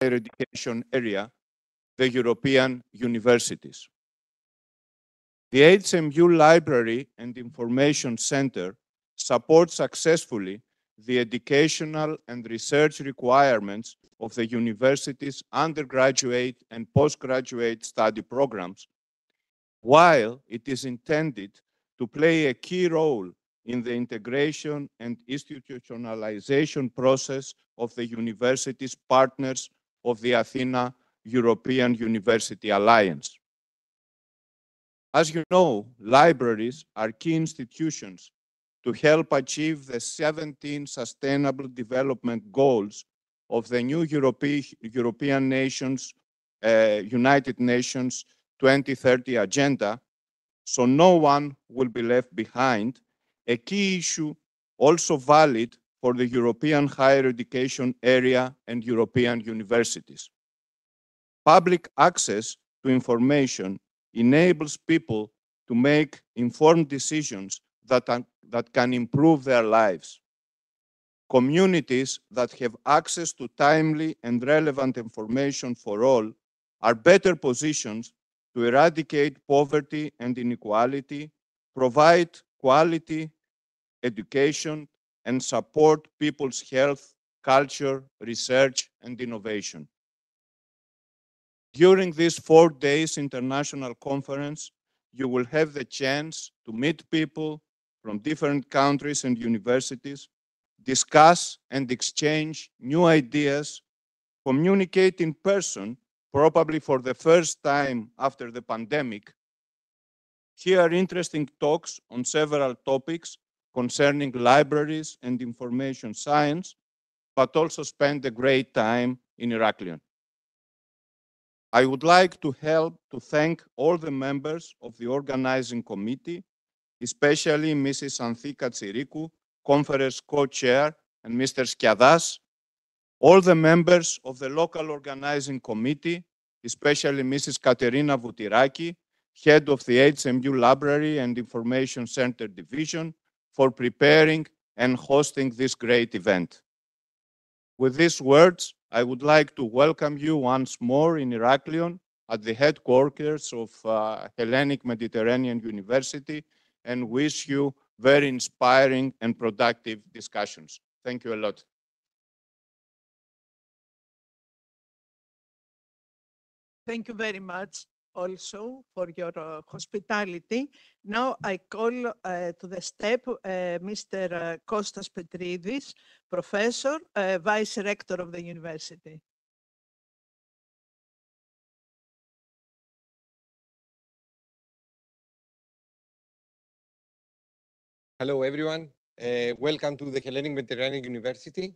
higher education area, the European universities. The HMU Library and Information Center supports successfully the educational and research requirements of the university's undergraduate and postgraduate study programs, while it is intended to play a key role in the integration and institutionalization process of the university's partners of the Athena European University Alliance. As you know, libraries are key institutions to help achieve the 17 Sustainable Development Goals of the new European Nations, United Nations 2030 Agenda, so no one will be left behind, a key issue also valid for the European higher education area and European universities. Public access to information enables people to make informed decisions that can improve their lives. Communities that have access to timely and relevant information for all are better positioned to eradicate poverty and inequality, provide quality education, and support people's health, culture, research, and innovation. During this 4 days international conference, you will have the chance to meet people from different countries and universities, discuss and exchange new ideas, communicate in person, probably for the first time after the pandemic, hear interesting talks on several topics concerning libraries and information science, but also spend a great time in Heraklion. I would like to thank all the members of the organizing committee, especially Mrs. Anthika Tsirikou, conference co-chair, and Mr. Skiadas, all the members of the local organizing committee, especially Mrs. Katerina Voutiraki, head of the HMU Library and Information Center Division, for preparing and hosting this great event. With these words, I would like to welcome you once more in Heraklion at the headquarters of Hellenic Mediterranean University and wish you very inspiring and productive discussions. Thank you a lot. Thank you very much also for your hospitality. Now I call to the step Mr. Kostas Petridis, Professor, Vice Rector of the University. Hello, everyone. Welcome to the Hellenic Mediterranean University.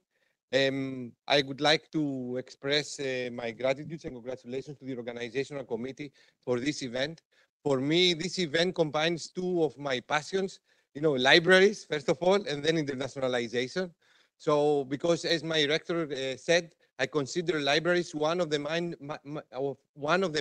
I would like to express my gratitude and congratulations to the organizational committee for this event. For me, this event combines two of my passions, libraries, first of all, and then internationalization. So, because as my rector said, I consider libraries one of the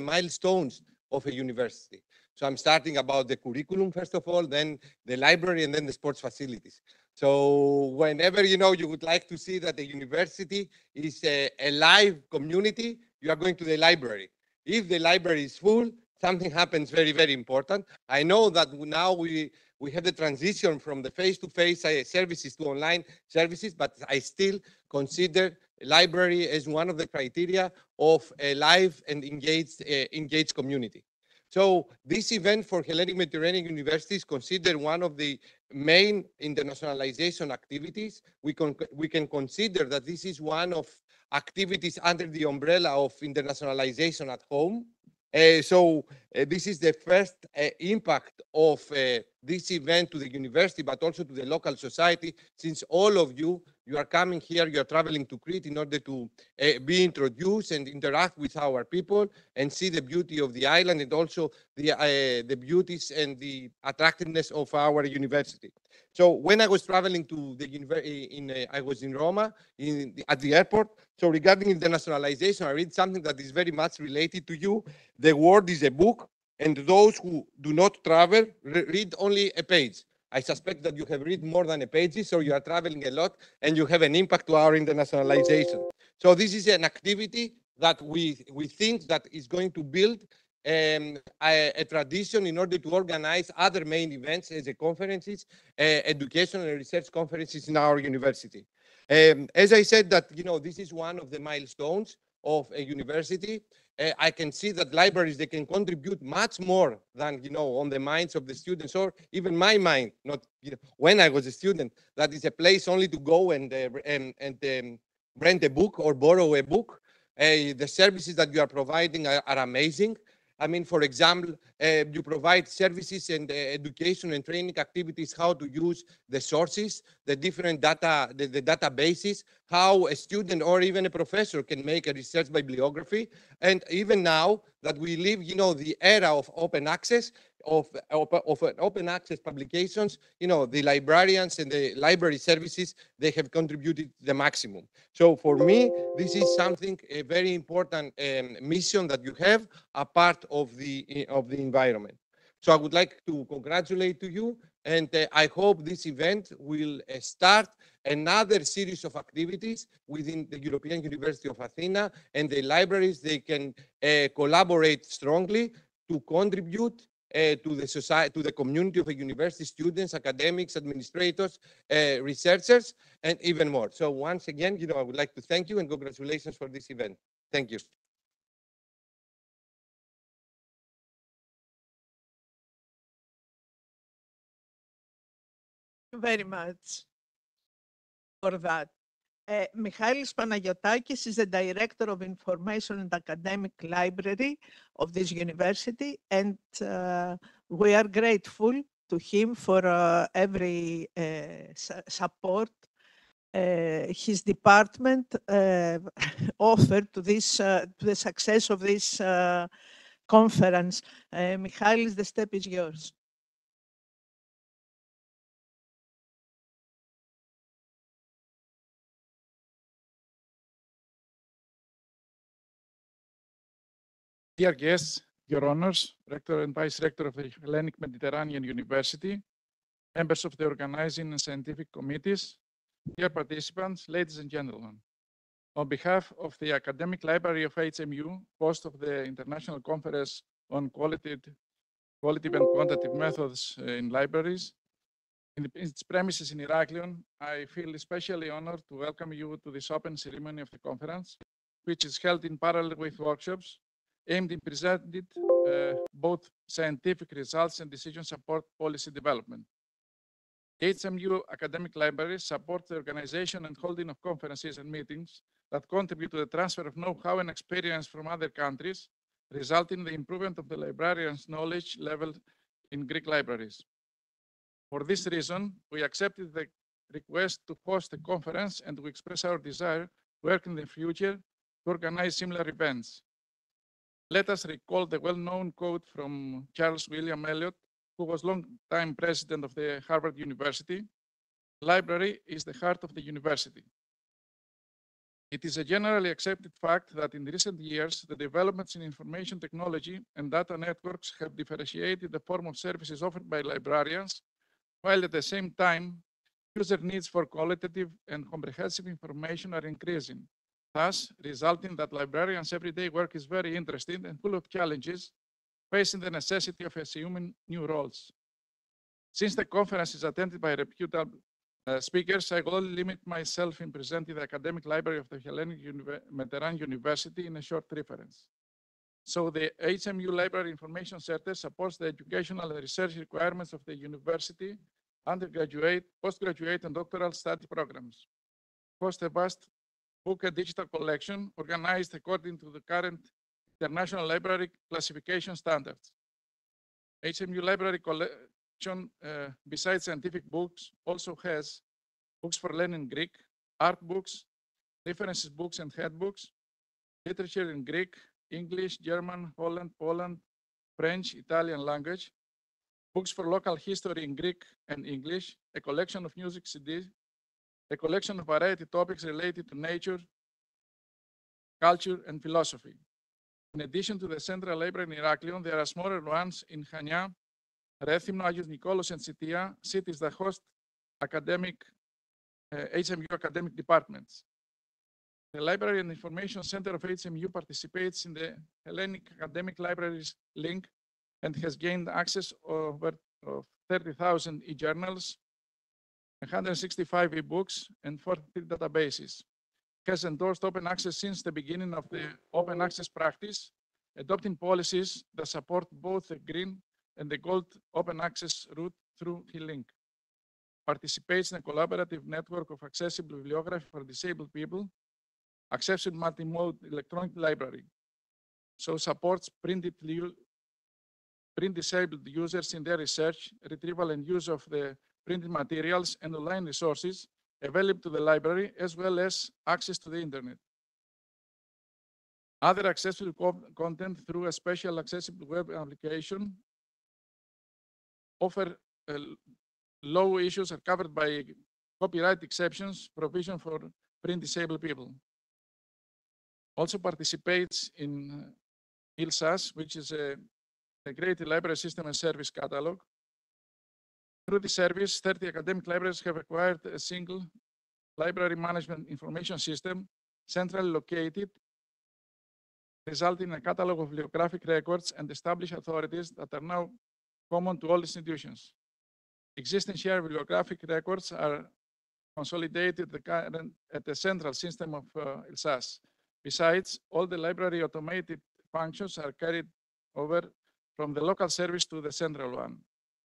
milestones of a university. So I'm starting about the curriculum, first of all, then the library, and then the sports facilities. So whenever, you would like to see that the university is a live community, you are going to the library. If the library is full, something happens very, very important. I know that now we have the transition from the face-to-face services to online services, but I still consider library as one of the criteria of a live and engaged community. So this event for Hellenic Mediterranean University is considered one of the main internationalization activities. We can consider that this is one of activities under the umbrella of internationalization at home. This is the first impact of this event to the university, but also to the local society, since all of you are coming here, you are traveling to Crete in order to be introduced and interact with our people and see the beauty of the island and also the beauties and the attractiveness of our university. So when I was traveling to the university, I was in Roma at the airport. So regarding internationalization, I read something that is very much related to you. The world is a book, and those who do not travel read only a page. I suspect that you have read more than a page, so you are traveling a lot, and you have an impact to our internationalization. So this is an activity that we think that is going to build a tradition in order to organize other main events as conferences, education and research conferences in our university. As I said, that this is one of the milestones of a university. I can see that libraries, they can contribute much more than on the minds of the students, or even my mind. Not when I was a student, that is a place only to go and rent a book or borrow a book. The services that you are providing are amazing. I mean, for example, you provide services and education and training activities, how to use the sources, the different data, the databases, how a student or even a professor can make a research bibliography. And even now that we live, the era of open access, of open access publications, the librarians and the library services, they have contributed the maximum. So for me, this is something, a very important mission that you have, a part of the environment. So I would like to congratulate to you, and I hope this event will start another series of activities within the European University of Athena, and the libraries, they can collaborate strongly to contribute to the society, to the community of university students, academics, administrators, researchers, and even more. So once again, I would like to thank you and congratulations for this event. Thank you. Thank you very much for that. Michailis Panagiotakis is the Director of Information and Academic Library of this university, and we are grateful to him for every support his department offered to this to the success of this conference. Michailis, the step is yours. Dear guests, Your Honors, Rector and Vice Rector of the Hellenic Mediterranean University, members of the organizing and scientific committees, dear participants, ladies and gentlemen. On behalf of the Academic Library of HMU, host of the International Conference on Qualitative and Quantitative Methods in Libraries, in its premises in Heraklion, I feel especially honored to welcome you to this open ceremony of the conference, which is held in parallel with workshops aimed in presenting both scientific results and decision support policy development. The HMU Academic Library supports the organization and holding of conferences and meetings that contribute to the transfer of know-how and experience from other countries, resulting in the improvement of the librarian's knowledge level in Greek libraries. For this reason, we accepted the request to host a conference, and we express our desire to work in the future to organize similar events. Let us recall the well-known quote from Charles William Eliot, who was long-time president of the Harvard University: "Library is the heart of the university." It is a generally accepted fact that in recent years, the developments in information technology and data networks have differentiated the form of services offered by librarians, while at the same time, user needs for qualitative and comprehensive information are increasing, thus resulting that librarians' everyday work is very interesting and full of challenges, facing the necessity of assuming new roles. Since the conference is attended by reputable speakers, I will only limit myself in presenting the academic library of the Hellenic Mediterranean University in a short reference. So the HMU Library Information Center supports the educational and research requirements of the university, undergraduate, postgraduate, and doctoral study programs. Hosts a vast book and digital collection organized according to the current International Library Classification Standards. HMU Library Collection, besides scientific books, also has books for learning Greek, art books, references books and handbooks, literature in Greek, English, German, Holland, Poland, French, Italian language, books for local history in Greek and English, a collection of music CDs, a collection of variety topics related to nature, culture, and philosophy. In addition to the Central Library in Heraklion, there are smaller ones in Chania, Rethymno, Agios Nikolos, and Sitia, cities that host academic HMU academic departments. The Library and Information Center of HMU participates in the Hellenic Academic Libraries link and has gained access over 30,000 e-journals, 165 e-books, and 40 databases. It has endorsed open access since the beginning of the open access practice, adopting policies that support both the green and the gold open access route through HeLink. Participates in a collaborative network of accessible bibliography for disabled people, accessible multi-mode electronic library. So supports print-disabled users in their research, retrieval and use of the printed materials and online resources available to the library, as well as access to the internet. Other accessible content through a special accessible web application offer low issues are covered by copyright exceptions provision for print-disabled people. Also participates in ILSAS, which is a Integrated Library System and Service Catalog. Through the service, 30 academic libraries have acquired a single library management information system, centrally located, resulting in a catalog of bibliographic records and established authorities that are now common to all institutions. Existing shared bibliographic records are consolidated at the central system of ILSAS. Besides, all the library automated functions are carried over from the local service to the central one.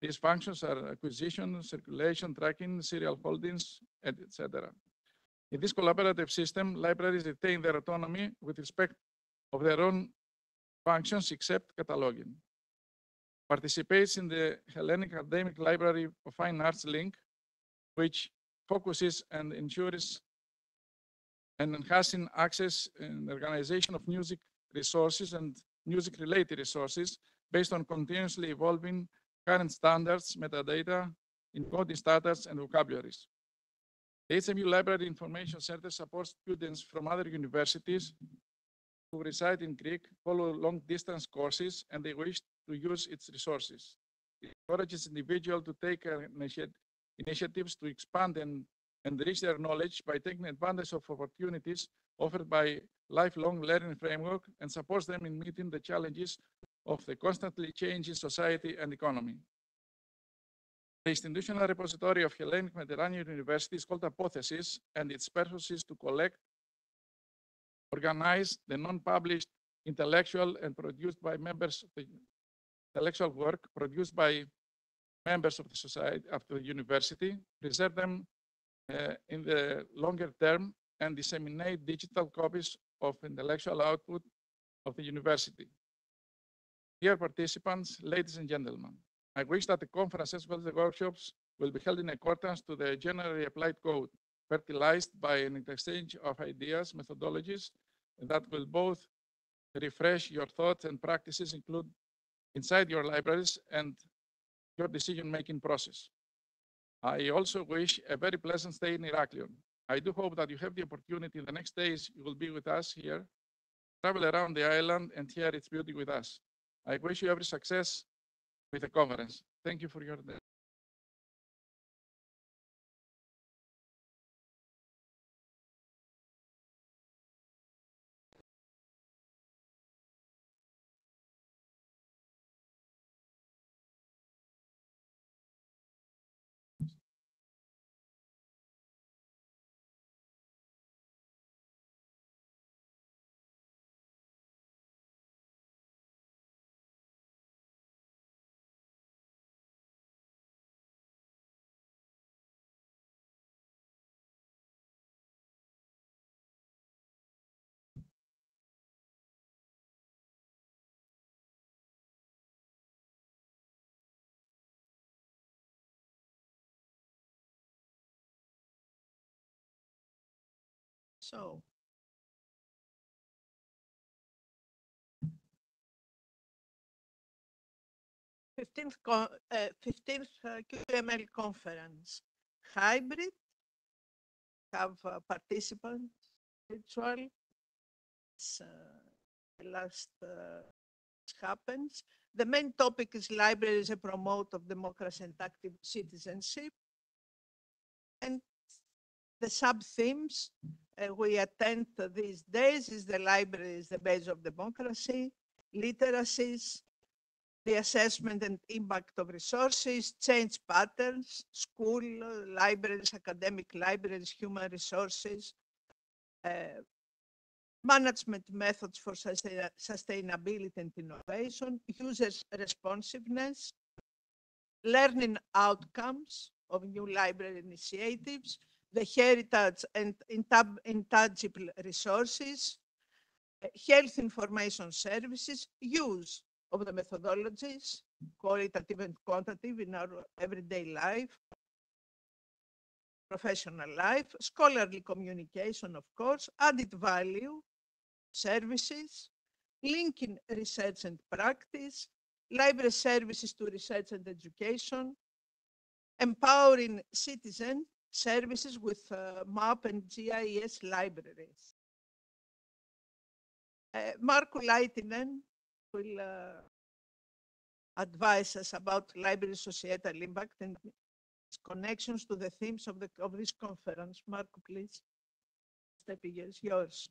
These functions are acquisition, circulation, tracking, serial holdings, etc. In this collaborative system, libraries retain their autonomy with respect of their own functions except cataloging. Participates in the Hellenic Academic Library of Fine Arts link, which focuses and ensures and enhancing access and organization of music resources and music-related resources based on continuously evolving current standards, metadata, encoding standards, and vocabularies. The HMU Library Information Center supports students from other universities who reside in Greek, follow long-distance courses, and they wish to use its resources. It encourages individuals to take initiatives to expand and enrich their knowledge by taking advantage of opportunities offered by lifelong learning framework and supports them in meeting the challenges of the constantly changing society and economy. The institutional repository of Hellenic Mediterranean University is called Apothesis, and its purpose is to collect, organize the non-published intellectual and produced by members of the intellectual work produced by members of the society, of the university, preserve them in the longer term, and disseminate digital copies of intellectual output of the university. Dear participants, ladies and gentlemen, I wish that the conference as well as the workshops will be held in accordance to the generally applied code, fertilized by an exchange of ideas, methodologies that will both refresh your thoughts and practices include inside your libraries and your decision-making process. I also wish a very pleasant stay in Heraklion. I do hope that you have the opportunity in the next days you will be with us here, travel around the island and share its beauty with us. I wish you every success with the conference. Thank you for your attention. So, fifteenth QML conference, hybrid, have participants, virtual. The last happens. The main topic is libraries a promote of democracy and active citizenship. And the sub-themes, we attend these days is the library is the base of democracy, literacies, the assessment and impact of resources, change patterns, school, libraries, academic libraries, human resources, management methods for sustainability and innovation, users' responsiveness, learning outcomes of new library initiatives, the heritage and intangible resources, health information services, use of the methodologies, qualitative and quantitative in our everyday life, professional life, scholarly communication, of course, added value, services, linking research and practice, library services to research and education, empowering citizen services with MAP and GIS libraries. Markku Laitinen will advise us about library societal impact and its connections to the themes of this conference. Markku, please. Step is yours.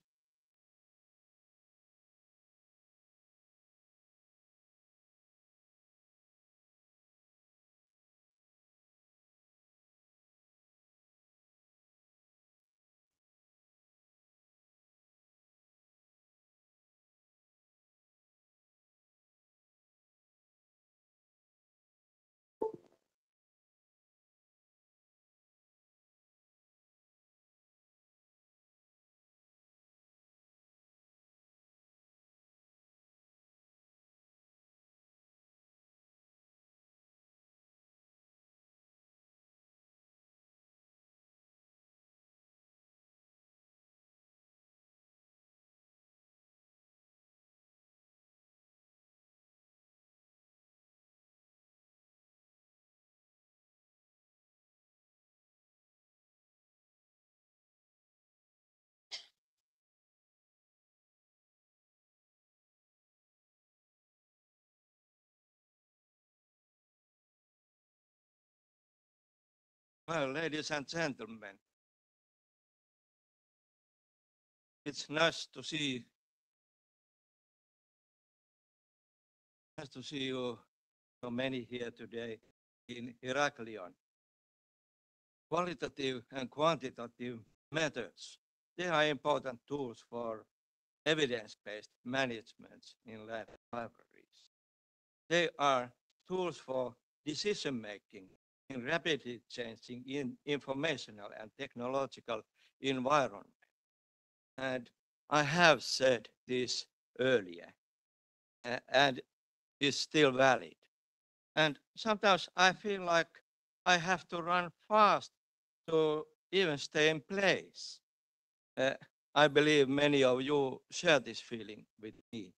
Well, ladies and gentlemen, it's nice to see you so many here today in Heraklion. Qualitative and quantitative methods, they are important tools for evidence-based management in libraries. They are tools for decision-making in rapidly changing informational and technological environment. And I have said this earlier, and is still valid. And sometimes I feel like I have to run fast to even stay in place. I believe many of you share this feeling with me.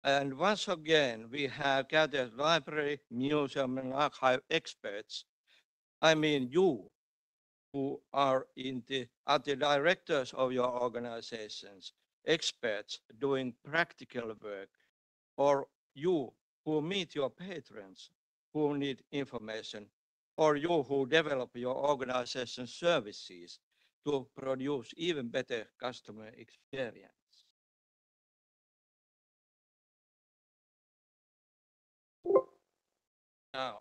And once again, we have gathered library, museum, and archive experts. I mean you, who are the directors of your organizations, experts doing practical work, or you who meet your patrons who need information, or you who develop your organization services to produce even better customer experience. Now,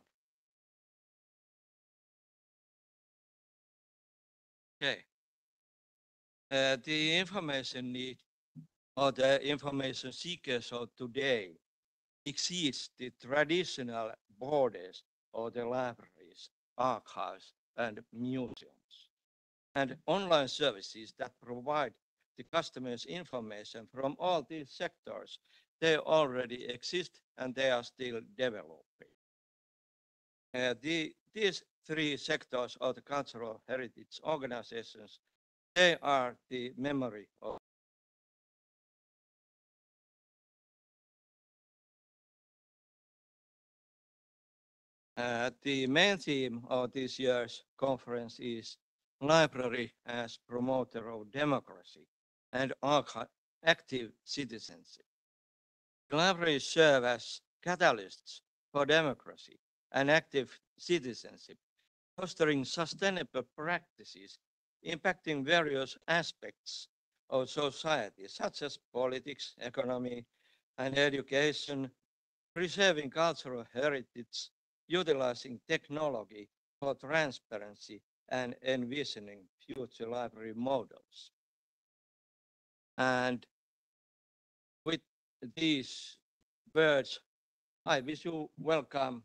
okay, the information need or the information seekers of today exceeds the traditional borders of the libraries, archives, and museums. And online services that provide the customers information from all these sectors, they already exist and they are still developing. These three sectors of the cultural heritage organizations, they are the memory of the main theme of this year's conference is library as promoter of democracy and active citizenship. Libraries serve as catalysts for democracy and active citizenship, fostering sustainable practices impacting various aspects of society, such as politics, economy, and education, preserving cultural heritage, utilizing technology for transparency, and envisioning future library models. And with these words, I wish you welcome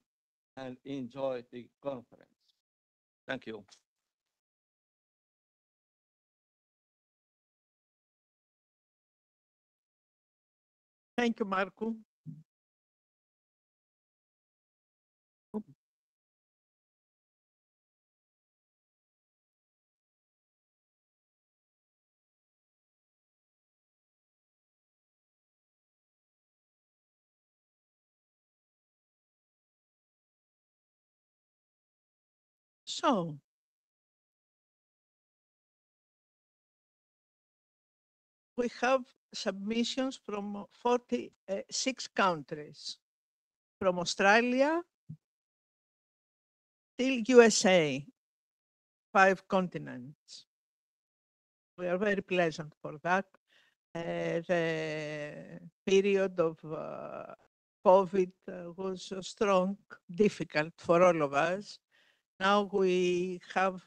and enjoy the conference. Thank you. Thank you, Marco. So, we have submissions from 46 countries, from Australia till USA, 5 continents. We are very pleasant for that. The period of COVID was strong, difficult for all of us. Now we are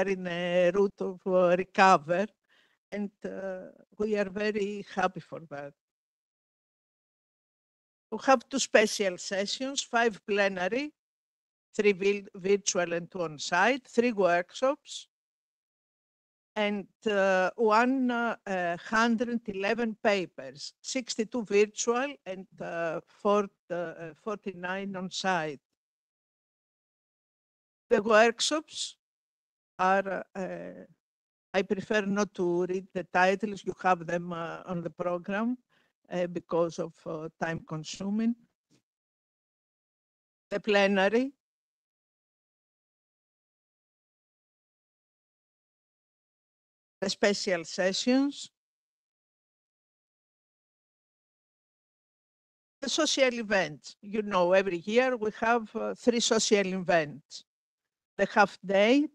in a route of recover, and we are very happy for that. We have 2 special sessions, 5 plenary, 3 virtual and 2 on-site, 3 workshops, and 111 papers, 62 virtual and 49 on-site. The workshops are, I prefer not to read the titles, you have them on the program because of time consuming. The plenary, the special sessions, the social events. You know, every year we have 3 social events. The half day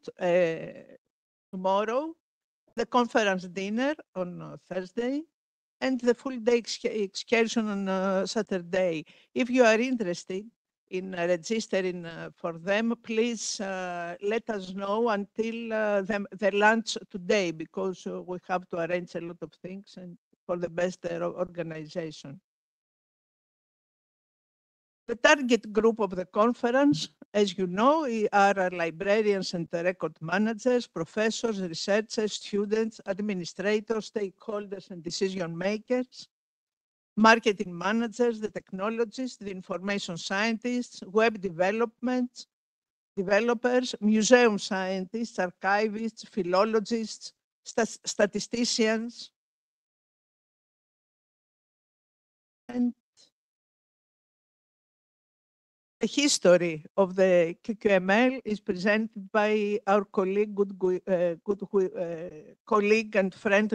tomorrow, the conference dinner on Thursday, and the full day excursion on Saturday. If you are interested in registering for them, please let us know until the lunch today, because we have to arrange a lot of things and for the best organization. The target group of the conference, as you know, are librarians and record managers, professors, researchers, students, administrators, stakeholders, and decision makers, marketing managers, the technologists, the information scientists, web developers, museum scientists, archivists, philologists, statisticians, and the history of the QQML is presented by our colleague, colleague and friend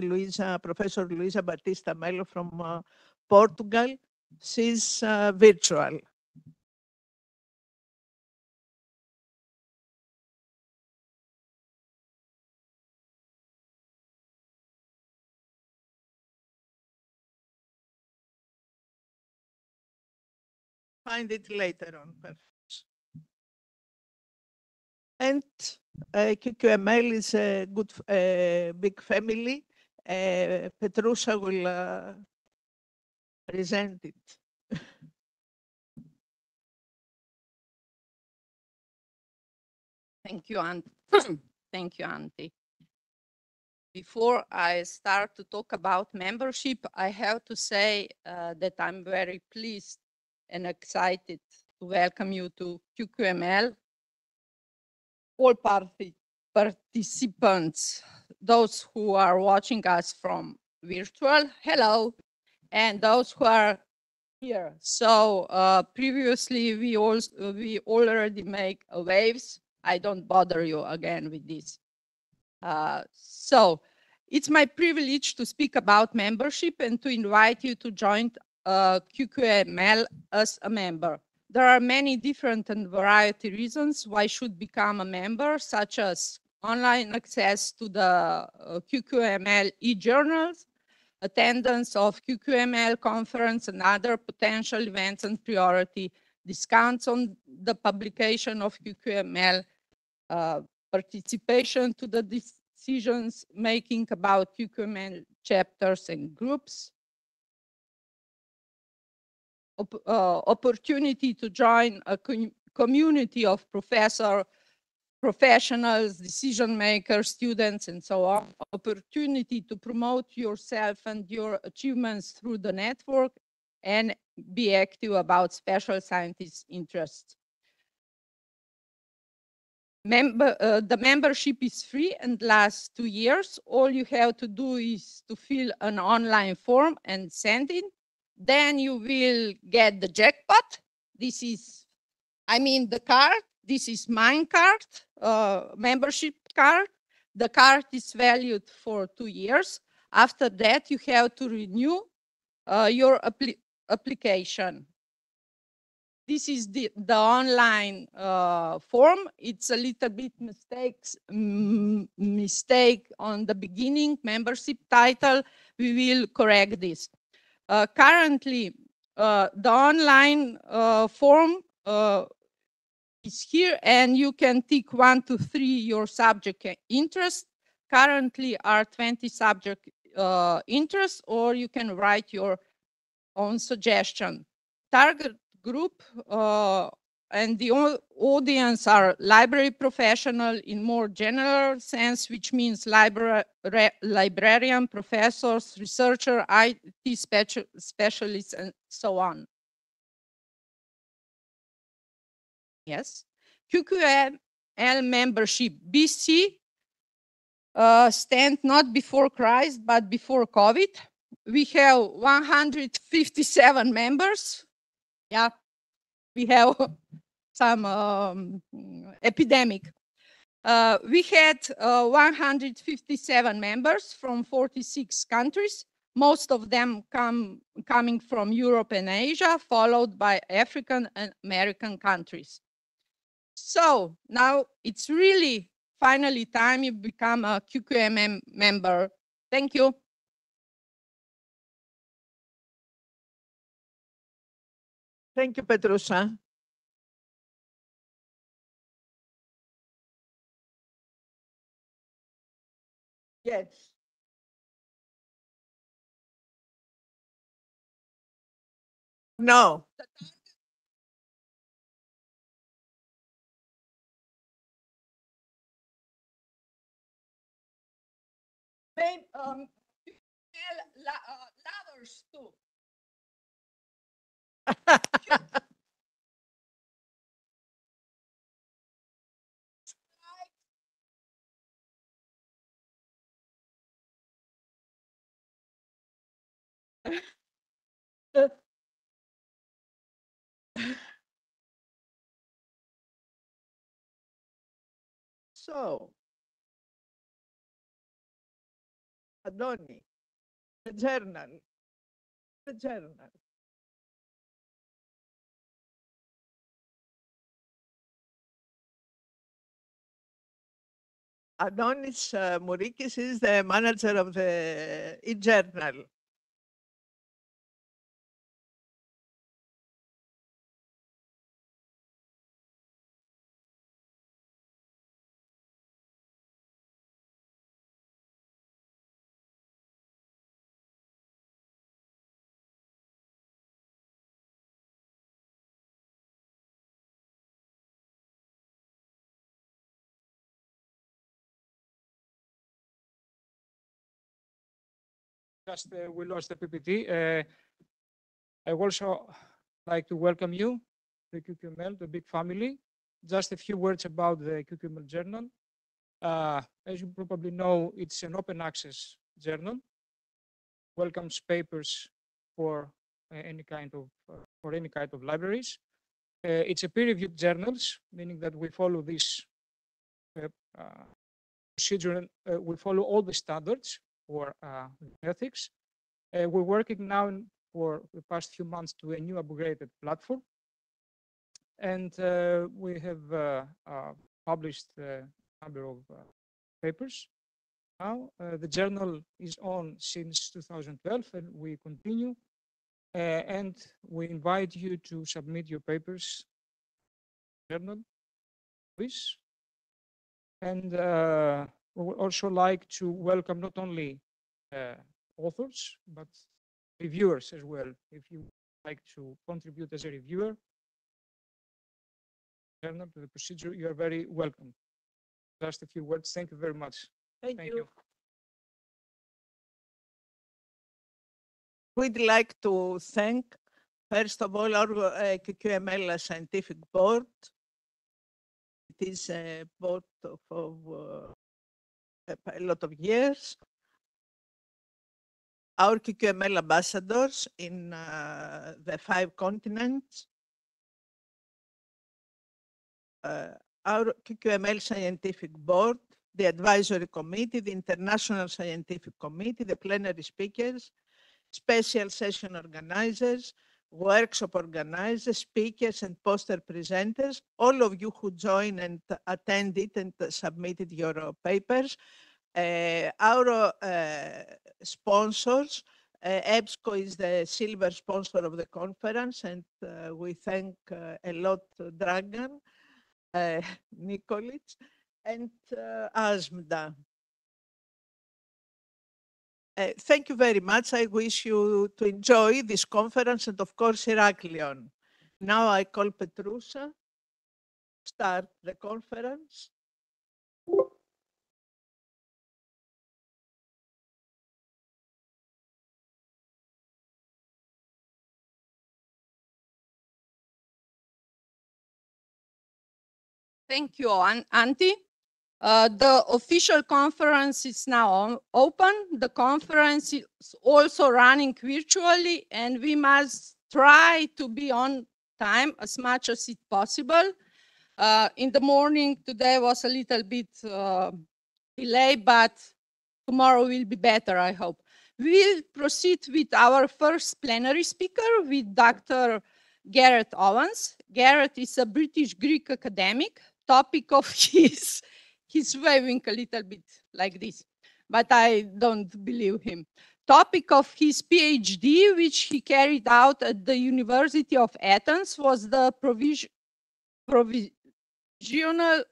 Professor Luisa Batista Melo from Portugal. She's virtual. Find it later on, perhaps. And QQML is a good, big family. Petrusha will present it. Thank you, Auntie. Thank you, Auntie. Before I start to talk about membership, I have to say that I'm very pleased and excited to welcome you to QQML. All participants, those who are watching us from virtual, hello, and those who are here. So previously we already make waves. I don't bother you again with this. So it's my privilege to speak about membership and to invite you to join QQML as a member. There are many different and variety reasons why you should become a member, such as online access to the QQML e-journals, attendance of QQML conference and other potential events and priority, discounts on the publication of QQML, participation to the decisions making about QQML chapters and groups, opportunity to join a community of professionals, decision makers, students, and so on. Opportunity to promote yourself and your achievements through the network and be active about special scientist interests. The membership is free and lasts 2 years. All you have to do is to fill an online form and send it. Then you will get the jackpot. This is, I mean, the card. This is mine card, membership card. The card is valued for 2 years. After that, you have to renew your application. This is the online form. It's a little bit mistake on the beginning, membership title. We will correct this. Currently, the online form is here, and you can tick 1 to 3 your subject interest. Currently are 20 subject interests, or you can write your own suggestion. Target group and the audience are library professional in more general sense, which means librarian, professors, researcher, IT specialists, and so on. Yes. QQML membership, BC, stand not before Christ, but before COVID. We have 157 members. Yeah, we have some epidemic. We had 157 members from 46 countries, most of them coming from Europe and Asia, followed by African and American countries. So now it's really finally time you become a QQMM member. Thank you. Thank you, Petrusa. Yes. No. Maybe, lovers too. So, Adoni, the journal. The journal. Adonis Mourikis is the manager of the e-journal. Just we lost the PPT. I also like to welcome you to QQML, the big family. Just a few words about the QQML journal. As you probably know, it's an open access journal. Welcomes papers for any kind of libraries. It's a peer-reviewed journals, meaning that we follow this procedure. We follow all the standards for ethics. We're working now for the past few months to a new upgraded platform. And we have published a number of papers. Now, the journal is on since 2012, and we continue. And we invite you to submit your papers journal, please. And we would also like to welcome not only authors, but reviewers as well. If you would like to contribute as a reviewer journal to the procedure, you are very welcome. Just a few words. Thank you very much. Thank Thank you. you. We'd like to thank, first of all, our QQML scientific board. It is a board of a lot of years. Our QQML ambassadors in the 5 continents. Our QQML scientific board, the advisory committee, the international scientific committee, the plenary speakers, special session organizers, workshop organizers, speakers and poster presenters, all of you who joined and attended and submitted your papers, our sponsors. EBSCO is the silver sponsor of the conference, and we thank a lot Dragan, Nikolic, and ASMDA. Thank you very much. I wish you to enjoy this conference and, of course, Heraklion. Now I call Petrusa to start the conference. Thank you, Antti. The official conference is now open. The conference is also running virtually, and we must try to be on time as much as it's possible. In the morning today was a little bit delay, but tomorrow will be better, I hope. We'll proceed with our first plenary speaker, with Dr. Gareth Owens. Gareth is a British Greek academic. Topic of he's waving a little bit like this, but I don't believe him. Topic of his PhD, which he carried out at the University of Athens, was the provisional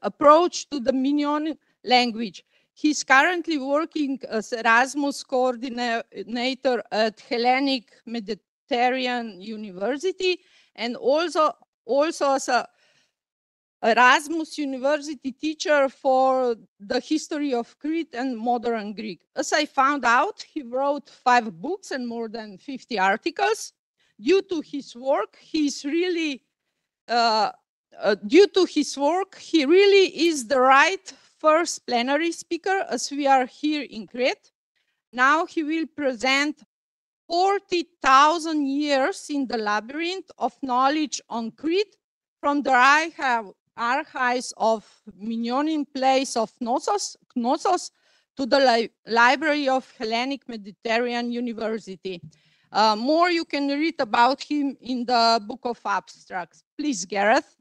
approach to the Minoan language. He's currently working as Erasmus coordinator at Hellenic Mediterranean University, and also as a Erasmus University teacher for the history of Crete and modern Greek. As I found out, he wrote 5 books and more than 50 articles. Due to his work, he really is the right first plenary speaker, as we are here in Crete. Now he will present 40,000 years in the labyrinth of knowledge on Crete, from the archives of Minoan place of Knossos to the library of Hellenic Mediterranean University. More you can read about him in the book of abstracts. Please, Gareth.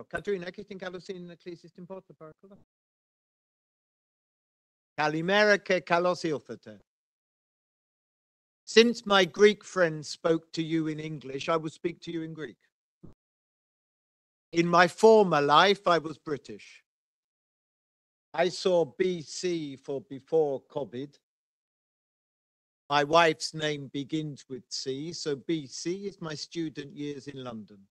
Katerina, έχεις καλώς την κλείσει στην πόρτα, παρακαλώ. Kalimera και καλώς ήλθατε. Since my Greek friends spoke to you in English, I will speak to you in Greek. In my former life, I was British. I saw BC for before COVID. My wife's name begins with C, so BC is my student years in London.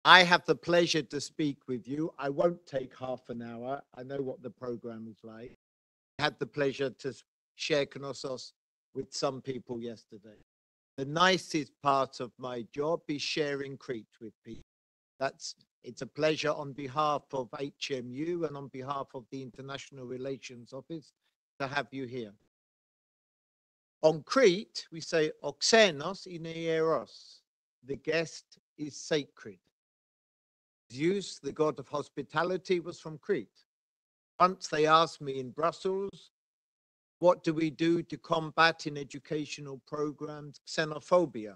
I have the pleasure to speak with you. I won't take half an hour. I know what the program is like. I had the pleasure to share Knossos with some people yesterday. The nicest part of my job is sharing Crete with people. It's a pleasure on behalf of HMU and on behalf of the International Relations Office to have you here. On Crete, we say Oxenos είναι ineros. The guest is sacred. Zeus, the god of hospitality, was from Crete. Once they asked me in Brussels, what do we do to combat in educational programs xenophobia?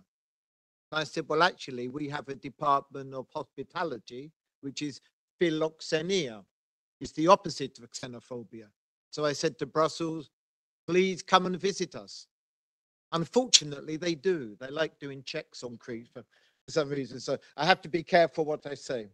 I said, well, actually, we have a department of hospitality, which is philoxenia. It's the opposite of xenophobia. So I said to Brussels, please come and visit us. Unfortunately, they do. They like doing checks on Crete for some reason. So I have to be careful what I say.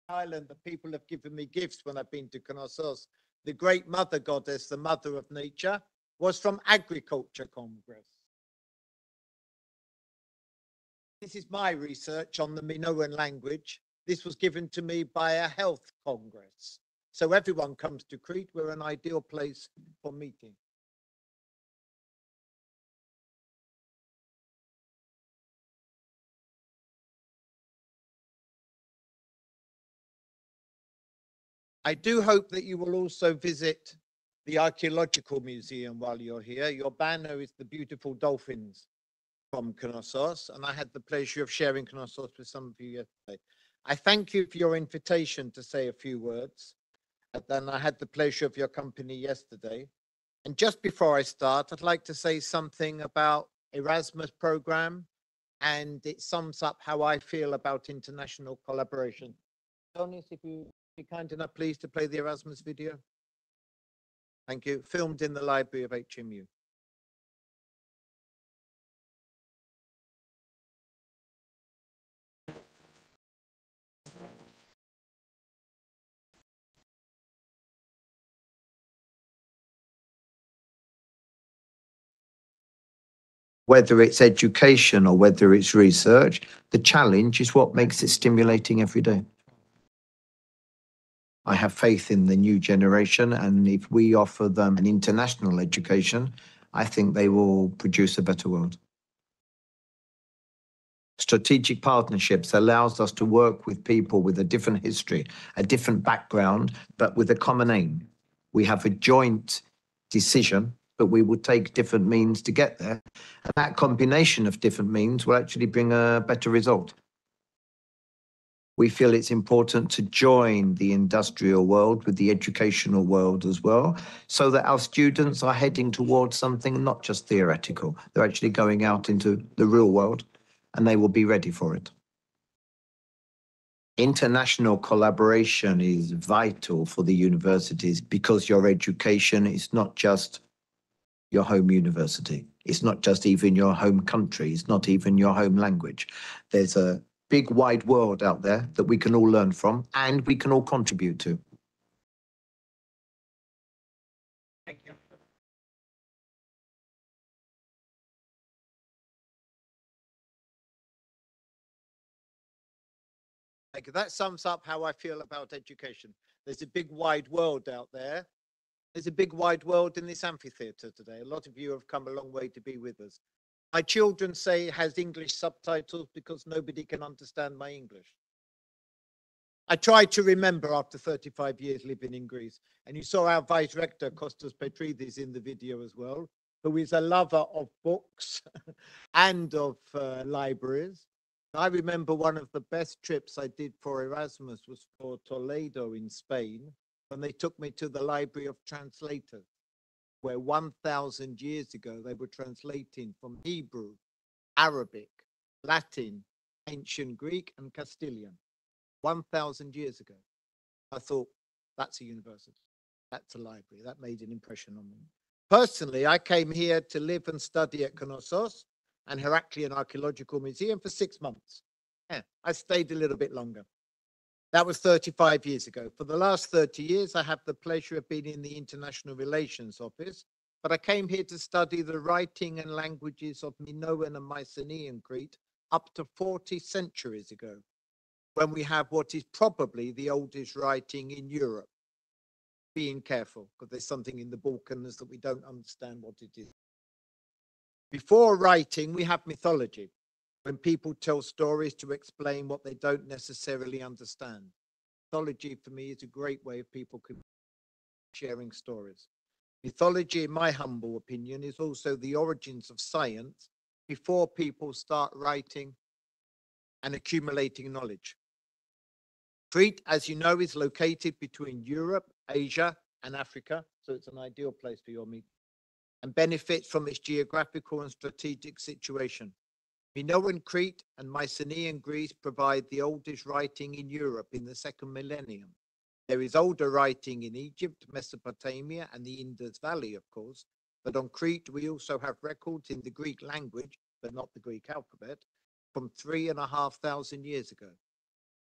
Ireland, the people have given me gifts when I've been to Knossos. The great mother goddess, the mother of nature, was from Agriculture Congress. This is my research on the Minoan language. This was given to me by a health congress. So everyone comes to Crete. We're an ideal place for meeting. I do hope that you will also visit the Archaeological Museum while you're here. Your banner is the beautiful dolphins from Knossos, and I had the pleasure of sharing Knossos with some of you yesterday. I thank you for your invitation to say a few words. And then I had the pleasure of your company yesterday. And just before I start, I'd like to say something about Erasmus program, and it sums up how I feel about international collaboration. Tony, if you be kind enough, please, to play the Erasmus video. Thank you. Filmed in the library of HMU. Whether it's education or whether it's research, the challenge is what makes it stimulating every day. I have faith in the new generation, and if we offer them an international education, I think they will produce a better world. Strategic partnerships allows us to work with people with a different history, a different background, but with a common aim. We have a joint decision, but we will take different means to get there. And that combination of different means will actually bring a better result. We feel it's important to join the industrial world with the educational world as well, so that our students are heading towards something not just theoretical. They're actually going out into the real world, and they will be ready for it. International collaboration is vital for the universities because your education is not just your home university. It's not just even your home country. It's not even your home language. There's a big wide world out there that we can all learn from and we can all contribute to. Thank you. That sums up how I feel about education. There's a big wide world out there. There's a big wide world in this amphitheater today. A lot of you have come a long way to be with us. My children say it has English subtitles because nobody can understand my English. I tried to remember after 35 years living in Greece. And you saw our vice rector, Kostas Petridis, in the video as well, who is a lover of books and of libraries. I remember one of the best trips I did for Erasmus was for Toledo in Spain, when they took me to the Library of Translators, where 1,000 years ago they were translating from Hebrew, Arabic, Latin, ancient Greek, and Castilian. 1,000 years ago. I thought, that's a university. That's a library. That made an impression on me. Personally, I came here to live and study at Knossos and Heraklion Archaeological Museum for 6 months. Yeah, I stayed a little bit longer. That was 35 years ago. For the last 30 years, I have the pleasure of being in the International Relations Office, but I came here to study the writing and languages of Minoan and Mycenaean Crete up to 40 centuries ago, when we have what is probably the oldest writing in Europe. Being careful, because there's something in the Balkans that we don't understand what it is. Before writing, we have mythology, when people tell stories to explain what they don't necessarily understand. Mythology, for me, is a great way of people sharing stories. Mythology, in my humble opinion, is also the origins of science before people start writing and accumulating knowledge. Crete, as you know, is located between Europe, Asia, and Africa, so it's an ideal place for your meeting, and benefits from its geographical and strategic situation. Minoan Crete and Mycenaean Greece provide the oldest writing in Europe in the second millennium. There is older writing in Egypt, Mesopotamia, and the Indus Valley, of course, but on Crete we also have records in the Greek language, but not the Greek alphabet, from 3,500 years ago.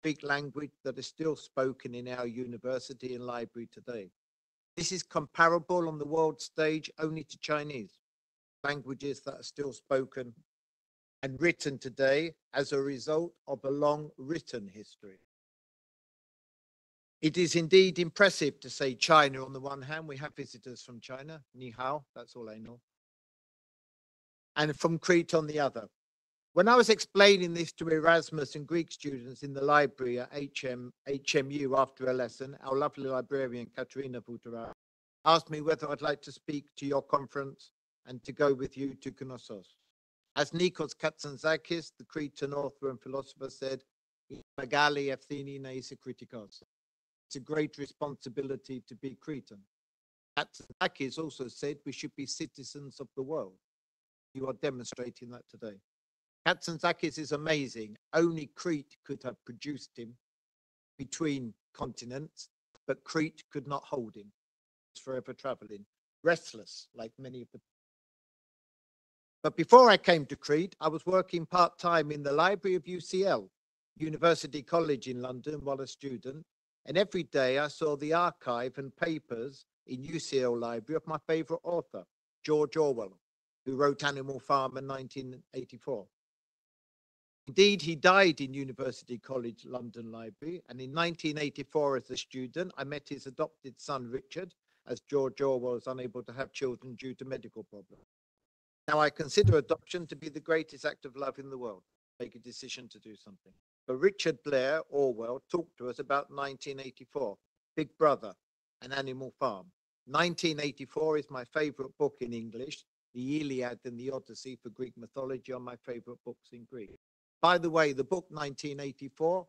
Greek language that is still spoken in our university and library today. This is comparable on the world stage only to Chinese, languages that are still spoken and written today as a result of a long written history. It is indeed impressive to say China on the one hand. We have visitors from China, ni hao, that's all I know, and from Crete on the other. When I was explaining this to Erasmus and Greek students in the library at HMU after a lesson, our lovely librarian Katerina Voutera asked me whether I'd like to speak to your conference and to go with you to Knossos. As Nikos Katsantzakis, the Cretan author and philosopher, said, "Magali ευθύνη να είσαι Kritikos." It's a great responsibility to be Cretan. Katsantzakis also said we should be citizens of the world. You are demonstrating that today. Katsantzakis is amazing. Only Crete could have produced him between continents, but Crete could not hold him. He's forever traveling, restless, like many of the. But before I came to Crete, I was working part-time in the library of UCL, University College in London, while a student. And every day I saw the archive and papers in UCL library of my favorite author, George Orwell, who wrote Animal Farm in 1984. Indeed, he died in University College London Library, and in 1984 as a student, I met his adopted son, Richard, as George Orwell was unable to have children due to medical problems. Now, I consider adoption to be the greatest act of love in the world, make a decision to do something. But Richard Blair Orwell talked to us about 1984, Big Brother, and Animal Farm. 1984 is my favorite book in English. The Iliad and the Odyssey for Greek mythology are my favorite books in Greek. By the way, the book 1984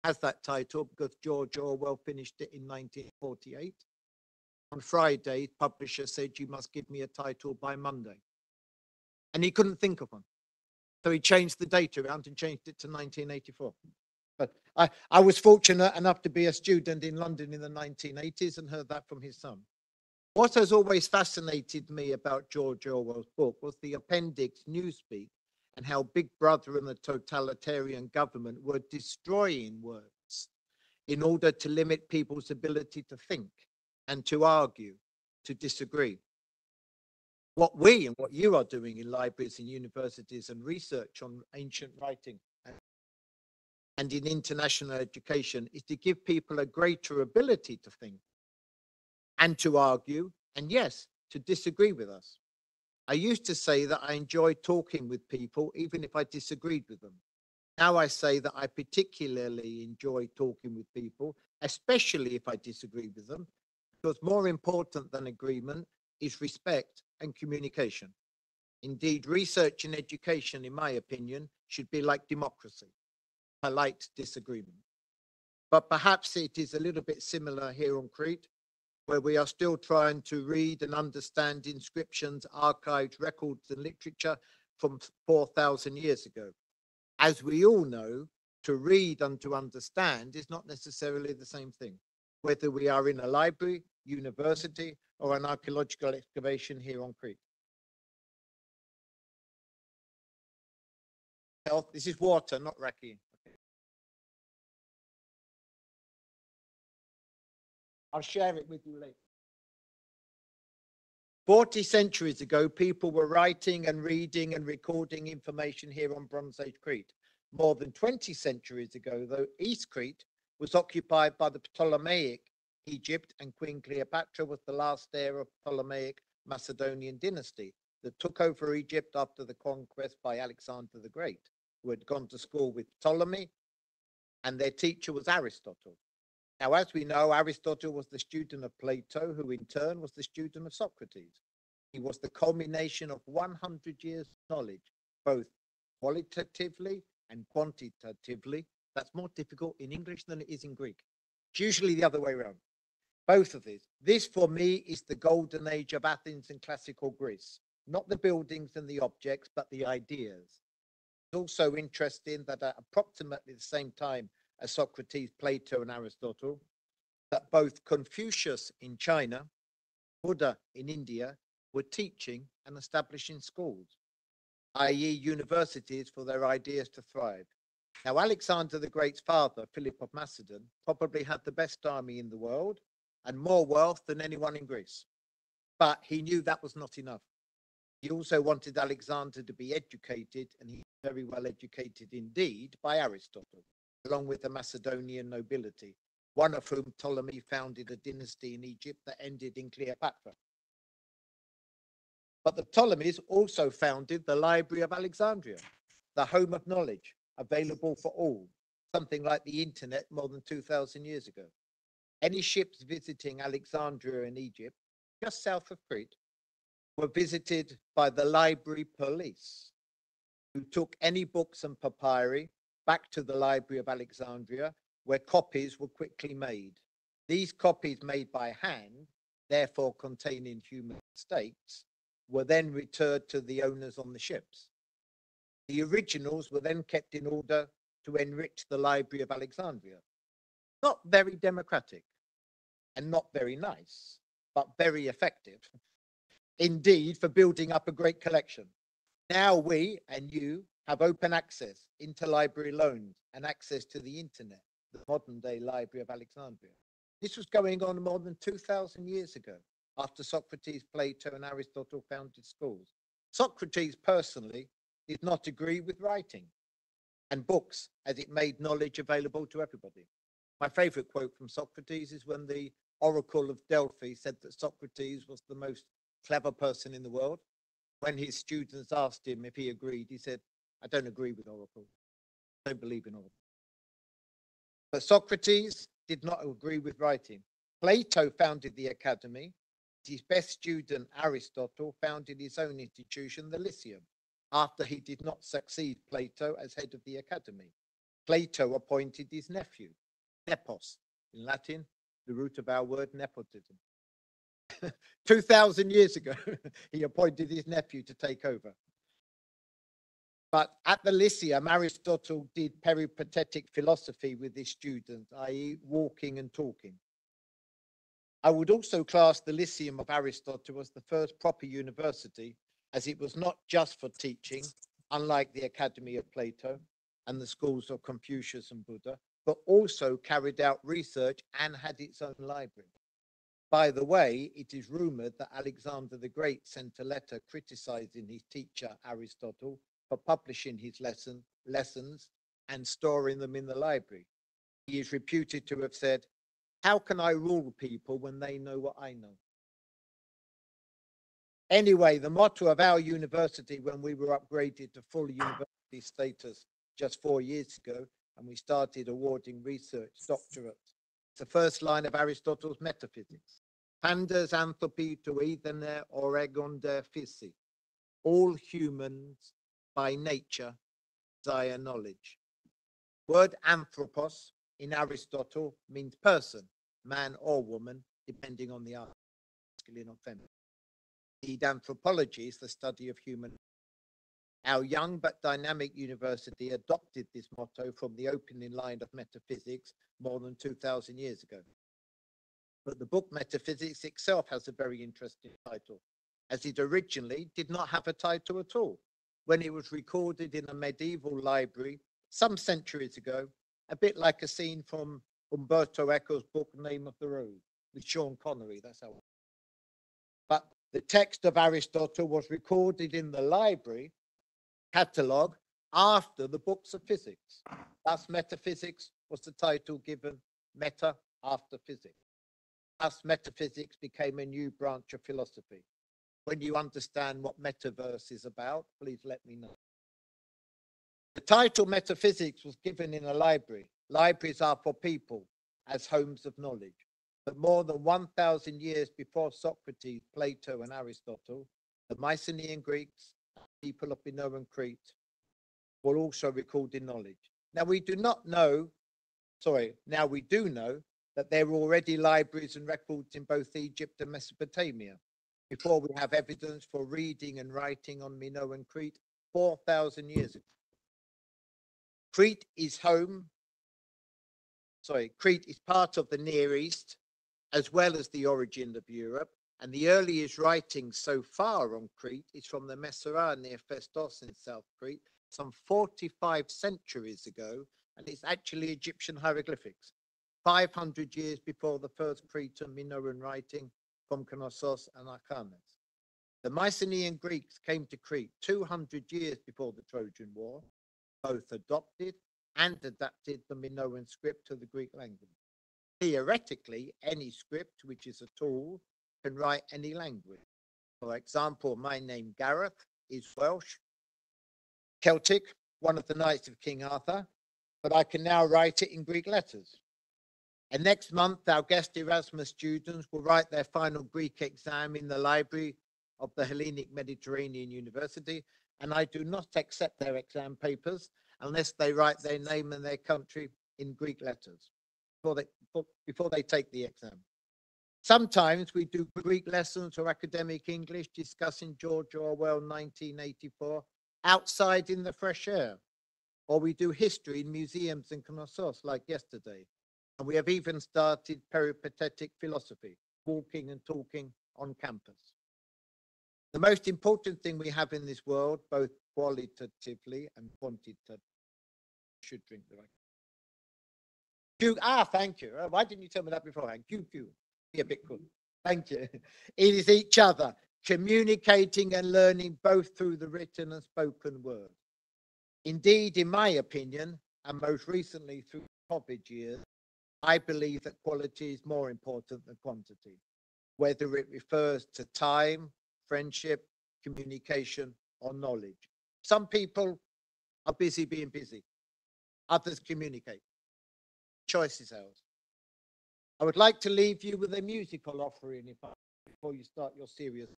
has that title because George Orwell finished it in 1948. On Friday, publisher said, "You must give me a title by Monday." And he couldn't think of one. So he changed the date around and changed it to 1984. But I was fortunate enough to be a student in London in the 1980s and heard that from his son. What has always fascinated me about George Orwell's book was the appendix Newspeak, and how Big Brother and the totalitarian government were destroying words in order to limit people's ability to think and to argue, to disagree. What we and what you are doing in libraries and universities and research on ancient writing and in international education is to give people a greater ability to think and to argue, and yes, to disagree with us. I used to say that I enjoyed talking with people, even if I disagreed with them. Now I say that I particularly enjoy talking with people, especially if I disagree with them, because more important than agreement is respect and communication. Indeed, research and education, in my opinion, should be like democracy, polite disagreement. But perhaps it is a little bit similar here on Crete, where we are still trying to read and understand inscriptions, archives, records, and literature from 4,000 years ago. As we all know, to read and to understand is not necessarily the same thing, whether we are in a library, university, or an archaeological excavation here on Crete. Health, this is water, not raki. I'll share it with you later. 40 centuries ago, people were writing and reading and recording information here on Bronze Age Crete. More than 20 centuries ago, though, East Crete was occupied by the Ptolemaic Egypt, and Queen Cleopatra was the last heir of Ptolemaic Macedonian dynasty that took over Egypt after the conquest by Alexander the Great, who had gone to school with Ptolemy, and their teacher was Aristotle. Now, as we know, Aristotle was the student of Plato, who in turn was the student of Socrates. He was the culmination of 100 years of knowledge, both qualitatively and quantitatively, That's more difficult in English than it is in Greek. It's usually the other way around. Both of these. This, for me, is the golden age of Athens and classical Greece. Not the buildings and the objects, but the ideas. It's also interesting that at approximately the same time as Socrates, Plato, and Aristotle, that both Confucius in China, Buddha in India, were teaching and establishing schools, i.e. universities for their ideas to thrive. Now, Alexander the Great's father, Philip of Macedon, probably had the best army in the world and more wealth than anyone in Greece. But he knew that was not enough. He also wanted Alexander to be educated, and he was very well educated indeed by Aristotle, along with the Macedonian nobility, one of whom Ptolemy founded a dynasty in Egypt that ended in Cleopatra. But the Ptolemies also founded the Library of Alexandria, the home of knowledge, available for all, something like the internet more than 2,000 years ago. Any ships visiting Alexandria in Egypt, just south of Crete, were visited by the library police, who took any books and papyri back to the Library of Alexandria, where copies were quickly made. These copies made by hand, therefore containing human mistakes, were then returned to the owners on the ships. The originals were then kept in order to enrich the Library of Alexandria. Not very democratic and not very nice, but very effective indeed for building up a great collection. Now we and you have open access, interlibrary loans, and access to the internet, the modern day Library of Alexandria. This was going on more than 2,000 years ago, after Socrates, Plato, and Aristotle founded schools. Socrates personally did not agree with writing and books, as it made knowledge available to everybody. My favorite quote from Socrates is when the Oracle of Delphi said that Socrates was the most clever person in the world. When his students asked him if he agreed, he said, I don't agree with Oracle. I don't believe in Oracle. But Socrates did not agree with writing. Plato founded the academy. His best student, Aristotle, founded his own institution, the Lyceum, after he did not succeed Plato as head of the academy. Plato appointed his nephew, Nepos, in Latin, the root of our word nepotism. 2,000 years ago, he appointed his nephew to take over. But at the Lyceum, Aristotle did peripatetic philosophy with his students, i.e. walking and talking. I would also class the Lyceum of Aristotle as the first proper university, as it was not just for teaching, unlike the Academy of Plato and the schools of Confucius and Buddha, but also carried out research and had its own library. By the way, it is rumored that Alexander the Great sent a letter criticizing his teacher, Aristotle, for publishing his lessons and storing them in the library. He is reputed to have said, how can I rule people when they know what I know? Anyway, the motto of our university when we were upgraded to full university status just 4 years ago, and we started awarding research doctorates, the first line of Aristotle's Metaphysics. Pandas anthropi to ethene oregonde physi. All humans by nature desire knowledge. Word anthropos in Aristotle means person, man or woman, depending on the masculine or feminine. Indeed, anthropology is the study of human. Our young but dynamic university adopted this motto from the opening line of metaphysics more than 2,000 years ago. But the book Metaphysics itself has a very interesting title, as it originally did not have a title at all. When it was recorded in a medieval library some centuries ago, a bit like a scene from Umberto Eco's book Name of the Rose with Sean Connery, that's how. But the text of Aristotle was recorded in the library catalogue after the books of physics. Thus, metaphysics was the title given, meta after physics. Thus, metaphysics became a new branch of philosophy. When you understand what metaverse is about, please let me know. The title Metaphysics was given in a library. Libraries are for people as homes of knowledge. But more than 1,000 years before Socrates, Plato, and Aristotle, the Mycenaean Greeks, people of Minoan Crete, were also recording knowledge. Now we do not know, now we do know that there were already libraries and records in both Egypt and Mesopotamia before we have evidence for reading and writing on Minoan Crete 4,000 years ago. Crete is part of the Near East as well as the origin of Europe, and the earliest writing so far on Crete is from the Mesara near Phaistos in South Crete, some 45 centuries ago, and it's actually Egyptian hieroglyphics, 500 years before the first Cretan Minoan writing from Knossos and Archanes. The Mycenaean Greeks came to Crete 200 years before the Trojan War, both adopted and adapted the Minoan script to the Greek language. Theoretically, any script, which is a tool, can write any language. For example, my name Gareth is Welsh, Celtic, one of the knights of King Arthur, but I can now write it in Greek letters. And next month, our guest Erasmus students will write their final Greek exam in the library of the Hellenic Mediterranean University, and I do not accept their exam papers unless they write their name and their country in Greek letters before they take the exam. Sometimes we do Greek lessons or academic English discussing George Orwell 1984 outside in the fresh air, or we do history in museums and Knossos like yesterday. And we have even started peripatetic philosophy, walking and talking on campus. The most important thing we have in this world, both qualitatively and quantitatively, should drink the right. Thank you. Why didn't you tell me that beforehand? Be a bit cool. Thank you. It is each other, communicating and learning both through the written and spoken word. Indeed, in my opinion, and most recently through COVID years, I believe that quality is more important than quantity, whether it refers to time, friendship, communication, or knowledge. Some people are busy being busy. Others communicate. Choice is ours. I would like to leave you with a musical offering before you start your serious.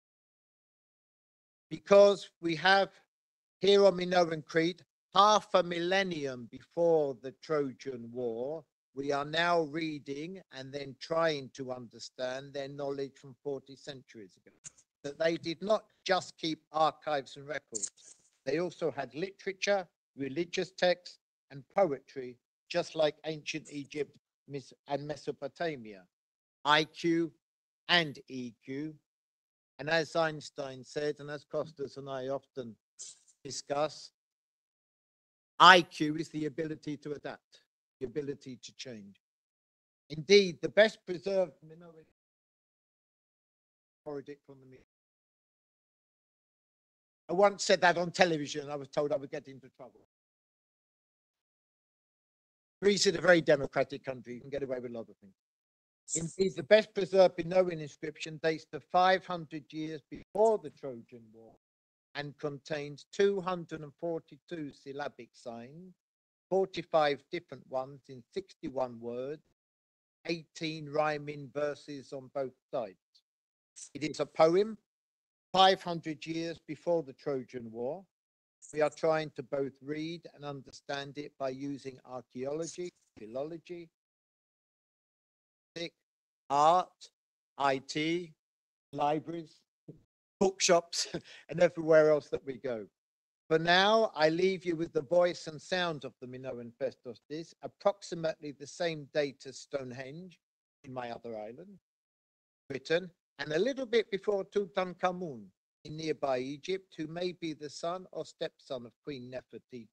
Because we have here on Minoan Crete, half a millennium before the Trojan War, we are now reading and then trying to understand their knowledge from 40 centuries ago. That they did not just keep archives and records. They also had literature, religious texts, and poetry, just like ancient Egypt and Mesopotamia, IQ and EQ. And as Einstein said, and as Costas and I often discuss, IQ is the ability to adapt, the ability to change. Indeed, the best preserved minority borrowed from the media. I once said that on television. I was told I would get into trouble. Greece is a very democratic country. You can get away with a lot of things. Indeed, the best preserved Minoan inscription dates to 500 years before the Trojan War and contains 242 syllabic signs, 45 different ones in 61 words, 18 rhyming verses on both sides. It is a poem 500 years before the Trojan War. We are trying to both read and understand it by using archaeology, philology, art, IT, libraries, bookshops, and everywhere else that we go. For now, I leave you with the voice and sound of the Minoan Phaistos disk, approximately the same date as Stonehenge in my other island, Britain, and a little bit before Tutankhamun in nearby Egypt, who may be the son or stepson of Queen Nefertiti,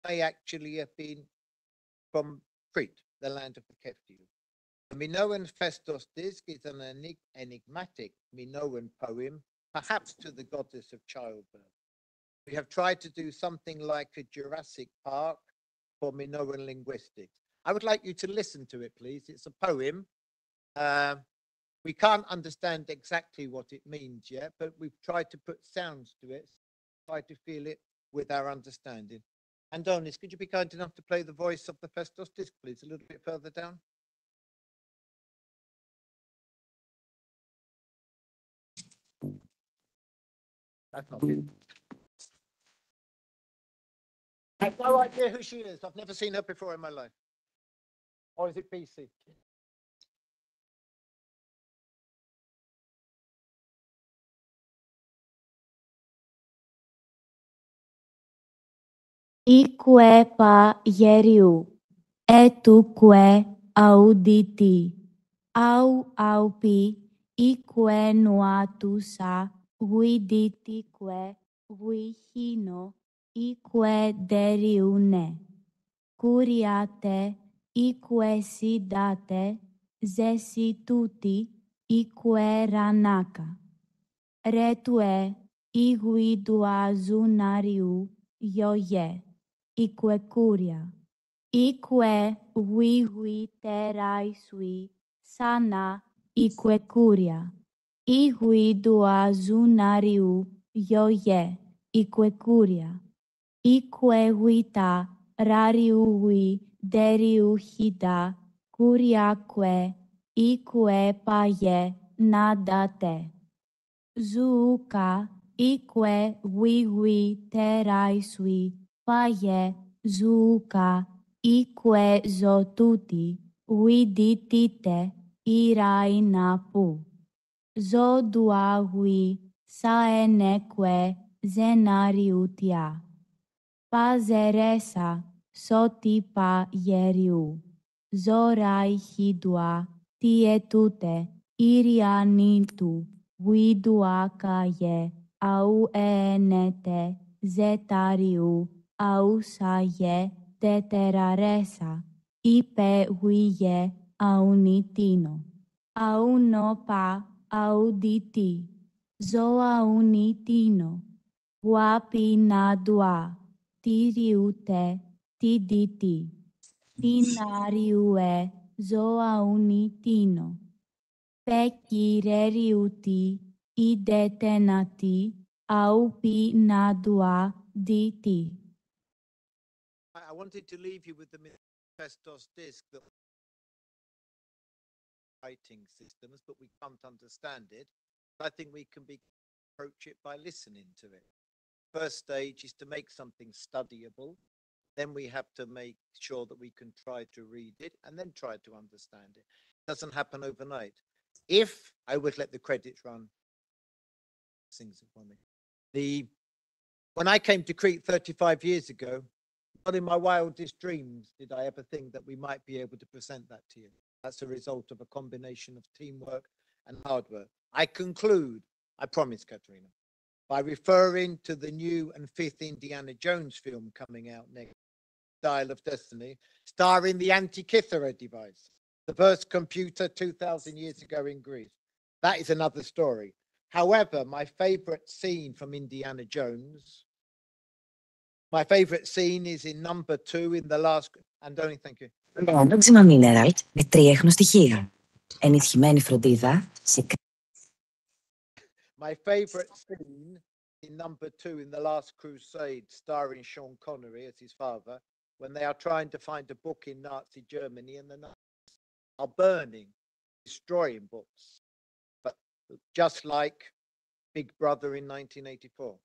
may actually have been from Crete, the land of the Keftiu. The Minoan Phaistos disk is an enigmatic Minoan poem, perhaps to the goddess of childbirth. We have tried to do something like a Jurassic Park for Minoan linguistics. I would like you to listen to it, please. It's a poem. We can't understand exactly what it means yet, but we've tried to put sounds to it, try to feel it with our understanding. Andonis, could you be kind enough to play the voice of the Phaistos disk, please, a little bit further down? That's not it. I have no idea who she is. I've never seen her before in my life. Or is it BC? Ique ieriu, etuque auditi, aupi, ique nuatusa, viditique, vihino, ique deriune, curiate, ique sidate, zesituti, ique ranaka. Retue, iguiduazunariu, ioie, ique curia, ique teraisui, sana, ique curia, iguiduazunariu, ioie, ique curia, ique vita, rariui, deriuhida, curiaque, ique paie, nadate. Zuka, ique teraisui, paie, zuka, ique zotuti, viditite, irainapu. Zoduagui, saeneque, zenariutia. Pazeresa, sotipa ieriu. Zorai hidua, tietute, irianitu. Viduacaie, au enete, zetariu, au saie, teteraresa, ipe huie, aunitino, au nopa, auditi, zoa unitino, guapinadua, tiriute, tiditi, tinariue, zoa unitino, pekireriuti, idetenati, aupi nadua diti. I wanted to leave you with the manifestos disc that writing systems, but we can't understand it. I think we can approach it by listening to it. First stage is to make something studyable. Then we have to make sure that we can try to read it and then try to understand it. It doesn't happen overnight. If I would let the credits run, things upon me. When I came to Crete 35 years ago, not in my wildest dreams did I ever think that we might be able to present that to you. That's a result of a combination of teamwork and hard work. I conclude, I promise, Katerina, by referring to the new and fifth Indiana Jones film coming out next, Dial of Destiny, starring the Antikythera device, the first computer 2,000 years ago in Greece. That is another story. However, my favorite scene from Indiana Jones, my favorite scene is in number 2 in the last, Andoni, thank you. Έντοξιμα Minerals με 3 χνοστιχεία. Ενισχυμένη φροντίδα σε... My favorite scene in number 2 in The Last Crusade, starring Sean Connery as his father, when they are trying to find a book in Nazi Germany and the Nazis are burning, destroying books. But just like Big Brother in 1984,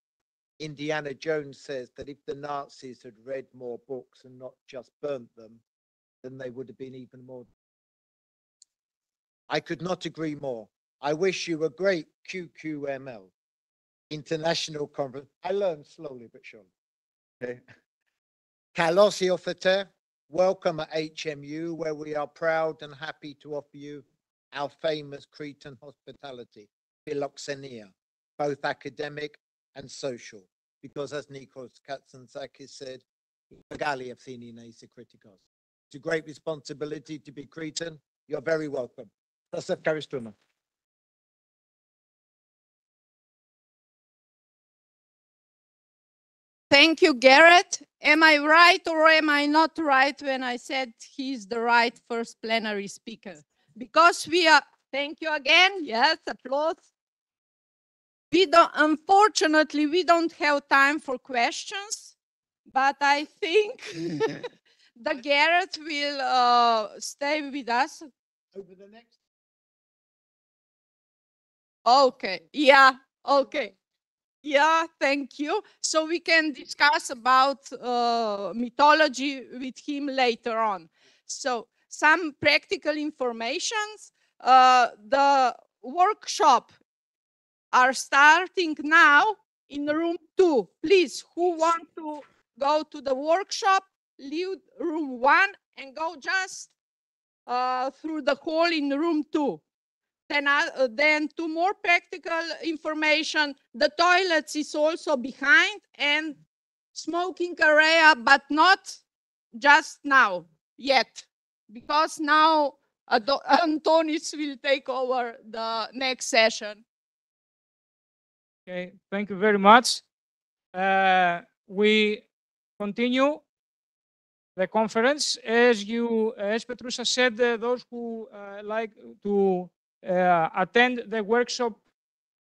Indiana Jones says that if the Nazis had read more books and not just burnt them, then they would have been even more. I could not agree more. I wish you a great QQML international conference. I learned slowly but surely. Okay. Kalos Ilfate, welcome at HMU, where we are proud and happy to offer you our famous Cretan hospitality, philoxenia, both academic and social. Because as Nikos Katsantzakis said, it's a great responsibility to be Cretan. You're very welcome. That's a Karistuna. Thank you, Garrett. Am I right or am I not right when I said he's the right first plenary speaker? Because we are, thank you again. Yes, applause. Unfortunately, we don't have time for questions, but I think the Garrett will stay with us. Over the next. Okay, yeah, okay. Yeah, thank you. So we can discuss about mythology with him later on. So some practical informations. The workshop are starting now in room 2. Please, who want to go to the workshop, leave room 1 and go just through the hall in room 2. Then 2 more practical information. The toilets is also behind and smoking area, but not just now yet, because now Antonis will take over the next session. Okay, thank you very much. We continue the conference. As Petrusa said, those who like to attend the workshop,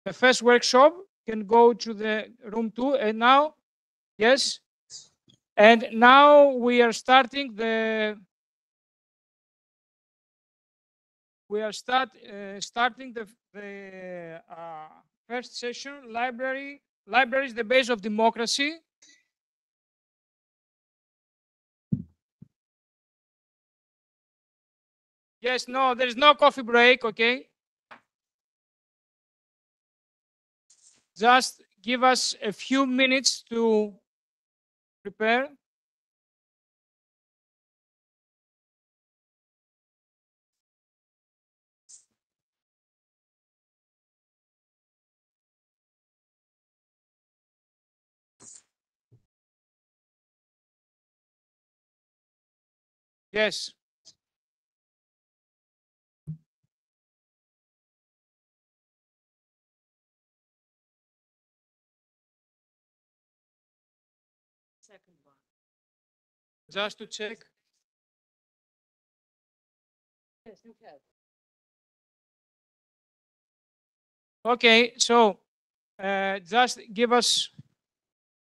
the first workshop, can go to the room 2. And now, yes, and now we are starting the starting the first session. Library is the base of democracy. Yes, no, there is no coffee break, okay? Just give us a few minutes to prepare. Yes. Second one. Just to check. Yes, you have. Okay, so just give us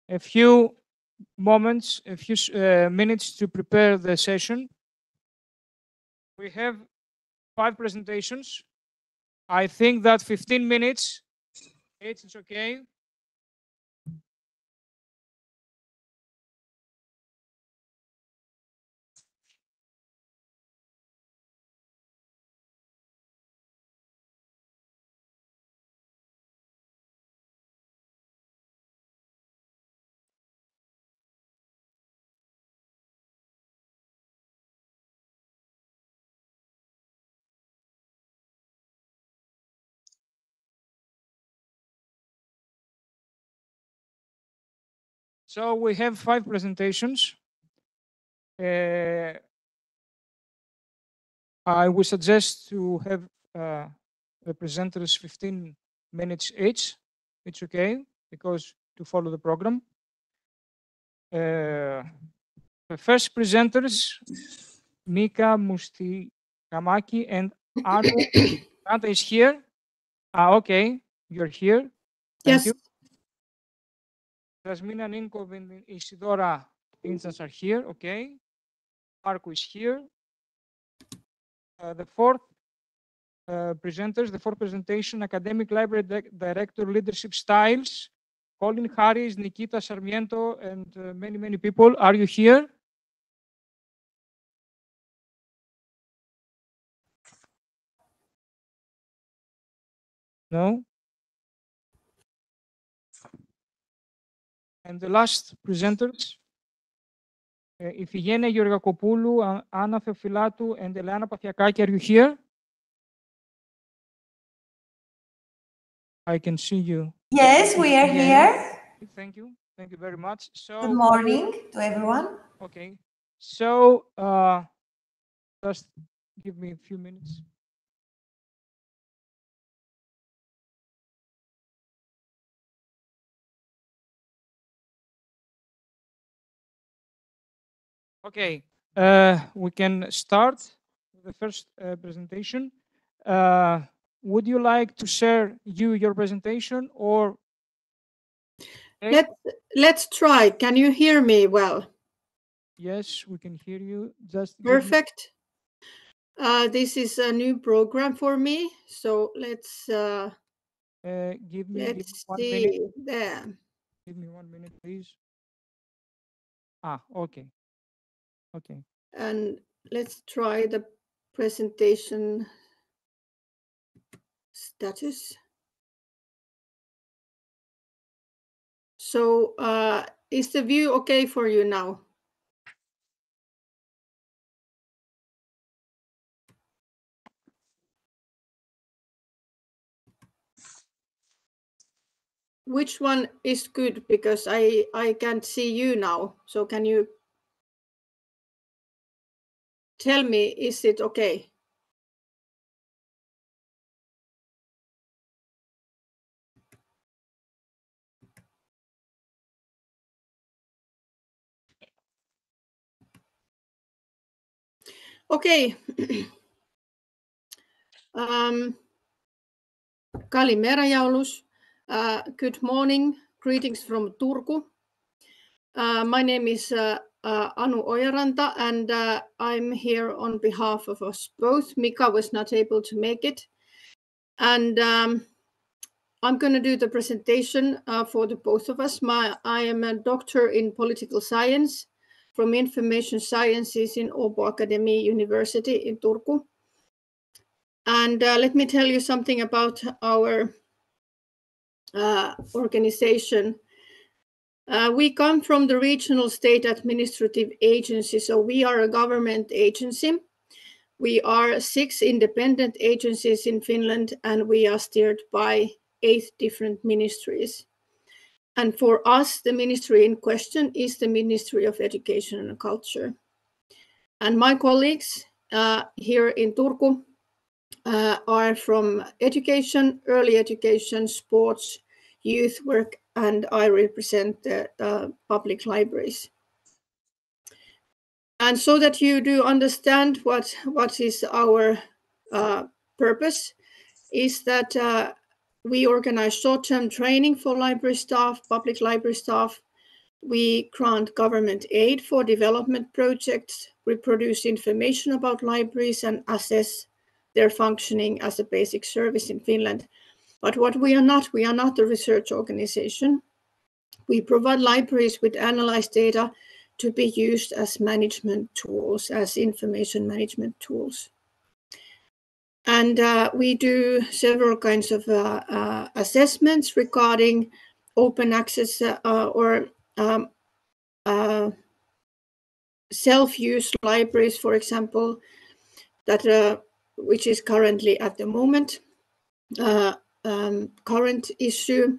a few moments, a few minutes to prepare the session. We have 5 presentations. I think that 15 minutes, it's okay. So we have 5 presentations. I would suggest to have the presenters 15 minutes each. It's okay, because to follow the program. The first presenters, Mika Mustikamaki and Anu. Anta is here. Okay, you're here. Thank you. Jasmina Ninkov and Isidora Instas are here. Okay. Marco is here. The fourth presenters, the fourth presentation, Academic Library Director Leadership Styles, Colin Harris, Nikita Sarmiento, and many, many people. Are you here? No? And the last presenters, Ifigenia Georgakopoulou, Anna Theophilatu, and Elena Pafiakaki. Are you here? I can see you. Yes, we are here. Thank you. Thank you very much. So, good morning to everyone. Okay. So, just give me a few minutes. Okay, we can start the first presentation. Would you like to share your presentation, or? Let's try. Can you hear me well? Yes, we can hear you. Just perfect. This is a new program for me, so let's Give me Let's 1 minute. see there. Give me 1 minute, please. Okay. Okay. And let's try the presentation status. So is the view okay for you now? Which one is good? Because I can't see you now. So can you tell me, is it okay? Okay. Kalimera Jaulus. Good morning. Greetings from Turku. My name is Anu Ojaranta, and I'm here on behalf of us both. Mika was not able to make it. And I'm going to do the presentation for the both of us. I am a doctor in political science from Information Sciences in Åbo Academy University in Turku. And let me tell you something about our organization. We come from the regional state administrative agency, so we are a government agency. We are 6 independent agencies in Finland, and we are steered by 8 different ministries. And for us, the ministry in question is the Ministry of Education and Culture. And my colleagues here in Turku are from education, early education, sports, youth work, and I represent the public libraries. And so that you do understand what is our purpose, is that we organize short-term training for library staff, public library staff. We grant government aid for development projects. We produce information about libraries and assess their functioning as a basic service in Finland. But what we are not a research organization. We provide libraries with analyzed data to be used as management tools, as information management tools. And we do several kinds of assessments regarding open access or self-use libraries, for example, that which is currently at the moment current issue,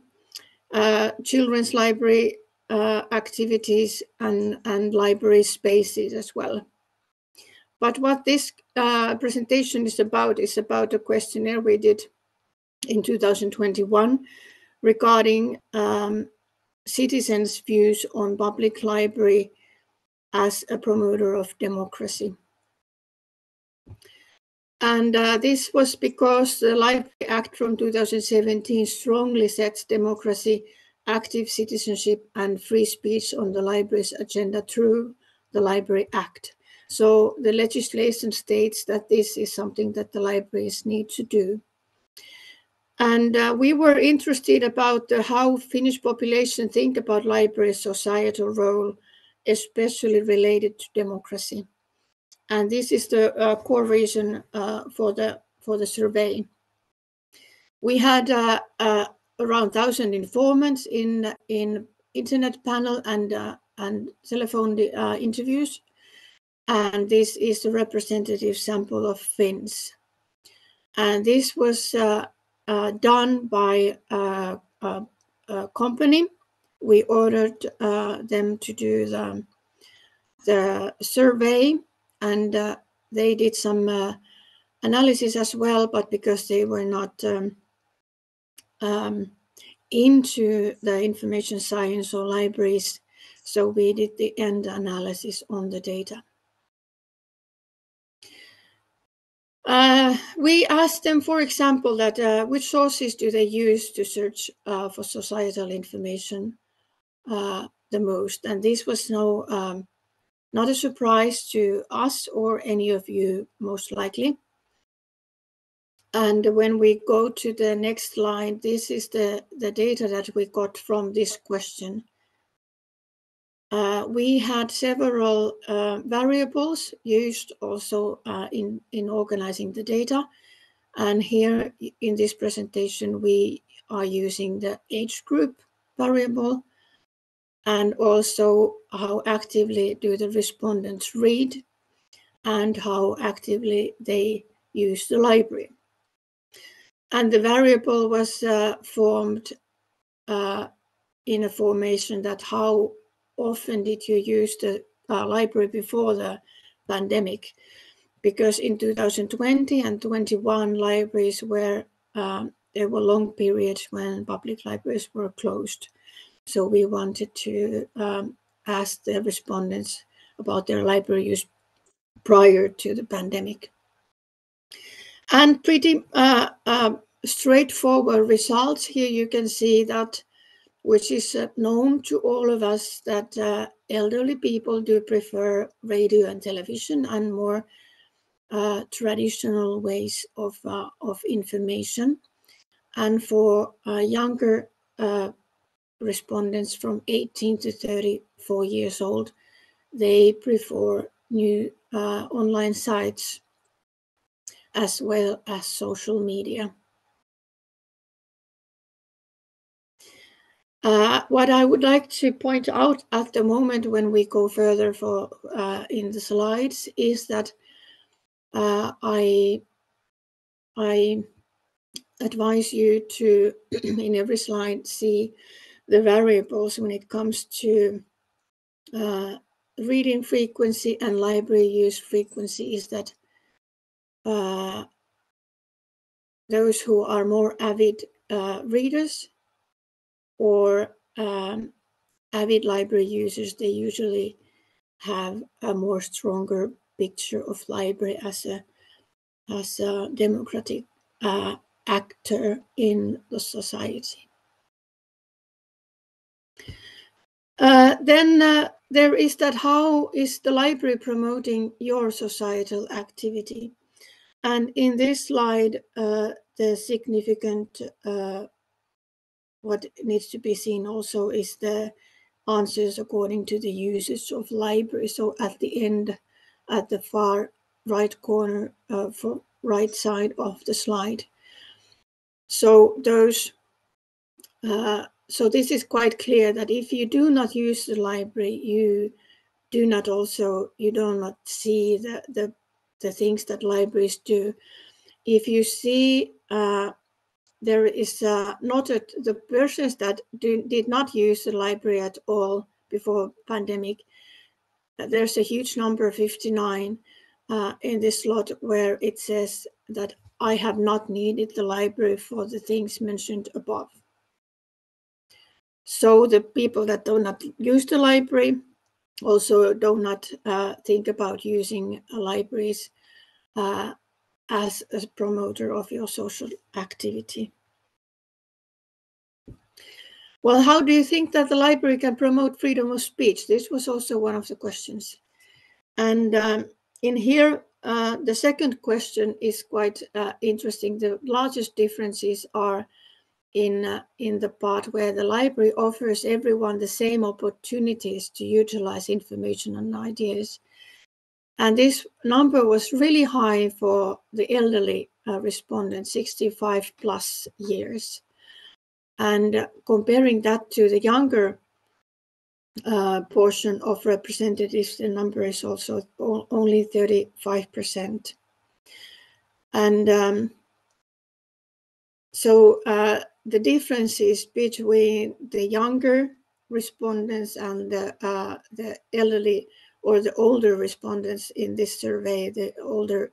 children's library activities and library spaces as well. But what this presentation is about a questionnaire we did in 2021 regarding citizens' views on public library as a promoter of democracy. And this was because the Library Act from 2017 strongly sets democracy, active citizenship, and free speech on the library's agenda through the Library Act. So the legislation states that this is something that the libraries need to do. And we were interested about how Finnish population think about libraries' societal role, especially related to democracy. And this is the core reason for the survey. We had around 1,000 informants in internet panel and telephone interviews, and this is a representative sample of Finns. And this was done by a company. We ordered them to do the survey, and they did some analysis as well, but because they were not into the information science or libraries, so we did the end analysis on the data. We asked them, for example, that which sources do they use to search for societal information the most, and this was not a surprise to us or any of you, most likely. And when we go to the next slide, this is the data that we got from this question. We had several variables used also in organizing the data. And here in this presentation, we are using the age group variable and also how actively do the respondents read and how actively they use the library. And the variable was formed in a formation that how often did you use the library before the pandemic? Because in 2020 and 21, libraries were, there were long periods when public libraries were closed. So we wanted to ask the respondents about their library use prior to the pandemic. And pretty straightforward results. Here you can see that, which is known to all of us, that elderly people do prefer radio and television and more traditional ways of information. And for younger respondents from 18 to 34 years old, they prefer new online sites as well as social media. What I would like to point out at the moment when we go further in the slides is that I advise you to, in every slide, see the variables when it comes to reading frequency and library use frequency. Is that those who are more avid readers or avid library users, they usually have a more stronger picture of library as a democratic actor in the society. Then there is that, how is the library promoting your societal activity? And in this slide, the significant, what needs to be seen also is the answers according to the usage of library. So at the end, at the far right corner, for right side of the slide. So those, so this is quite clear that if you do not use the library, you do not see the things that libraries do. If you see, there is noted the persons that did not use the library at all before pandemic. There's a huge number, 59, in this slot where it says that I have not needed the library for the things mentioned above. So the people that do not use the library also do not think about using libraries as a promoter of your social activity. Well, how do you think that the library can promote freedom of speech? This was also one of the questions. And in here, the second question is quite interesting. The largest differences are in the part where the library offers everyone the same opportunities to utilize information and ideas. And this number was really high for the elderly respondents, 65 plus years. And comparing that to the younger portion of representatives, the number is also only 35%. And so the differences between the younger respondents and the elderly or the older respondents in this survey, the older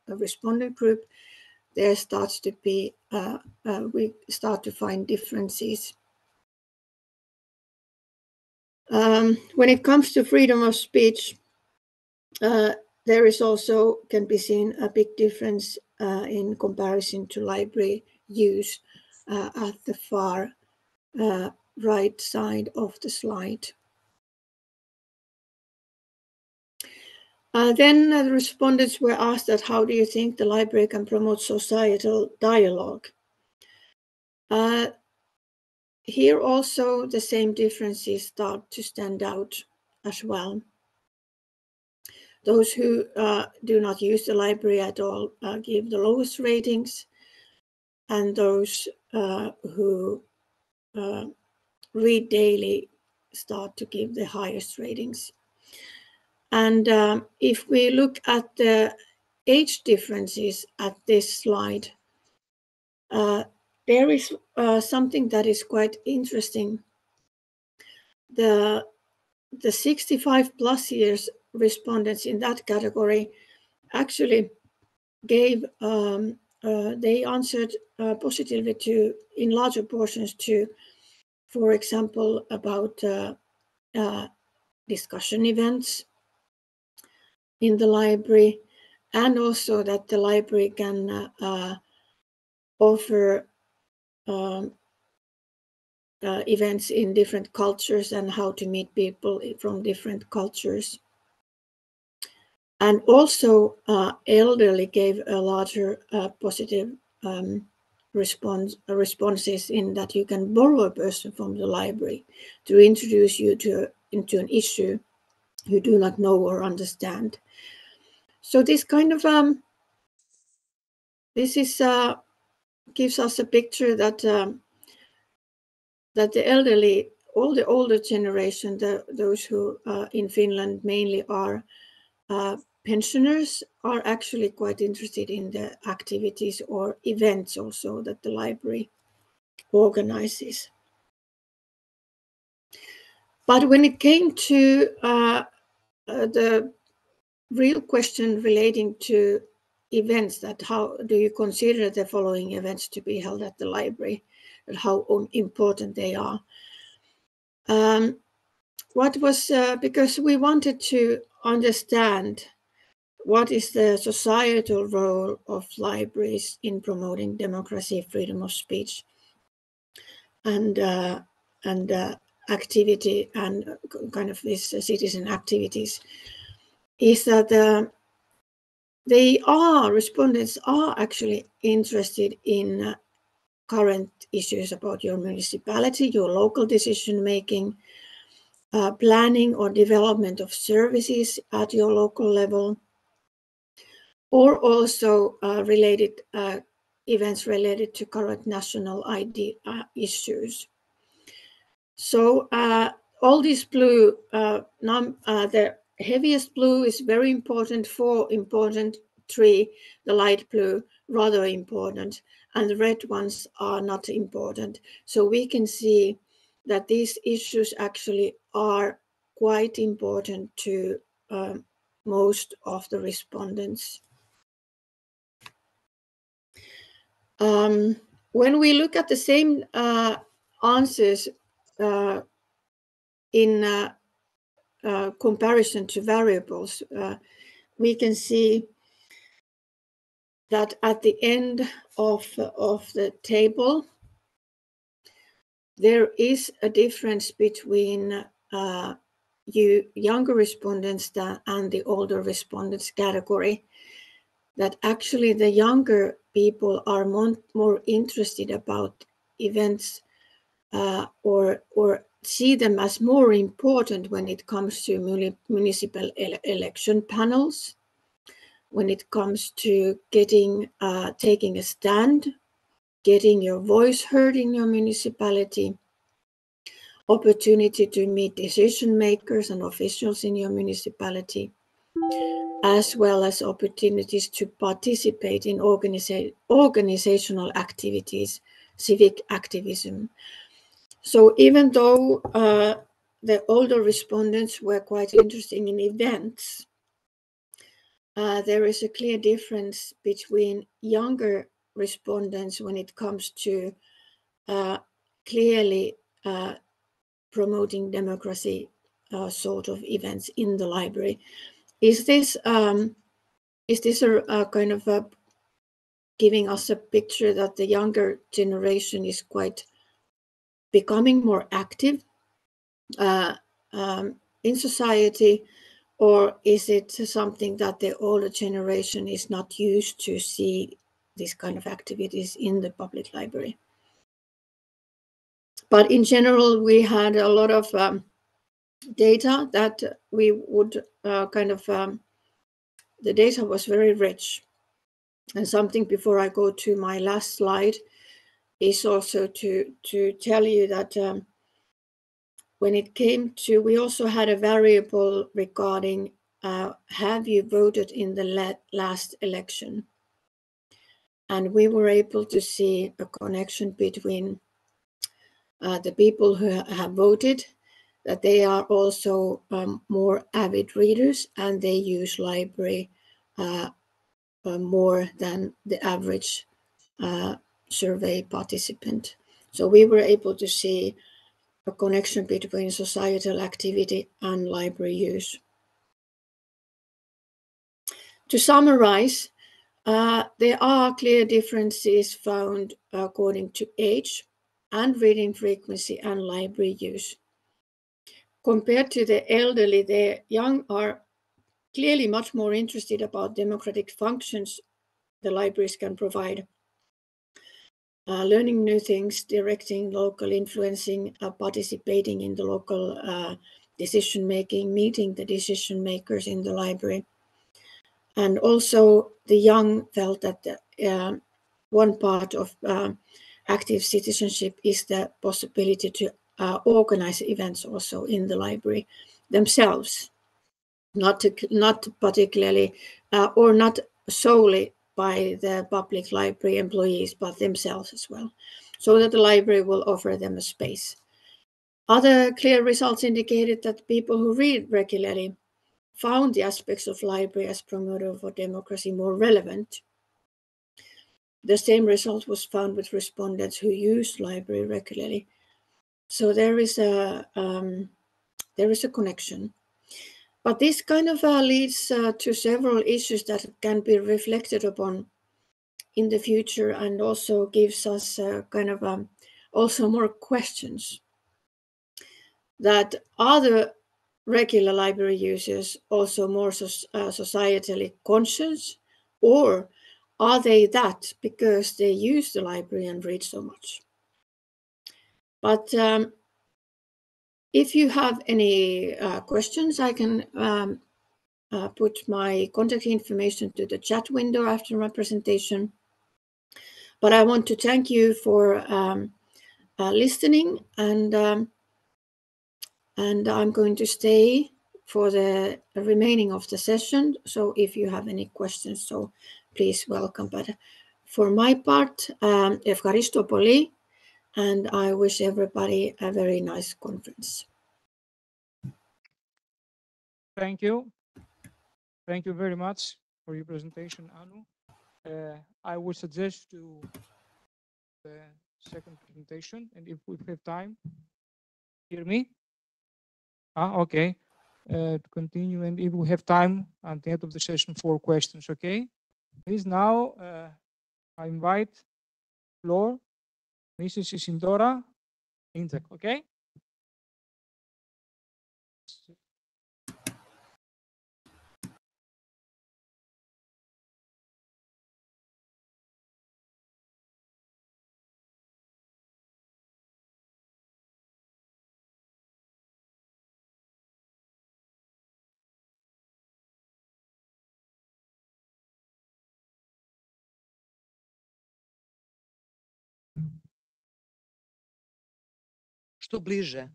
respondent group, there starts to be, we start to find differences. When it comes to freedom of speech, there is also, can be seen a big difference in comparison to library use at the far right side of the slide. Then the respondents were asked that how do you think the library can promote societal dialogue? Here also the same differences start to stand out as well. Those who do not use the library at all give the lowest ratings, and those who read daily start to give the highest ratings. And if we look at the age differences at this slide, there is something that is quite interesting. The 65 plus years respondents in that category actually gave, they answered positively to, in larger portions to, for example, about discussion events in the library, and also that the library can offer events in different cultures and how to meet people from different cultures. And also elderly gave a larger positive responses in that you can borrow a person from the library to introduce you into an issue you do not know or understand. So this kind of this is gives us a picture that that the elderly, all the older generation, those who in Finland mainly are pensioners, are actually quite interested in the activities or events also that the library organizes. But when it came to the real question relating to events, that how do you consider the following events to be held at the library, and how important they are? What was, because we wanted to understand what is the societal role of libraries in promoting democracy, freedom of speech, and activity, and kind of these citizen activities, is that respondents are actually interested in current issues about your municipality, your local decision making, planning or development of services at your local level, or also related events related to current national ID issues. So all this blue, the heaviest blue is very important, 4 important, 3, the light blue, rather important, and the red ones are not important. So we can see that these issues actually are quite important to most of the respondents. When we look at the same answers in comparison to variables, we can see that at the end of the table, there is a difference between younger respondents and the older respondents category, that actually the younger people are more interested about events or see them as more important when it comes to municipal election panels, when it comes to taking a stand, getting your voice heard in your municipality, opportunity to meet decision makers and officials in your municipality, as well as opportunities to participate in organizational activities, civic activism. So even though the older respondents were quite interested in events, there is a clear difference between younger respondents when it comes to clearly promoting democracy sort of events in the library. Is this a kind of giving us a picture that the younger generation is quite becoming more active in society, or is it something that the older generation is not used to see these kind of activities in the public library? But in general, we had a lot of data that we would the data was very rich. And something before I go to my last slide is also to tell you that when it came to, we also had a variable regarding have you voted in the last election? And we were able to see a connection between the people who have voted, that they are also more avid readers and they use library more than the average survey participant. So we were able to see a connection between societal activity and library use. To summarize, there are clear differences found according to age and reading frequency and library use. Compared to the elderly, the young are clearly much more interested about democratic functions the libraries can provide. Learning new things, directing, local influencing, participating in the local decision-making, meeting the decision makers in the library. And also the young felt that one part of active citizenship is the possibility to organize events also in the library themselves, not particularly or not solely by the public library employees, but themselves as well, so that the library will offer them a space. Other clear results indicated that people who read regularly found the aspects of library as promoter for democracy more relevant. The same result was found with respondents who use library regularly. So there is a connection. But this kind of leads to several issues that can be reflected upon in the future, and also gives us also more questions. That are the regular library users also more societally conscious, or are they that because they use the library and read so much? But if you have any questions, I can put my contact information to the chat window after my presentation. But I want to thank you for listening, and I'm going to stay for the remaining of the session. So if you have any questions, so please welcome. But for my part, Evcharisto Poli, and I wish everybody a very nice conference. Thank you. Thank you very much for your presentation, Anu. I would suggest to the second presentation, and if we have time, hear me? Okay. To continue, and if we have time at the end of the session for questions, okay? Please now, I invite floor, Mrs. Isindora Inzak, okay? Что ближе?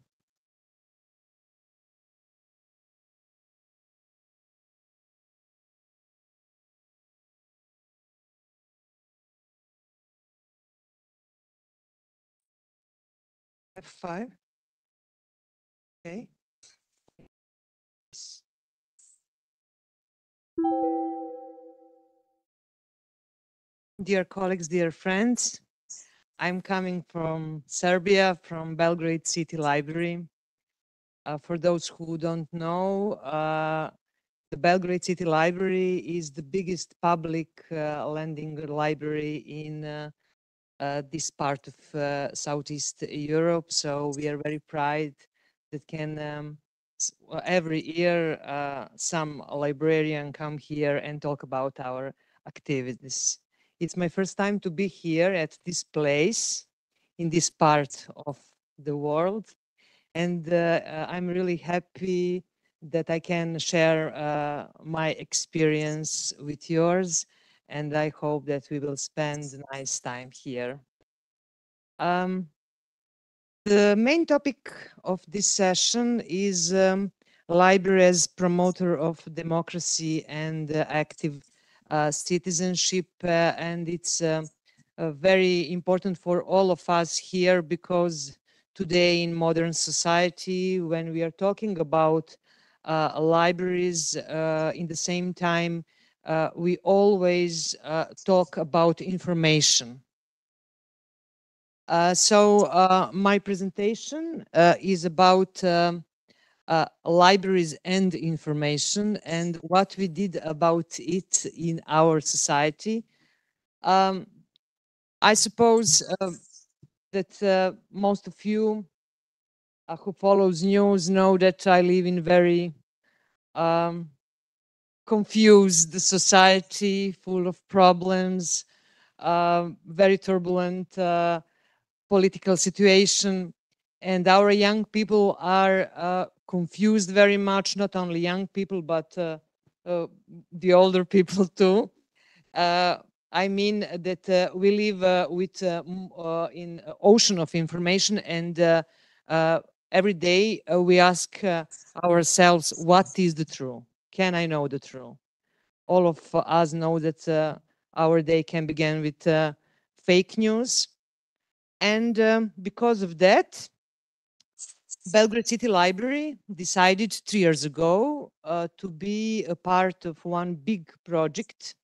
F5. Okay. Dear colleagues, dear friends, I'm coming from Serbia, from Belgrade City Library. For those who don't know, the Belgrade City Library is the biggest public lending library in this part of Southeast Europe. So we are very proud that can every year some librarian come here and talk about our activities. It's my first time to be here at this place in this part of the world, and I'm really happy that I can share my experience with yours, and I hope that we will spend a nice time here. The main topic of this session is library as promoter of democracy and active citizenship, and it's very important for all of us here because today in modern society, when we are talking about libraries, in the same time, we always talk about information. So my presentation is about libraries and information and what we did about it in our society. I suppose that most of you who follows news know that I live in very confused society, full of problems, very turbulent political situation, and our young people are confused very much, not only young people, but the older people too. I mean that we live with in ocean of information, and every day we ask ourselves, what is the truth? Can I know the truth? All of us know that our day can begin with fake news. And because of that, Belgrade City Library decided 3 years ago to be a part of one big project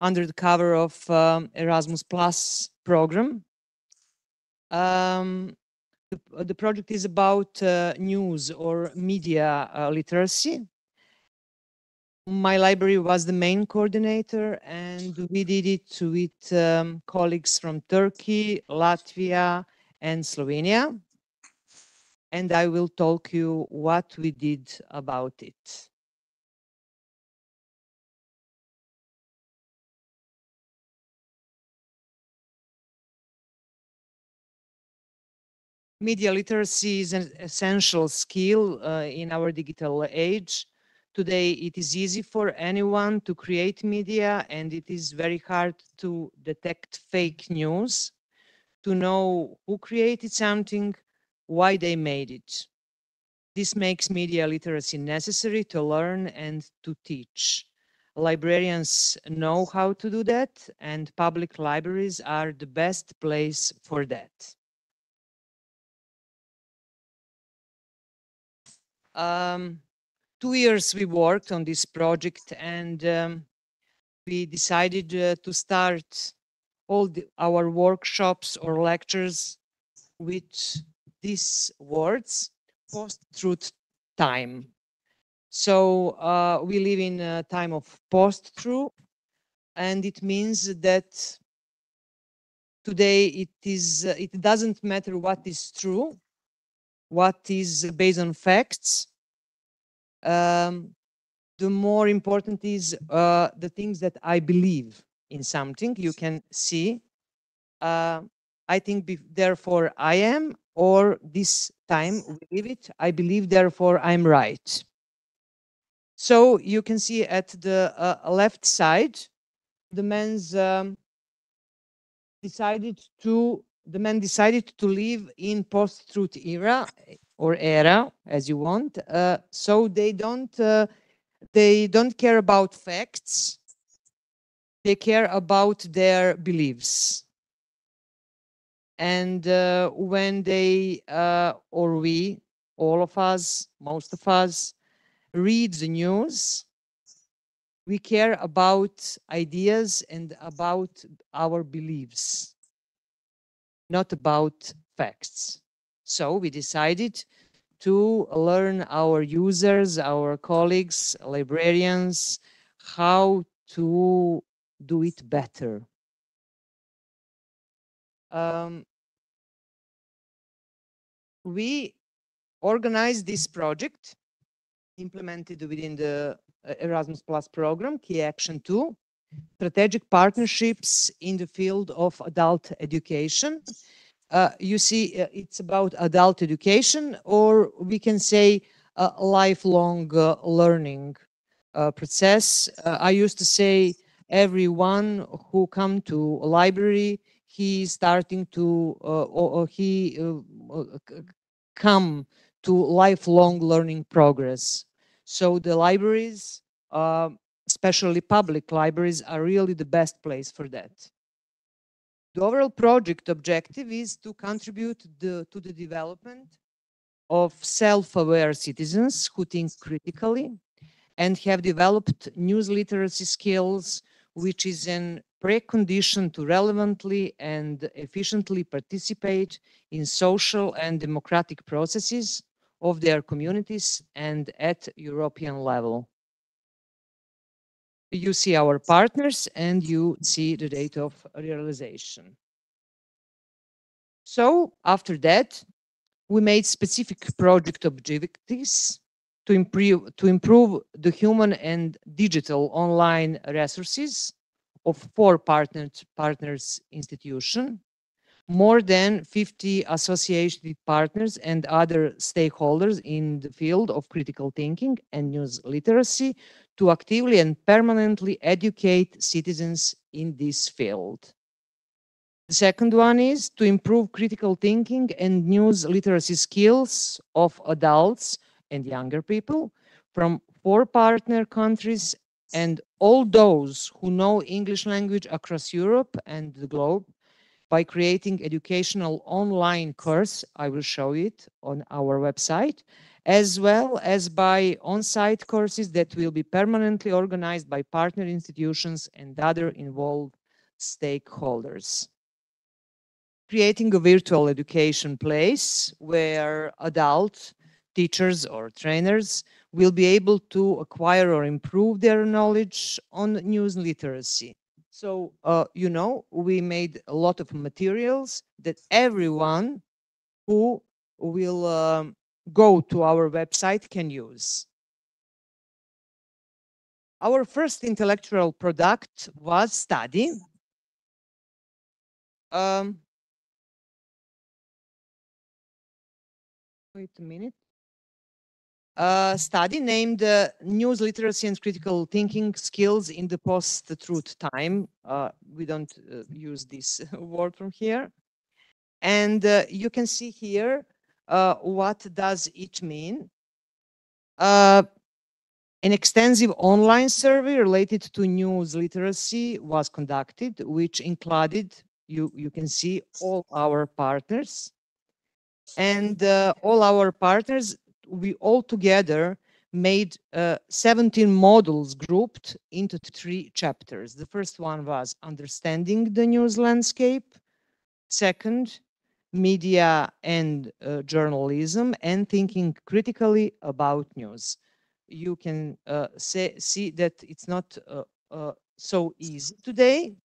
under the cover of Erasmus Plus program. The project is about news or media literacy. My library was the main coordinator, and we did it with colleagues from Turkey, Latvia, and Slovenia. And I will talk you what we did about it. Media literacy is an essential skill in our digital age. Today, it is easy for anyone to create media, and it is very hard to detect fake news, to know who created something, why they made it. This makes media literacy necessary to learn and to teach. Librarians know how to do that, and public libraries are the best place for that. 2 years we worked on this project, and we decided to start all our workshops or lectures with these words: post-truth time. So we live in a time of post-truth, and it means that today it doesn't matter what is true, what is based on facts. The more important is the things that I believe in something. You can see, I think, therefore I am, or this time we live it, I believe, therefore I'm right. So you can see at the left side, the man decided to live in post-truth era, or era, as you want. So they don't care about facts. They care about their beliefs. And when they or we, all of us, most of us, read the news, we care about ideas and about our beliefs, not about facts. So we decided to learn our users, our colleagues, librarians, how to do it better. We organized this project implemented within the Erasmus Plus program, Key Action 2, strategic partnerships in the field of adult education. You see, it's about adult education, or we can say lifelong learning process. I used to say everyone who come to a library, he starting to, or he come to lifelong learning progress. So the libraries, especially public libraries, are really the best place for that. The overall project objective is to contribute to the development of self-aware citizens who think critically and have developed news literacy skills, which is a precondition to relevantly and efficiently participate in social and democratic processes of their communities and at European level. You see our partners and you see the date of realization. So after that, we made specific project objectives to improve the human and digital online resources of 4 partners institution, more than 50 associated partners and other stakeholders in the field of critical thinking and news literacy to actively and permanently educate citizens in this field. The second one is to improve critical thinking and news literacy skills of adults and younger people from 4 partner countries and all those who know English language across Europe and the globe by creating educational online course. I will show it on our website, as well as by on-site courses that will be permanently organized by partner institutions and other involved stakeholders. Creating a virtual education place where adult teachers or trainers will be able to acquire or improve their knowledge on news literacy. So, you know, we made a lot of materials that everyone who will go to our website can use. Our first intellectual product was study. Wait a minute. Study named News Literacy and Critical Thinking Skills in the Post-Truth Time. We don't use this word from here. And you can see here what does it mean. An extensive online survey related to news literacy was conducted, which included, you can see, all our partners. And all our partners, we all together made 17 modules grouped into 3 chapters. The first one was understanding the news landscape. Second, media and journalism, and thinking critically about news. You can see that it's not so easy today.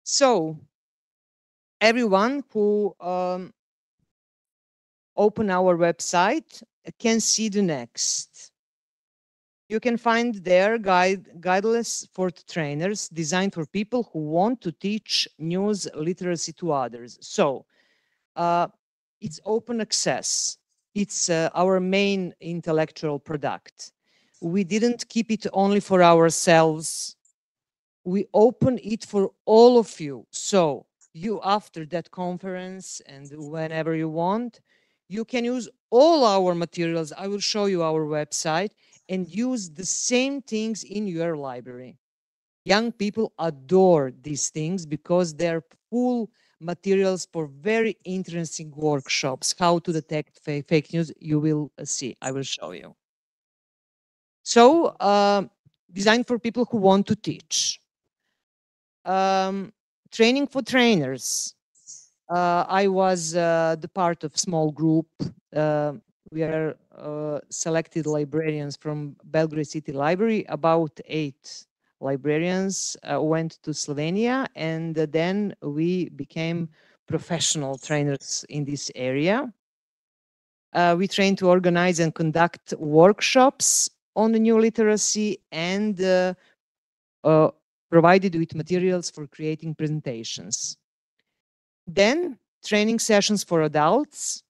So everyone who open our website can see the next. You can find there guidelines for trainers designed for people who want to teach news literacy to others. So it's open access. It's our main intellectual product. We didn't keep it only for ourselves. We open it for all of you. So you, after that conference and whenever you want, you can use all our materials. I will show you our website and use the same things in your library. Young people adore these things because they're full materials for very interesting workshops. How to detect fake news, you will see. I will show you. So, designed for people who want to teach. Training for trainers. I was the part of small group. We are selected librarians from Belgrade City Library. About 8 librarians went to Slovenia, and then we became professional trainers in this area. We train to organize and conduct workshops on the new literacy and provided with materials for creating presentations. Then training sessions for adults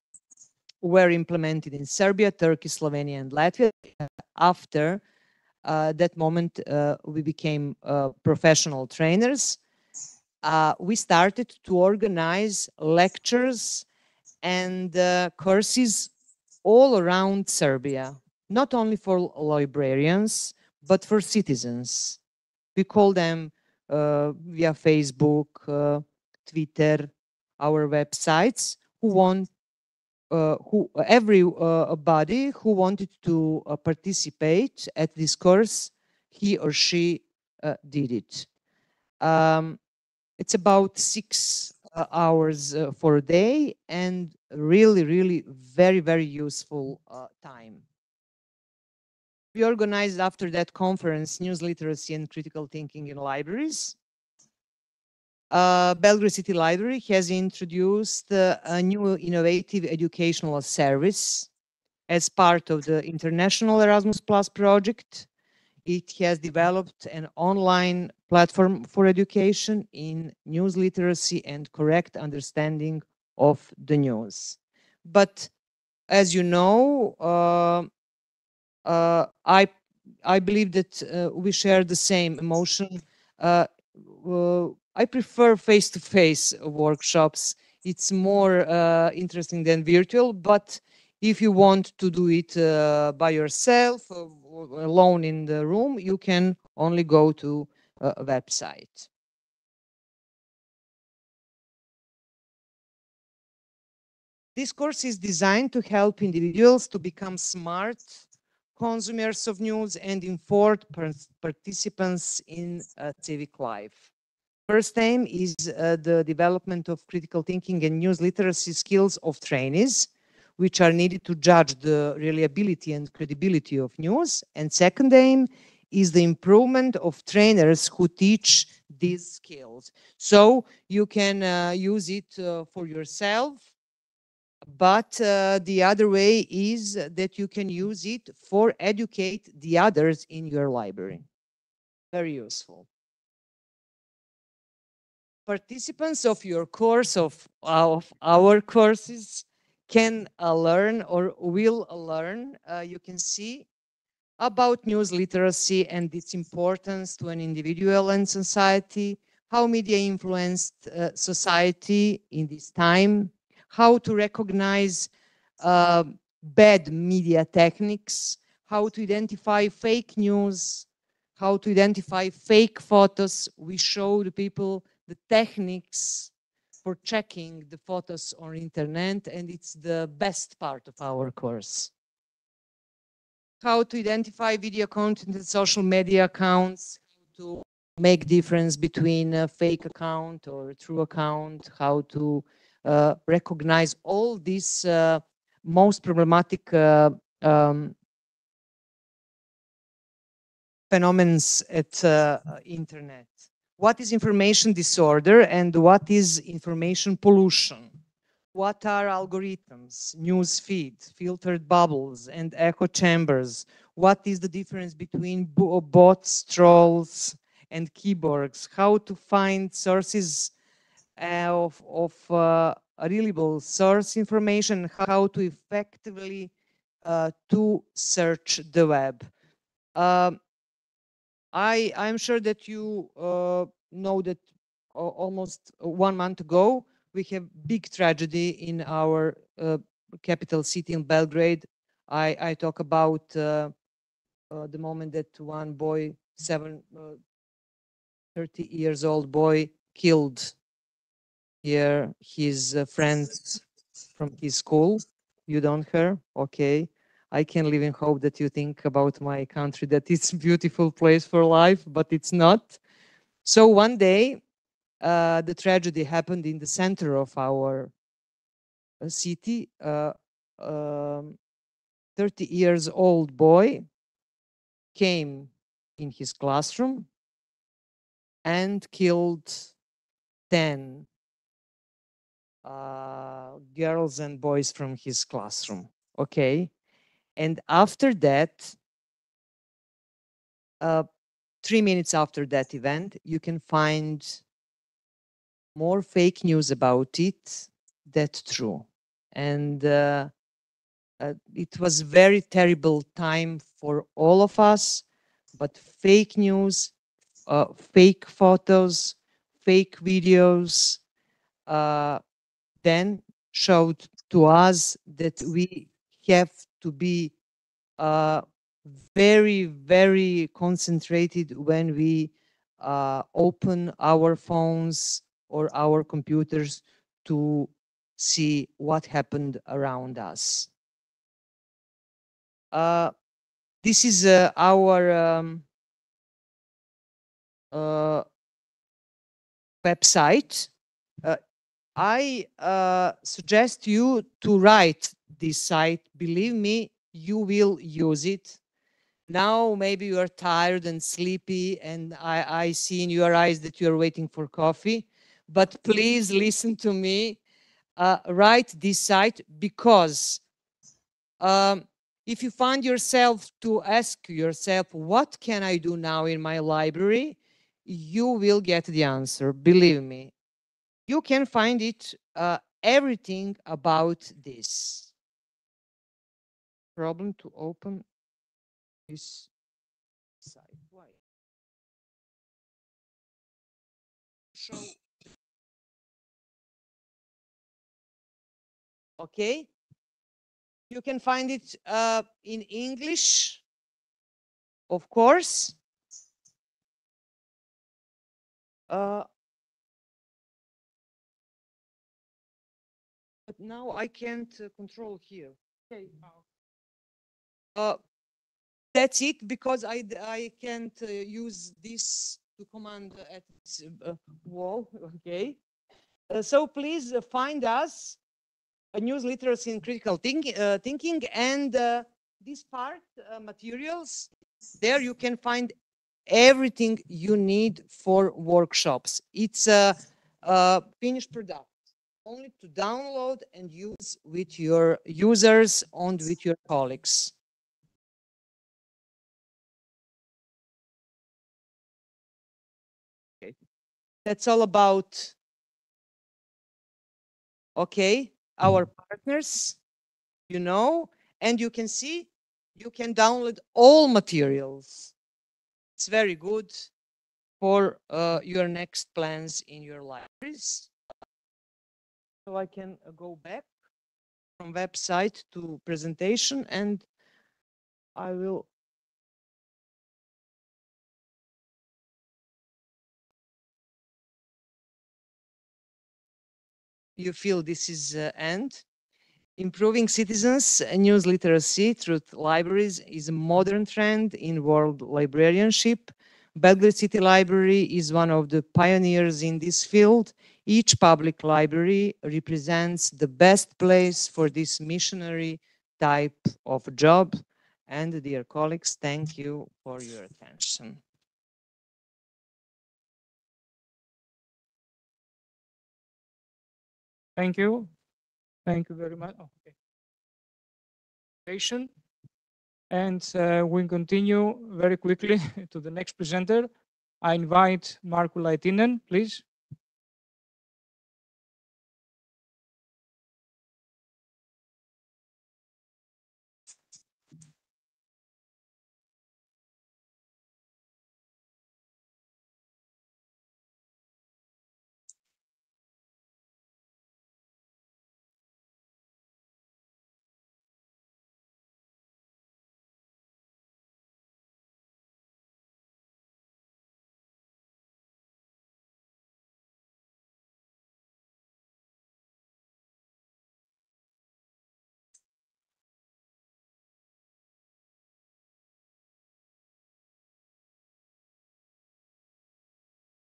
were implemented in Serbia, Turkey, Slovenia, and Latvia. After that moment, we became professional trainers. We started to organize lectures and courses all around Serbia, not only for librarians, but for citizens. We call them via Facebook, Twitter, our websites, who want everybody who wanted to participate at this course, he or she did it. It's about 6 hours for a day and really, really very, very useful time. We organized after that conference news literacy and critical thinking in libraries. Belgrade City Library has introduced a new innovative educational service as part of the International Erasmus Plus project. It has developed an online platform for education in news literacy and correct understanding of the news. But as you know, I believe that we share the same emotion. I prefer face-to-face workshops. It's more interesting than virtual, but if you want to do it by yourself, alone in the room, you can only go to a website. This course is designed to help individuals to become smart consumers of news and informed participants in civic life. First aim is the development of critical thinking and news literacy skills of trainees, which are needed to judge the reliability and credibility of news. And second aim is the improvement of trainers who teach these skills. So you can use it for yourself, but the other way is that you can use it for educate the others in your library. Very useful. Participants of your course, of our courses, can learn or will learn, you can see, about news literacy and its importance to an individual and society, how media influenced society in this time, how to recognize bad media techniques, how to identify fake news, how to identify fake photos. We show the people the techniques for checking the photos on internet, and it's the best part of our course. How to identify video content and social media accounts, how to make difference between a fake account or a true account, how to recognize all these most problematic phenomena at internet. What is information disorder and what is information pollution? What are algorithms, news feed, filtered bubbles, and echo chambers? What is the difference between bots, trolls, and keyboards? How to find sources of reliable source information? How to effectively to search the web? I'm sure that you know that almost 1 month ago, we have big tragedy in our capital city in Belgrade. I talk about the moment that one boy, 30 years old boy, killed here his friends from his school. You don't hear? Okay. I can live in hope that you think about my country, that it's a beautiful place for life, but it's not. So one day, the tragedy happened in the center of our city. 30 years old boy came in his classroom and killed 10 girls and boys from his classroom. Okay. And after that, 3 minutes after that event, you can find more fake news about it that's true. And it was very terrible time for all of us, but fake news, fake photos, fake videos, then showed to us that we have to be very, very concentrated when we open our phones or our computers to see what happened around us. This is our website. I suggest you to write this site. Believe me, you will use it. Now maybe you are tired and sleepy, and I see in your eyes that you are waiting for coffee. But please listen to me. Write this site, because if you find yourself to ask yourself, what can I do now in my library? You will get the answer. Believe me. You can find it everything about this. Problem to open this site. Why? Show. Okay. You can find it in English, of course. But now I can't control here. Okay. That's it, because I can't use this to command at this wall. Okay. So please find us a news literacy and critical thinking, and this part materials. There you can find everything you need for workshops. It's a finished product, only to download and use with your users and with your colleagues. Okay. That's all about, okay, our partners, you know, and you can see, you can download all materials. It's very good for your next plans in your libraries. So I can go back from website to presentation, and I will. You feel this is end. Improving citizens' news literacy through libraries is a modern trend in world librarianship. Belgrade City Library is one of the pioneers in this field. Each public library represents the best place for this missionary type of job. And dear colleagues, thank you for your attention. Thank you. Thank you very much. Okay. And we'll continue very quickly to the next presenter. I invite Markku Laitinen, please.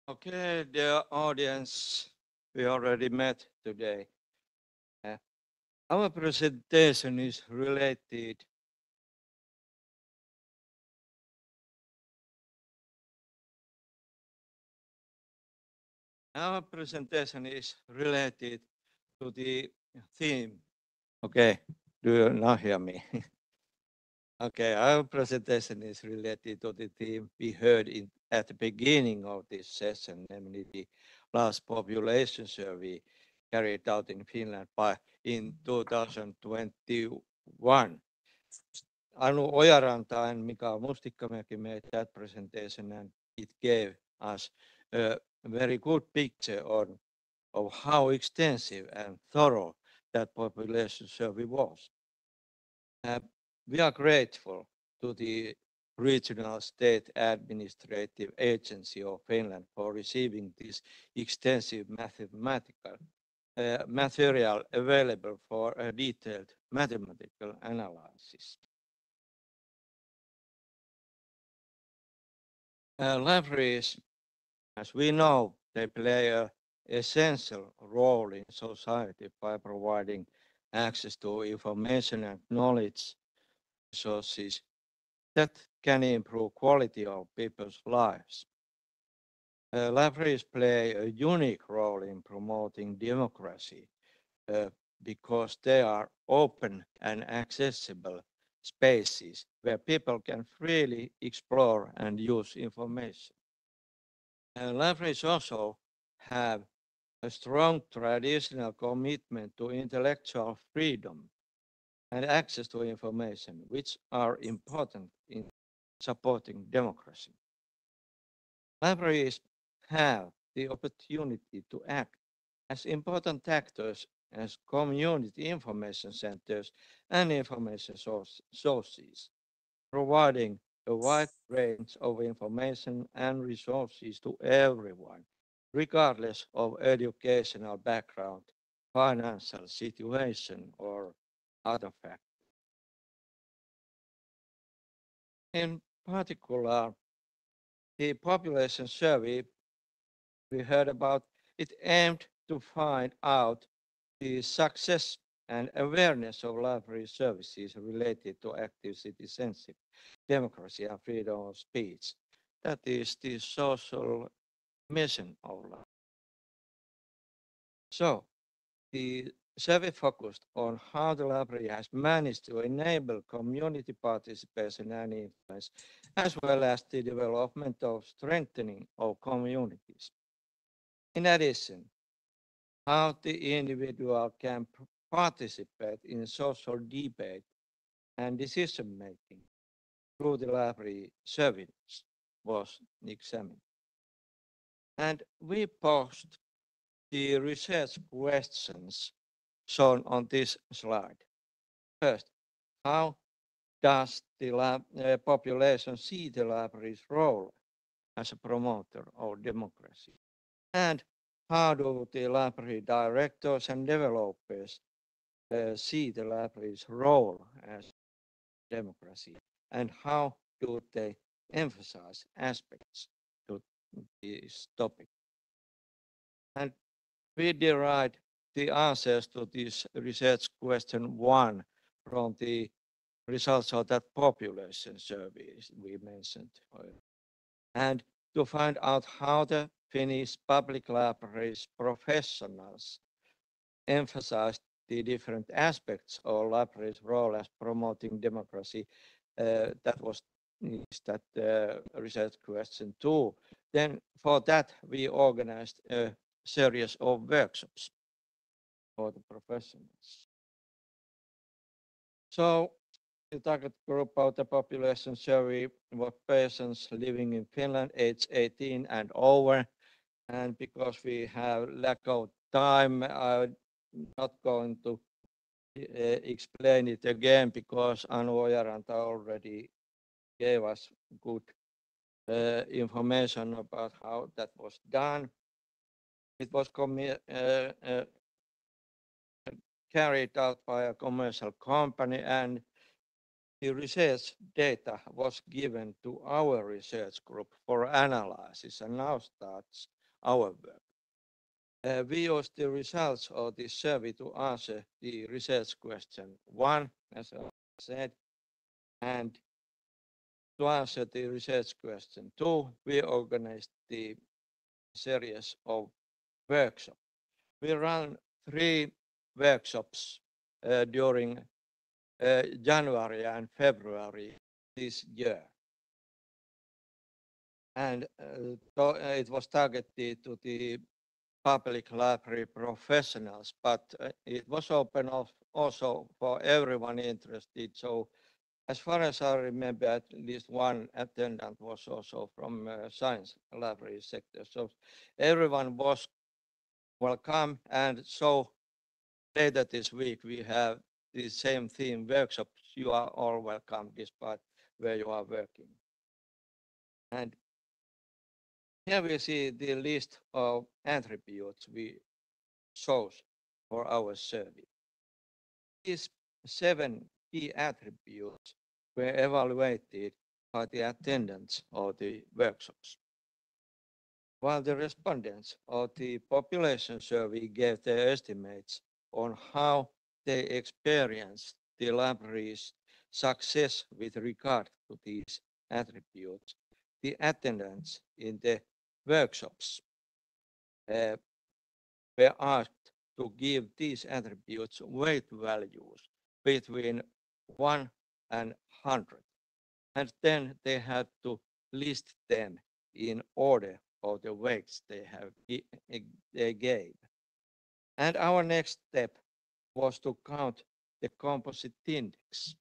Okay, dear audience, we already met today. Our presentation is related to the theme. Okay. Do you now hear me? Okay, our presentation is related to the theme we heard at the beginning of this session, namely the last population survey carried out in Finland in 2021. Anu Ojaranta and Mika Mustikkamäki made that presentation, and it gave us a very good picture of how extensive and thorough that population survey was. We are grateful to the Regional State Administrative Agency of Finland for receiving this extensive mathematical material available for a detailed mathematical analysis. Libraries, as we know, they play an essential role in society by providing access to information and knowledge resources that can improve quality of people's lives. Libraries play a unique role in promoting democracy because they are open and accessible spaces where people can freely explore and use information. Libraries also have a strong traditional commitment to intellectual freedom and access to information, which are important in supporting democracy. Libraries have the opportunity to act as important actors as community information centers and information sources, providing a wide range of information and resources to everyone, regardless of educational background, financial situation, or other factors. In particular, the population survey we heard about, it aimed to find out the success and awareness of library services related to active citizenship, democracy, and freedom of speech. That is the social mission of library. So, the survey focused on how the library has managed to enable community participation and influence, as well as the development of strengthening of communities. In addition, how the individual can participate in social debate and decision making through the library service was examined. And we posed the research questions shown on this slide. First, how does the population see the library's role as a promoter of democracy? And how do the library directors and developers see the library's role as democracy? And how do they emphasize aspects to this topic? And we derived the answers to this research question 1 from the results of that population survey we mentioned. And to find out how the Finnish public libraries professionals emphasized the different aspects of libraries' role as promoting democracy, that was that research question 2. Then for that, we organized a series of workshops for the professionals. So the target group of the population survey were persons living in Finland, age 18 and over. And because we have lack of time, I'm not going to explain it again because Anu Ojaranta already gave us good information about how that was done. It was carried out by a commercial company, and the research data was given to our research group for analysis, and now starts our work. We used the results of this survey to answer the research question 1, as I said, and to answer the research question 2, we organized the series of workshops. We ran 3 workshops during January and February this year. And it was targeted to the public library professionals, but it was open also for everyone interested. So as far as I remember, at least one attendant was also from science library sector. So everyone was welcome. And so later this week, we have the same theme workshops. You are all welcome despite where you are working. And here we see the list of attributes we chose for our survey. These 7 key attributes were evaluated by the attendants of the workshops. While the respondents of the population survey gave their estimates on how they experienced the library's success with regard to these attributes, the attendants in the workshops were asked to give these attributes weight values between 1 and 100. And then they had to list them in order of the weights they gave. And our next step was to count the composite index.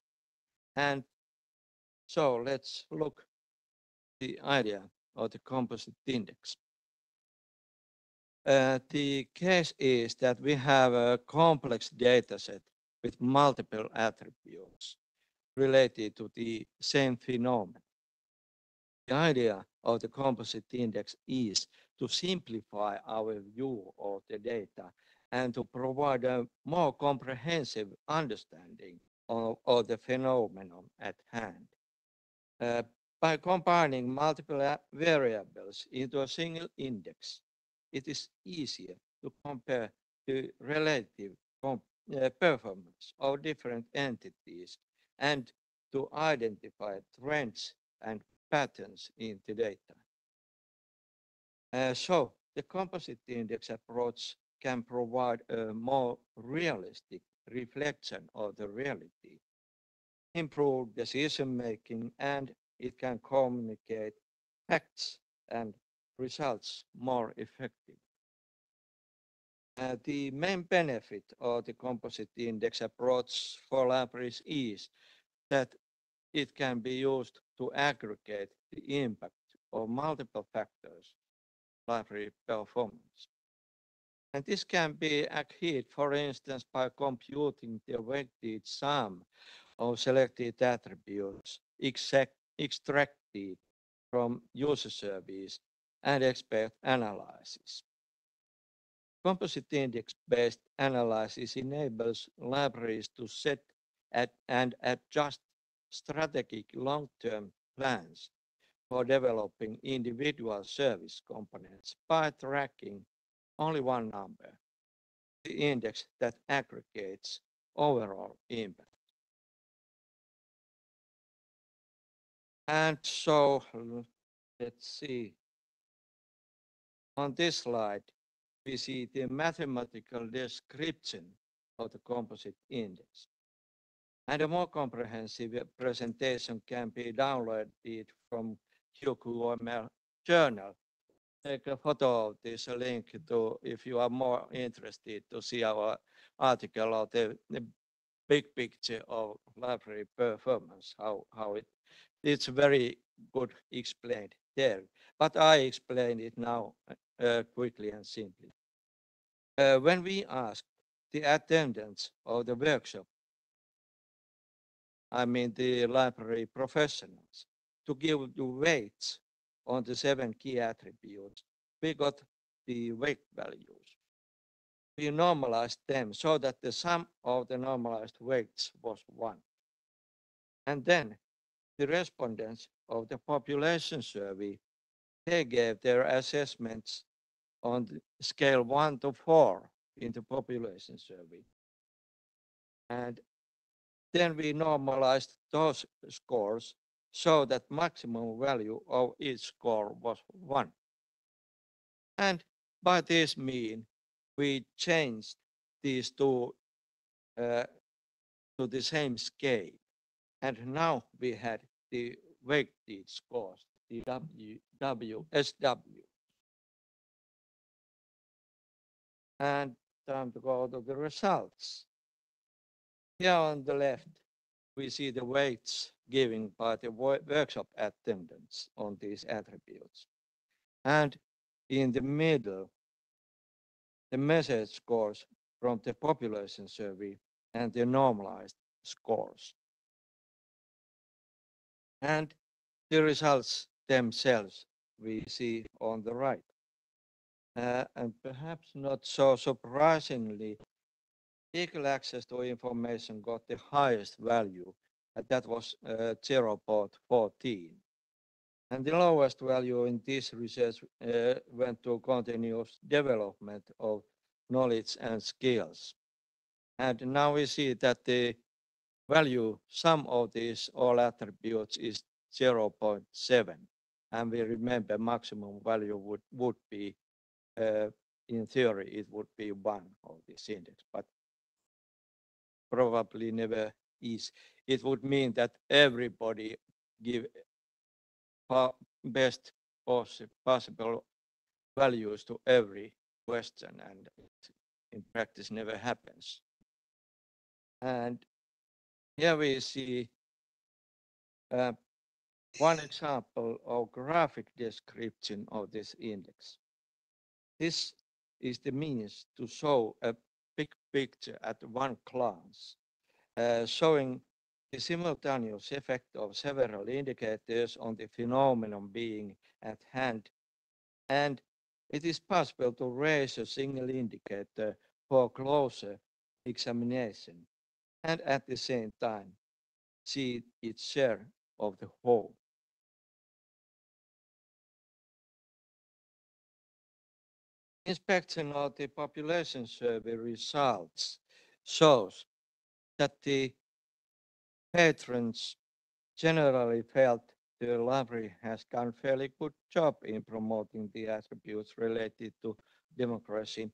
And so let's look at the idea of the composite index. The case is that we have a complex data set with multiple attributes related to the same phenomenon. The idea of the composite index is to simplify our view of the data and to provide a more comprehensive understanding of the phenomenon at hand. By combining multiple variables into a single index, it is easier to compare the relative performance of different entities and to identify trends and patterns in the data. So the composite index approach can provide a more realistic reflection of the reality, improve decision making, and it can communicate facts and results more effectively. The main benefit of the composite index approach for libraries is that it can be used to aggregate the impact of multiple factors, library performance. And this can be achieved, for instance, by computing the weighted sum of selected attributes extracted from user surveys and expert analysis. Composite index-based analysis enables libraries to set and adjust strategic long-term plans for developing individual service components by tracking only one number, the index that aggregates overall impact. And so let's see. On this slide, we see the mathematical description of the composite index. And a more comprehensive presentation can be downloaded from QQML journal. Take a photo of this link to if you are more interested to see our article of the big picture of library performance, how it's very good explained there. But I explain it now quickly and simply. When we asked the attendants of the workshop, I mean the library professionals, to give the weights on the 7 key attributes, we got the weight values. We normalized them so that the sum of the normalized weights was 1. And then the respondents of the population survey, they gave their assessments on the scale 1 to 4 in the population survey. And then we normalized those scores so that maximum value of each score was 1. And by this mean, we changed these two to the same scale. And now we had the weighted scores, the WSW. And time to go to the results. Here on the left, we see the weights given by the workshop attendance on these attributes. And in the middle, the measured scores from the population survey and the normalized scores. And the results themselves we see on the right. And perhaps not so surprisingly, equal access to information got the highest value, and that was 0.14. And the lowest value in this research went to continuous development of knowledge and skills. And now we see that the value, sum of these all attributes is 0.7. And we remember maximum value would be, in theory, it would be 1 of this index, but probably never is. It would mean that everybody give best possible values to every question, and in practice never happens. And here we see one example of graphic description of this index. This is the means to show a big picture at one glance, showing the simultaneous effect of several indicators on the phenomenon being at hand. And it is possible to raise a single indicator for closer examination and at the same time see its share of the whole. Inspection of the population survey results shows that the patrons generally felt the library has done a fairly good job in promoting the attributes related to democracy.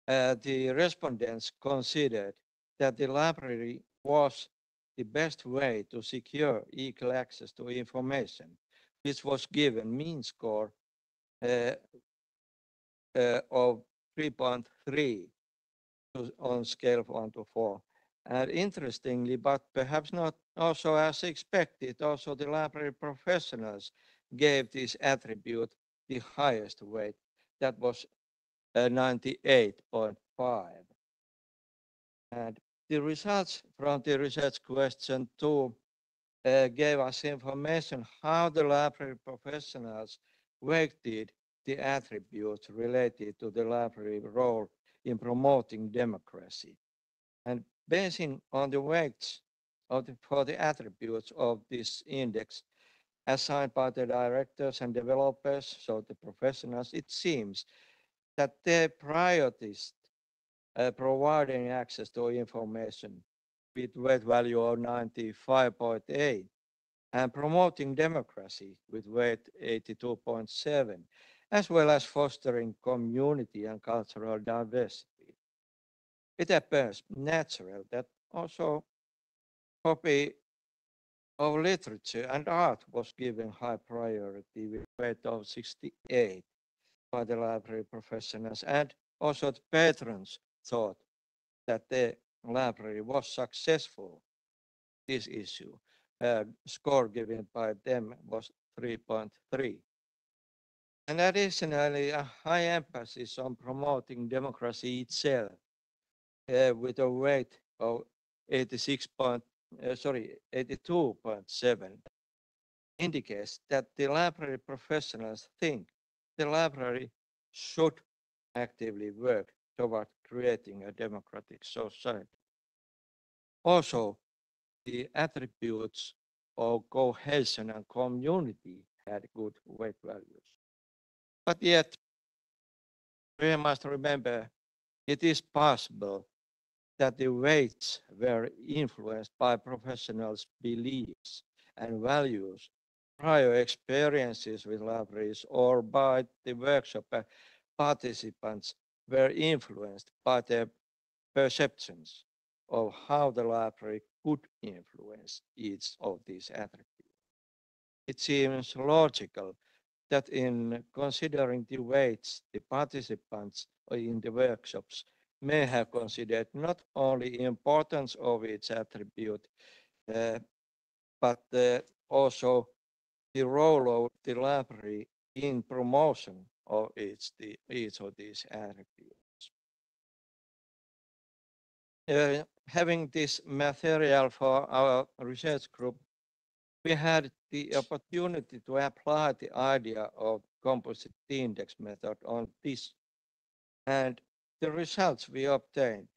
The respondents considered that the library was the best way to secure equal access to information, which was given mean score of 3.3 on scale of 1 to 4. And interestingly, but perhaps not also as expected, also the library professionals gave this attribute the highest weight. That was 98.5. And the results from the research question 2 gave us information how the library professionals weighted the attributes related to the library role in promoting democracy. And basing on the weights for the attributes of this index assigned by the directors and developers, so the professionals, it seems that they prioritized providing access to information with weight value of 95.8 and promoting democracy with weight 82.7, as well as fostering community and cultural diversity. It appears natural that also copy of literature and art was given high priority with weight of 68 by the library professionals, and also the patrons thought that the library was successful. This issue score given by them was 3.3. And additionally, a high emphasis on promoting democracy itself with a weight of 82.7 indicates that the library professionals think the library should actively work toward creating a democratic society. Also, the attributes of cohesion and community had good weight values. But yet, we must remember it is possible that the weights were influenced by professionals' beliefs and values, prior experiences with libraries, or by the workshop participants were influenced by their perceptions. of how the library could influence each of these attributes. It seems logical that in considering the weights, the participants in the workshops may have considered not only the importance of each attribute, but also the role of the library in promotion of each of these attributes. Having this material for our research group, we had the opportunity to apply the idea of composite index method on this. And the results we obtained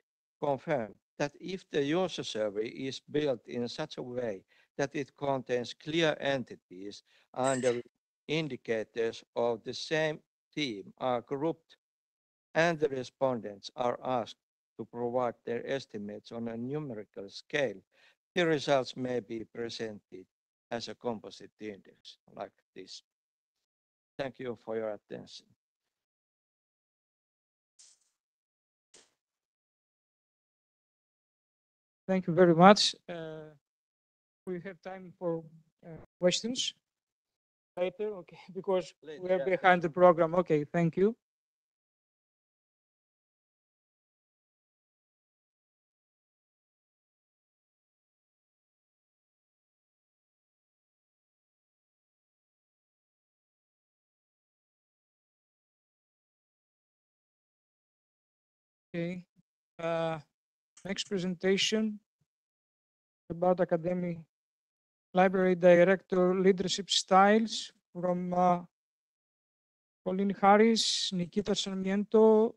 confirm that if the user survey is built in such a way that it contains clear entities under indicators of the same theme are grouped and the respondents are asked to provide their estimates on a numerical scale, the results may be presented as a composite index like this. Thank you for your attention. Thank you very much. We have time for questions later, okay, because we are behind the program. Okay, thank you. Okay, next presentation about academic library director leadership styles from Pauline Harris, Nikita Sarmiento,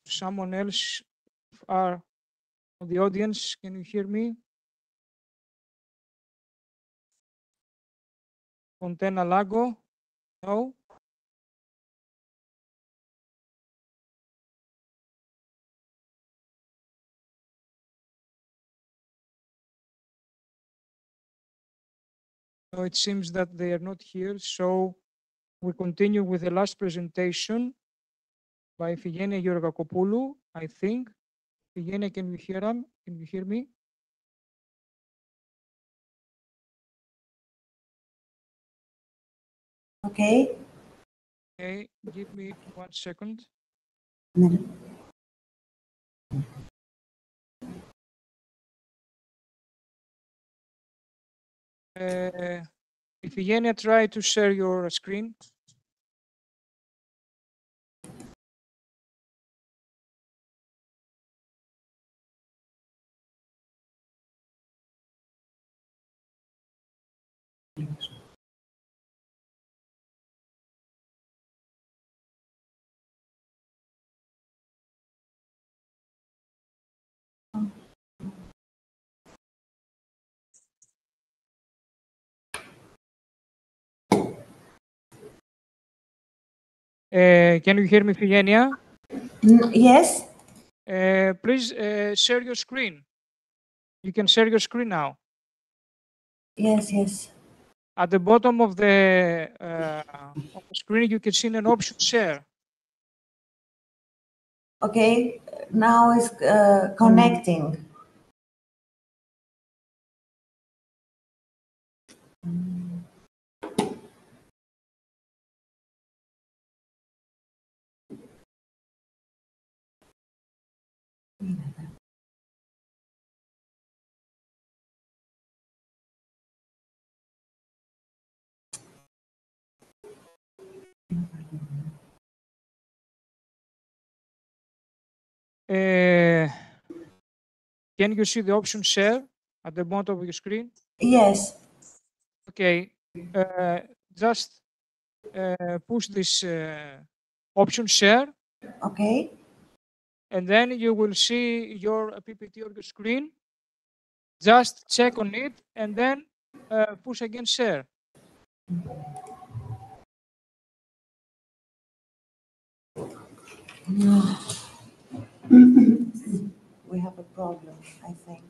someone else are on the audience. Can you hear me? Fontena Lago? No? So it seems that they are not here. So we continue with the last presentation by Figenia Georgakopoulou, I think. Figenia, can you hear them? Can you hear me? Okay. Okay, give me 1 second. Ifigenia, try to share your screen. Can you hear me, Figenia? Yes. Please share your screen. You can share your screen now. Yes, yes. At the bottom of the screen, you can see an option share. Okay. Now it's connecting. Can you see the option share at the bottom of your screen? Yes. Okay. Just push this option share. Okay. And then you will see your PPT on your screen. Just check on it and then push again share. We have a problem, I think.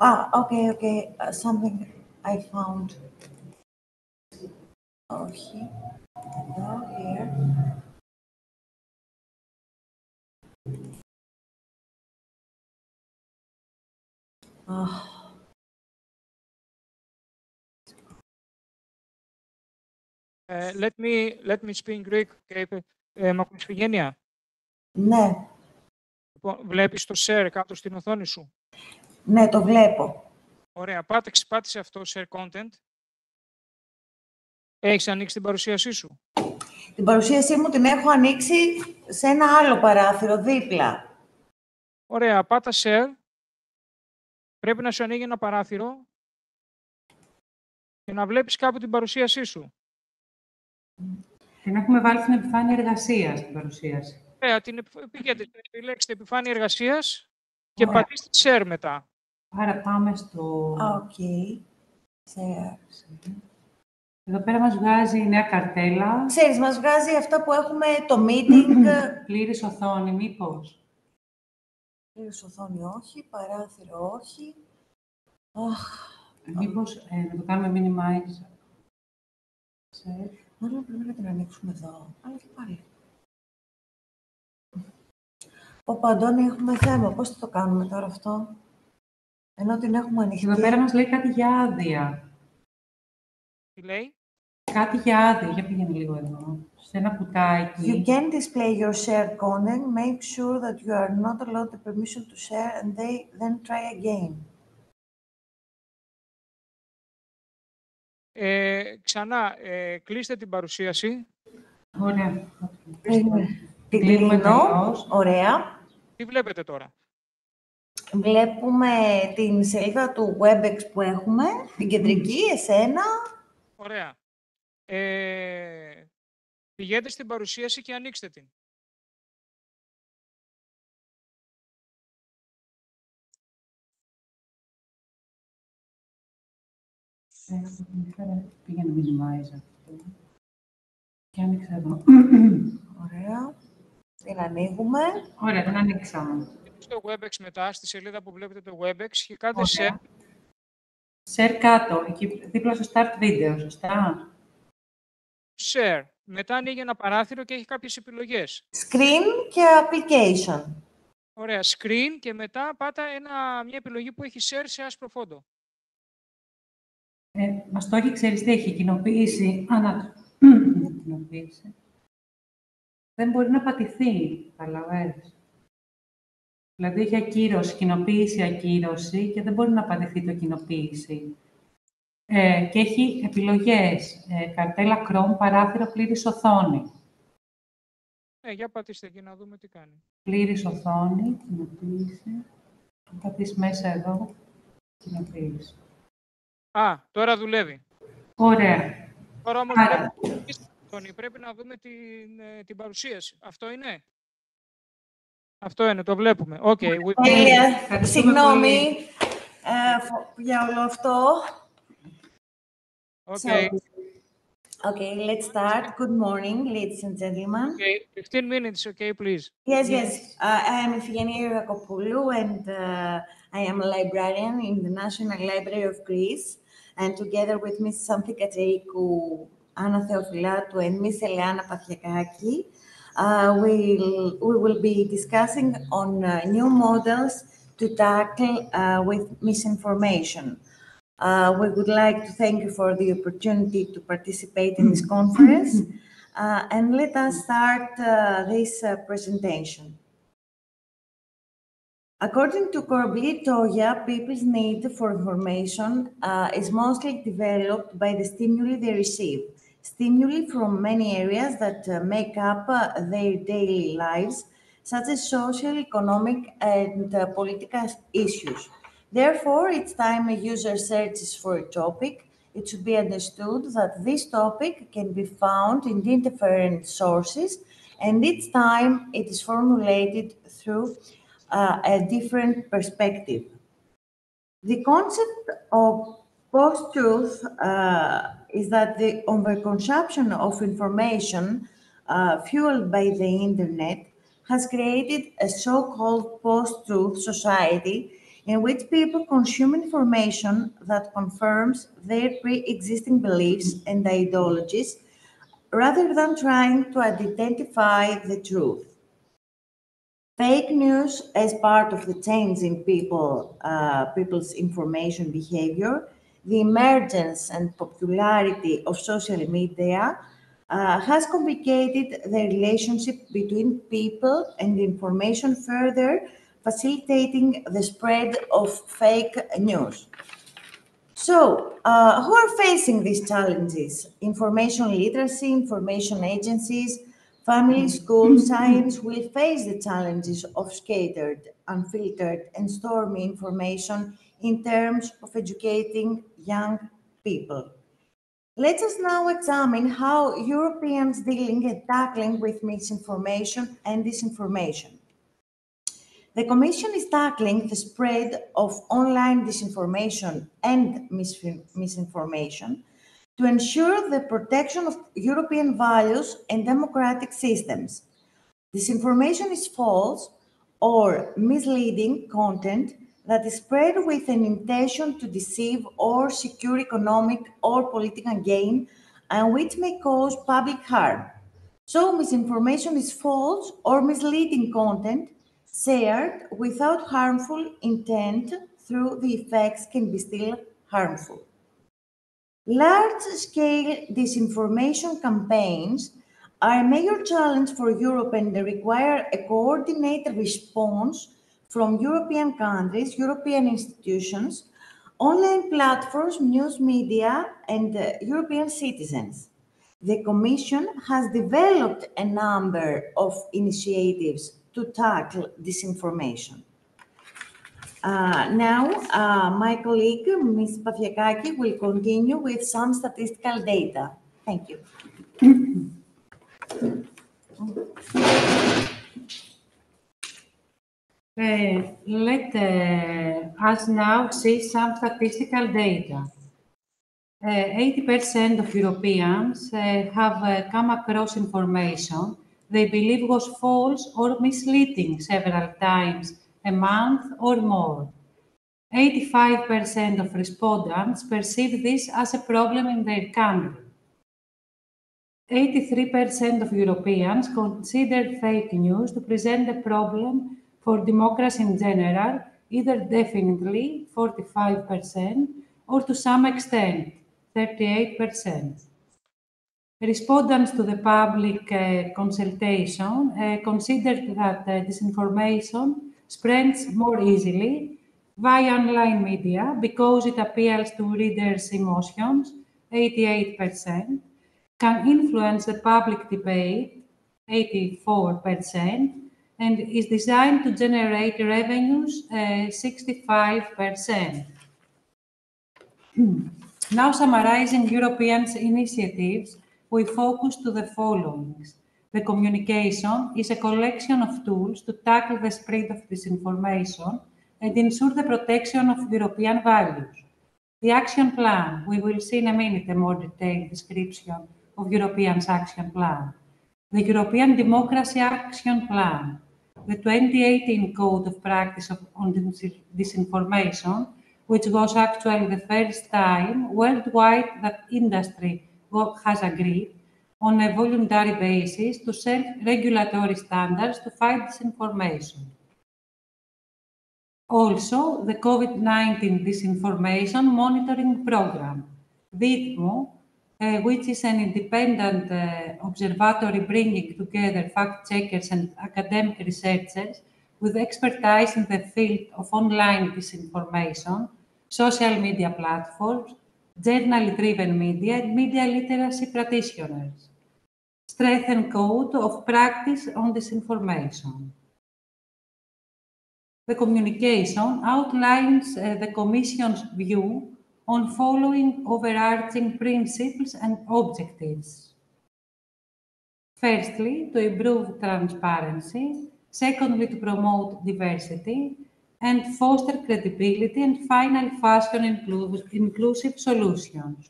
Okay, okay. Something I found. Oh, here. Oh, here. Let me speak Greek. Okay. Μ' ακούς, Φιγένεια? Ναι, Λοιπόν, βλέπεις το share κάτω στην οθόνη σου. ναι, το βλέπω. Ωραία. Πάτησε αυτό, share content. Έχεις ανοίξει την παρουσίασή σου. Την παρουσίασή μου την έχω ανοίξει σε ένα άλλο παράθυρο δίπλα. Ωραία. Πάτα share. Πρέπει να σου ανοίγει ένα παράθυρο και να βλέπεις κάπου την παρουσίασή σου. Την έχουμε βάλει στην επιφάνεια εργασίας, την παρουσίαση. Ωραία. Πηγαίνετε, επιλέξτε επιφάνεια εργασίας και πατήστε share μετά. Άρα πάμε στο... Οκ. Share. Εδώ πέρα μας βγάζει η νέα καρτέλα. Ξέρεις, μας βγάζει αυτό που έχουμε το meeting. Πλήρης οθόνη, μήπως. Πλήρης οθόνη όχι, παράθυρο όχι. Μήπως να το κάνουμε minimize. Μάλλον πρέπει να την ανοίξουμε εδώ. Αλλά και πάλι. Ωπα, Αντώνη, έχουμε θέμα. Πώς θα το κάνουμε τώρα αυτό? Ενώ την έχουμε ανοιχτή. Εδώ πέρα μας λέει κάτι για άδεια. Τι λέει? Κάτι για άδεια. Για πήγαινε λίγο εδώ. Σε ένα κουτάκι. You can display your shared content. Make sure that you are not allowed the permission to share and then try again. Ξανά, κλείστε την παρουσίαση. Ωραία. Την κλείνω. Ωραία. Τι βλέπετε τώρα? Βλέπουμε την σελίδα του WebEx που έχουμε, την κεντρική, εσένα. Ωραία. Πηγαίνετε στην παρουσίαση και ανοίξτε την. Πήγαινε minimize αυτό. Και άνοιξε εδώ. Ωραία. Την ανοίγουμε. Ωραία, την ανοίξαμε. Στο WebEx μετά, στη σελίδα που βλέπετε το WebEx και κάντε share. Share κάτω, εκεί δίπλα στο start video, σωστά. Share. Μετά ανοίγει ένα παράθυρο και έχει κάποιες επιλογές. Screen και application. Ωραία. Screen και μετά πάτα μια επιλογή που έχει share σε άσπρο φόντο. Μας το έχει, ξέρεις τι έχει, κοινοποίηση. Κοινοποίηση. Δεν μπορεί να πατηθεί, καταλαβαίνεις. Δηλαδή έχει ακύρωση, κοινοποίηση, ακύρωση και δεν μπορεί να πατηθεί το κοινοποίηση. Και έχει επιλογές. Καρτέλα Chrome, παράθυρο, πλήρης οθόνη. Για πατήστε εκεί να δούμε τι κάνει. Πλήρης οθόνη, κοινοποίηση. Πατήσεις μέσα εδώ, κοινοποίηση. Τώρα δουλεύει. Ωραία. Τώρα όμως πρέπει να δούμε την παρουσίαση. Αυτό είναι. Αυτό είναι, το βλέπουμε. Συγγνώμη για όλο αυτό. Okay, let's start. Good morning, ladies and gentlemen. 15 minutes, okay, please. Yes. I am Efigenia Rakopoulou, and I am a librarian in the National Library of Greece. And together with Ms. Santhi Katerikou, Anna Theophilatou, and Ms. Eliana Pathiakaki, we will be discussing on new models to tackle with misinformation. We would like to thank you for the opportunity to participate in this conference. And let us start this presentation. According to Corbett-Toya, people's need for information is mostly developed by the stimuli they receive. Stimuli from many areas that make up their daily lives, such as social, economic, and political issues. Therefore, each time a user searches for a topic, it should be understood that this topic can be found in different sources, and each time it is formulated through a different perspective. The concept of post-truth is that the overconsumption of information fueled by the internet has created a so-called post-truth society in which people consume information that confirms their pre-existing beliefs and ideologies rather than trying to identify the truth. Fake news as part of the change in people's information behavior, the emergence and popularity of social media has complicated the relationship between people and information, further facilitating the spread of fake news. So, who are facing these challenges? Information literacy, information agencies, family, school, science will face the challenges of scattered, unfiltered, and stormy information in terms of educating young people. Let us now examine how Europeans dealing and tackling with misinformation and disinformation. The Commission is tackling the spread of online disinformation and misinformation to ensure the protection of European values and democratic systems. Disinformation is false or misleading content that is spread with an intention to deceive or secure economic or political gain and which may cause public harm. So, misinformation is false or misleading content shared without harmful intent through the effects can be still harmful. Large-scale disinformation campaigns are a major challenge for Europe and they require a coordinated response from European countries, European institutions, online platforms, news media, and European citizens. The Commission has developed a number of initiatives to tackle disinformation. Now, my colleague, Ms. Pafiakaki, will continue with some statistical data. Thank you. Let us now see some statistical data. 80% of Europeans have come across information they believe was false or misleading several times a month or more. 85% of respondents perceive this as a problem in their country. 83% of Europeans consider fake news to present a problem for democracy in general, either definitely, 45%, or to some extent, 38%. Respondents to the public consultation considered that disinformation spreads more easily via online media because it appeals to readers' emotions, 88%, can influence the public debate, 84%, and is designed to generate revenues, 65%. Now summarizing European initiatives, we focus to the following. The communication is a collection of tools to tackle the spread of disinformation and ensure the protection of European values. The action plan, we will see in a minute a more detailed description of European action plan. The European Democracy Action Plan, the 2018 Code of Practice on Disinformation, which was actually the first time worldwide that industry has agreed on a voluntary basis to set regulatory standards to fight disinformation. Also, the COVID-19 Disinformation Monitoring Program, DITMO, which is an independent observatory bringing together fact-checkers and academic researchers with expertise in the field of online disinformation, social media platforms, journal-driven media, and media literacy practitioners. Strengthen Code of Practice on Disinformation. The communication outlines the Commission's view on following overarching principles and objectives. Firstly, to improve transparency. Secondly, to promote diversity and foster credibility. And finally, fashion inclusive solutions.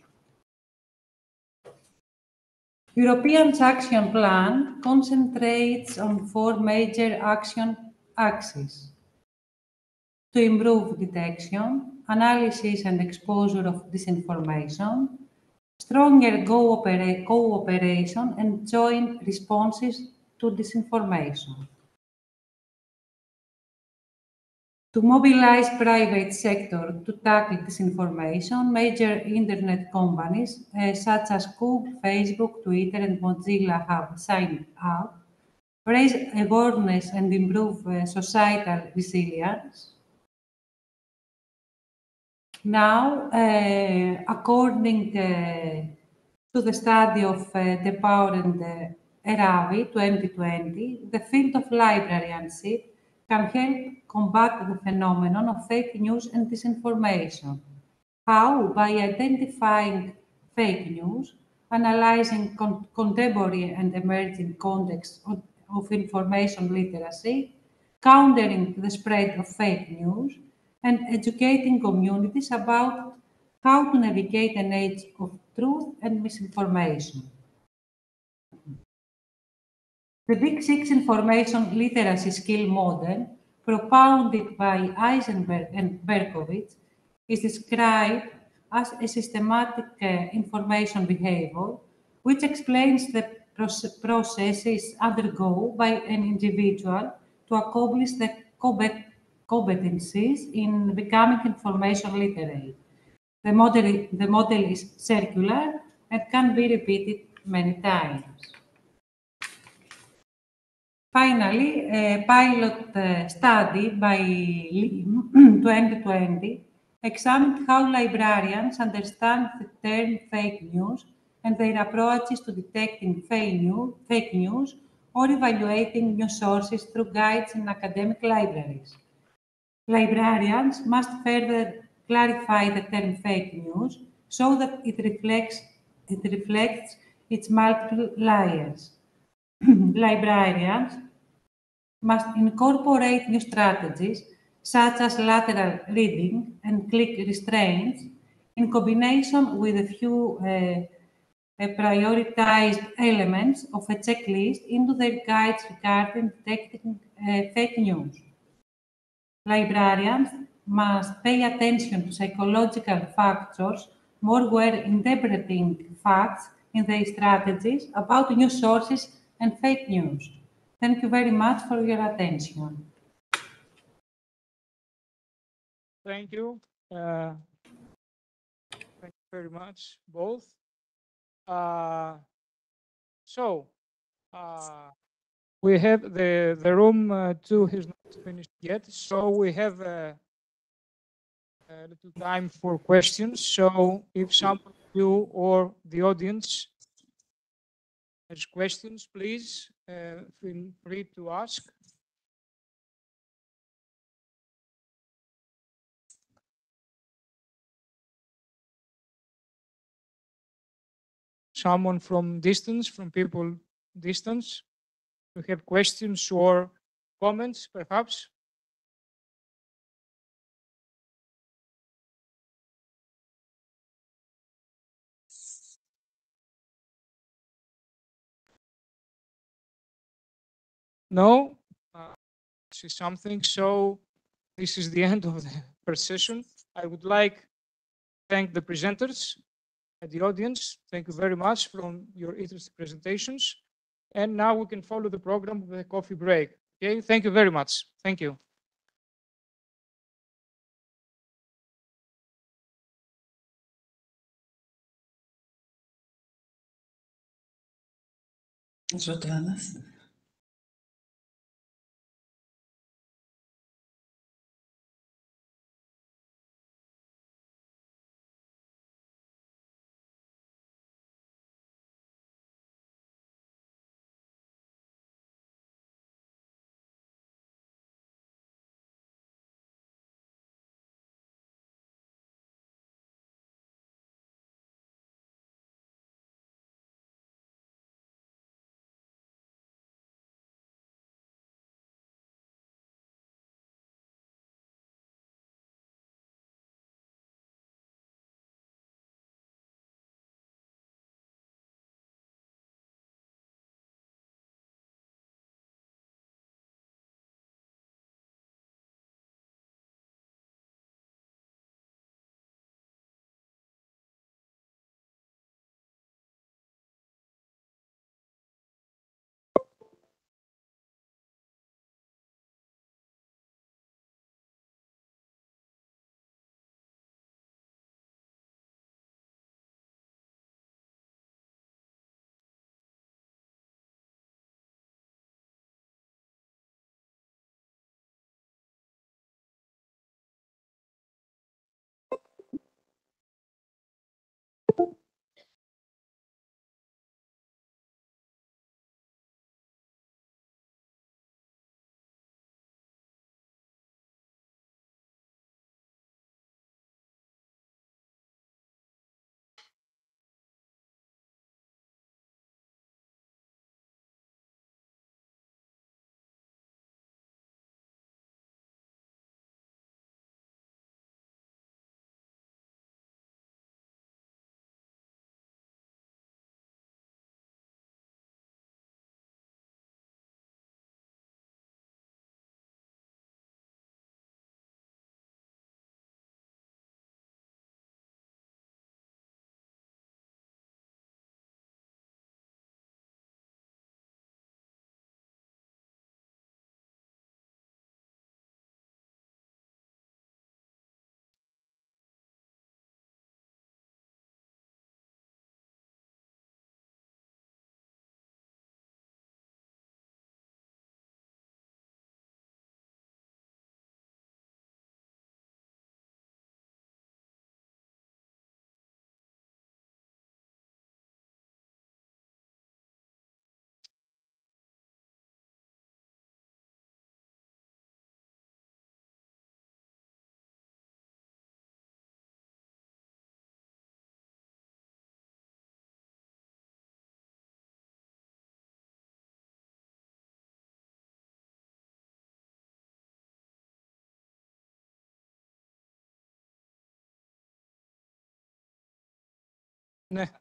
European Action Plan concentrates on 4 major action axes. To improve detection, analysis and exposure of disinformation, stronger cooperation and joint responses to disinformation. To mobilize private sector to tackle disinformation, major internet companies such as Google, Facebook, Twitter, and Mozilla have signed up, raise awareness and improve societal resilience. Now, according to the study of De Pauw and Eravi 2020, the field of librarianship can help combat the phenomenon of fake news and disinformation. How? By identifying fake news, analyzing contemporary and emerging contexts of information literacy, countering the spread of fake news, and educating communities about how to navigate an age of truth and misinformation. The Big Six information literacy skill model, propounded by Eisenberg and Berkovich, is described as a systematic information behavior, which explains the processes undergo by an individual to accomplish the competencies in becoming information literate. The model is circular and can be repeated many times. Finally, a pilot study by Lim 2020 examined how librarians understand the term fake news and their approaches to detecting fake news or evaluating news sources through guides in academic libraries. Librarians must further clarify the term fake news so that it reflects its multiple layers. Librarians must incorporate new strategies such as lateral reading and click restraints in combination with a few prioritized elements of a checklist into their guides regarding detecting fake news. Librarians must pay attention to psychological factors more when interpreting facts in their strategies about news sources and fake news. Thank you very much for your attention. Thank you. Thank you very much, both. We have the room 2 has not finished yet, so we have a little time for questions. So if some of you or the audience has questions, please feel free to ask. Someone from distance, from people distance, you have questions or comments, perhaps? No? See something. So this is the end of the first session. I would like to thank the presenters and the audience. Thank you very much for your interesting presentations. And now we can follow the program with a coffee break. Okay, thank you very much. Thank you. Ζωντάνας. Ναι.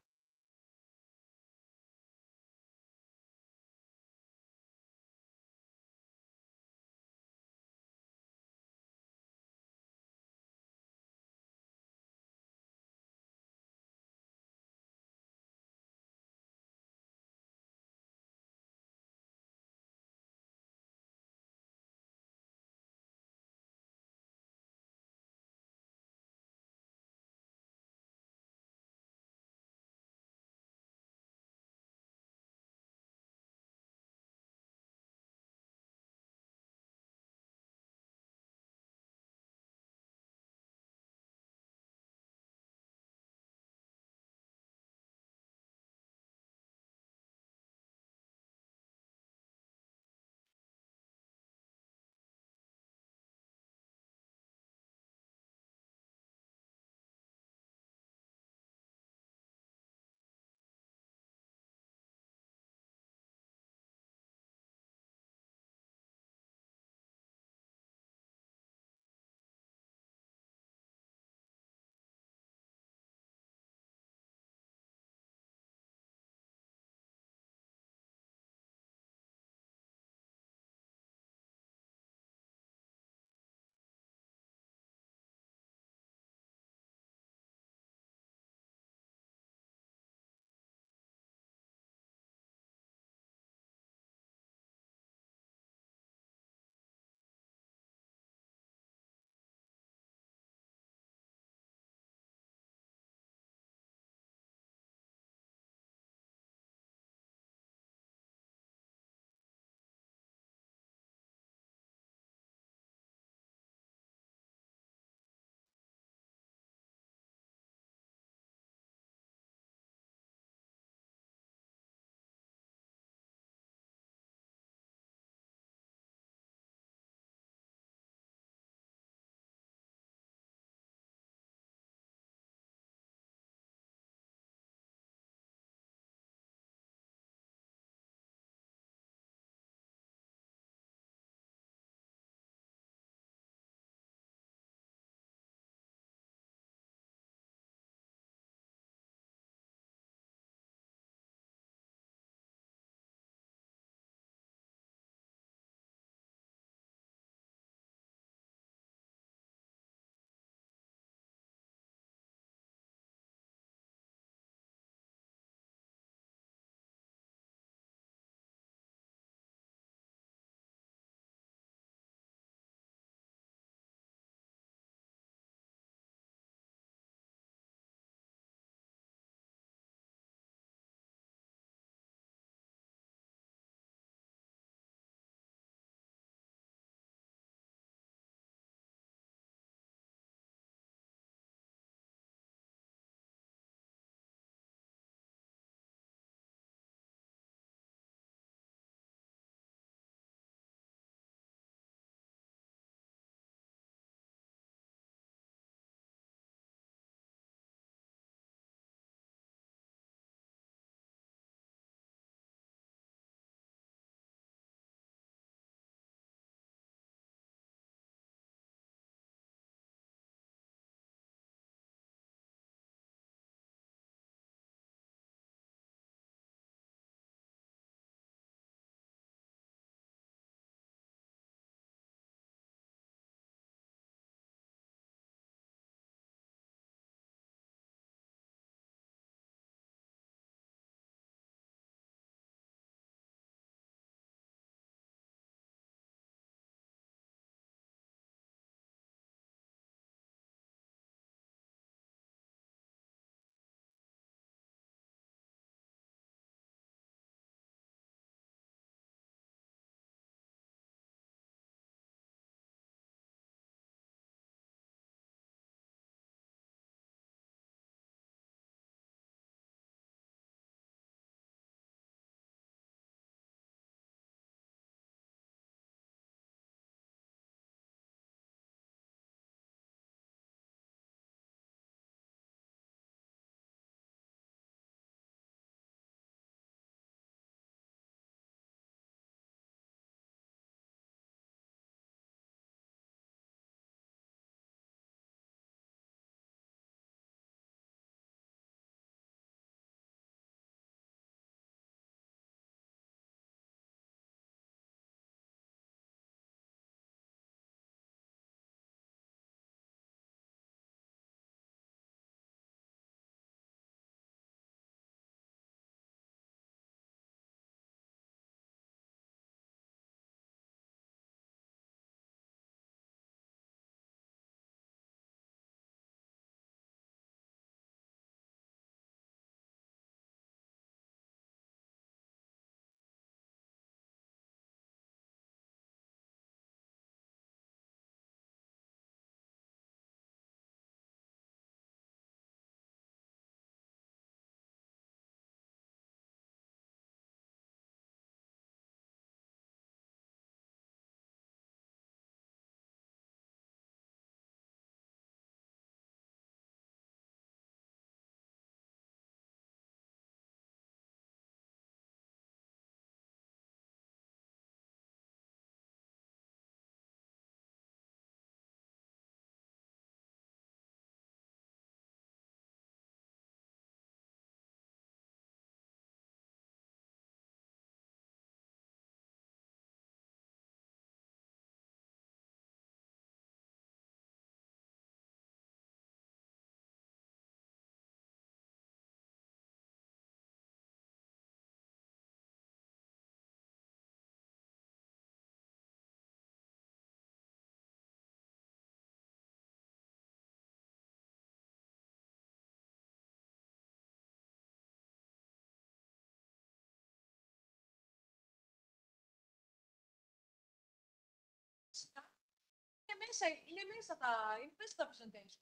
είναι μέσα τα presentation.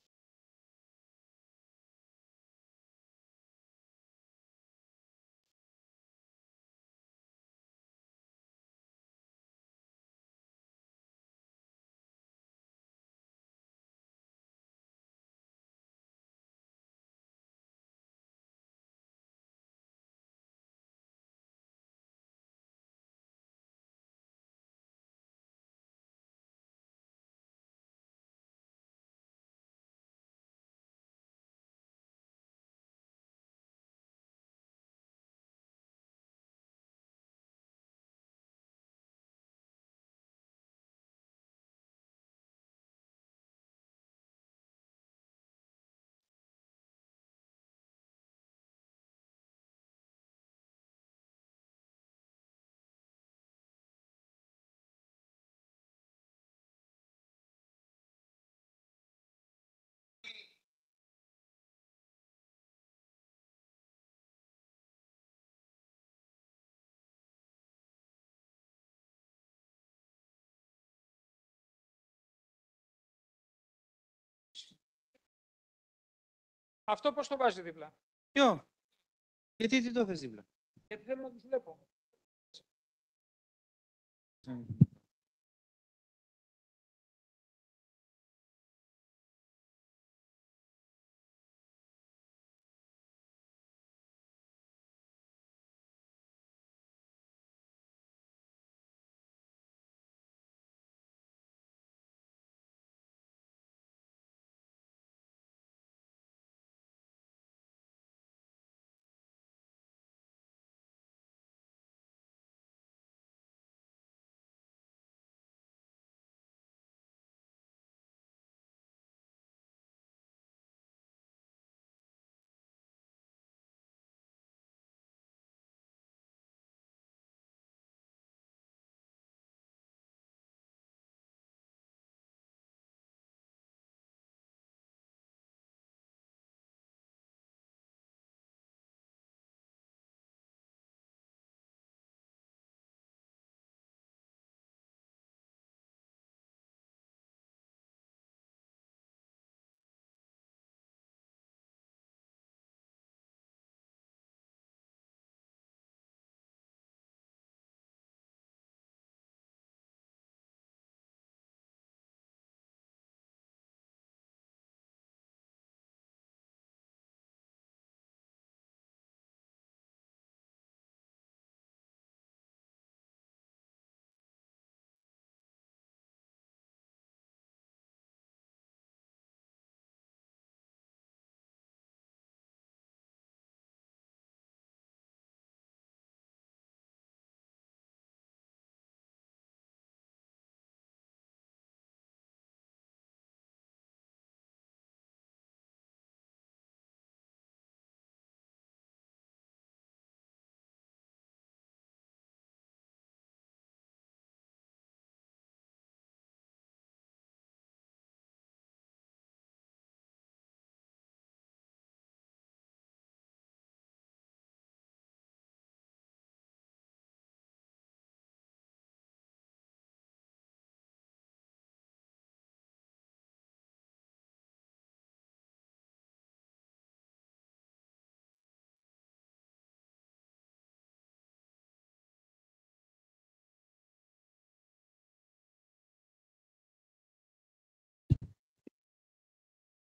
Αυτό πώς το βάζει δίπλα? Ποιο? Γιατί τι το θες δίπλα? Γιατί θέλω να τους βλέπω.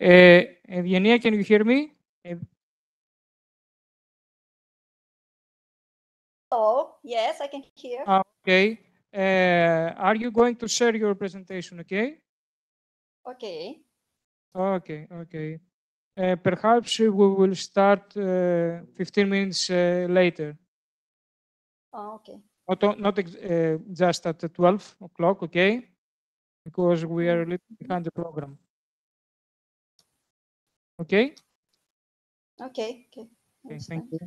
Eugenia, can you hear me? Hello. Yes, I can hear. Okay. Are you going to share your presentation, okay? Okay. Okay, okay. Perhaps we will start 15 minutes later. Oh, okay. Not just at 12 o'clock, okay? Because we are a little behind the program. Okay? Okay. Okay. Okay, thank you.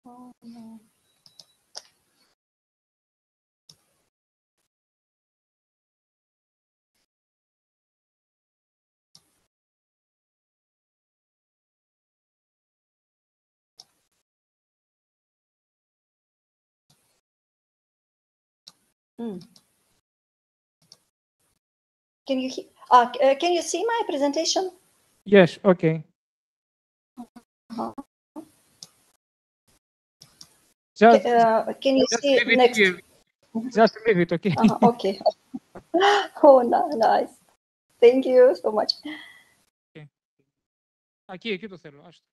Oh, no. Mm. Can you can you see my presentation? Yes, okay. Uh-huh. Just, can you just see leave it next? here. Just leave it, okay? Okay. Oh, nice. Thank you so much. Okay. Εκεί το θέλω. Άστο.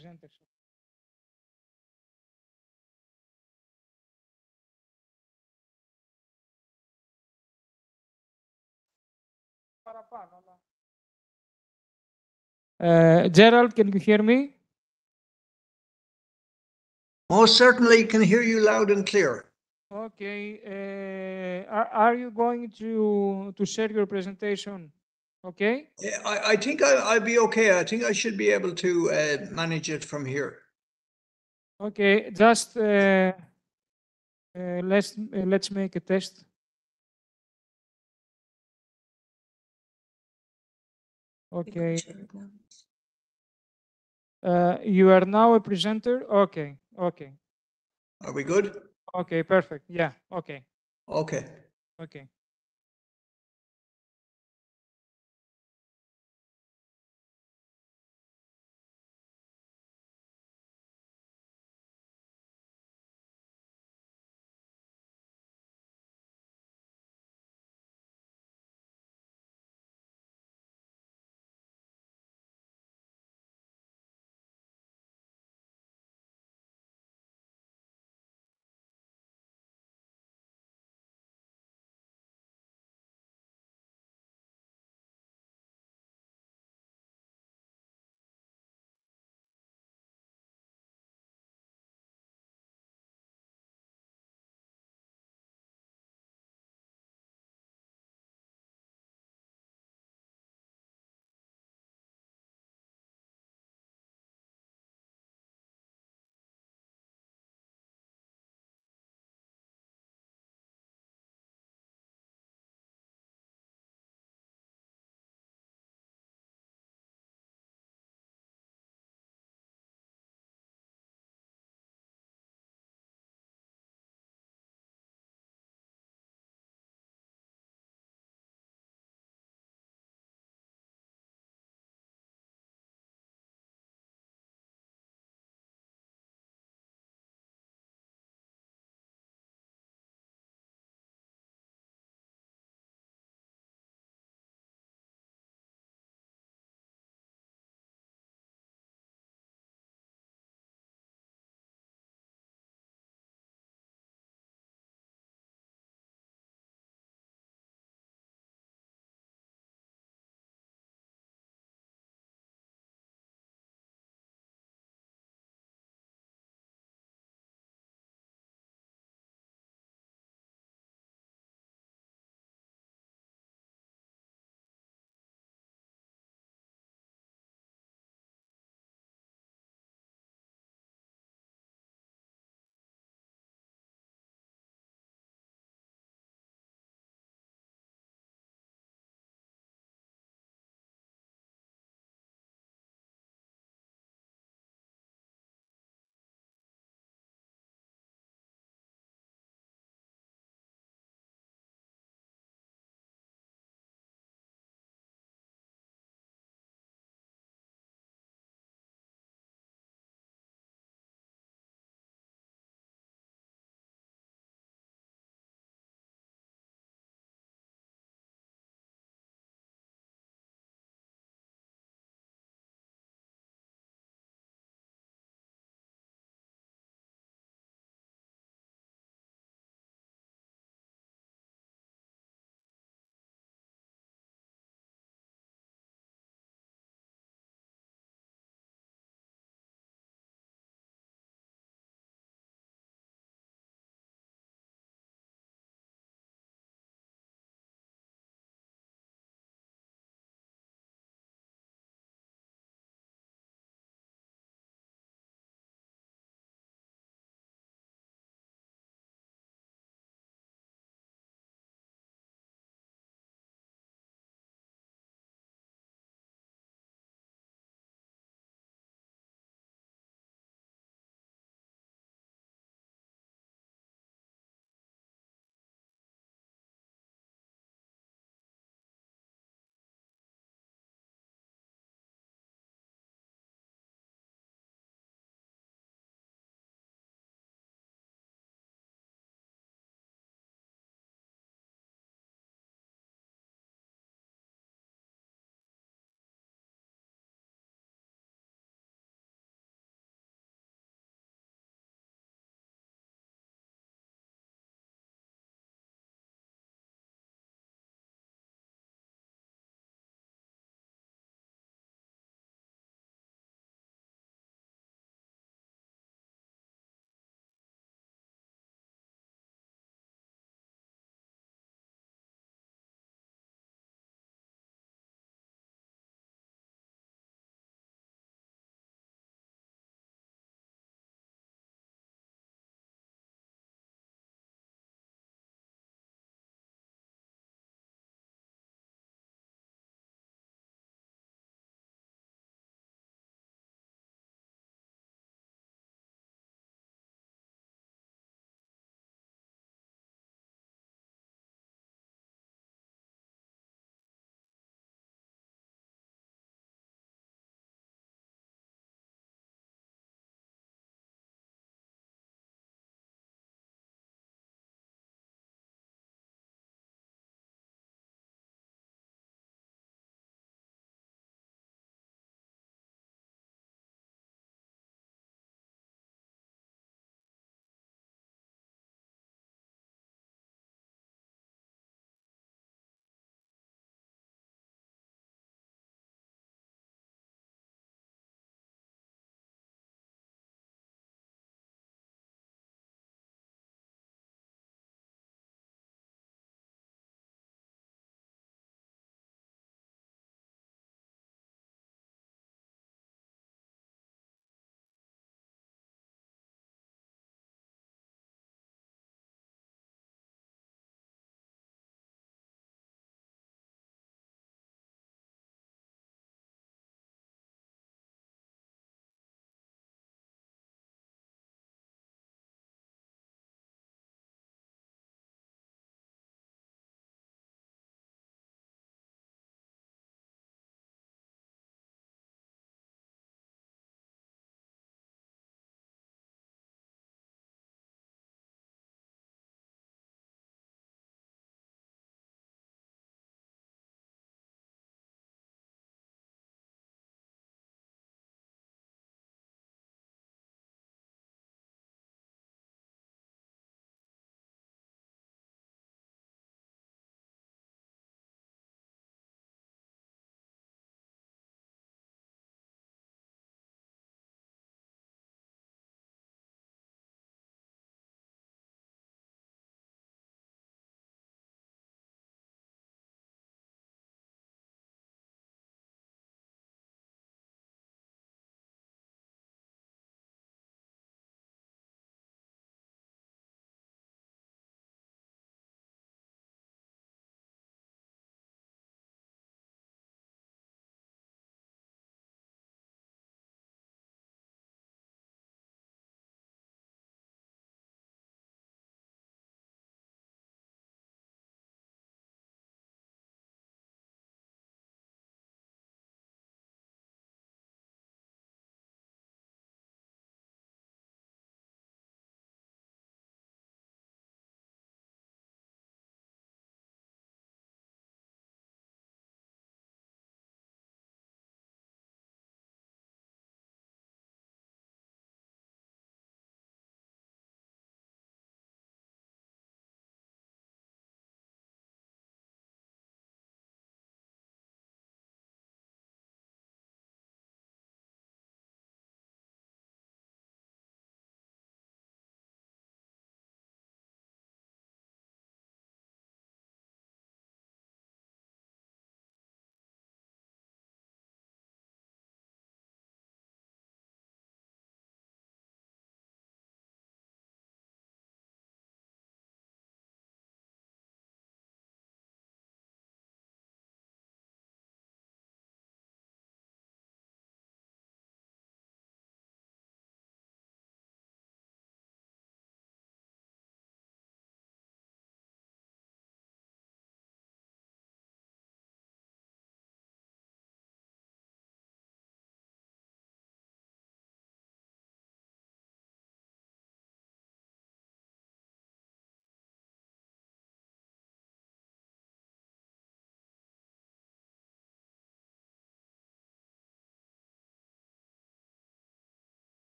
Presenters. Παραπάνω, αλλά... Gerald, can you hear me? Most certainly can hear you loud and clear. Okay. Are you going to share your presentation? Okay. I think I'll be okay. I think I should be able to manage it from here. Okay. Just let's make a test. Okay. You are now a presenter. Okay. Okay. Are we good? Okay. Perfect. Yeah. Okay. Okay. Okay.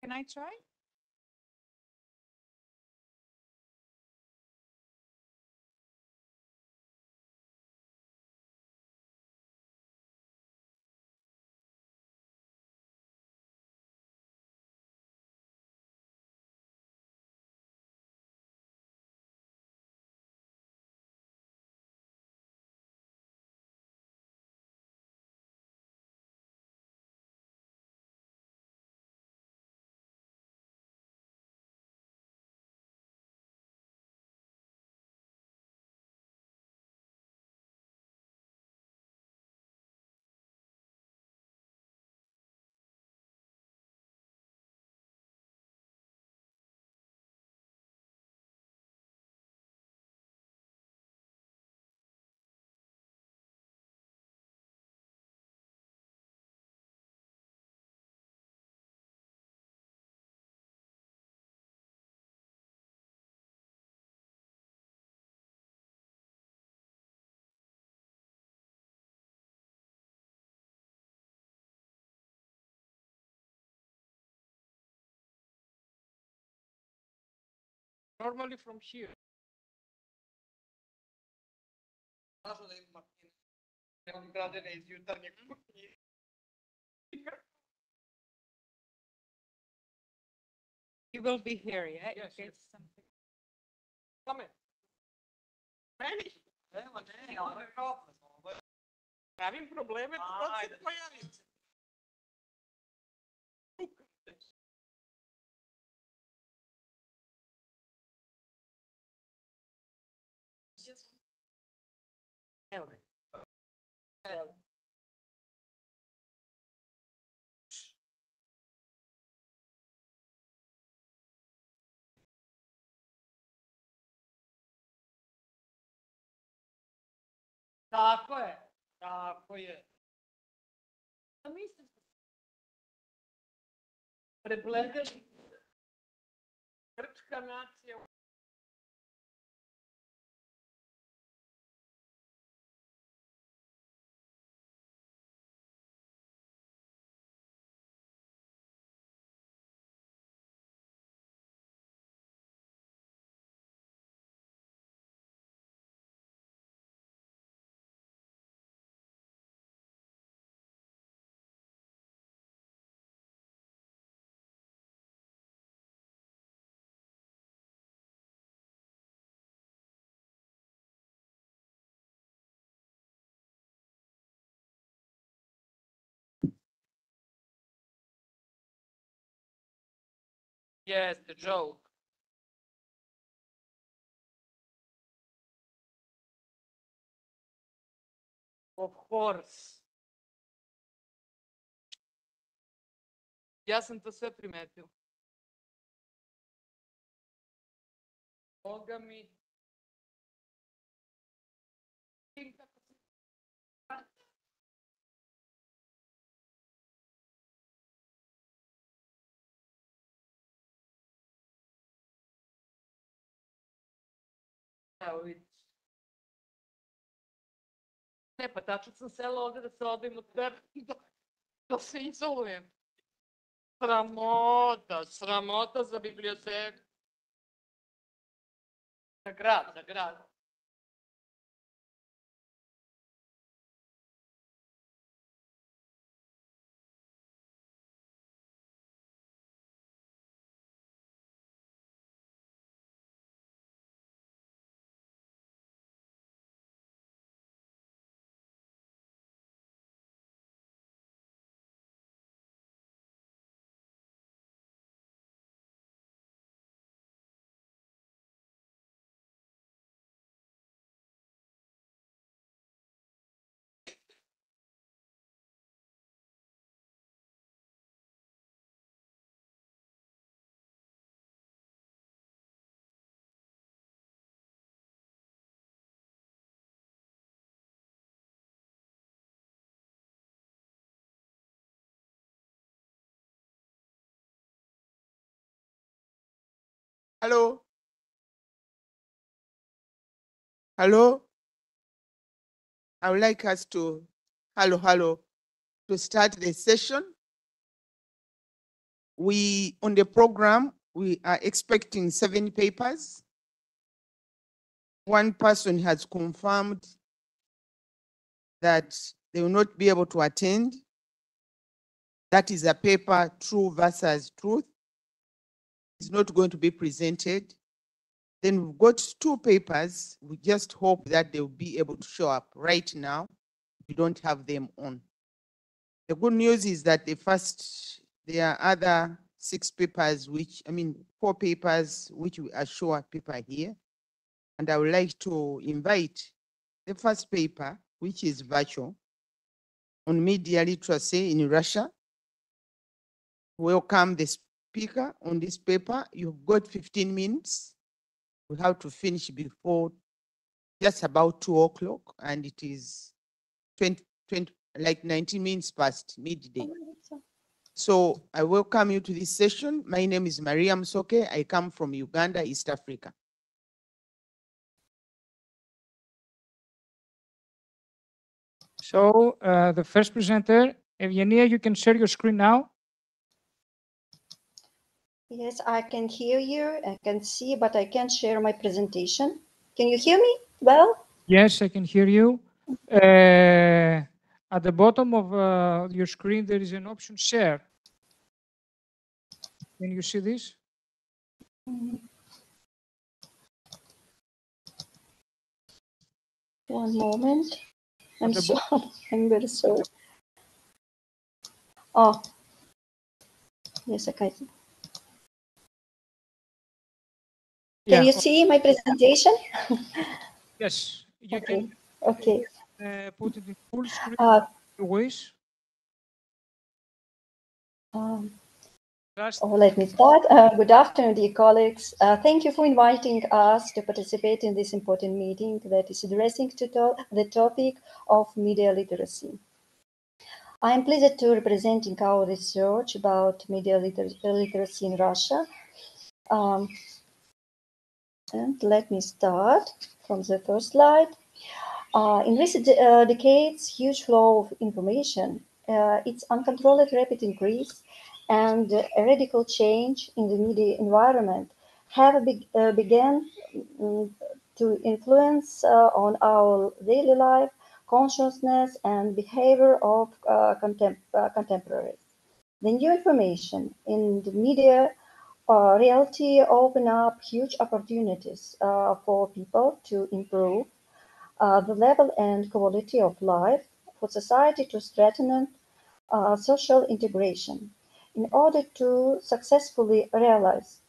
Can I try? Normally from here. You will be here, yeah? Yes, Okay, yes. something. Come in. Pravim probleme, kako se pojaviti. Evo ga. Evo. Tako je, tako je. Prebledeli. Grčka nacija. Yes, the joke. Of course. Ja sam to sve primetio. Boga mi. Evo vidiš. Ne, pa tačno sam sela ovde da se odim od tebe, da se izolujem. Sramota, sramota za biblioteku. Za grad, za grad. Hello? Hello? I would like us to, hello, to start the session. On the program, we are expecting 7 papers. One person has confirmed that they will not be able to attend. That is a paper, True versus Truth. It's not going to be presented. Then we've got 2 papers. We just hope that they will be able to show up. Right now, we don't have them on. The good news is that there are other 6 papers, 4 papers, which we are sure paper here. And I would like to invite the first paper, which is virtual, on media literacy in Russia. Welcome the speaker on this paper. You've got 15 minutes. We have to finish before just about 2 o'clock, and it is 19 minutes past midday. So I welcome you to this session. My name is Maria Msoke. I come from Uganda, East Africa. So the first presenter, Evgenia, you can share your screen now. Yes, I can hear you. I can see, but I can't share my presentation. Can you hear me well? Yes, I can hear you. At the bottom of your screen, there is an option share. Can you see this? One moment. I'm sorry. I'm very sorry. Oh, yes, okay. Can you see my presentation? Yes, you okay. can. Okay. Put it in full screen. You wish. Let me start. Good afternoon, dear colleagues. Thank you for inviting us to participate in this important meeting that is addressing the topic of media literacy. I am pleased to representing our research about media literacy in Russia. And let me start from the first slide. In recent decades, huge flow of information, its uncontrolled rapid increase, and a radical change in the media environment have begun to influence on our daily life, consciousness, and behavior of contemporaries. The new information in the media reality open up huge opportunities for people to improve the level and quality of life, for society to strengthen social integration. In order to successfully realize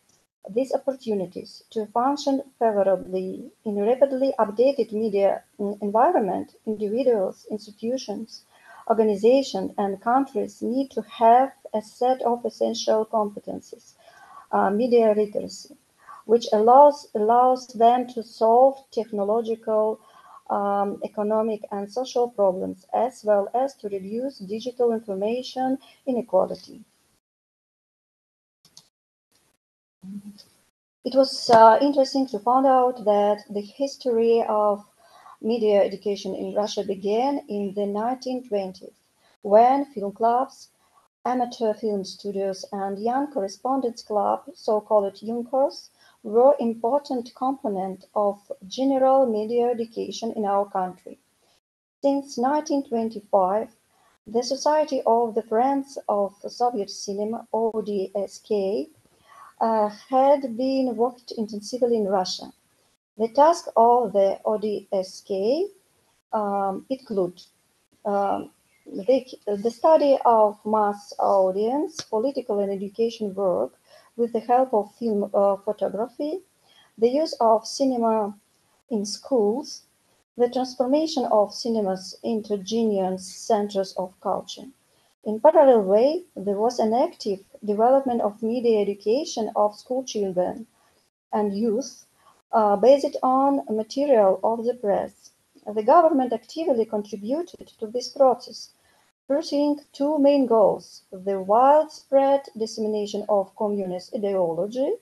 these opportunities to function favorably in a rapidly updated media environment, individuals, institutions, organizations, and countries need to have a set of essential competencies, media literacy, which allows them to solve technological, economic, and social problems, as well as to reduce digital information inequality. It was interesting to find out that the history of media education in Russia began in the 1920s, when film clubs, amateur film studios, and young correspondence club, so-called Yunkers, were important component of general media education in our country. Since 1925, the Society of the Friends of Soviet Cinema, ODSK, had been worked intensively in Russia. The task of the ODSK include the study of mass audience, political and education work with the help of film photography, the use of cinema in schools, the transformation of cinemas into genuine centers of culture. In parallel way, there was an active development of media education of school children and youth based on material of the press. The government actively contributed to this process, pursuing 2 main goals: the widespread dissemination of communist ideology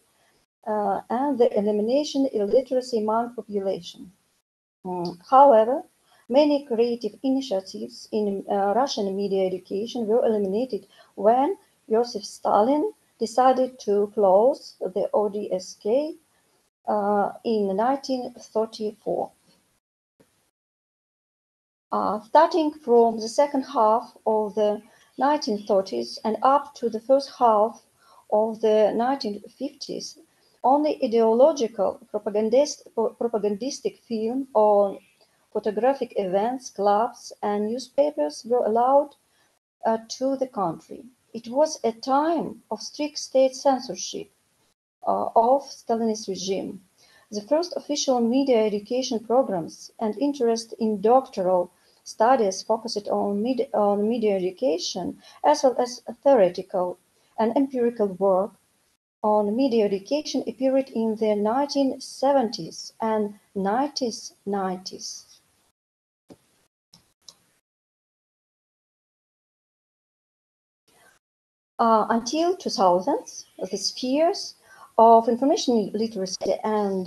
and the elimination illiteracy among population. However, many creative initiatives in Russian media education were eliminated when Joseph Stalin decided to close the ODSK in 1934. Starting from the second half of the 1930s and up to the first half of the 1950s, only ideological propagandistic film on photographic events, clubs, and newspapers were allowed to the country. It was a time of strict state censorship of Stalinist regime. The first official media education programs and interest in doctoral studies focused on media education, as well as theoretical and empirical work on media education, appeared in the 1970s and 1990s. Until 2000s, the spheres of information literacy and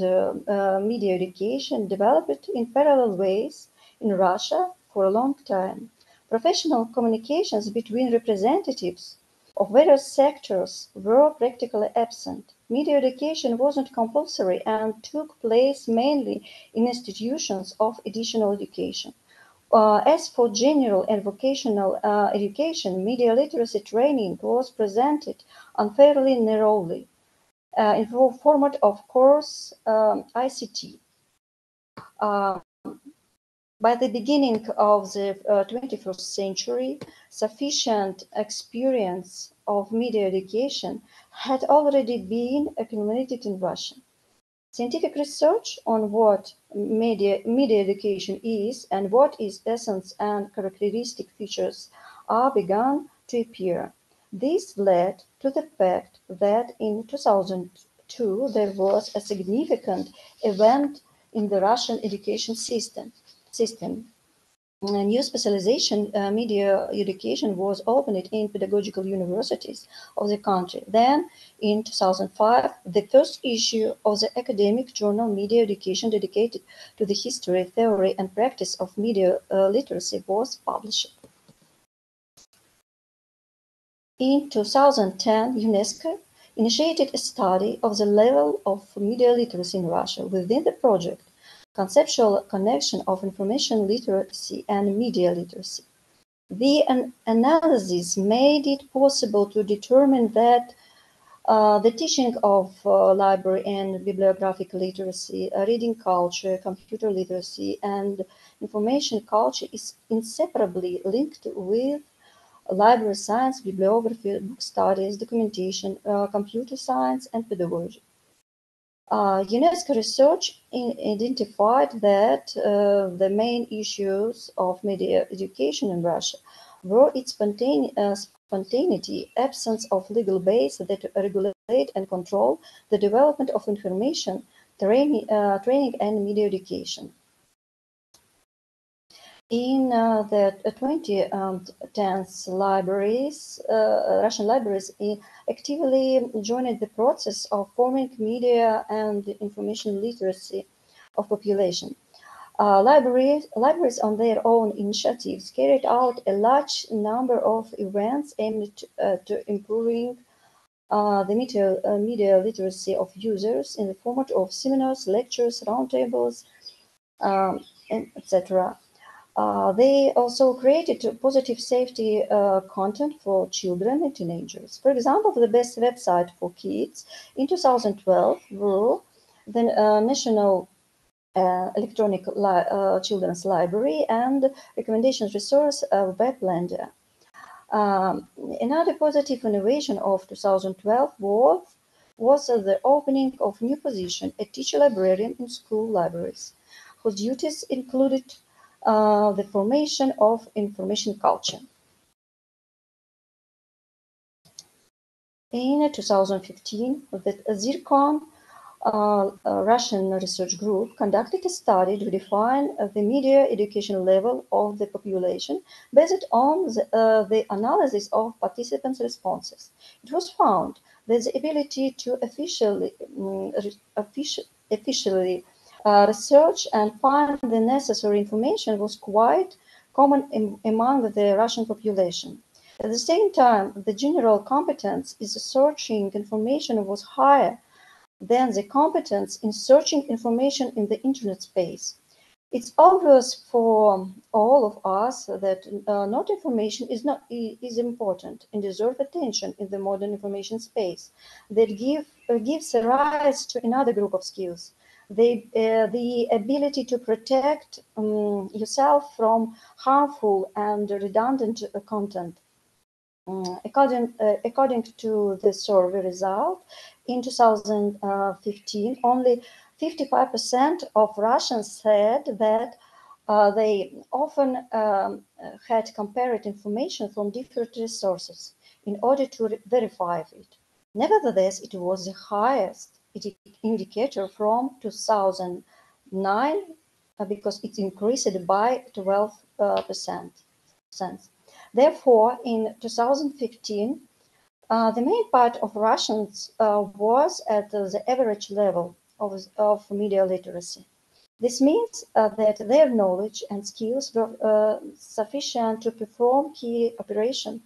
media education developed in parallel ways in Russia for a long time. Professional communications between representatives of various sectors were practically absent. Media education wasn't compulsory and took place mainly in institutions of additional education. As for general and vocational education, media literacy training was presented unfairly narrowly in the format of course ICT. By the beginning of the 21st century, sufficient experience of media education had already been accumulated in Russia. Scientific research on what media education is and what its essence and characteristic features are begun to appear. This led to the fact that in 2002 there was a significant event in the Russian education system. A new specialization, media education, was opened in pedagogical universities of the country. Then, in 2005, the first issue of the academic journal Media Education, dedicated to the history, theory, and practice of media literacy, was published. In 2010, UNESCO initiated a study of the level of media literacy in Russia. Within the project, conceptual connection of information literacy and media literacy. The analysis made it possible to determine that the teaching of library and bibliographic literacy, reading culture, computer literacy, and information culture is inseparably linked with library science, bibliography, book studies, documentation, computer science, and pedagogy. UNESCO research identified that the main issues of media education in Russia were its spontaneity, absence of legal base that regulate and control the development of information, training and media education. In the 2010s, Russian libraries actively joined the process of forming media and information literacy of population. Libraries on their own initiatives carried out a large number of events aimed to improving the media literacy of users in the format of seminars, lectures, roundtables, etc. They also created positive safety content for children and teenagers. For example, the best website for kids in 2012 were the National Electronic Children's Library and Recommendations Resource Weblander. Another positive innovation of 2012 was the opening of new position, a teacher librarian in school libraries, whose duties included the formation of information culture. In 2015, the Zircon Russian research group conducted a study to define the media education level of the population based on the analysis of participants' responses. It was found the ability to efficiently research and find the necessary information was quite common among the Russian population. At the same time, the general competence in searching information was higher than the competence in searching information in the internet space. It's obvious for all of us that not information is important and deserves attention in the modern information space that gives rise to another group of skills. The ability to protect yourself from harmful and redundant content. According to the survey result, in 2015, only 55% of Russians said that they often had compared information from different sources in order to verify it. Nevertheless, it was the highest indicator from 2009 because it increased by 12%. Therefore, in 2015, the main part of Russians was at the average level of media literacy. This means that their knowledge and skills were sufficient to perform key operations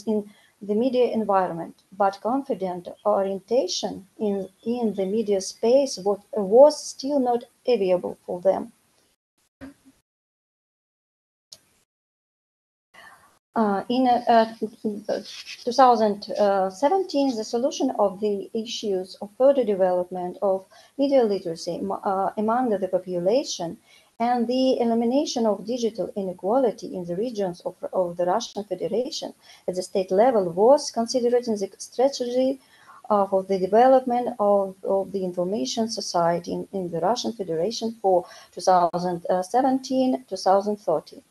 in the media environment, but confident orientation in the media space was still not available for them. In 2017, the solution of the issues of further development of media literacy among the population and the elimination of digital inequality in the regions of the Russian Federation at the state level was considered in the strategy for the development of the information society in the Russian Federation for 2017-2030.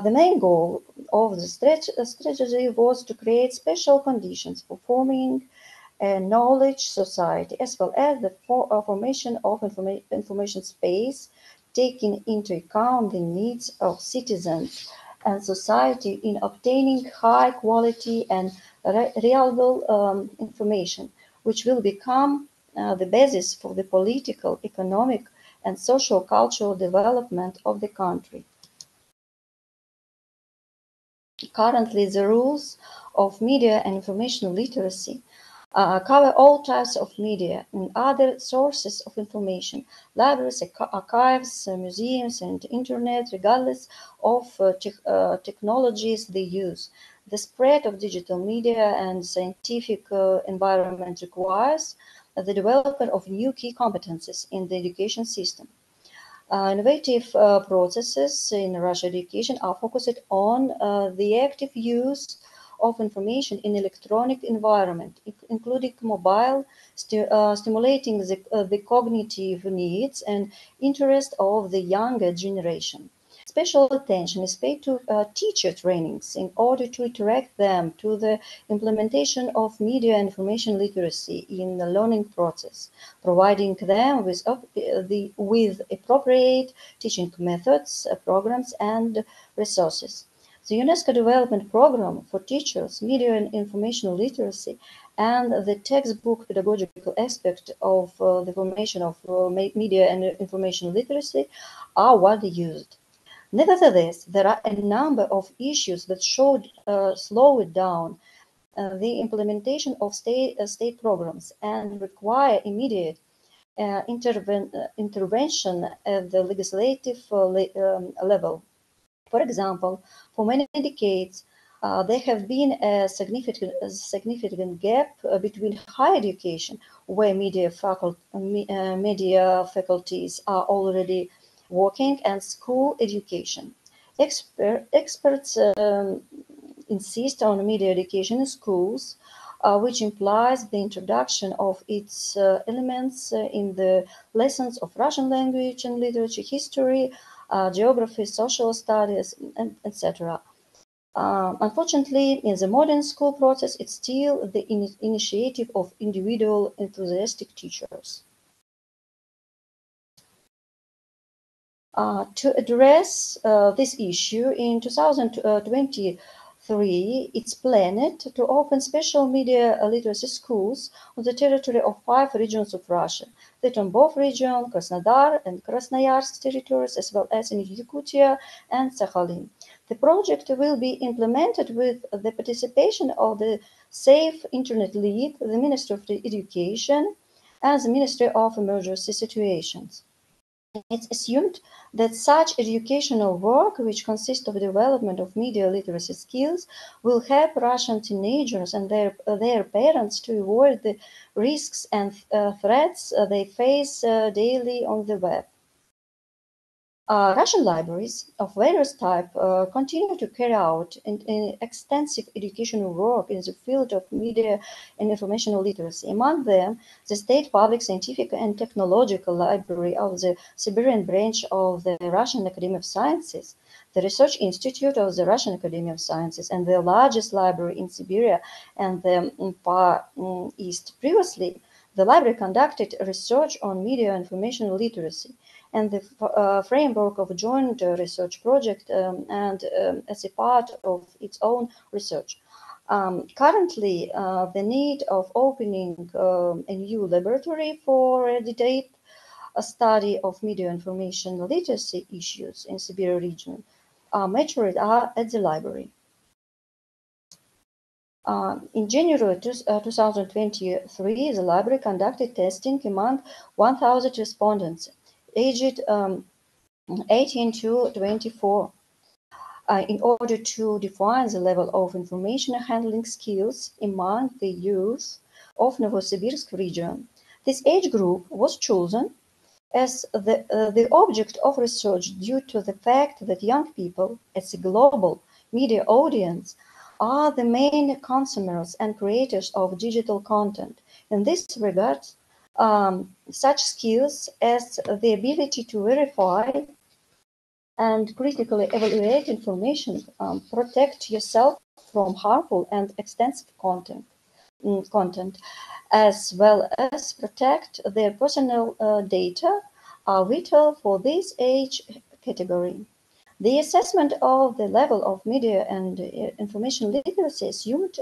The main goal of the strategy was to create special conditions for forming a knowledge society, as well as the formation of information space, taking into account the needs of citizens and society in obtaining high quality and reliable information, which will become the basis for the political, economic, and social cultural development of the country. Currently, the rules of media and information literacy cover all types of media and other sources of information, libraries, archives, museums, and internet, regardless of technologies they use. The spread of digital media and scientific environment requires the development of new key competencies in the education system. Innovative processes in Russian education are focused on the active use of information in electronic environment, including mobile, stimulating the cognitive needs and interest of the younger generation. Special attention is paid to teacher trainings in order to interact them to the implementation of media and information literacy in the learning process, providing them with appropriate teaching methods, programs, and resources. The UNESCO Development Program for Teachers, Media and Information Literacy, and the textbook pedagogical aspect of the formation of media and information literacy are widely used. Nevertheless, there are a number of issues that should slow it down the implementation of state programs and require immediate intervention at the legislative level. For example, for many decades, there have been a significant gap between higher education, where media faculties are already working, and school education. Experts insist on media education in schools, which implies the introduction of its elements in the lessons of Russian language and literature, history, geography, social studies, etc. Unfortunately, in the modern school process, it's still the initiative of individual enthusiastic teachers. To address this issue, in 2023, 2023, it's planned to open special media literacy schools on the territory of 5 regions of Russia, the Tambov region, Krasnodar and Krasnoyarsk territories, as well as in Yakutia and Sakhalin. The project will be implemented with the participation of the Safe Internet League, the Ministry of Education, and the Ministry of Emergency Situations. It's assumed that such educational work, which consists of the development of media literacy skills, will help Russian teenagers and their parents to avoid the risks and threats they face daily on the web. Russian libraries of various types continue to carry out an extensive educational work in the field of media and informational literacy. Among them, the State Public Scientific and Technological Library of the Siberian branch of the Russian Academy of Sciences, the Research Institute of the Russian Academy of Sciences, and the largest library in Siberia and the Far East. Previously, the library conducted research on media and information literacy and the framework of a joint research project and as a part of its own research. Currently, the need of opening a new laboratory for a detailed study of media information literacy issues in Siberia region matured at the library. In January 2023, the library conducted testing among 1,000 respondents aged 18 to 24 in order to define the level of information handling skills among the youth of Novosibirsk region. This age group was chosen as the object of research due to the fact that young people, as a global media audience, are the main consumers and creators of digital content. In this regard, such skills as the ability to verify and critically evaluate information, protect yourself from harmful and extensive content, as well as protect their personal data, are vital for this age category. The assessment of the level of media and information literacy assumed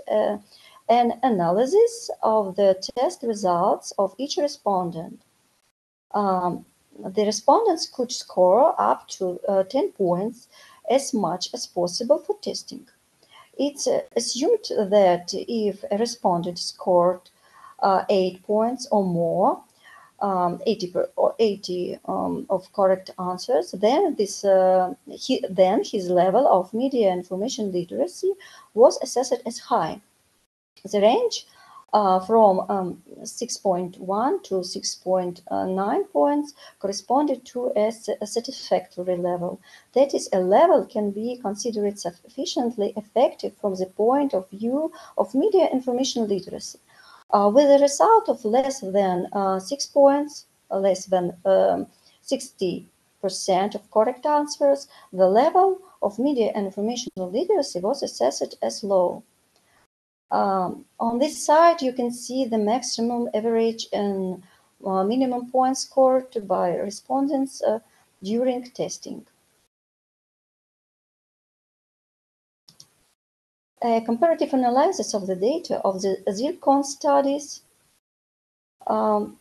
an analysis of the test results of each respondent. The respondents could score up to 10 points, as much as possible for testing. It's assumed that if a respondent scored 8 points or more, 80 of correct answers, then his level of media information literacy was assessed as high. The range from 6.1 to 6.9 points corresponded to a satisfactory level. That is, a level can be considered sufficiently effective from the point of view of media information literacy. With a result of less than 6 points, less than 60% of correct answers, the level of media and information literacy was assessed as low. On this side, you can see the maximum, average, and minimum points scored by respondents during testing. A comparative analysis of the data of the Zircon studies in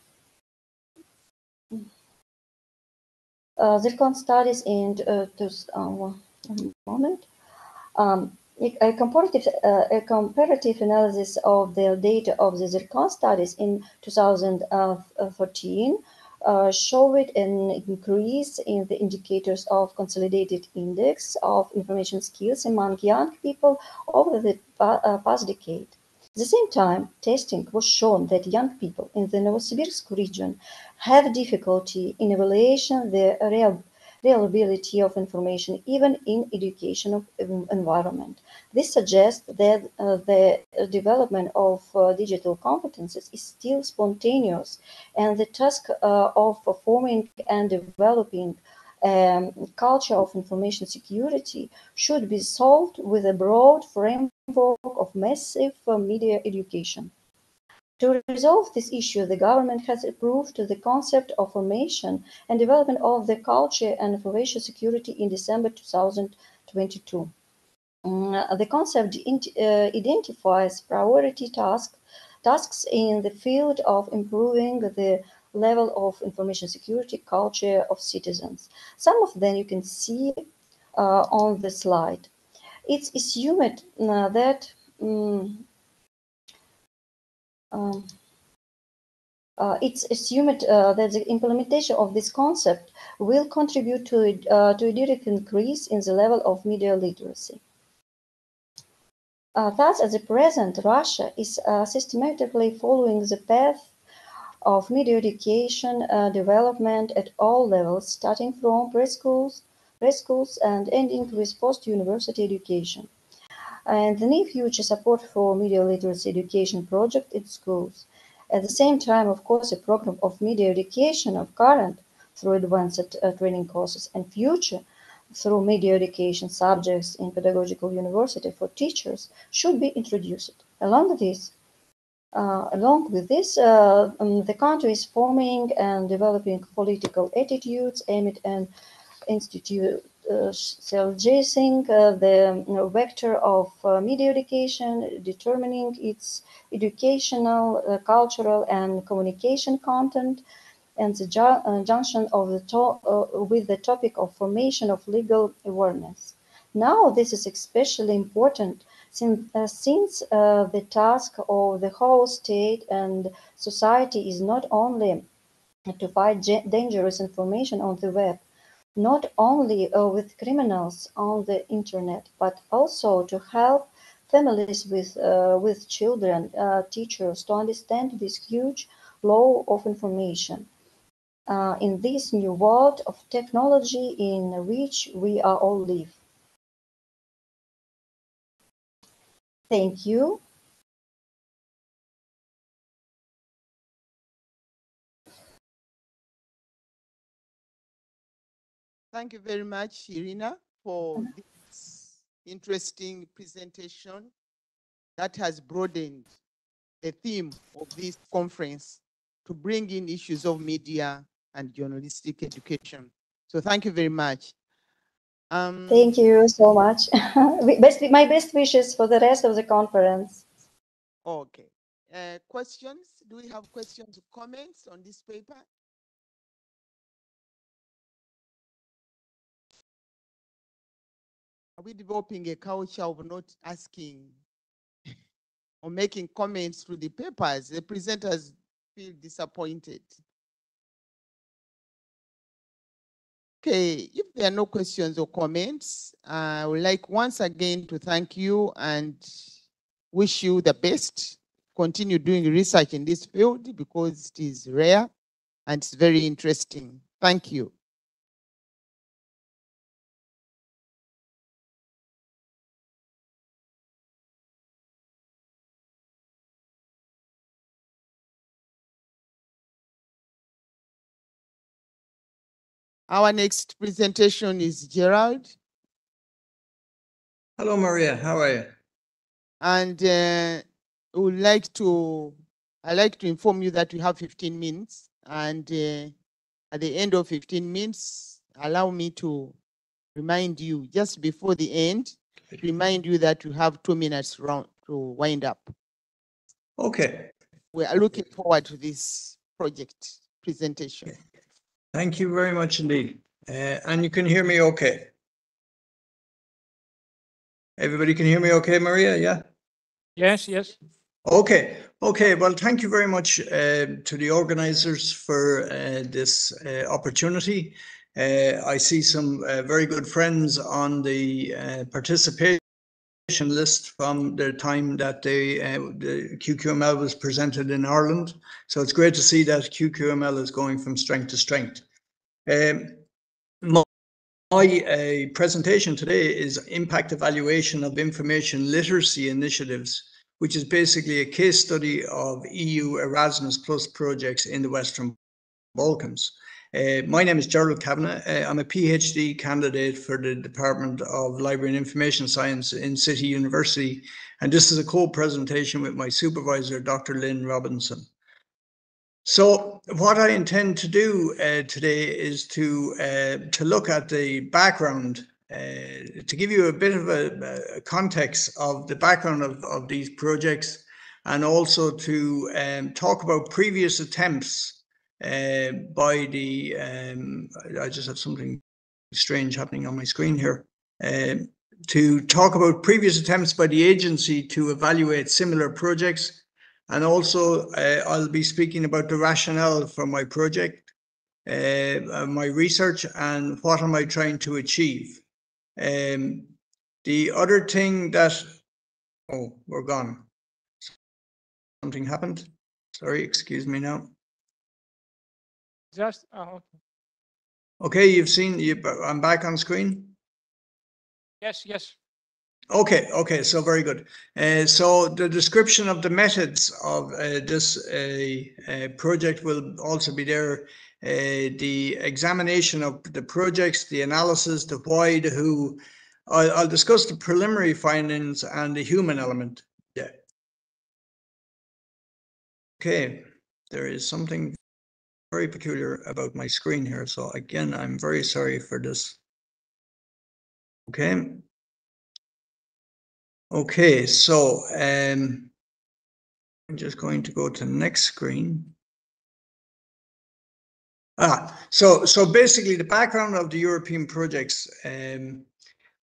one moment. A comparative analysis of the data of the Zircon studies in 2014 showed an increase in the indicators of consolidated index of information skills among young people over the past decade. At the same time, testing was shown that young people in the Novosibirsk region have difficulty in evaluation the reliability of information even in educational environment. This suggests that the development of digital competences is still spontaneous, and the task of forming and developing culture of information security should be solved with a broad framework of massive media education. To resolve this issue, the government has approved the concept of formation and development of the culture and information security in December 2022. The concept identifies priority tasks in the field of improving the level of information security culture of citizens. Some of them you can see on the slide. It's assumed that that the implementation of this concept will contribute to a direct increase in the level of media literacy. Thus, at the present, Russia is systematically following the path of media education development at all levels, starting from preschools and ending with post-university education. And the near future support for media literacy education project in schools. At the same time, of course, a program of media education of current through advanced training courses and future through media education subjects in pedagogical university for teachers should be introduced. Along with this, the country is forming and developing political attitudes aimed at institutionalizing the vector of media education, determining its educational, cultural, and communication content, and the junction of with the topic of formation of legal awareness. Now, this is especially important since the task of the whole state and society is not only to fight dangerous information on the web, not only with criminals on the internet, but also to help families with children, teachers to understand this huge flow of information in this new world of technology in which we are all live. Thank you. Thank you very much, Irina, for this interesting presentation that has broadened the theme of this conference to bring in issues of media and journalistic education. So thank you very much. Thank you so much. My best wishes for the rest of the conference. Okay. Questions? Do we have questions or comments on this paper? Are we developing a culture of not asking or making comments to the papers? The presenters feel disappointed. Okay, if there are no questions or comments, I would like once again to thank you and wish you the best. Continue doing research in this field because it is rare and it's very interesting. Thank you. Our next presentation is Gerald. Hello, Maria. How are you? And I'd like to inform you that we have 15 minutes. And at the end of 15 minutes, allow me to remind you just before the end, remind you that you have 2 minutes round to wind up. Okay. We are looking forward to this project presentation. Thank you very much indeed. And you can hear me okay? Everybody can hear me okay, Maria? Yeah? Yes, yes. Okay. Okay. Well, thank you very much to the organizers for this opportunity. I see some very good friends on the participation list from the time that the QQML was presented in Ireland. So it's great to see that QQML is going from strength to strength. My presentation today is Impact Evaluation of Information Literacy Initiatives, which is basically a case study of EU Erasmus Plus projects in the Western Balkans. My name is Gerald Kavanagh. I'm a PhD candidate for the Department of Library and Information Science in City University, and this is a co-presentation with my supervisor, Dr. Lynn Robinson. So what I intend to do today is to look at the background to give you a bit of a context of the background of these projects, and also to talk about previous attempts by the, I just have something strange happening on my screen here, to talk about previous attempts by the agency to evaluate similar projects. And also I'll be speaking about the rationale for my project, my research, and what am I trying to achieve. The other thing that, oh, we're gone. Something happened. Sorry, excuse me now. Just, okay. Okay, you've seen, I'm back on screen. Yes, yes. Okay, so very good. So the description of the methods of this project will also be there. The examination of the projects, the analysis, the why, the who. I'll discuss the preliminary findings and the human element. Yeah. Okay, there is something very peculiar about my screen here. So again, I'm very sorry for this. Okay. Okay, so I'm just going to go to the next screen. So basically the background of the European projects,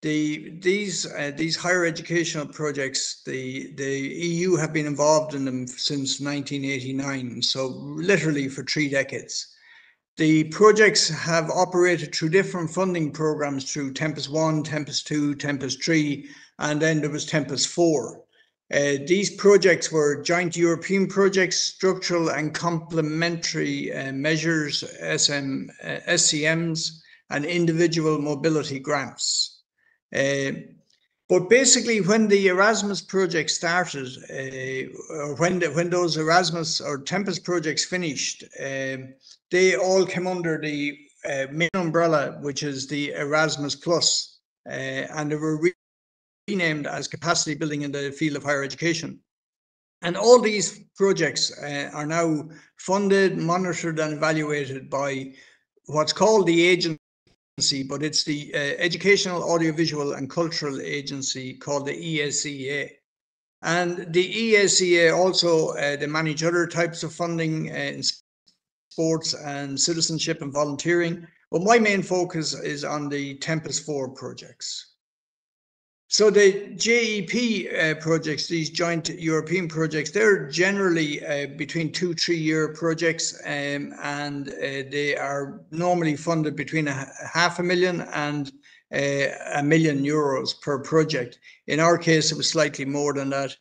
these higher educational projects, the EU have been involved in them since 1989, so literally for 3 decades. The projects have operated through different funding programs through Tempest 1, Tempest 2, Tempest 3, and then there was Tempest 4. These projects were joint European projects, structural and complementary measures, SCMs, and individual mobility grants. But basically, when the Erasmus project started, when those Erasmus or Tempest projects finished, they all came under the main umbrella, which is the Erasmus Plus, and they were renamed as capacity building in the field of higher education. And all these projects are now funded, monitored, and evaluated by what's called the agency, but it's the Educational, Audiovisual and Cultural Agency called the ESEA. And the ESEA also, they manage other types of funding in sports and citizenship and volunteering. But my main focus is on the Tempest 4 projects. So the JEP projects, these joint European projects, they're generally between 2-3 year projects, and they are normally funded between €500,000 and €1 million per project. In our case, it was slightly more than that.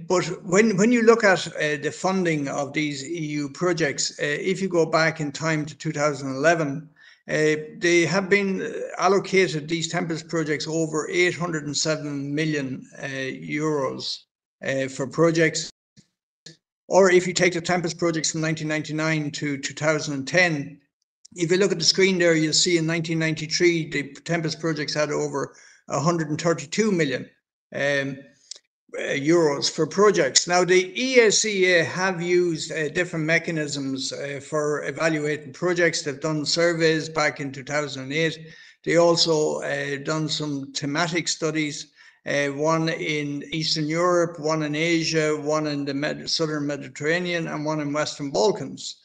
But when you look at the funding of these EU projects, if you go back in time to 2011, they have been allocated, these Tempest projects, over €807 million for projects. Or if you take the Tempest projects from 1999 to 2010, if you look at the screen there, you'll see in 1993, the Tempest projects had over 132 million euros for projects. Now, the ESEA have used different mechanisms for evaluating projects. They've done surveys back in 2008. They also done some thematic studies, one in Eastern Europe, one in Asia, one in the Southern Mediterranean, and one in Western Balkans.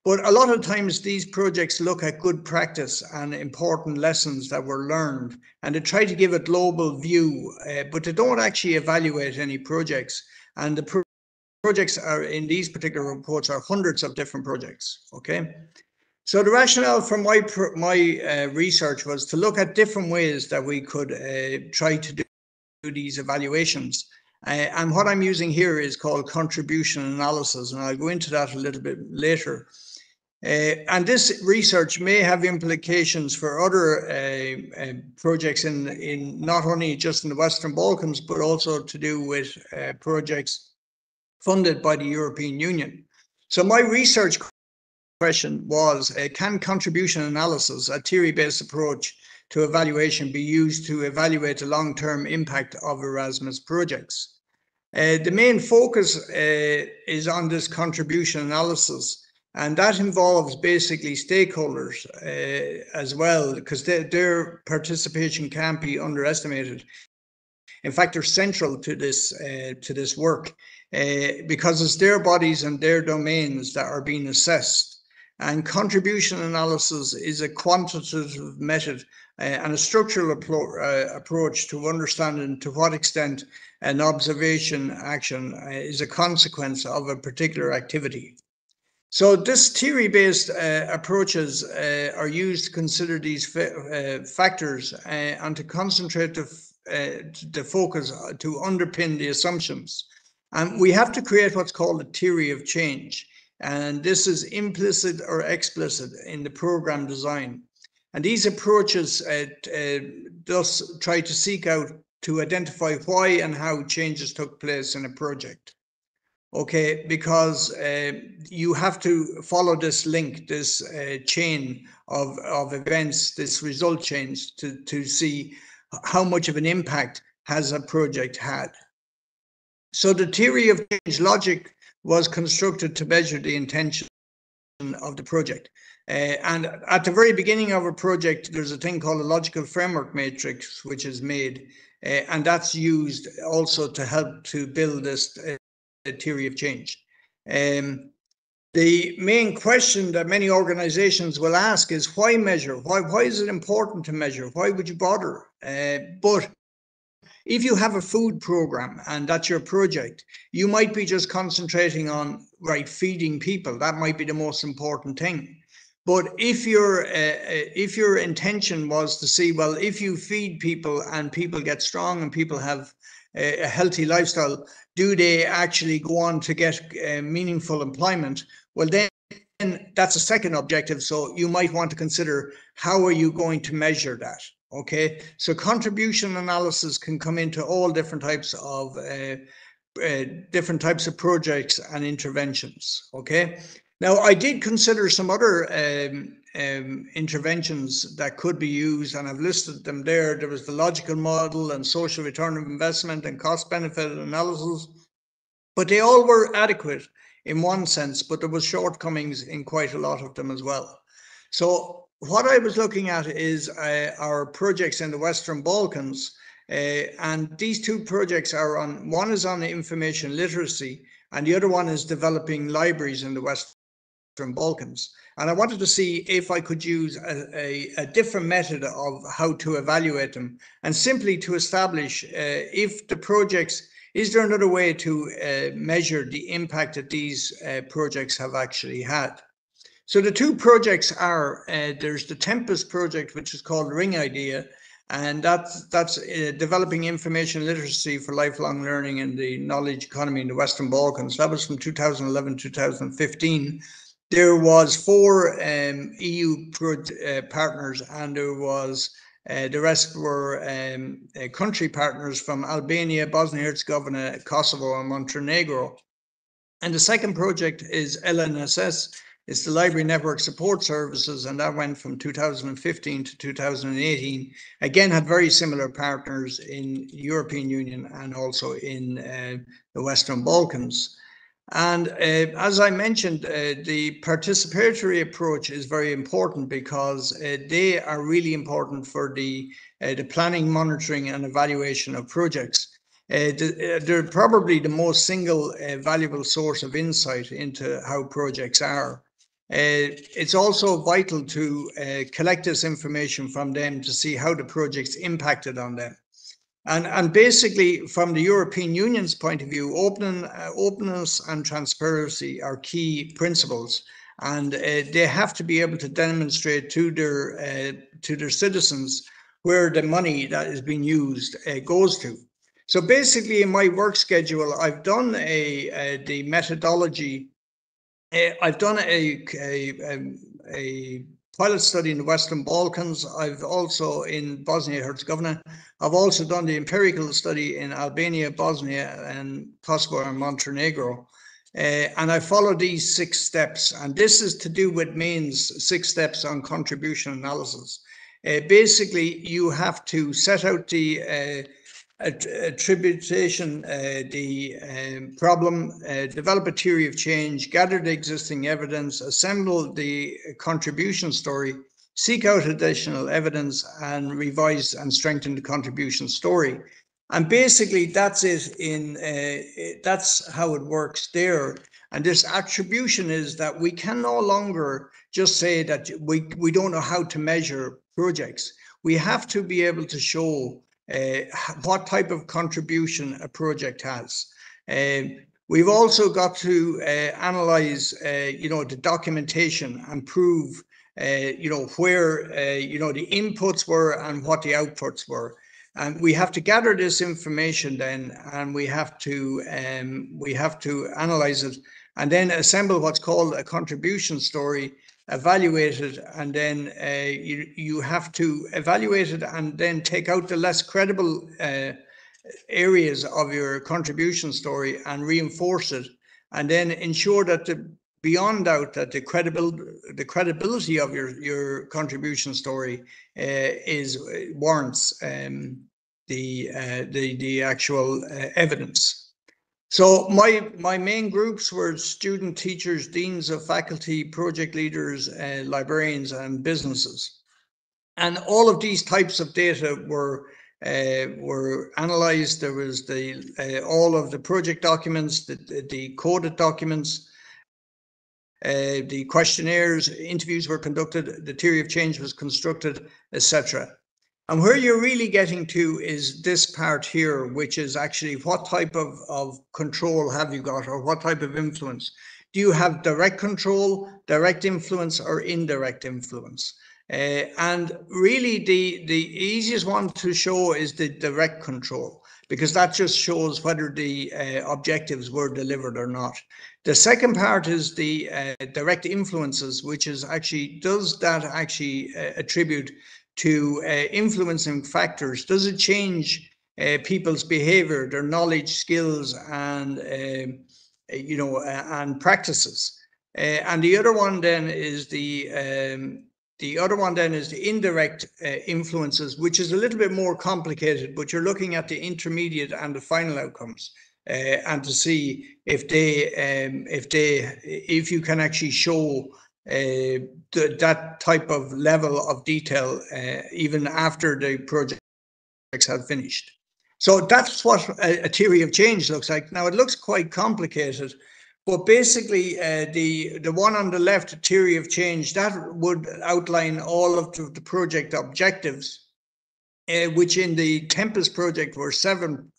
But a lot of times these projects look at good practice and important lessons that were learned, and they try to give a global view, but they don't actually evaluate any projects. And the projects are in these particular reports are hundreds of different projects. Okay. So the rationale for my research was to look at different ways that we could try to do these evaluations. And what I'm using here is called contribution analysis, and I'll go into that a little bit later. And this research may have implications for other projects in not only just in the Western Balkans, but also to do with projects funded by the European Union. So my research question was, can contribution analysis, a theory-based approach to evaluation, be used to evaluate the long-term impact of Erasmus projects? The main focus is on this contribution analysis. And that involves basically stakeholders as well, because their participation can't be underestimated. In fact, they're central to this work because it's their bodies and their domains that are being assessed. And contribution analysis is a quantitative method and a structural approach to understanding to what extent an observation action is a consequence of a particular activity. So this theory-based approaches are used to consider these factors and to concentrate the focus to underpin the assumptions. And we have to create what's called a theory of change. And this is implicit or explicit in the program design. And these approaches thus try to seek out to identify why and how changes took place in a project. Okay, because you have to follow this link, this chain of events, this result change to see how much of an impact has a project had. So the theory of change logic was constructed to measure the intention of the project. And at the very beginning of a project, there's a thing called a logical framework matrix, which is made, and that's used also to help to build this theory of change. The main question that many organizations will ask is why measure? Why is it important to measure? Why would you bother? But if you have a food program and that's your project, you might be just concentrating on feeding people. That might be the most important thing. But if your intention was to see, well, if you feed people and people get strong and people have a healthy lifestyle, do they actually go on to get meaningful employment? Well, then that's a second objective. So you might want to consider, how are you going to measure that? Okay, so contribution analysis can come into all different types of projects and interventions. Okay, now I did consider some other interventions that could be used, and I've listed them there. There was the logical model and social return of investment and cost benefit analysis, but they all were adequate in one sense, but there was shortcomings in quite a lot of them as well. So what I was looking at is our projects in the Western Balkans, and these two projects are on, one is on information literacy and the other one is developing libraries in the Western Balkans. And I wanted to see if I could use a different method of how to evaluate them, and simply to establish if the projects, is there another way to measure the impact that these projects have actually had. So the two projects are, there's the Tempest project, which is called Ring Idea, and that's developing information literacy for lifelong learning in the knowledge economy in the Western Balkans. That was from 2011 to 2015. There was 4 EU partners, and there was the rest were country partners from Albania, Bosnia-Herzegovina, Kosovo, and Montenegro. And the second project is LNSS. It's the Library Network Support Services, and that went from 2015 to 2018. Again, had very similar partners in the European Union and also in the Western Balkans. And as I mentioned, the participatory approach is very important because they are really important for the planning, monitoring, and evaluation of projects. They're probably the most single valuable source of insight into how projects are. It's also vital to collect this information from them to see how the projects impacted on them. And basically, from the European Union's point of view, openness and transparency are key principles, and they have to be able to demonstrate to their citizens where the money that is being used goes to. So basically, in my work schedule, I've done the methodology. I've done a pilot study in the Western Balkans. I've also in Bosnia-Herzegovina. I've also done the empirical study in Albania, Bosnia, and Kosovo and Montenegro. And I follow these 6 steps. And this is to do with Maine's 6 steps on contribution analysis. Basically, you have to set out the attribution, the problem, develop a theory of change, gather the existing evidence, assemble the contribution story, seek out additional evidence, and revise and strengthen the contribution story. And basically that's it that's how it works there. And this attribution is that we can no longer just say that we don't know how to measure projects. We have to be able to show what type of contribution a project has. We've also got to analyze, the documentation and prove, where, the inputs were and what the outputs were. And we have to gather this information then, and we have to analyze it, and then assemble what's called a contribution story, evaluate it, and then you have to evaluate it and then take out the less credible areas of your contribution story and reinforce it, and then ensure that beyond doubt that the credibility of your contribution story warrants the actual evidence. So my main groups were student teachers, deans of faculty, project leaders, librarians, and businesses. And all of these types of data were analyzed. There was all of the project documents, the coded documents, the questionnaires, interviews were conducted, the theory of change was constructed, etc. And where you're really getting to is this part here, which is actually what type of control have you got, or what type of influence? Do you have direct control, direct influence, or indirect influence? And really the easiest one to show is the direct control, because that just shows whether the objectives were delivered or not. The second part is the direct influences, which is actually, does that actually attribute to influencing factors? Does it change people's behavior, their knowledge, skills, and and practices? And the other one then is the indirect influences, which is a little bit more complicated, but you're looking at the intermediate and the final outcomes, and to see if you can actually show that type of level of detail even after the projects have finished. So that's what a theory of change looks like. Now, it looks quite complicated, but basically the one on the left, theory of change, that would outline all of the project objectives, which in the Tempest project were 7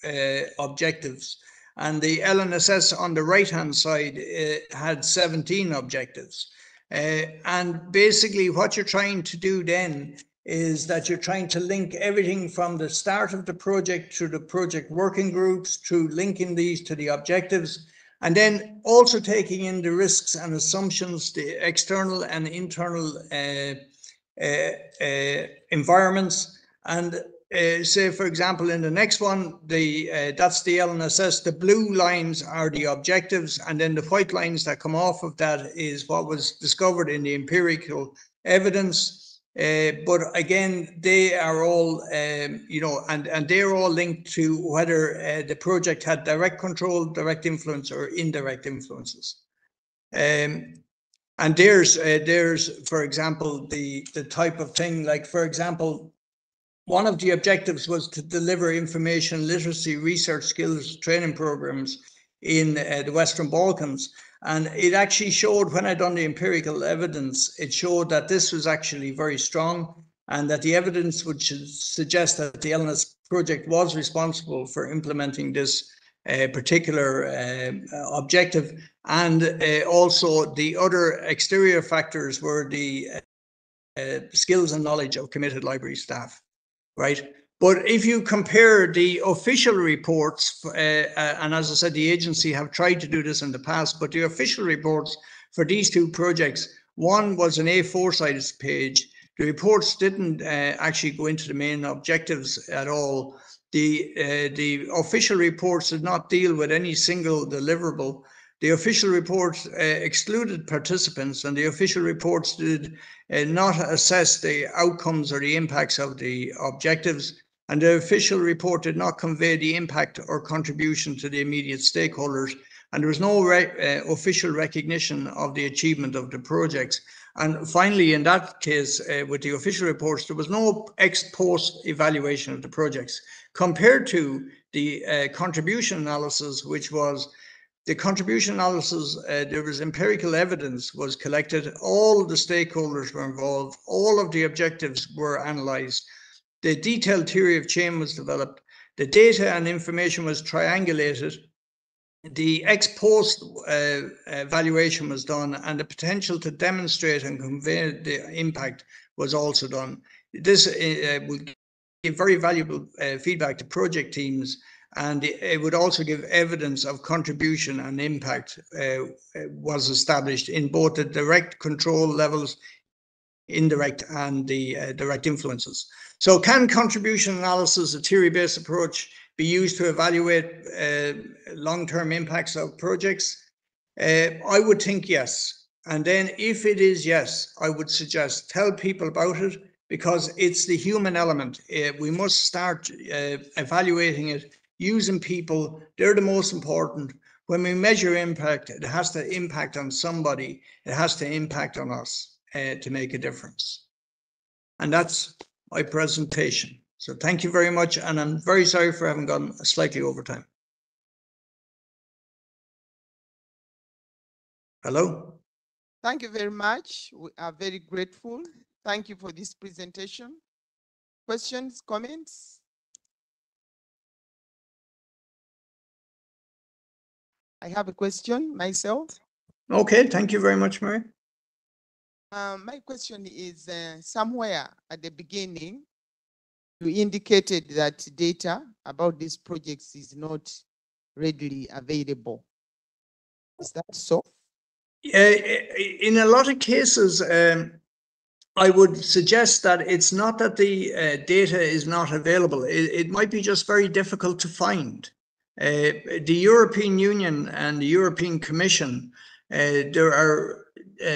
objectives. And the LNSS on the right-hand side had 17 objectives. And basically what you're trying to do then is that you're trying to link everything from the start of the project through the project working groups, through linking these to the objectives, and then also taking in the risks and assumptions, the external and internal environments. And say, for example, in the next one, that's the LNSS. The blue lines are the objectives, and then the white lines that come off of that is what was discovered in the empirical evidence. But again, they are all, and they're all linked to whether the project had direct control, direct influence, or indirect influences. And there's, for example, the type of thing, like, for example, one of the objectives was to deliver information literacy research skills training programs in the Western Balkans. And it actually showed, when I'd done the empirical evidence, it showed that this was actually very strong, and that the evidence would suggest that the LNS project was responsible for implementing this particular objective. And also the other exterior factors were the skills and knowledge of committed library staff. Right. But if you compare the official reports, and as I said, the agency have tried to do this in the past, but the official reports for these 2 projects, one was an A4-sized page. The reports didn't actually go into the main objectives at all. The official reports did not deal with any single deliverable. The official reports excluded participants, and the official reports did not assess the outcomes or the impacts of the objectives. and the official report did not convey the impact or contribution to the immediate stakeholders, and there was no official recognition of the achievement of the projects. And finally, in that case, with the official reports, there was no ex-post evaluation of the projects, compared to the contribution analysis, which was the contribution analysis. There was empirical evidence was collected, all of the stakeholders were involved, all of the objectives were analysed, the detailed theory of change was developed, the data and information was triangulated, the ex post evaluation was done, and the potential to demonstrate and convey the impact was also done. This will give very valuable feedback to project teams, and it would also give evidence of contribution and impact was established in both the direct control levels, indirect, and the direct influences. So can contribution analysis, a theory-based approach, be used to evaluate long-term impacts of projects? I would think yes. And then if it is yes, I would suggest tell people about it, because it's the human element. We must start evaluating it using people. They're the most important. When we measure impact, it has to impact on somebody. It has to impact on us to make a difference. And that's my presentation. So thank you very much. And I'm very sorry for having gone slightly over time. Hello? Thank you very much. We are very grateful. Thank you for this presentation. Questions, comments? I have a question myself. Okay, thank you very much, Mary. My question is, somewhere at the beginning, you indicated that data about these projects is not readily available. Is that so? In a lot of cases, I would suggest that it's not that the data is not available. It might be just very difficult to find. The European Union and the European Commission, there are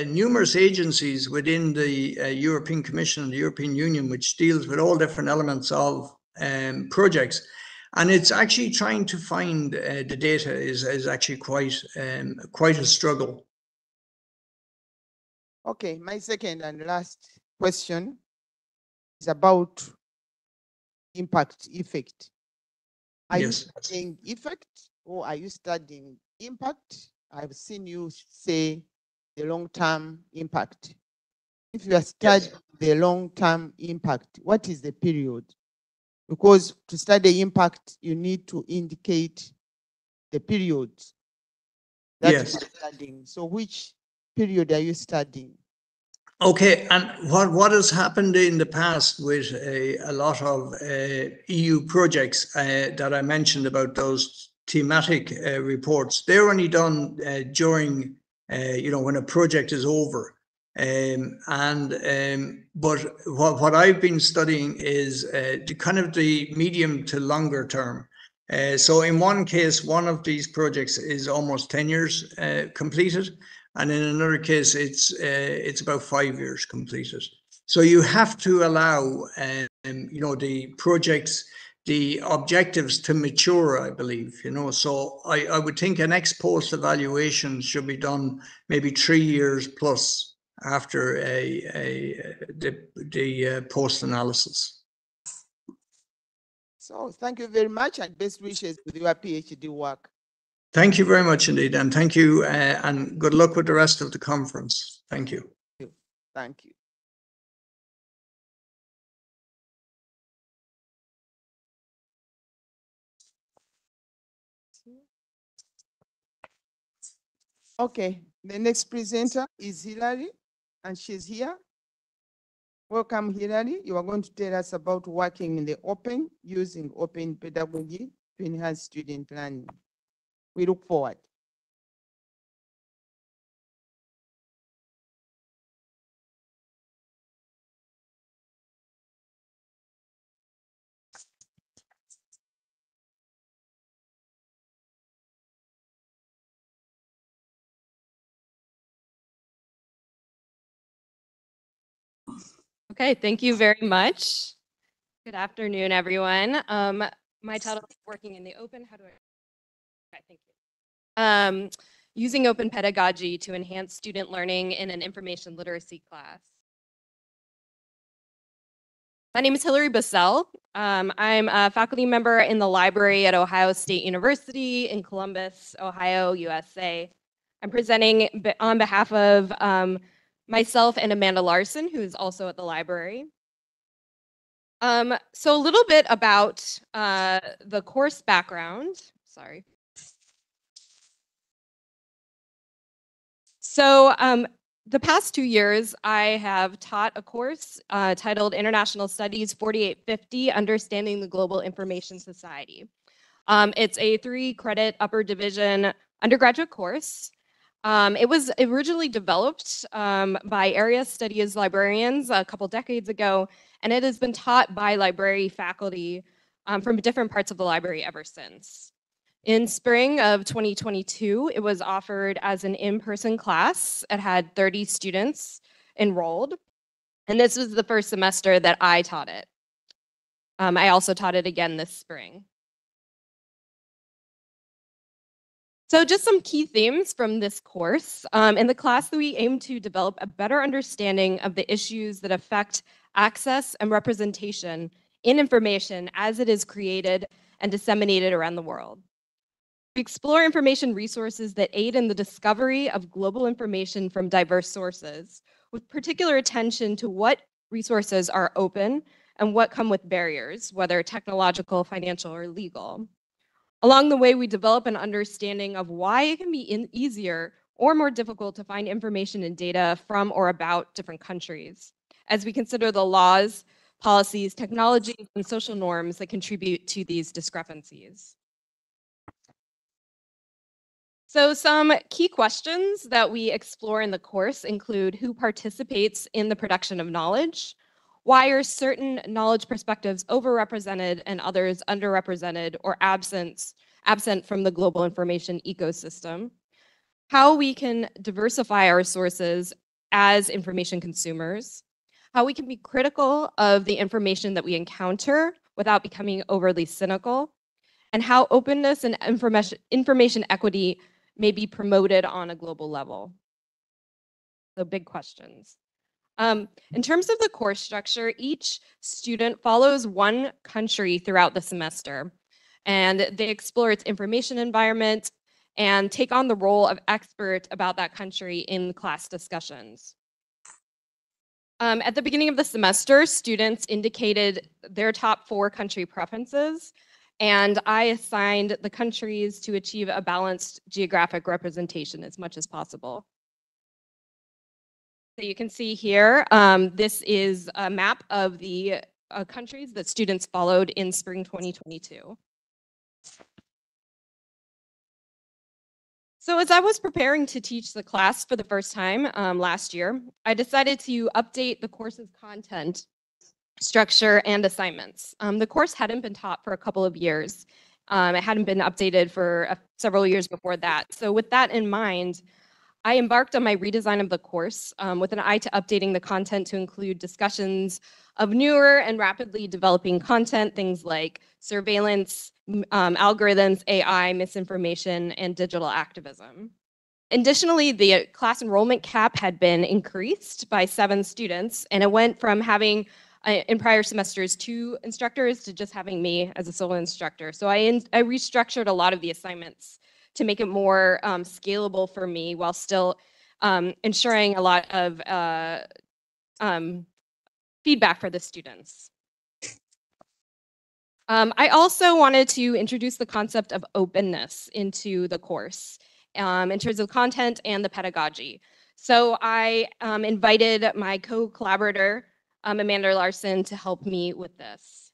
numerous agencies within the European Commission and the European Union which deals with all different elements of projects. And it's actually trying to find the data is actually quite a struggle. Okay, my second and last question is about impact effect. Are you studying effect or are you studying impact? I've seen you say the long-term impact. If you are studying the long-term impact, what is the period? Because to study impact, you need to indicate the period that you are studying. So which period are you studying? Okay, and what has happened in the past with a lot of EU projects that I mentioned about those thematic reports, they're only done during, when a project is over. But what I've been studying is the kind of the medium to longer term. So in one case, one of these projects is almost 10 years completed. And in another case, it's about 5 years completed. So you have to allow, the projects, the objectives to mature, I believe, So I would think an ex post evaluation should be done maybe 3 years plus after the post analysis. So thank you very much and best wishes with your PhD work. Thank you very much indeed. And thank you and good luck with the rest of the conference. Thank you. Thank you. Okay, the next presenter is Hilary, and she's here. Welcome, Hilary. You are going to tell us about working in the open, using open pedagogy to enhance student learning. We look forward. Okay, thank you very much. Good afternoon, everyone. My title is Working in the Open. How do I? Okay, thank you. Using open pedagogy to enhance student learning in an information literacy class. My name is Hillary Bissell. I'm a faculty member in the library at Ohio State University in Columbus, Ohio, USA. I'm presenting on behalf of myself and Amanda Larson, who is also at the library. So a little bit about the course background. Sorry. So the past 2 years, I have taught a course titled International Studies 4850, Understanding the Global Information Society. It's a 3-credit upper division undergraduate course. It was originally developed by area studies librarians a couple decades ago, and it has been taught by library faculty from different parts of the library ever since. In spring of 2022, it was offered as an in-person class. It had 30 students enrolled, and this was the first semester that I taught it. I also taught it again this spring. So just some key themes from this course. In the class, we aim to develop a better understanding of the issues that affect access and representation in information as it is created and disseminated around the world. We explore information resources that aid in the discovery of global information from diverse sources, with particular attention to what resources are open and what come with barriers, whether technological, financial, or legal. Along the way, we develop an understanding of why it can be easier or more difficult to find information and data from or about different countries, as we consider the laws, policies, technologies, and social norms that contribute to these discrepancies. So some key questions that we explore in the course include who participates in the production of knowledge, why are certain knowledge perspectives overrepresented and others underrepresented or absent from the global information ecosystem, how we can diversify our sources as information consumers, how we can be critical of the information that we encounter without becoming overly cynical, and how openness and information equity may be promoted on a global level. So big questions. In terms of the course structure, each student follows one country throughout the semester, and they explore its information environment and take on the role of expert about that country in class discussions. At the beginning of the semester, students indicated their top 4 country preferences, and I assigned the countries to achieve a balanced geographic representation as much as possible. So you can see here, this is a map of the countries that students followed in spring 2022. So as I was preparing to teach the class for the first time last year, I decided to update the course's content, structure, and assignments. The course hadn't been taught for a couple of years. It hadn't been updated for several years before that. So with that in mind, I embarked on my redesign of the course with an eye to updating the content to include discussions of newer and rapidly developing content, things like surveillance, algorithms, AI, misinformation, and digital activism. Additionally, the class enrollment cap had been increased by 7 students, and it went from having, in prior semesters, 2 instructors to just having me as a solo instructor. So I restructured a lot of the assignments to make it more scalable for me while still ensuring a lot of feedback for the students. I also wanted to introduce the concept of openness into the course in terms of content and the pedagogy. So I invited my co-collaborator, Amanda Larson, to help me with this.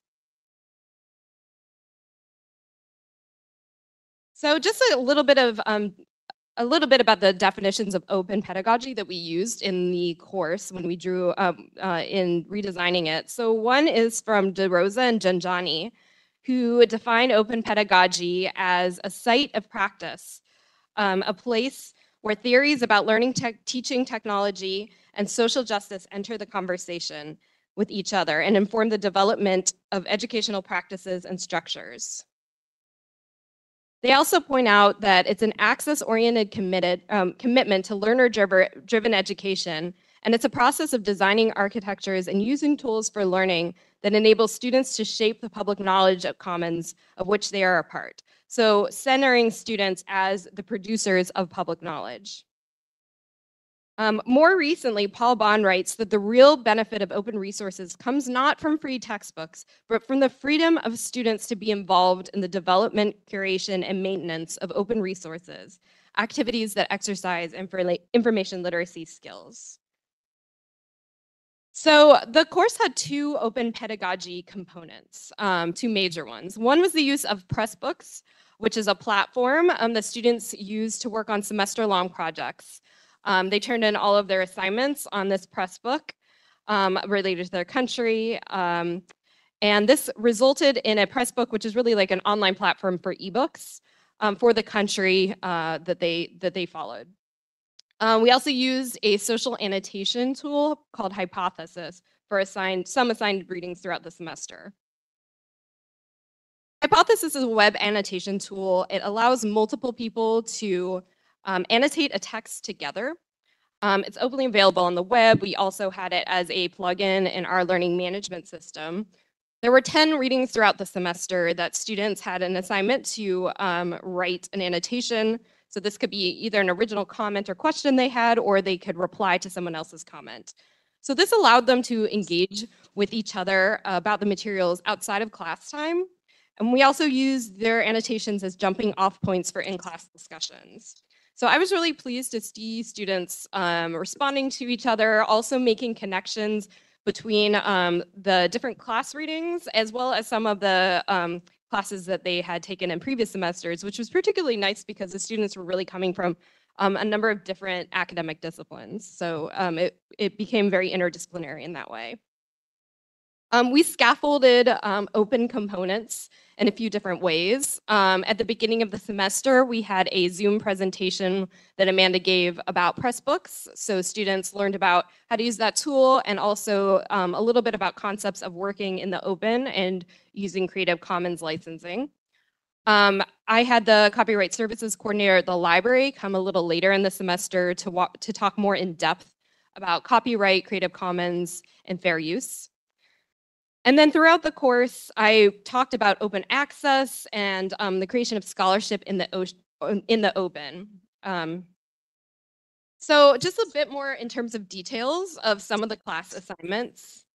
So just a little bit about the definitions of open pedagogy that we used in the course when we drew in redesigning it. So one is from DeRosa and Janjani, who define open pedagogy as a site of practice, a place where theories about learning, teaching technology, and social justice enter the conversation. with each other and inform the development of educational practices and structures. They also point out that it's an access-oriented commitment to learner-driven education, and it's a process of designing architectures and using tools for learning that enables students to shape the public knowledge of commons of which they are a part. So centering students as the producers of public knowledge. More recently, Paul Bond writes that the real benefit of open resources comes not from free textbooks, but from the freedom of students to be involved in the development, curation, and maintenance of open resources, activities that exercise information literacy skills. So the course had two open pedagogy components, two major ones. One was the use of Pressbooks, which is a platform that students use to work on semester-long projects. They turned in all of their assignments on this Pressbook related to their country. And this resulted in a Pressbook, which is really like an online platform for ebooks for the country that they followed. We also used a social annotation tool called Hypothesis for some assigned readings throughout the semester. Hypothesis is a web annotation tool. It allows multiple people to annotate a text together. It's openly available on the web. We also had it as a plugin in our learning management system. There were 10 readings throughout the semester that students had an assignment to write an annotation. So this could be either an original comment or question they had, or they could reply to someone else's comment. So this allowed them to engage with each other about the materials outside of class time. And we also used their annotations as jumping off points for in-class discussions. So I was really pleased to see students responding to each other, also making connections between the different class readings, as well as some of the classes that they had taken in previous semesters, which was particularly nice because the students were really coming from a number of different academic disciplines. So it became very interdisciplinary in that way. We scaffolded open components in a few different ways. At the beginning of the semester, we had a Zoom presentation that Amanda gave about Pressbooks. So students learned about how to use that tool and also a little bit about concepts of working in the open and using Creative Commons licensing. I had the Copyright Services Coordinator at the library come a little later in the semester to talk more in depth about copyright, Creative Commons, and fair use. And then throughout the course, I talked about open access and the creation of scholarship in the open. So just a bit more in terms of details of some of the class assignments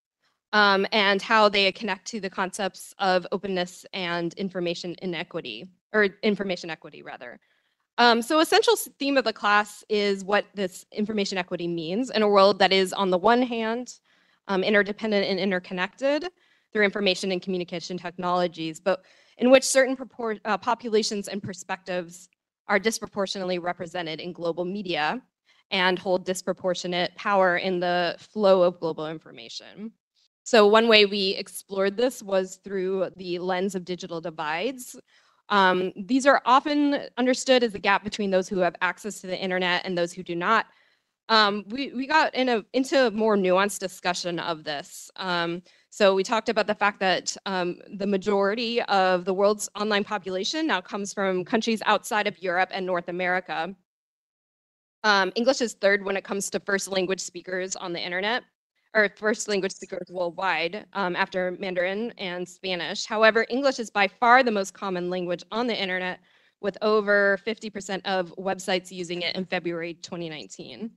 and how they connect to the concepts of openness and information inequity, or information equity rather. So essential theme of the class is what this information equity means in a world that is on the one hand, interdependent and interconnected through information and communication technologies, but in which certain populations and perspectives are disproportionately represented in global media and hold disproportionate power in the flow of global information. So one way we explored this was through the lens of digital divides. These are often understood as the gap between those who have access to the internet and those who do not. We got into a more nuanced discussion of this. So we talked about the fact that the majority of the world's online population now comes from countries outside of Europe and North America. English is third when it comes to first language speakers on the internet, or first language speakers worldwide, after Mandarin and Spanish. However, English is by far the most common language on the internet, with over 50% of websites using it in February 2019.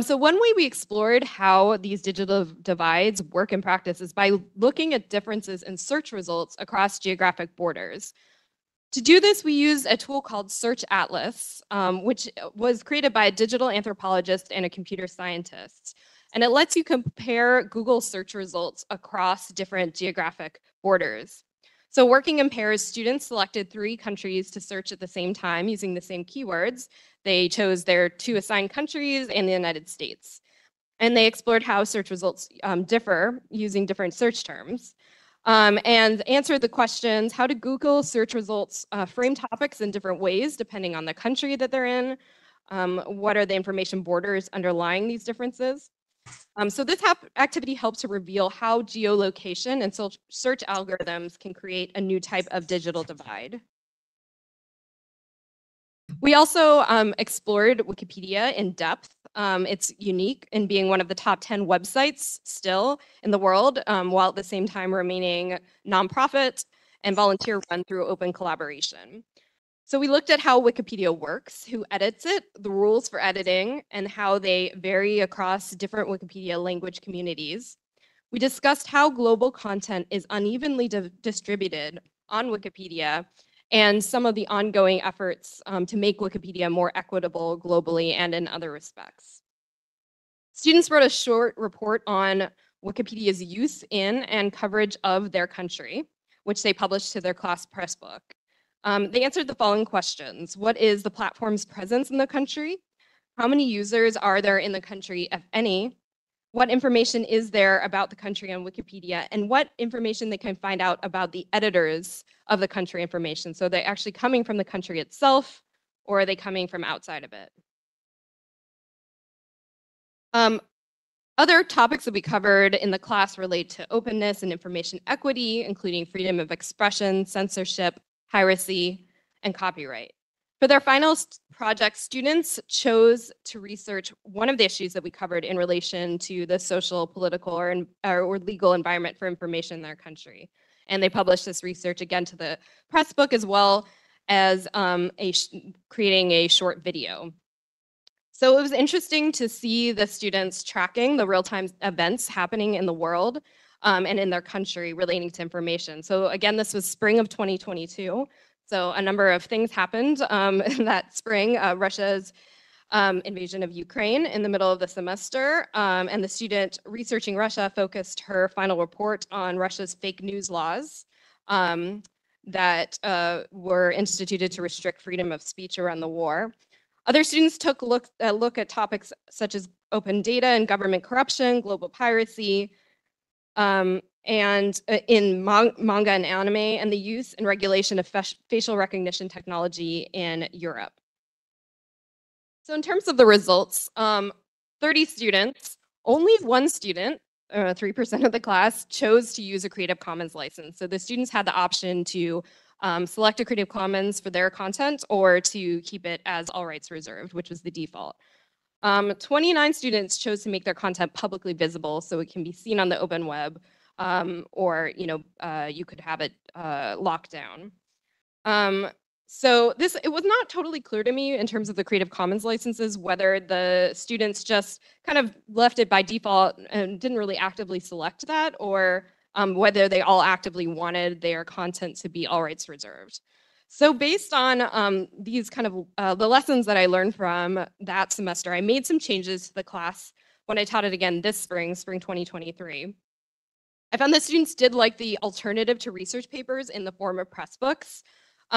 So one way we explored how these digital divides work in practice is by looking at differences in search results across geographic borders. To do this, we used a tool called Search Atlas, which was created by a digital anthropologist and a computer scientist. And it lets you compare Google search results across different geographic borders. So working in pairs, students selected 3 countries to search at the same time using the same keywords. They chose their 2 assigned countries and the United States. And they explored how search results differ using different search terms. And answered the questions, how do Google search results frame topics in different ways depending on the country that they're in? what are the information borders underlying these differences. So this activity helps to reveal how geolocation and search algorithms can create a new type of digital divide. We also explored Wikipedia in depth. It's unique in being one of the top 10 websites still in the world, while at the same time remaining nonprofit and volunteer run through open collaboration. So we looked at how Wikipedia works, who edits it, the rules for editing, and how they vary across different Wikipedia language communities. We discussed how global content is unevenly distributed on Wikipedia and some of the ongoing efforts to make Wikipedia more equitable globally and in other respects. Students wrote a short report on Wikipedia's use in and coverage of their country, which they published to their class press book. They answered the following questions. What is the platform's presence in the country? How many users are there in the country, if any? What information is there about the country on Wikipedia? And what information they can find out about the editors of the country information? So they're actually coming from the country itself, or are they coming from outside of it? Other topics that we covered in the class relate to openness and information equity, including freedom of expression, censorship, piracy, and copyright. For their final project, students chose to research one of the issues that we covered in relation to the social, political, or legal environment for information in their country. And they published this research again to the press book, as well as creating a short video. So it was interesting to see the students tracking the real-time events happening in the world and in their country relating to information. So again, this was spring of 2022. So a number of things happened that spring. Russia's invasion of Ukraine in the middle of the semester, and the student researching Russia focused her final report on Russia's fake news laws that were instituted to restrict freedom of speech around the war. Other students took a look at topics such as open data and government corruption, global piracy, and in manga and anime, and the use and regulation of facial recognition technology in Europe. So in terms of the results, 30 students, only one student, 3% of the class, chose to use a Creative Commons license. So the students had the option to select a Creative Commons for their content or to keep it as all rights reserved, which was the default. 29 students chose to make their content publicly visible so it can be seen on the open web, or you could have it locked down. So it was not totally clear to me in terms of the Creative Commons licenses whether the students just kind of left it by default and didn't really actively select that, or whether they all actively wanted their content to be all rights reserved. So based on these kind of the lessons that I learned from that semester, I made some changes to the class when I taught it again this spring 2023. I found that students did like the alternative to research papers in the form of press books.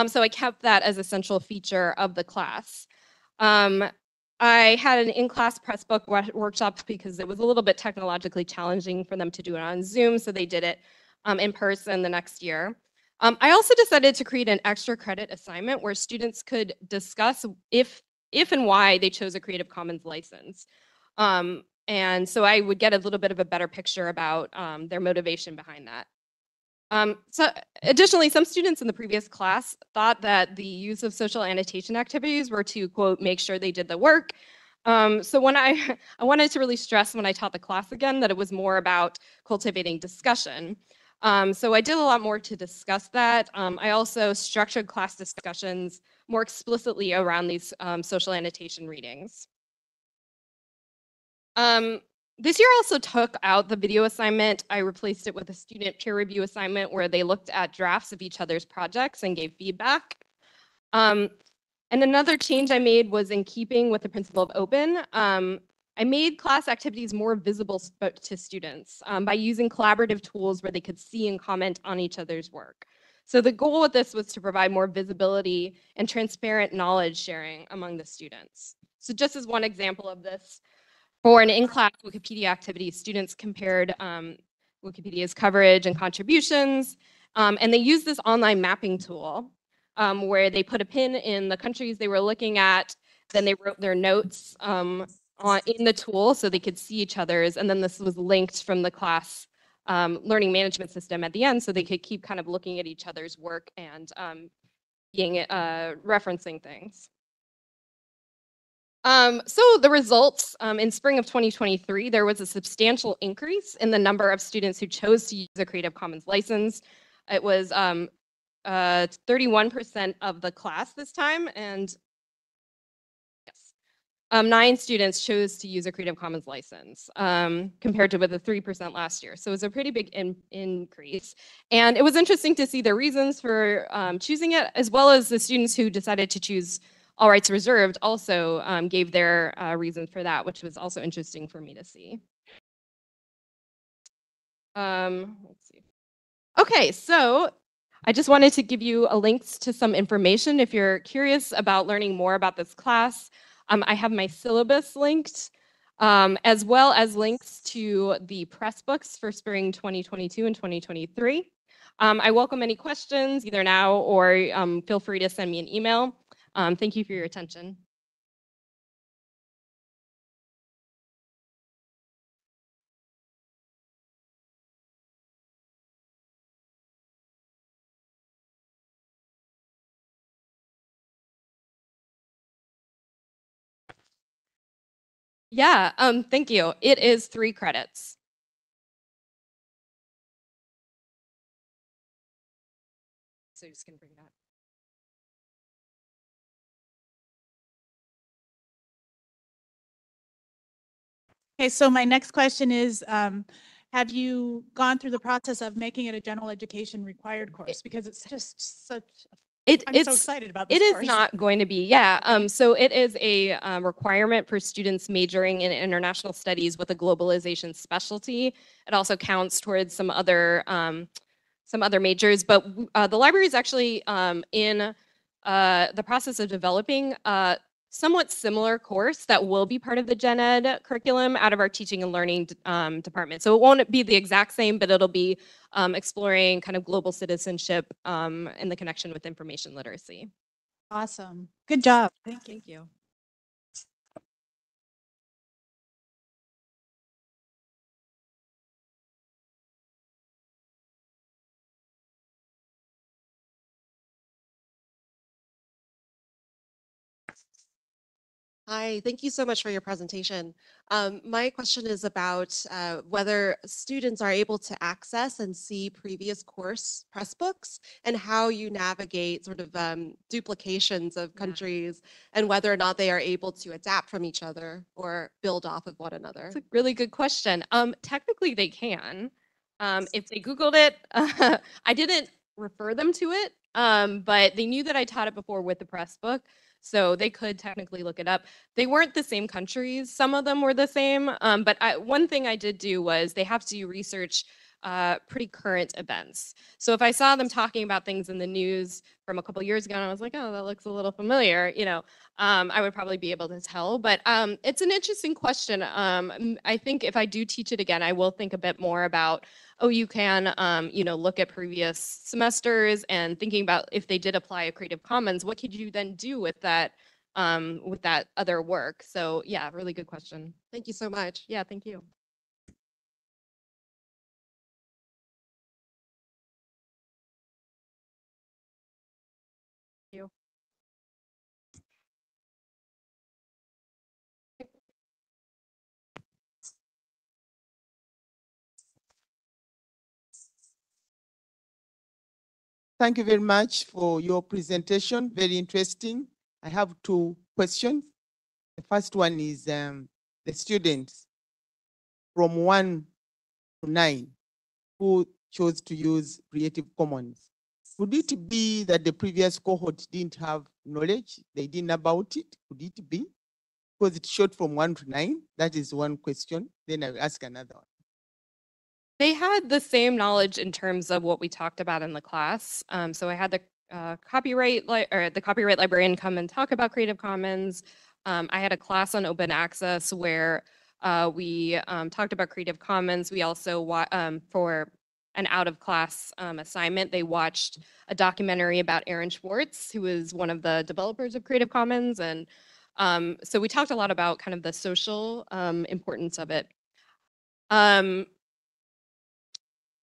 So I kept that as a central feature of the class. I had an in-class press book workshop because it was a little bit technologically challenging for them to do it on Zoom, so they did it in person the next year. I also decided to create an extra credit assignment where students could discuss if and why they chose a Creative Commons license. And so I would get a little bit of a better picture about their motivation behind that. So additionally, some students in the previous class thought that the use of social annotation activities were to, quote, make sure they did the work. So when I wanted to really stress when I taught the class again that it was more about cultivating discussion. So I did a lot more to discuss that. I also structured class discussions more explicitly around these social annotation readings. This year I also took out the video assignment. I replaced it with a student peer review assignment where they looked at drafts of each other's projects and gave feedback. And another change I made was in keeping with the principle of open. I made class activities more visible to students by using collaborative tools where they could see and comment on each other's work. So the goal with this was to provide more visibility and transparent knowledge sharing among the students. So just as one example of this, for an in-class Wikipedia activity, students compared Wikipedia's coverage and contributions, and they used this online mapping tool where they put a pin in the countries they were looking at, Then they wrote their notes in the tool so they could see each other's. And then this was linked from the class learning management system at the end so they could keep kind of looking at each other's work and referencing things. So the results in spring of 2023, there was a substantial increase in the number of students who chose to use a Creative Commons license. It was 31% of the class this time, and yes, 9 students chose to use a Creative Commons license compared to with a 3% last year. So it was a pretty big increase. And it was interesting to see the reasons for choosing it, as well as the students who decided to choose all rights reserved also gave their reasons for that, which was also interesting for me to see. Let's see. Okay, so I just wanted to give you a links to some information if you're curious about learning more about this class. I have my syllabus linked, as well as links to the press books for spring 2022 and 2023. I welcome any questions either now or feel free to send me an email. Thank you for your attention. Yeah, thank you. It is 3 credits. So just gonna bring it up. Okay, so my next question is, have you gone through the process of making it a general education required course? Because it's just such, I'm so excited about this course. It is not going to be, yeah. So it is a requirement for students majoring in international studies with a globalization specialty. It also counts towards some other majors, but the library is actually in the process of developing a somewhat similar course that will be part of the Gen Ed curriculum out of our teaching and learning department. So it won't be the exact same, but it'll be exploring kind of global citizenship and the connection with information literacy. Awesome. Good job. Thank you. Thank you. Hi, thank you so much for your presentation. My question is about whether students are able to access and see previous course press books and how you navigate sort of duplications of countries and whether or not they are able to adapt from each other or build off of one another. That's a really good question. Technically they can. If they Googled it, I didn't refer them to it, but they knew that I taught it before with the press book. So they could technically look it up. They weren't the same countries. Some of them were the same. But one thing I did do was they have to research pretty current events. So if I saw them talking about things in the news from a couple years ago and I was like, oh, that looks a little familiar, I would probably be able to tell. But it's an interesting question. I think if I do teach it again, I will think a bit more about, oh, you can, look at previous semesters and thinking about if they did apply a Creative Commons, what could you then do with that other work? So yeah, really good question. Thank you so much. Yeah, thank you. Thank you. Thank you very much for your presentation. Very interesting. I have 2 questions. The first one is the students from 1 to 9 who chose to use Creative Commons. Could it be that the previous cohort didn't have knowledge? They didn't know about it? Could it be? Because it's short from 1 to 9. That is one question. Then I'll ask another one. They had the same knowledge in terms of what we talked about in the class. So I had the copyright librarian come and talk about Creative Commons. I had a class on open access where we talked about Creative Commons. We also, for an out-of-class assignment, they watched a documentary about Aaron Schwartz, who is one of the developers of Creative Commons, and So we talked a lot about kind of the social importance of it.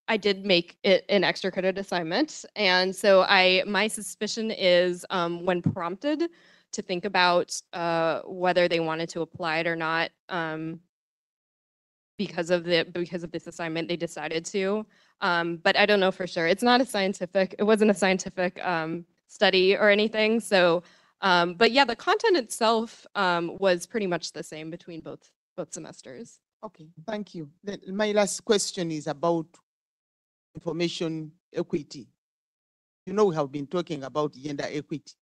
I did make it an extra credit assignment. And so my suspicion is when prompted to think about whether they wanted to apply it or not, because of this assignment, they decided to. But I don't know for sure. It wasn't a scientific study or anything. So, but yeah, the content itself was pretty much the same between both semesters. Okay, thank you. Then my last question is about information equity. You know, we have been talking about gender equity.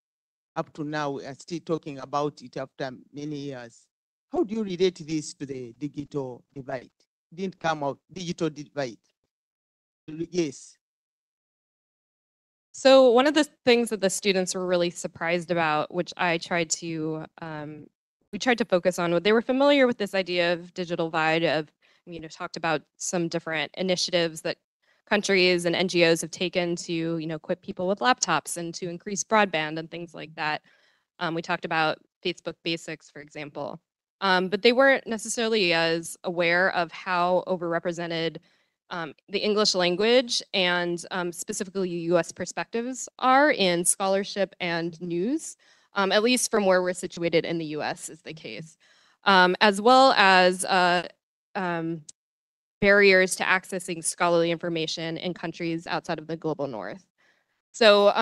Up to now, we are still talking about it after many years. How do you relate this to the digital divide? Didn't come out, digital divide. Yes. So one of the things that the students were really surprised about, which I tried to, we tried to focus on, they were familiar with this idea of digital divide, talked about some different initiatives that countries and NGOs have taken to, equip people with laptops and to increase broadband and things like that. We talked about Facebook Basics, for example. But they weren't necessarily as aware of how overrepresented the English language and specifically US perspectives are in scholarship and news, at least from where we're situated in the US is the case, as well as barriers to accessing scholarly information in countries outside of the global north. So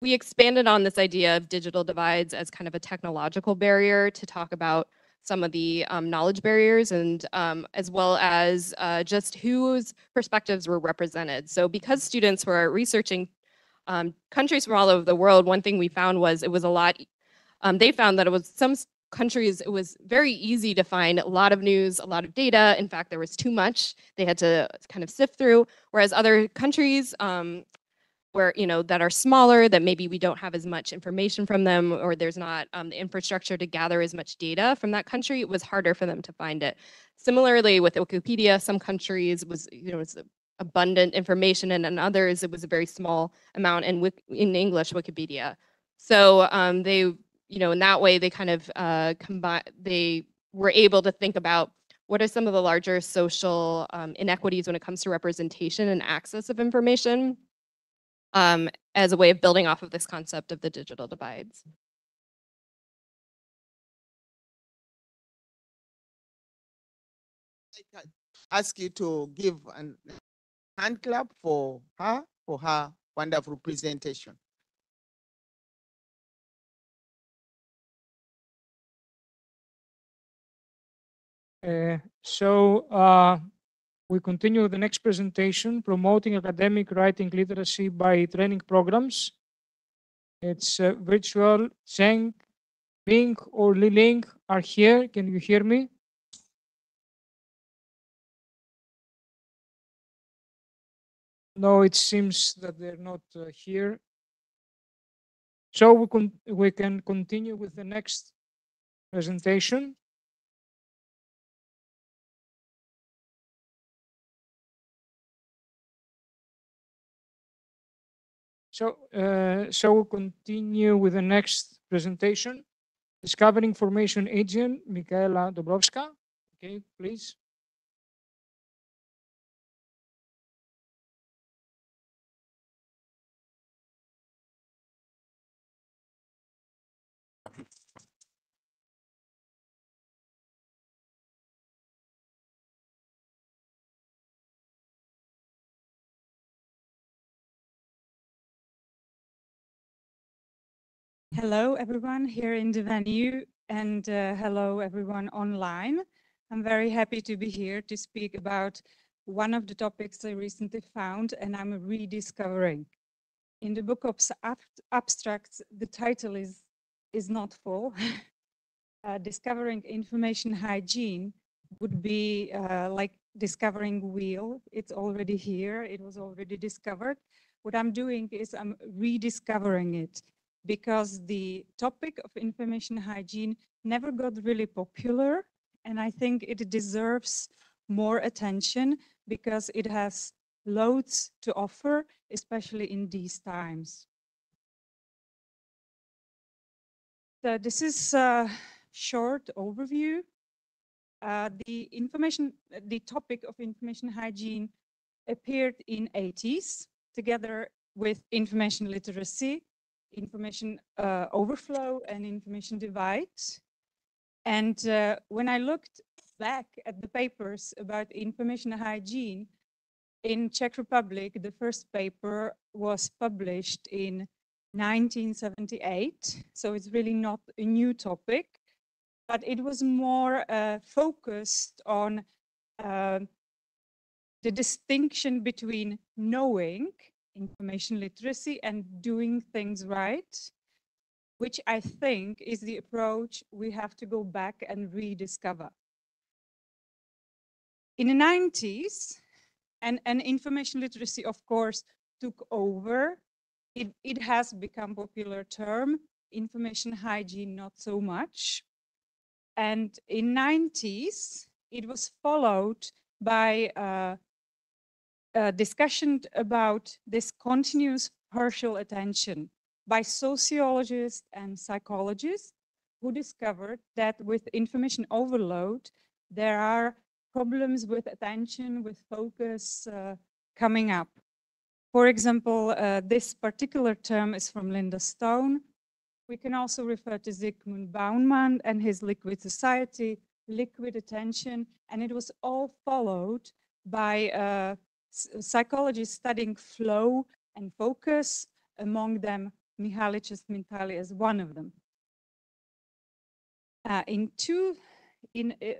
we expanded on this idea of digital divides as kind of a technological barrier to talk about some of the knowledge barriers and as well as just whose perspectives were represented. So because students were researching countries from all over the world, one thing we found was it was a lot, they found that it was some countries, it was very easy to find a lot of news, a lot of data. In fact, there was too much they had to kind of sift through, whereas other countries where, that are smaller, that maybe we don't have as much information from them, or there's not the infrastructure to gather as much data from that country, it was harder for them to find it. Similarly with Wikipedia, some countries was, it's abundant information, and in others, it was a very small amount in English Wikipedia. So they, in that way, they kind of they were able to think about what are some of the larger social inequities when it comes to representation and access of information, as a way of building off of this concept of the digital divides. I ask you to give a hand clap for her wonderful presentation. We continue the next presentation, promoting academic writing literacy by training programs. It's virtual. Zheng, Ming, or Liling are here. Can you hear me? No, it seems that they're not here. So we can continue with the next presentation. So we'll continue with the next presentation. Discovering Information Agent, Michaela Dobrowska. Okay, please. Hello, everyone here in the venue, and hello, everyone online. I'm very happy to be here to speak about one of the topics I recently found and I'm rediscovering. In the book of abstracts, the title is not full. Discovering information hygiene would be like discovering wheel. It's already here. It was already discovered. What I'm doing is I'm rediscovering it, because the topic of information hygiene never got really popular, and I think it deserves more attention because it has loads to offer, especially in these times. This is a short overview. The topic of information hygiene appeared in 80s together with information literacy, information overflow, and information divide. And when I looked back at the papers about information hygiene in Czech Republic, the first paper was published in 1978. So it's really not a new topic, but it was more focused on the distinction between knowing, information literacy, and doing things right, which I think is the approach we have to go back and rediscover. In the 90s, and information literacy, of course, took over. It has become a popular term, information hygiene, not so much. And in 90s, it was followed by a discussion about this continuous partial attention by sociologists and psychologists who discovered that with information overload, there are problems with attention, with focus coming up. For example, this particular term is from Linda Stone. We can also refer to Zygmunt Bauman and his liquid society, liquid attention, and it was all followed by psychologists studying flow and focus, among them Mihaly Csikszentmihalyi as one of them.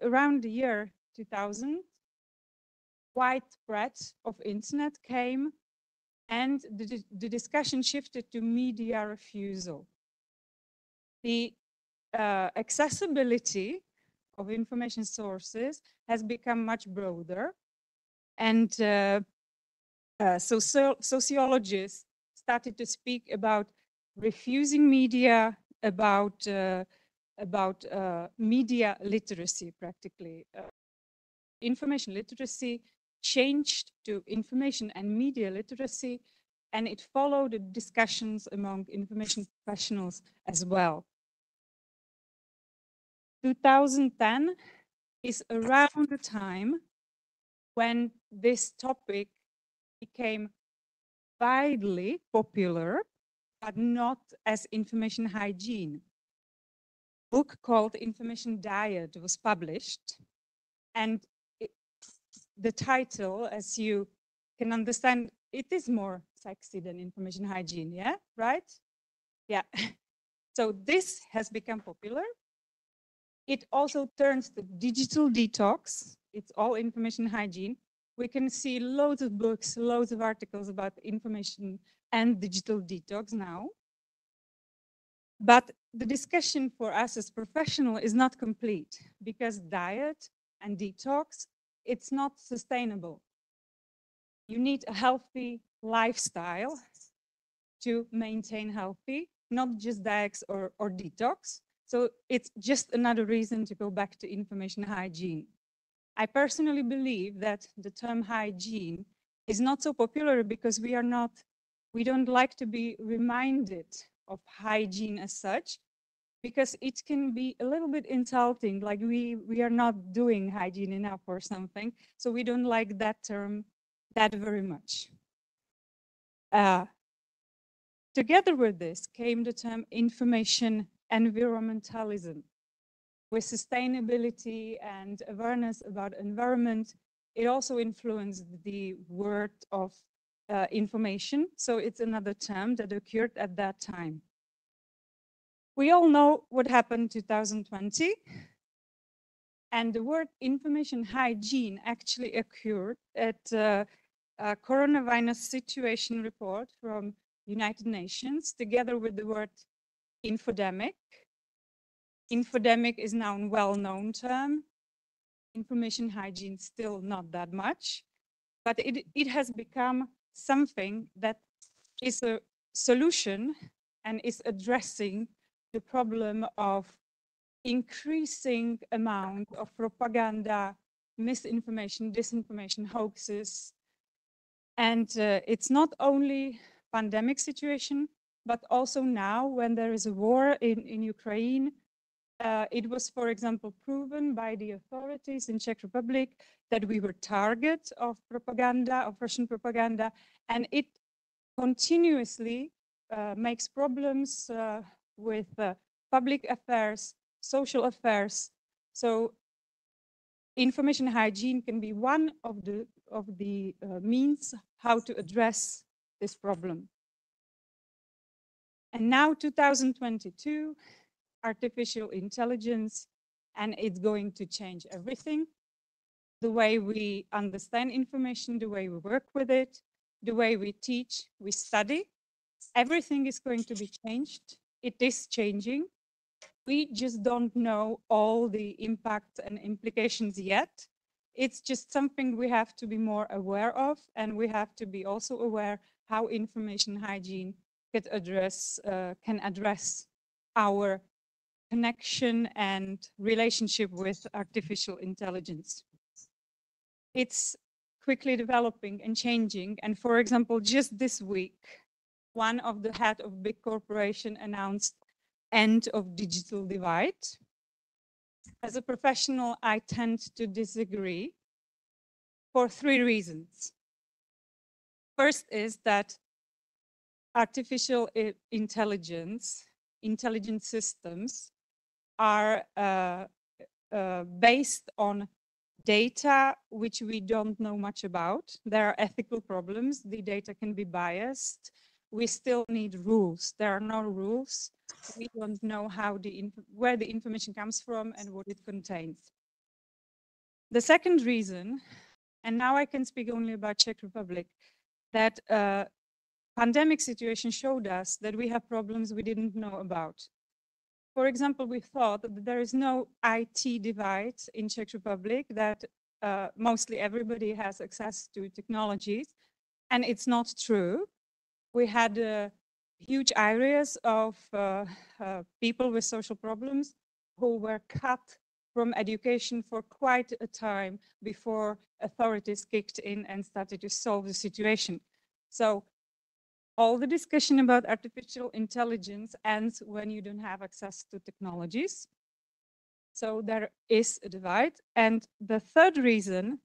Around the year 2000, widespread of internet came, and the discussion shifted to media refusal. The accessibility of information sources has become much broader, and sociologists started to speak about refusing media, about media literacy, practically. Information literacy changed to information and media literacy, and it followed the discussions among information professionals as well. 2010 is around the time when this topic became widely popular, but not as information hygiene. A book called Information Diet was published, and the title, as you can understand, it is more sexy than information hygiene, yeah, right? Yeah. So this has become popular. It also turns to digital detox. It's all information hygiene. We can see loads of books, loads of articles about information and digital detox now. But the discussion for us as professionals is not complete, because diet and detox, it's not sustainable. You need a healthy lifestyle to maintain healthy, not just diets or detox. So it's just another reason to go back to information hygiene. I personally believe that the term hygiene is not so popular because we don't like to be reminded of hygiene as such, because it can be a little bit insulting, like we are not doing hygiene enough or something. So we don't like that term that very much. Together with this came the term information environmentalism. With sustainability and awareness about environment, it also influenced the word of information. So it's another term that occurred at that time. We all know what happened in 2020. And the word information hygiene actually occurred at a coronavirus situation report from United Nations, together with the word infodemic. Infodemic is now a well-known term. Information hygiene still not that much, but it has become something that is a solution and is addressing the problem of increasing amount of propaganda, misinformation, disinformation, hoaxes. And it's not only pandemic situation, but also now when there is a war in Ukraine. It was, for example, proven by the authorities in Czech Republic that we were target of propaganda, of Russian propaganda, and it continuously makes problems with public affairs, social affairs. So information hygiene can be one of the means how to address this problem. And now 2022, artificial intelligence, and it's going to change everything. The way we understand information, the way we work with it, the way we teach, we study, everything is going to be changed. It is changing. We just don't know all the impact and implications yet. It's just something we have to be more aware of, and we have to be also aware how information hygiene can address our connection and relationship with artificial intelligence. It's quickly developing and changing. And for example, just this week, one of the head of big corporation announced end of digital divide. As a professional, I tend to disagree for 3 reasons. First is that artificial intelligence, intelligent systems are based on data which we don't know much about. There are ethical problems. The data can be biased. We still need rules. There are no rules. We don't know how where the information comes from and what it contains. The second reason, and now I can speak only about Czech Republic, that pandemic situation showed us that we have problems we didn't know about. For example, we thought that there is no IT divide in Czech Republic, that mostly everybody has access to technologies, and it's not true. We had huge areas of people with social problems who were cut from education for quite a time before authorities kicked in and started to solve the situation. So all the discussion about artificial intelligence ends when you don't have access to technologies. So there is a divide. And the third reason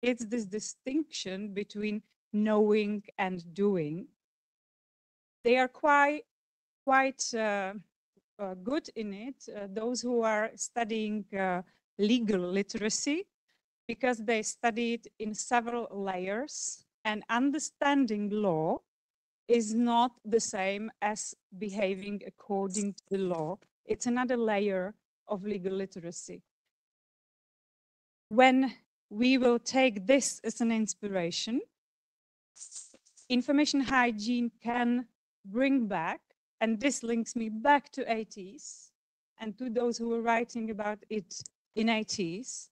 is this distinction between knowing and doing. They are quite good in it, those who are studying legal literacy, because they study it in several layers, and understanding law is not the same as behaving according to the law. It's another layer of legal literacy. When we will take this as an inspiration, information hygiene can bring back, and this links me back to 80s and to those who were writing about it in 80s,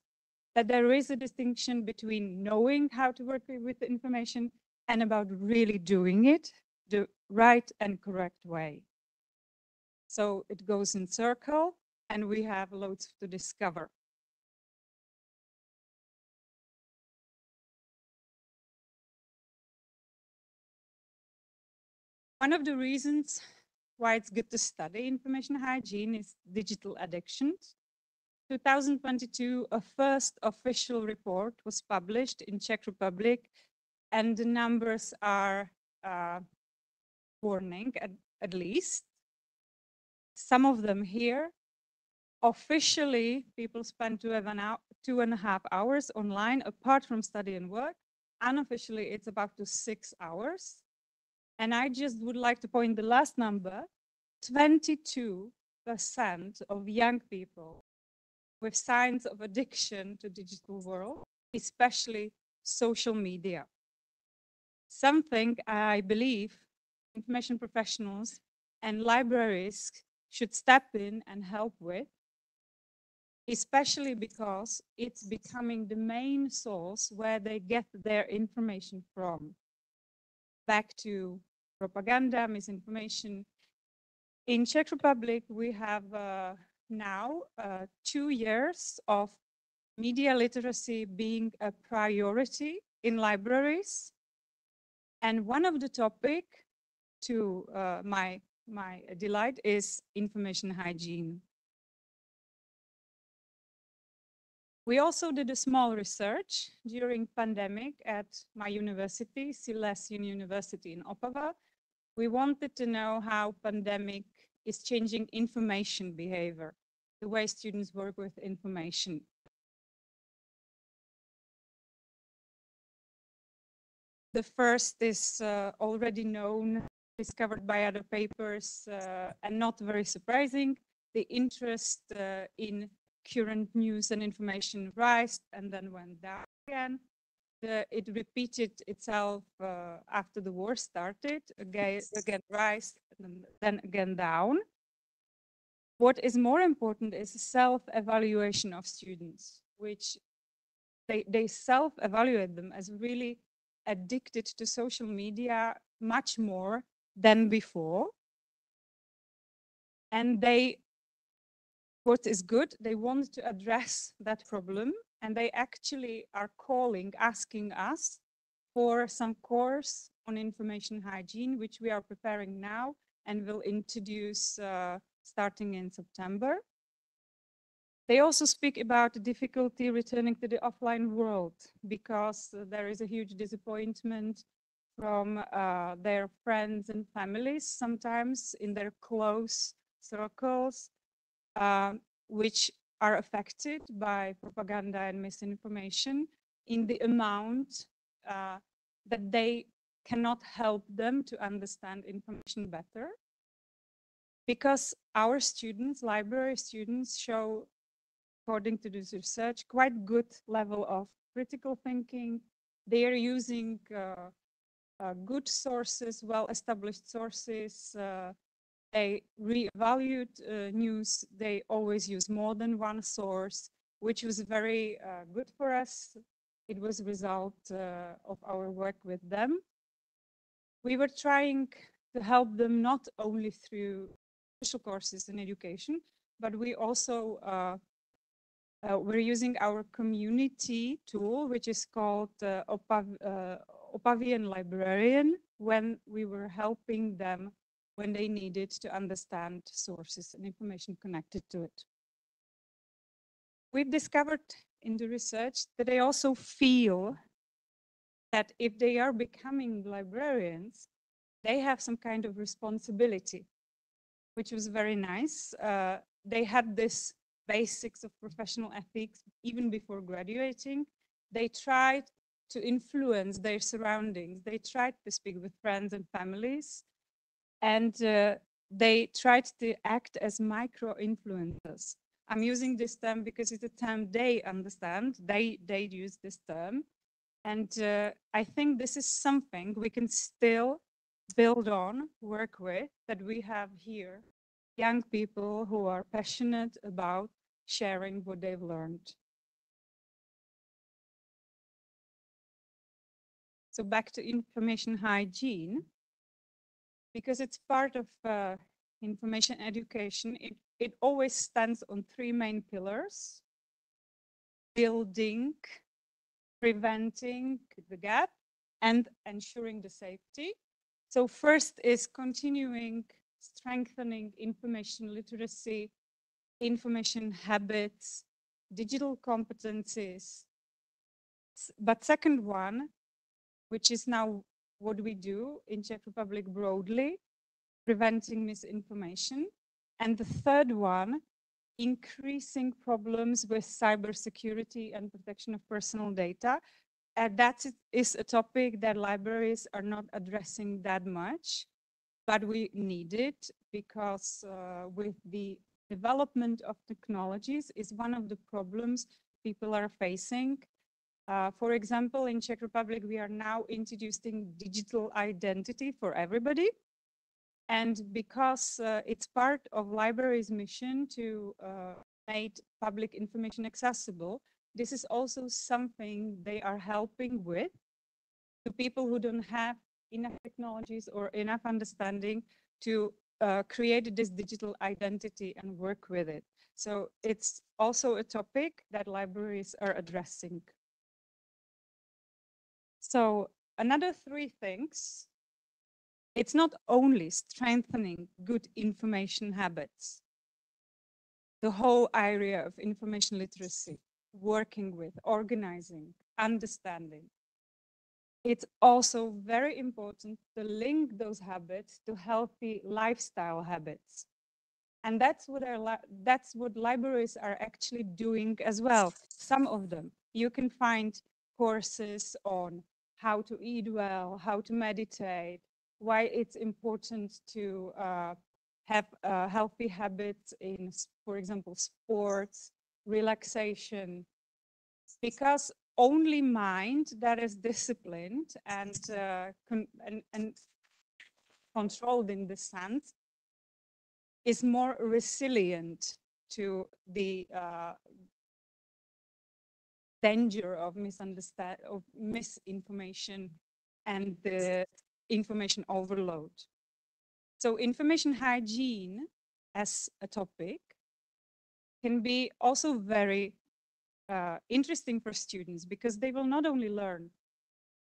that there is a distinction between knowing how to work with the information and about really doing it the right and correct way. So it goes in circle, and we have loads to discover. One of the reasons why it's good to study information hygiene is digital addictions. 2022, a first official report was published in Czech Republic, and the numbers are warning, at least. Some of them here. Officially, people spend 2.5 hours online, apart from study and work. Unofficially, it's about 6 hours. And I just would like to point the last number, 22% of young people with signs of addiction to digital world, especially social media. Something I believe information professionals and libraries should step in and help with, especially because it's becoming the main source where they get their information from. Back to propaganda, misinformation. In Czech Republic, we have now 2 years of media literacy being a priority in libraries. And one of the topics to my delight is information hygiene. We also did a small research during pandemic at my university, Silesian University in Opava. We wanted to know how pandemic is changing information behavior, the way students work with information. The first is already known, discovered by other papers, and not very surprising. The interest in current news and information rised and then went down again. It repeated itself after the war started, again rise, and then again down. What is more important is self-evaluation of students, which they self-evaluate them as really addicted to social media much more than before. And what is good, they want to address that problem, and they actually are asking us for some course on information hygiene, which we are preparing now and will introduce starting in September. They also speak about the difficulty returning to the offline world because there is a huge disappointment from their friends and families, sometimes in their close circles, which are affected by propaganda and misinformation in the amount that they cannot help them to understand information better. Because our students, library students, show, according to this research, quite good level of critical thinking. They are using good sources, well-established sources. They reevaluate news. They always use more than one source, which was very good for us. It was a result of our work with them. We were trying to help them not only through special courses in education, but we also we're using our community tool, which is called Opavian Librarian, when we were helping them when they needed to understand sources and information connected to it. We've discovered in the research that they also feel that if they are becoming librarians, they have some kind of responsibility, which was very nice. They had this basics of professional ethics even before graduating. They tried to influence their surroundings. They tried to speak with friends and families, and they tried to act as micro-influencers. I'm using this term because it's a term they understand. They use this term. And I think this is something we can still build on, work with, that we have here. Young people who are passionate about sharing what they've learned. So back to information hygiene, because it's part of information education, it always stands on three main pillars: building, preventing the gap, and ensuring the safety. So first is continuing strengthening information literacy, information habits, digital competencies. But second one, which is now what we do in Czech Republic broadly, preventing misinformation. And the third one, increasing problems with cybersecurity and protection of personal data. And that is a topic that libraries are not addressing that much, but we need it because with the development of technologies is one of the problems people are facing. For example, in Czech Republic, we are now introducing digital identity for everybody. And because it's part of libraries' mission to make public information accessible, this is also something they are helping with to people who don't have enough technologies or enough understanding to create this digital identity and work with it. So it's also a topic that libraries are addressing. So another three things It's not only strengthening good information habits, the whole area of information literacy, working with, organizing, understanding. It's also very important to link those habits to healthy lifestyle habits. And that's what libraries are actually doing as well. Some of them. You can find courses on how to eat well, how to meditate, why it's important to have healthy habits in, for example, sports, relaxation, because only mind that is disciplined and controlled in this sense is more resilient to the danger of misinformation and the information overload. So information hygiene as a topic can be also very interesting for students, because they will not only learn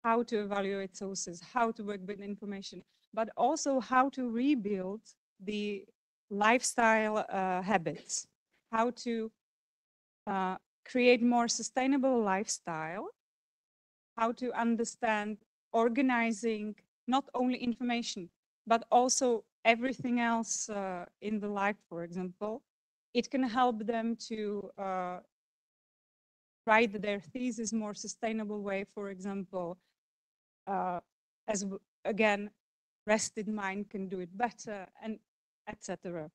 how to evaluate sources, how to work with information, but also how to rebuild the lifestyle habits, how to create more sustainable lifestyle, how to understand organizing not only information, but also everything else in the life, for example. It can help them to write their thesis more sustainable way, for example, again, rested mind can do it better, and etc.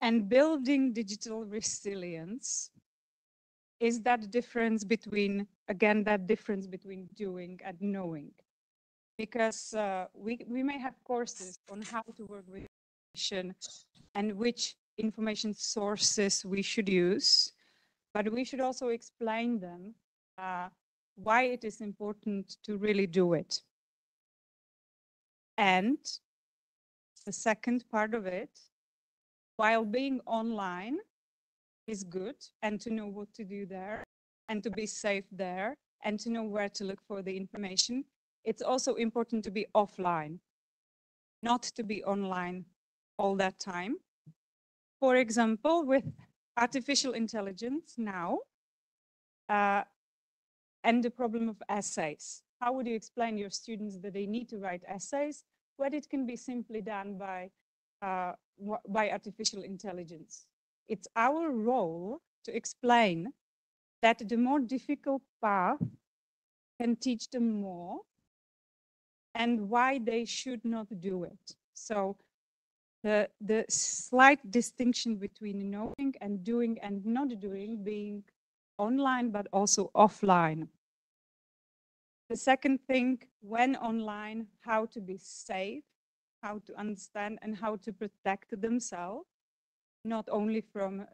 And building digital resilience is that difference between, again, that difference between doing and knowing. Because we may have courses on how to work with information and which information sources we should use, but we should also explain them why it is important to really do it. And the second part of it, while being online is good, and to know what to do there, and to be safe there, and to know where to look for the information, it's also important to be offline, not to be online all that time. For example, with artificial intelligence now, and the problem of essays. How would you explain to your students that they need to write essays when it can be simply done by artificial intelligence? It's our role to explain that the more difficult path can teach them more and why they should not do it. So the slight distinction between knowing and doing and not doing, being online but also offline. The second thing, when online, how to be safe, how to understand and how to protect themselves, not only from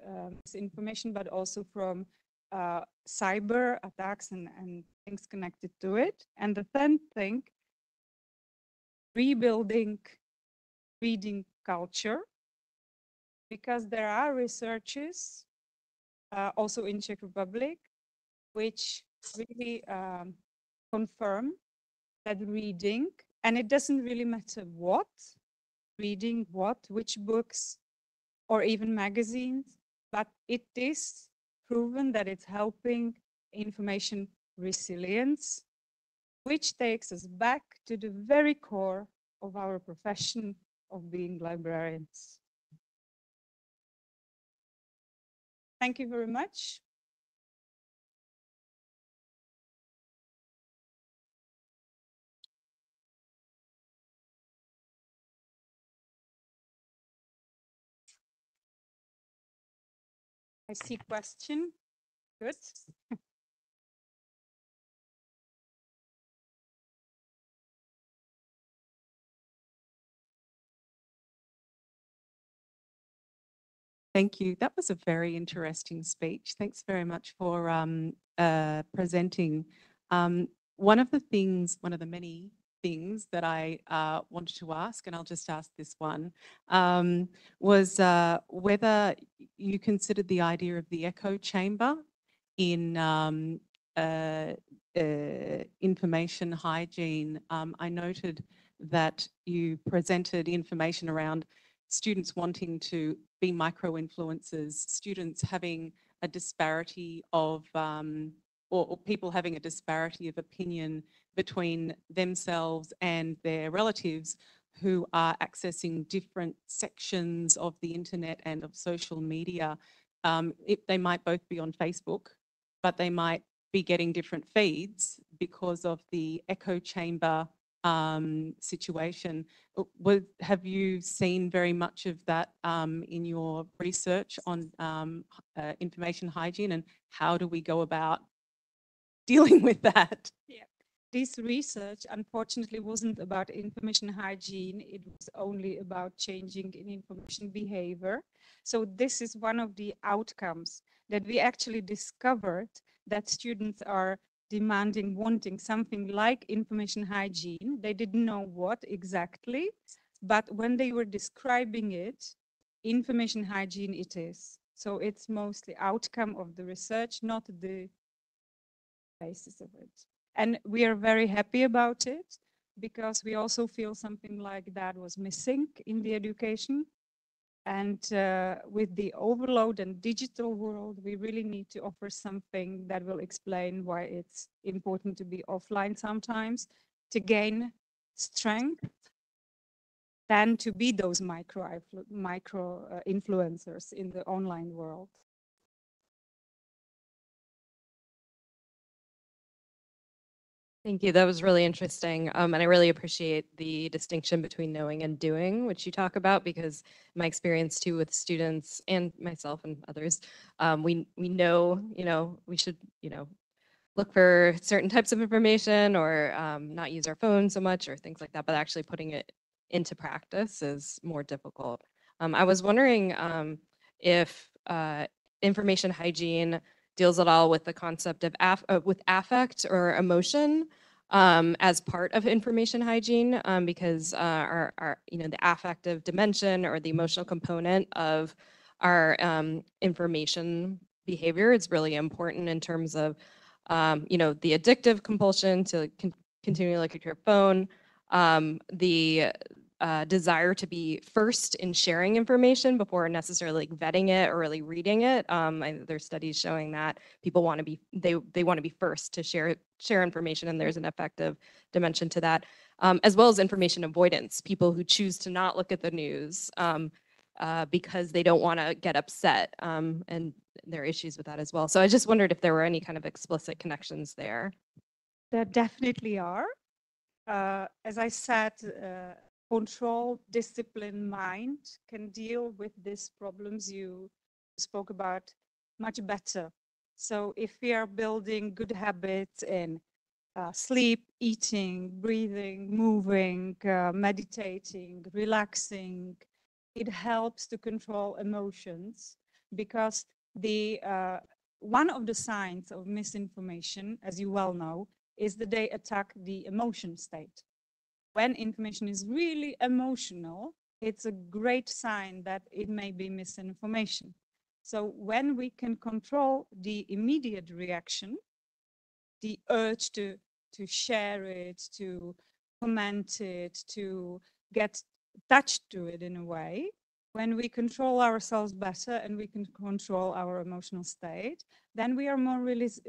misinformation, but also from cyber attacks and things connected to it. And the third thing, rebuilding reading culture, because there are researches also in Czech Republic, which really confirm that reading, and it doesn't really matter what, reading what, which books, or even magazines, but it is proven that it's helping information resilience, which takes us back to the very core of our profession of being librarians. Thank you very much. I see question. Good. Thank you. That was a very interesting speech. Thanks very much for presenting. One of the many things that I wanted to ask, and I'll just ask this one, was whether you considered the idea of the echo chamber in information hygiene. I noted that you presented information around students wanting to be micro-influencers, students having a disparity of, or people having a disparity of opinion between themselves and their relatives who are accessing different sections of the internet and of social media. They might both be on Facebook, but they might be getting different feeds because of the echo chamber situation. Have you seen very much of that in your research on information hygiene, and how do we go about dealing with that? Yeah. This research, unfortunately, wasn't about information hygiene. It was only about changing in information behavior. So this is one of the outcomes that we actually discovered, that students are demanding, wanting something like information hygiene. They didn't know what exactly, but when they were describing it, information hygiene it is. So it's mostly outcome of the research, not the basis of it. And we are very happy about it, because we also feel something like that was missing in the education. And with the overload and digital world, we really need to offer something that will explain why it's important to be offline sometimes, to gain strength, than to be those micro influencers in the online world. Thank you. That was really interesting. And I really appreciate the distinction between knowing and doing, which you talk about, because my experience too with students and myself and others, we know, we should, look for certain types of information, or not use our phones so much or things like that, but actually putting it into practice is more difficult. I was wondering if information hygiene deals at all with the concept of with affect or emotion as part of information hygiene, because the affective dimension or the emotional component of our information behavior is really important in terms of the addictive compulsion to continually look at your phone, the desire to be first in sharing information before necessarily vetting it or really reading it. There's studies showing that people want to be, they want to be first to share information, and there's an effective dimension to that, as well as information avoidance. People who choose to not look at the news because they don't want to get upset, and there are issues with that as well. So I just wondered if there were any kind of explicit connections there. There definitely are. As I said, control, discipline, mind can deal with these problems you spoke about much better. So if we are building good habits in sleep, eating, breathing, moving, meditating, relaxing, it helps to control emotions, because the one of the signs of misinformation, as you well know, is that they attack the emotion state. When information is really emotional, it's a great sign that it may be misinformation. So when we can control the immediate reaction, the urge to share it, to comment it, to get attached to it in a way, when we control ourselves better and we can control our emotional state, then we are more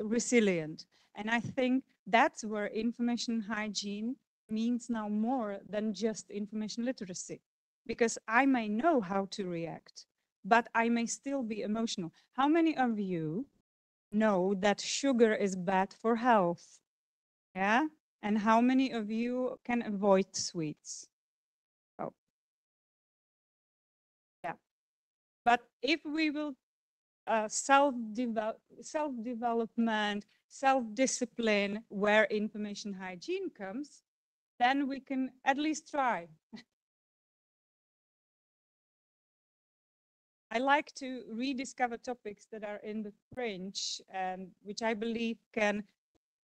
resilient. And I think that's where information hygiene means now more than just information literacy, because I may know how to react, but I may still be emotional. How many of you know that sugar is bad for health? Yeah? And how many of you can avoid sweets? Oh. Yeah. But if we will self-development, self-discipline, where information hygiene comes, then we can at least try. I like to rediscover topics that are in the fringe, and which I believe can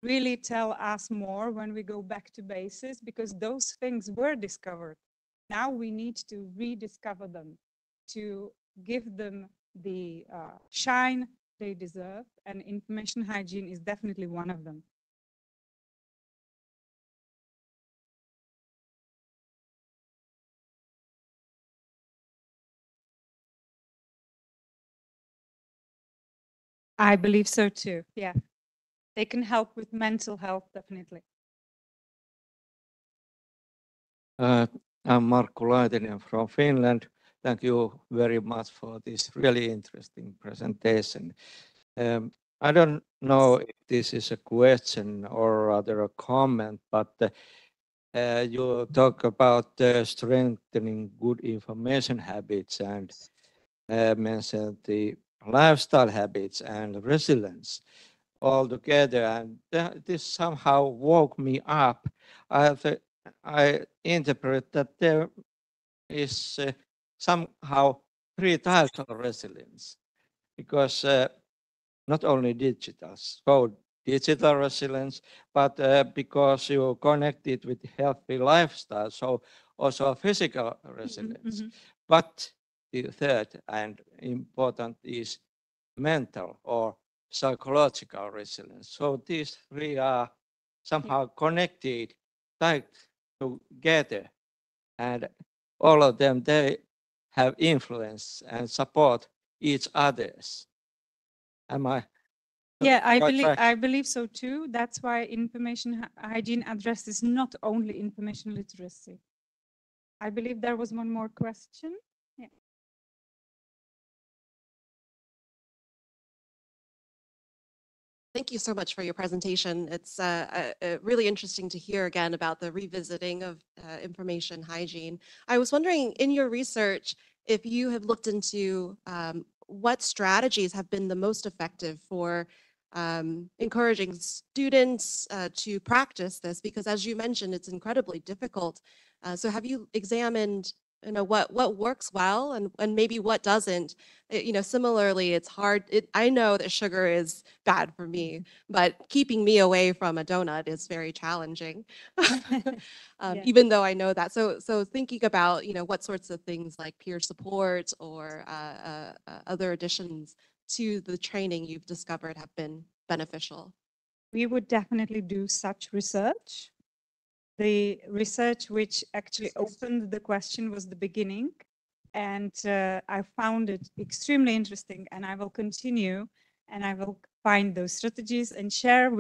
really tell us more when we go back to basis, because those things were discovered. Now we need to rediscover them, to give them the shine they deserve, and information hygiene is definitely one of them. I believe so too. Yeah. They can help with mental health, definitely. I'm Markku Laitinen from Finland. Thank you very much for this really interesting presentation. I don't know if this is a question or rather a comment, but you talk about strengthening good information habits and mentioned the lifestyle habits and resilience all together, and this somehow woke me up. I interpret that there is somehow three types of resilience, because not only digital, so digital resilience, but because you connect it with healthy lifestyle, so also physical resilience. But the third and important is mental or psychological resilience. So these three are somehow connected, tied together, and all of them, they have influence and support each others. Am I? Yeah, Right. I believe so too. That's why information hygiene addresses not only information literacy. I believe there was one more question. Yeah. Thank you so much for your presentation. It's really interesting to hear again about the revisiting of information hygiene. I was wondering, in your research, if you have looked into what strategies have been the most effective for encouraging students to practice this, because as you mentioned, it's incredibly difficult. So have you examined what works well and maybe what doesn't? Similarly, it's hard. I know that sugar is bad for me, but keeping me away from a donut is very challenging, even though I know that. So thinking about, what sorts of things like peer support or other additions to the training you've discovered have been beneficial. We would definitely do such research. The research which actually opened the question was the beginning, and I found it extremely interesting, and I will continue, and I will find those strategies and share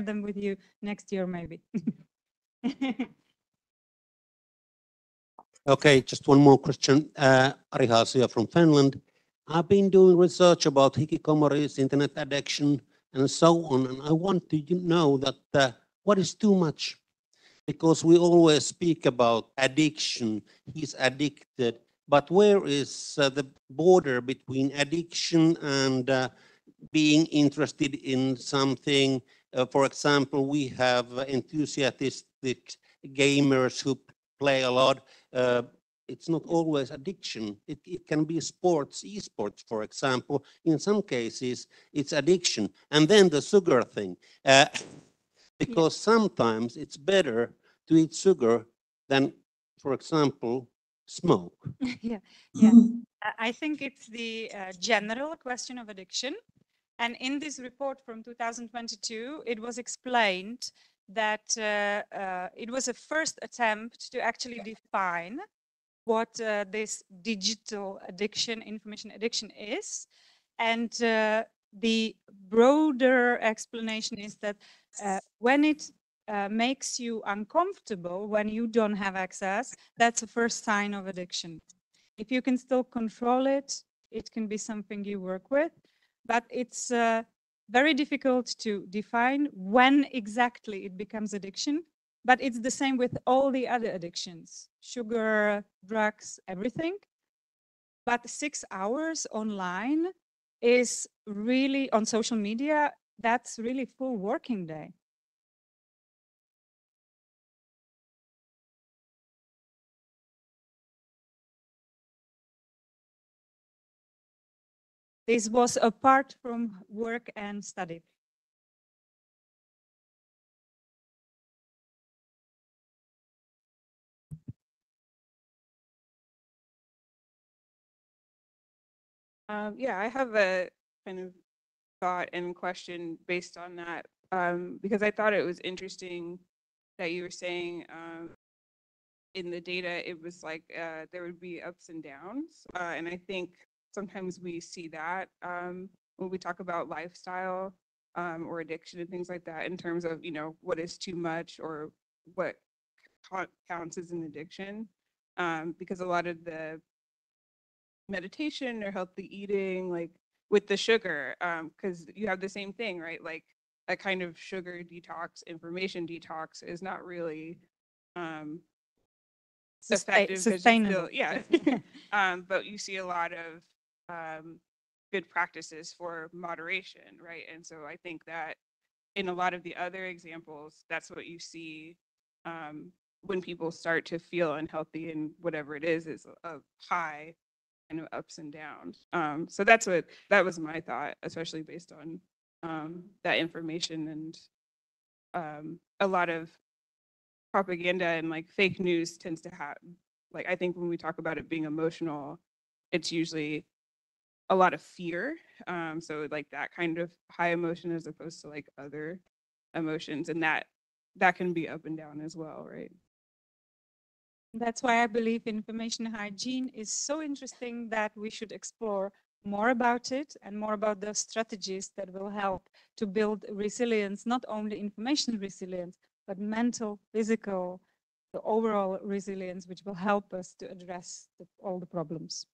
them with you next year maybe. Okay, just one more question. Ari Haasia from Finland. I've been doing research about hikikomoris, internet addiction, and so on, and I want to know that what is too much? Because we always speak about addiction, he's addicted, but where is the border between addiction and being interested in something? For example, we have enthusiastic gamers who play a lot. It's not always addiction. It can be sports, esports, for example. In some cases, it's addiction. And then the sugar thing. Because sometimes it's better to eat sugar than, for example, smoke. Yeah. I think it's the general question of addiction. And in this report from 2022, it was explained that it was a first attempt to actually define what this digital addiction, information addiction is. And the broader explanation is that when it makes you uncomfortable, when you don't have access, that's the first sign of addiction. If you can still control it, it can be something you work with, but it's very difficult to define when exactly it becomes addiction. But it's the same with all the other addictions, sugar, drugs, everything. But 6 hours online is really, on social media, that's really full working day. This was apart from work and study. Yeah, I have a kind of thought and question based on that, because I thought it was interesting that you were saying in the data, it was like there would be ups and downs. And I think sometimes we see that when we talk about lifestyle or addiction and things like that in terms of, what is too much or what counts as an addiction. Because a lot of the meditation or healthy eating, like with the sugar, because you have the same thing, right? Like a kind of sugar detox, information detox is not really effective because sustainable. yeah. But you see a lot of good practices for moderation, right? And so I think that in a lot of the other examples, that's what you see when people start to feel unhealthy and whatever it is a high kind of ups and downs. So that was my thought, especially based on that information and a lot of propaganda and like fake news tends to have, like, I think when we talk about it being emotional, it's usually a lot of fear. So like that kind of high emotion as opposed to like other emotions, and that can be up and down as well, right? That's why I believe information hygiene is so interesting that we should explore more about it and more about the strategies that will help to build resilience, not only information resilience, but mental, physical, the overall resilience, which will help us to address all the problems.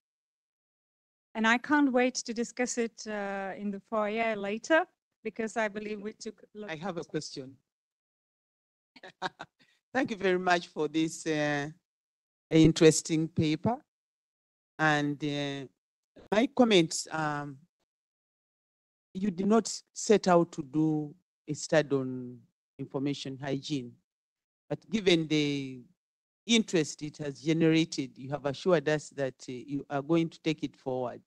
And I can't wait to discuss it in the foyer later, because I believe we took. I have a question. Thank you very much for this interesting paper. And my comments, you did not set out to do a study on information hygiene, but given the interest it has generated, you have assured us that you are going to take it forward.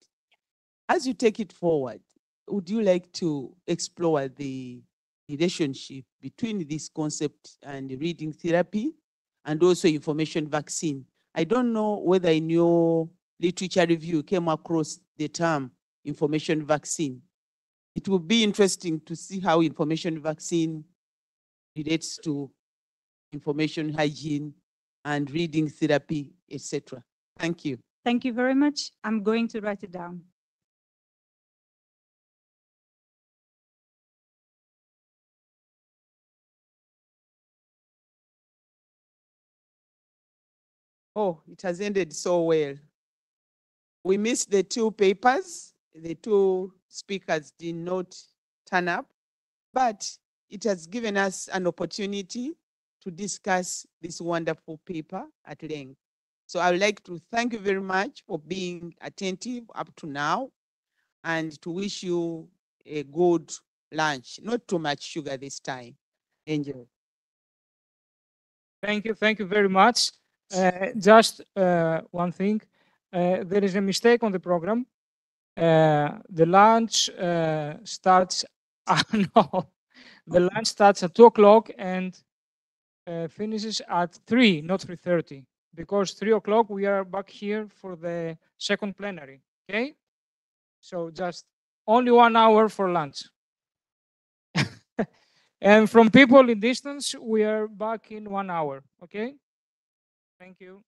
As you take it forward, would you like to explore the relationship between this concept and reading therapy and also information vaccine? I don't know whether in your literature review you came across the term information vaccine. It will be interesting to see how information vaccine relates to information hygiene and reading therapy, etc. Thank you. Thank you very much. I'm going to write it down. Oh, it has ended so well. We missed the two papers. The two speakers did not turn up, but it has given us an opportunity to discuss this wonderful paper at length. So I would like to thank you very much for being attentive up to now and to wish you a good lunch. Not too much sugar this time. Enjoy. Thank you very much. Just one thing, there is a mistake on the program. The lunch starts, no, the lunch starts at 2 o'clock and finishes at 3, not 3:30, because 3 o'clock we are back here for the second plenary, okay? So just only 1 hour for lunch. And from people in distance, we are back in 1 hour, okay? Thank you.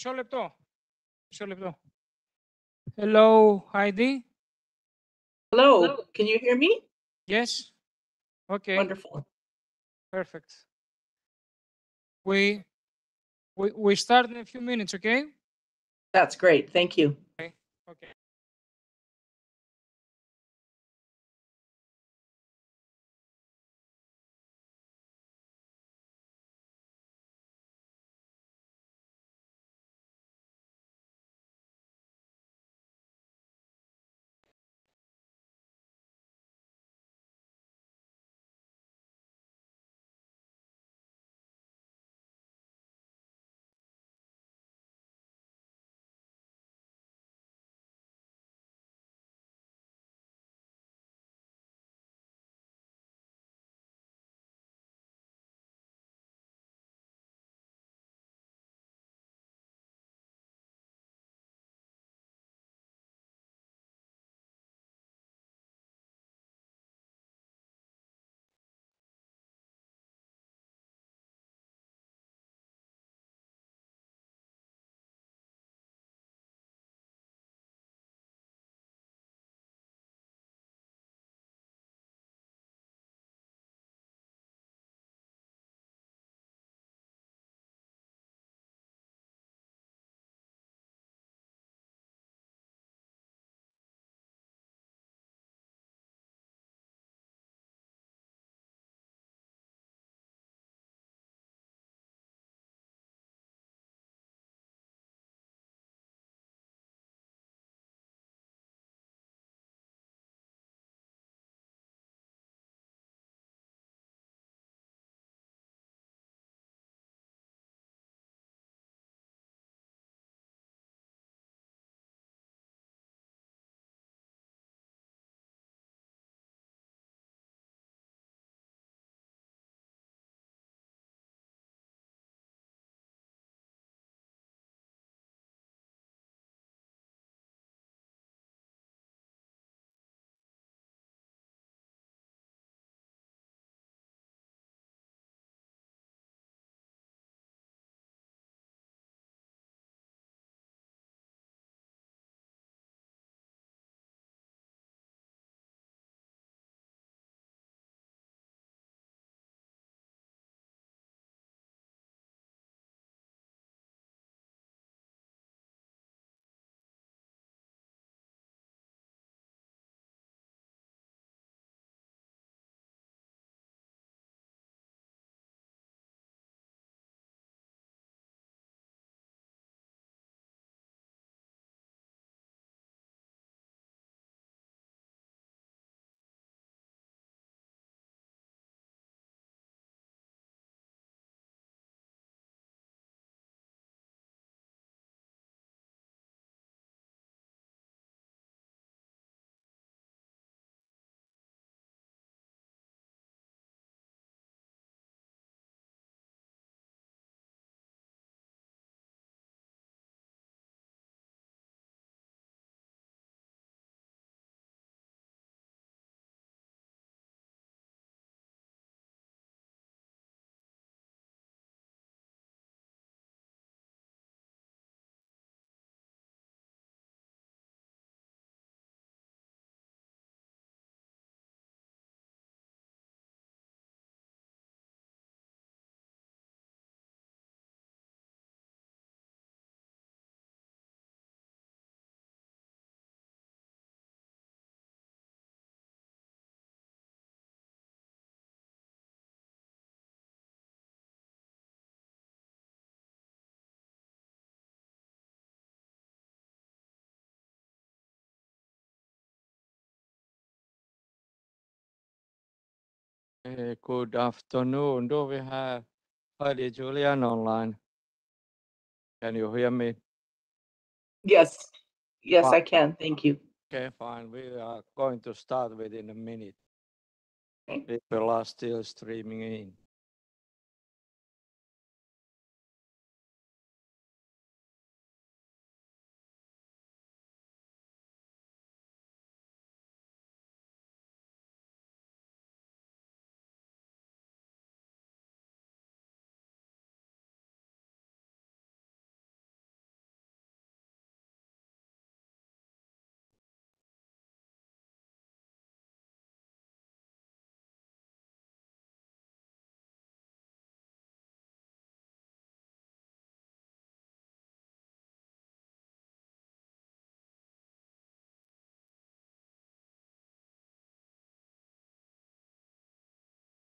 Μισό λεπτό. Μισό λεπτό. Hello, Heidi. Hello, can you hear me? Yes. Okay. Wonderful. Perfect. We start in a few minutes, okay? That's great. Thank you. Okay. Okay. Good afternoon. Do we have Heidi Julian online? Can you hear me? Yes. Yes, Fine. I can. Thank you. Okay, fine. We are going to start within a minute. People are still streaming in.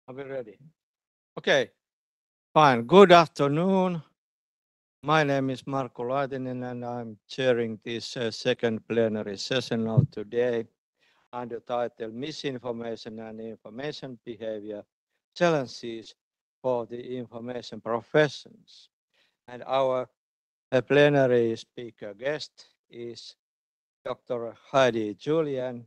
Are we ready? Okay, fine. Good afternoon. My name is Marko Laitinen and I'm chairing this second plenary session of today under title Misinformation and Information Behavior Challenges for the Information Professions. And our plenary speaker guest is Dr. Heidi Julian.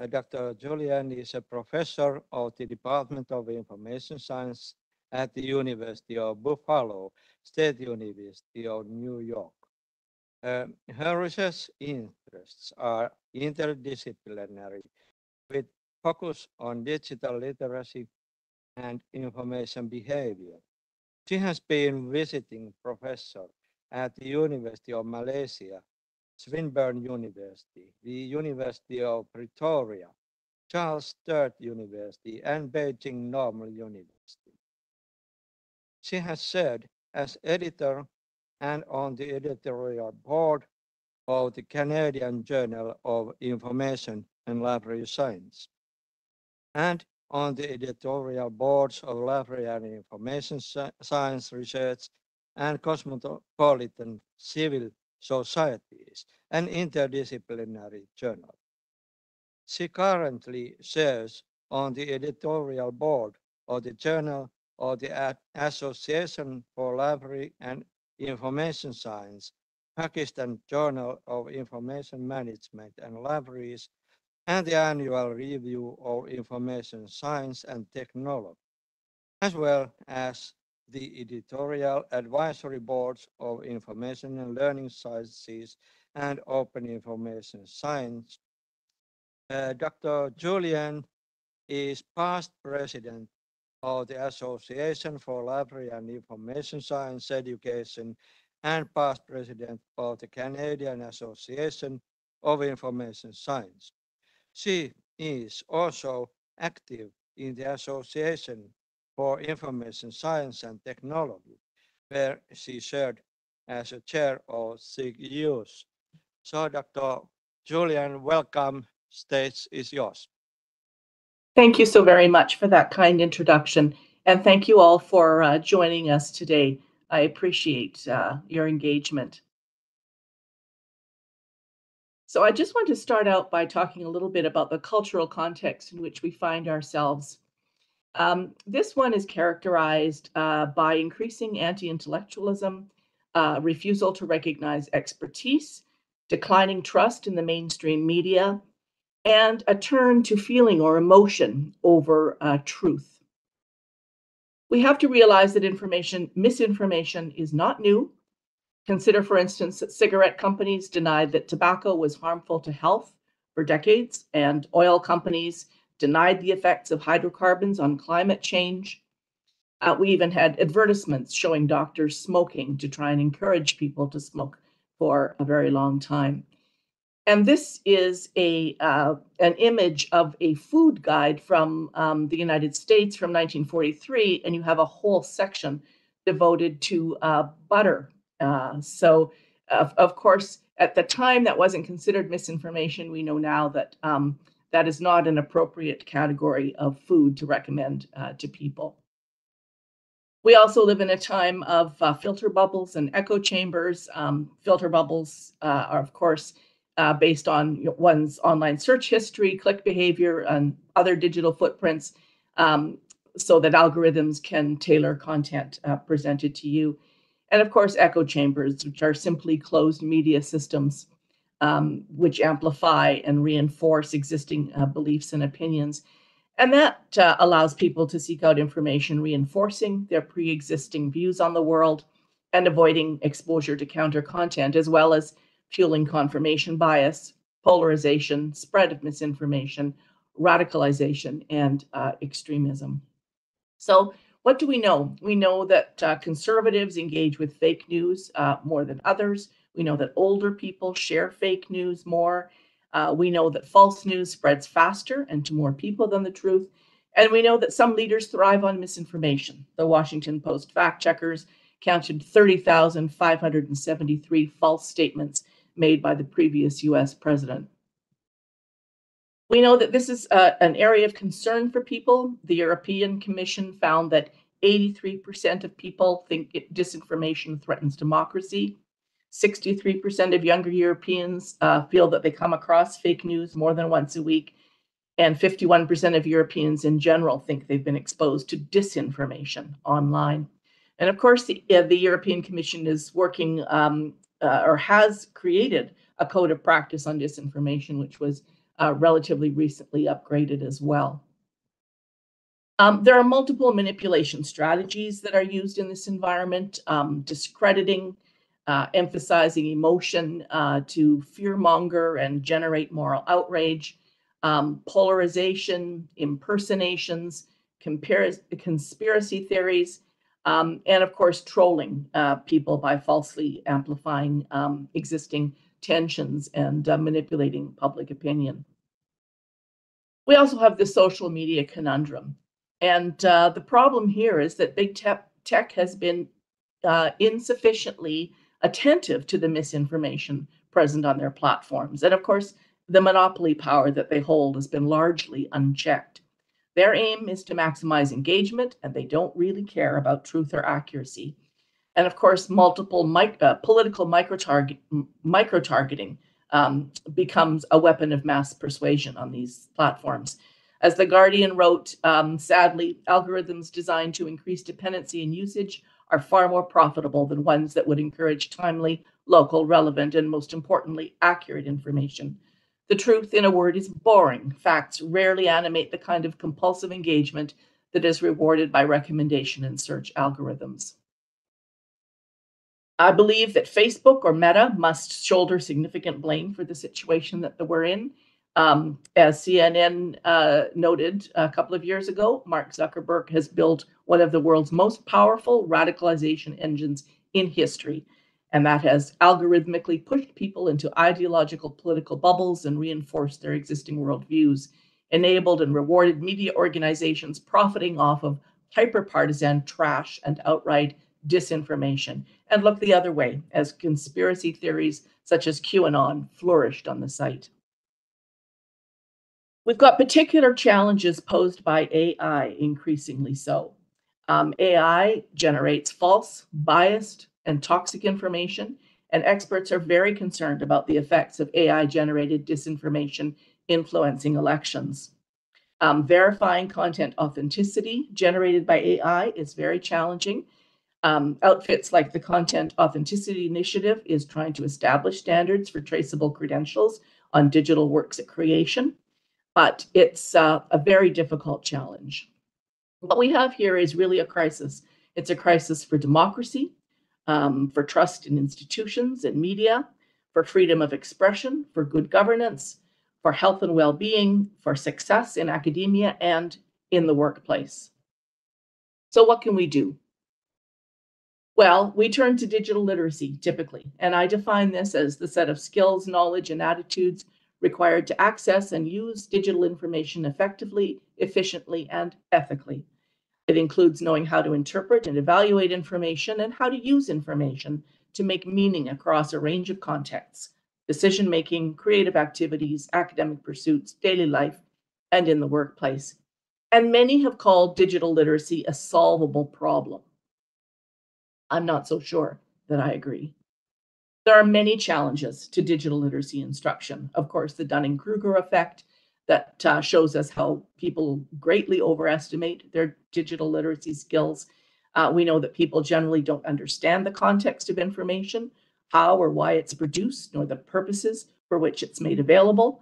Dr. Julian is a professor of the Department of Information Science at the University of Buffalo, State University of New York. Her research interests are interdisciplinary with focus on digital literacy and information behavior. She has been visiting professor at the University of Malaysia, Swinburne University, the University of Pretoria, Charles Sturt University, and Beijing Normal University. She has served as editor and on the editorial board of the Canadian Journal of Information and Library Science, and on the editorial boards of Library and Information Science Research and Cosmopolitan Civil Societies, an interdisciplinary journal. She currently serves on the editorial board of the Journal of the Association for Library and Information Science, Pakistan Journal of Information Management and Libraries, and the Annual Review of Information Science and Technology, as well as the editorial advisory boards of Information and Learning Sciences and Open Information Science. Dr. Julian is past president of the Association for Library and Information Science Education and past president of the Canadian Association of Information Science. She is also active in the Association for Information Science and Technology, where she served as a chair of SIG-Use. So, Dr. Julian, welcome. Stage is yours. Thank you so very much for that kind introduction. And thank you all for joining us today. I appreciate your engagement. So I just want to start out by talking a little bit about the cultural context in which we find ourselves. This one is characterized by increasing anti-intellectualism, refusal to recognize expertise, declining trust in the mainstream media, and a turn to feeling or emotion over truth. We have to realize that misinformation is not new. Consider, for instance, that cigarette companies denied that tobacco was harmful to health for decades, and oil companies denied the effects of hydrocarbons on climate change. We even had advertisements showing doctors smoking to try and encourage people to smoke for a very long time. And this is an image of a food guide from the United States from 1943, and you have a whole section devoted to butter. So, of course, at the time, that wasn't considered misinformation. We know now that that is not an appropriate category of food to recommend to people. We also live in a time of filter bubbles and echo chambers. Filter bubbles are, of course, based on one's online search history, click behavior, and other digital footprints, so that algorithms can tailor content presented to you. And of course, echo chambers, which are simply closed media systems, which amplify and reinforce existing beliefs and opinions. And that allows people to seek out information reinforcing their pre-existing views on the world and avoiding exposure to counter content, as well as fueling confirmation bias, polarization, spread of misinformation, radicalization, and extremism. So what do we know? We know that conservatives engage with fake news more than others. We know that older people share fake news more. We know that false news spreads faster and to more people than the truth. And we know that some leaders thrive on misinformation. The Washington Post fact checkers counted 30,573 false statements made by the previous US president. We know that this is an area of concern for people. The European Commission found that 83% of people think disinformation threatens democracy. 63% of younger Europeans feel that they come across fake news more than once a week. And 51% of Europeans in general think they've been exposed to disinformation online. And of course, the European Commission is working or has created a code of practice on disinformation, which was relatively recently upgraded as well. There are multiple manipulation strategies that are used in this environment, discrediting, emphasizing emotion to fearmonger and generate moral outrage, polarization, impersonations, conspiracy theories, and of course, trolling people by falsely amplifying existing tensions and manipulating public opinion. We also have the social media conundrum. And the problem here is that big tech has been insufficiently attentive to the misinformation present on their platforms. And of course, the monopoly power that they hold has been largely unchecked. Their aim is to maximize engagement, and they don't really care about truth or accuracy. And of course, multiple political micro-targeting becomes a weapon of mass persuasion on these platforms. As The Guardian wrote, sadly, algorithms designed to increase dependency and usage are far more profitable than ones that would encourage timely, local, relevant, and most importantly, accurate information. The truth, in a word, is boring. Facts rarely animate the kind of compulsive engagement that is rewarded by recommendation and search algorithms. I believe that Facebook or Meta must shoulder significant blame for the situation that we're in. As CNN noted a couple of years ago, Mark Zuckerberg has built one of the world's most powerful radicalization engines in history, and that has algorithmically pushed people into ideological political bubbles and reinforced their existing worldviews, enabled and rewarded media organizations profiting off of hyper-partisan trash and outright disinformation, and looked the other way as conspiracy theories such as QAnon flourished on the site. We've got particular challenges posed by AI, increasingly so. AI generates false, biased, and toxic information, and experts are very concerned about the effects of AI-generated disinformation influencing elections. Verifying content authenticity generated by AI is very challenging. Outfits like the Content Authenticity Initiative is trying to establish standards for traceable credentials on digital works of creation, but it's a very difficult challenge. What we have here is really a crisis. It's a crisis for democracy, for trust in institutions and media, for freedom of expression, for good governance, for health and well-being, for success in academia and in the workplace. So what can we do? Well, we turn to digital literacy typically, and I define this as the set of skills, knowledge, and attitudes required to access and use digital information effectively, efficiently, and ethically. It includes knowing how to interpret and evaluate information and how to use information to make meaning across a range of contexts, decision-making, creative activities, academic pursuits, daily life, and in the workplace. And many have called digital literacy a solvable problem. I'm not so sure that I agree. There are many challenges to digital literacy instruction. Of course, the Dunning-Kruger effect that shows us how people greatly overestimate their digital literacy skills. We know that people generally don't understand the context of information, how or why it's produced, nor the purposes for which it's made available.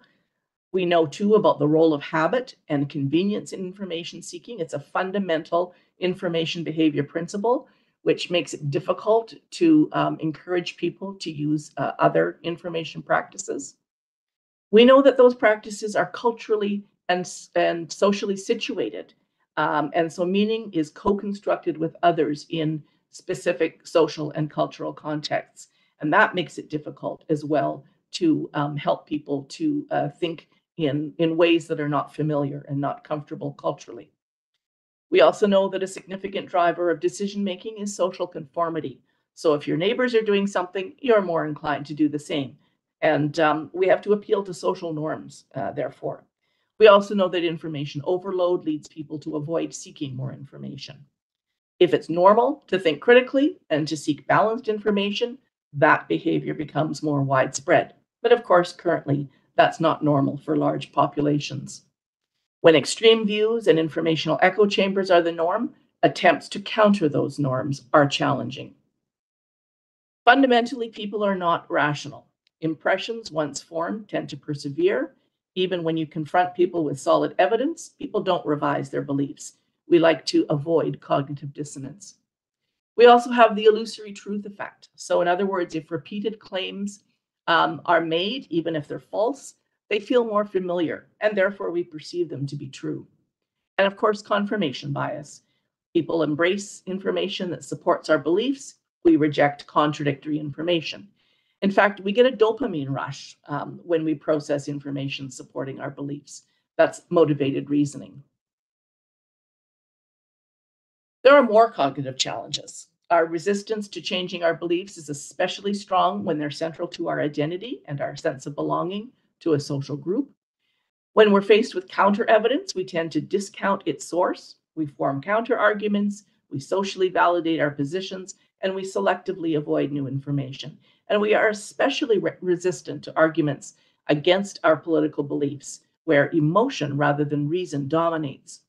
We know too about the role of habit and convenience in information seeking. It's a fundamental information behavior principle, which makes it difficult to encourage people to use other information practices. We know that those practices are culturally and socially situated. And so meaning is co-constructed with others in specific social and cultural contexts. And that makes it difficult as well to help people to think in ways that are not familiar and not comfortable culturally. We also know that a significant driver of decision-making is social conformity. So if your neighbors are doing something, you're more inclined to do the same. And we have to appeal to social norms, therefore. We also know that information overload leads people to avoid seeking more information. If it's normal to think critically and to seek balanced information, that behavior becomes more widespread. But of course, currently, that's not normal for large populations. When extreme views and informational echo chambers are the norm, attempts to counter those norms are challenging. Fundamentally, people are not rational. Impressions once formed tend to persevere. Even when you confront people with solid evidence, people don't revise their beliefs. We like to avoid cognitive dissonance. We also have the illusory truth effect. So in other words, if repeated claims are made, even if they're false, they feel more familiar, and therefore we perceive them to be true. And of course, confirmation bias. People embrace information that supports our beliefs. We reject contradictory information. In fact, we get a dopamine rush when we process information supporting our beliefs. That's motivated reasoning. There are more cognitive challenges. Our resistance to changing our beliefs is especially strong when they're central to our identity and our sense of belonging to a social group. When we're faced with counter evidence, we tend to discount its source. We form counter arguments, we socially validate our positions, and we selectively avoid new information. And we are especially resistant to arguments against our political beliefs, where emotion rather than reason dominates.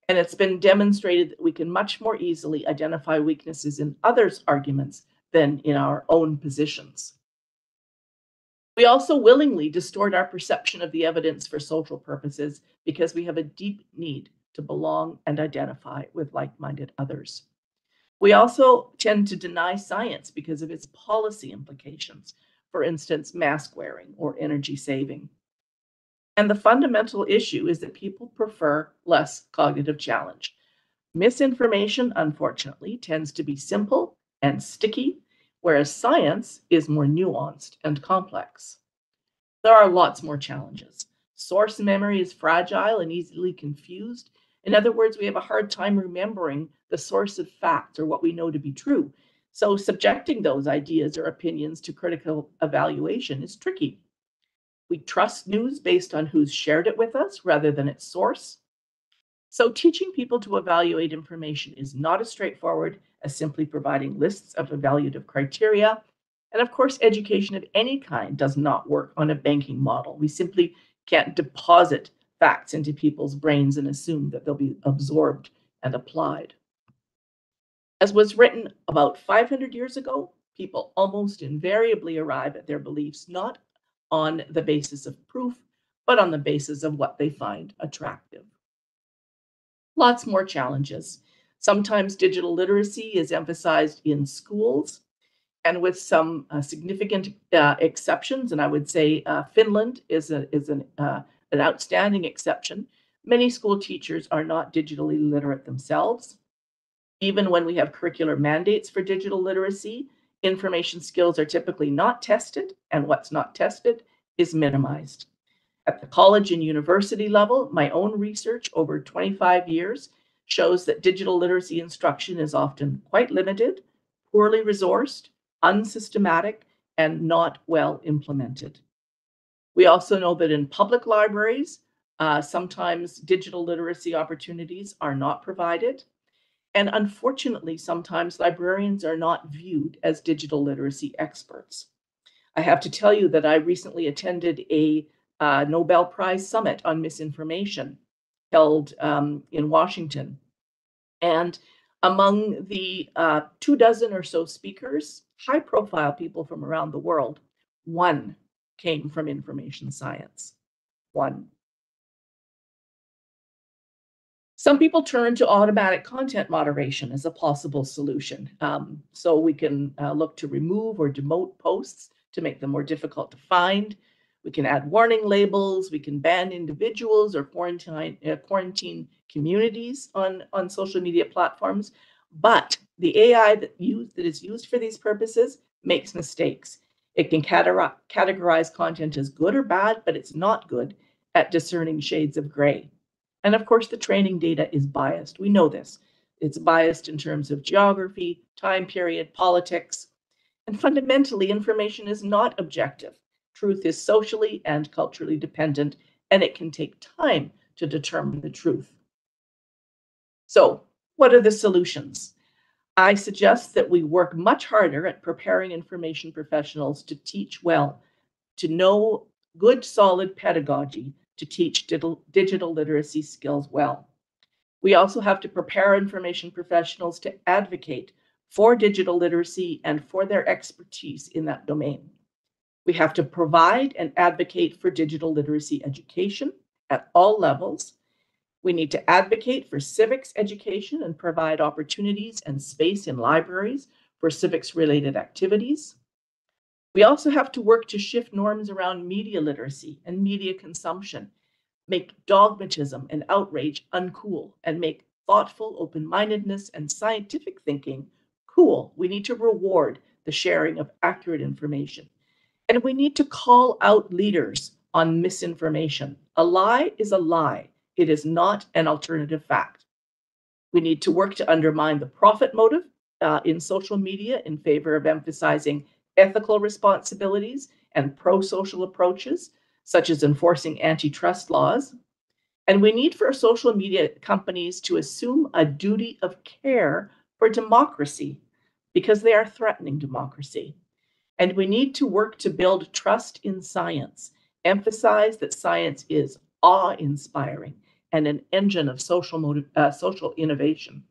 And it's been demonstrated that we can much more easily identify weaknesses in others' arguments than in our own positions. We also willingly distort our perception of the evidence for social purposes because we have a deep need to belong and identify with like-minded others. We also tend to deny science because of its policy implications, for instance, mask wearing or energy saving. And the fundamental issue is that people prefer less cognitive challenge. Misinformation, unfortunately, tends to be simple and sticky, whereas science is more nuanced and complex. There are lots more challenges. Source memory is fragile and easily confused. In other words, we have a hard time remembering the source of facts or what we know to be true. So subjecting those ideas or opinions to critical evaluation is tricky. We trust news based on who's shared it with us rather than its source. So teaching people to evaluate information is not as straightforward as simply providing lists of evaluative criteria. And of course, education of any kind does not work on a banking model. We simply can't deposit facts into people's brains and assume that they'll be absorbed and applied. As was written about 500 years ago, people almost invariably arrive at their beliefs not on the basis of proof, but on the basis of what they find attractive. Lots more challenges. Sometimes digital literacy is emphasized in schools, and with some significant exceptions, and I would say Finland is an outstanding exception. Many school teachers are not digitally literate themselves. Even when we have curricular mandates for digital literacy, information skills are typically not tested, and what's not tested is minimized. At the college and university level, my own research over 25 years shows that digital literacy instruction is often quite limited, poorly resourced, unsystematic, and not well implemented. We also know that in public libraries, sometimes digital literacy opportunities are not provided. And unfortunately, sometimes librarians are not viewed as digital literacy experts. I have to tell you that I recently attended a Nobel Prize Summit on Misinformation held in Washington. And among the 24 or so speakers, high-profile people from around the world, one came from information science. One. Some people turn to automatic content moderation as a possible solution. So we can look to remove or demote posts to make them more difficult to find. We can add warning labels. We can ban individuals or quarantine communities on social media platforms. But the AI that is used for these purposes makes mistakes. It can categorize content as good or bad, but it's not good at discerning shades of gray. And of course, the training data is biased. We know this. It's biased in terms of geography, time period, politics. And fundamentally, information is not objective. Truth is socially and culturally dependent and it can take time to determine the truth. So, what are the solutions? I suggest that we work much harder at preparing information professionals to teach well, to know good, solid pedagogy to teach digital literacy skills well. We also have to prepare information professionals to advocate for digital literacy and for their expertise in that domain. We have to provide and advocate for digital literacy education at all levels. We need to advocate for civics education and provide opportunities and space in libraries for civics-related activities. We also have to work to shift norms around media literacy and media consumption, make dogmatism and outrage uncool, and make thoughtful open-mindedness and scientific thinking cool. We need to reward the sharing of accurate information. And we need to call out leaders on misinformation. A lie is a lie. It is not an alternative fact. We need to work to undermine the profit motive in social media in favor of emphasizing ethical responsibilities and pro-social approaches, such as enforcing antitrust laws. And we need for social media companies to assume a duty of care for democracy because they are threatening democracy. And we need to work to build trust in science, emphasize that science is awe-inspiring and an engine of social innovation.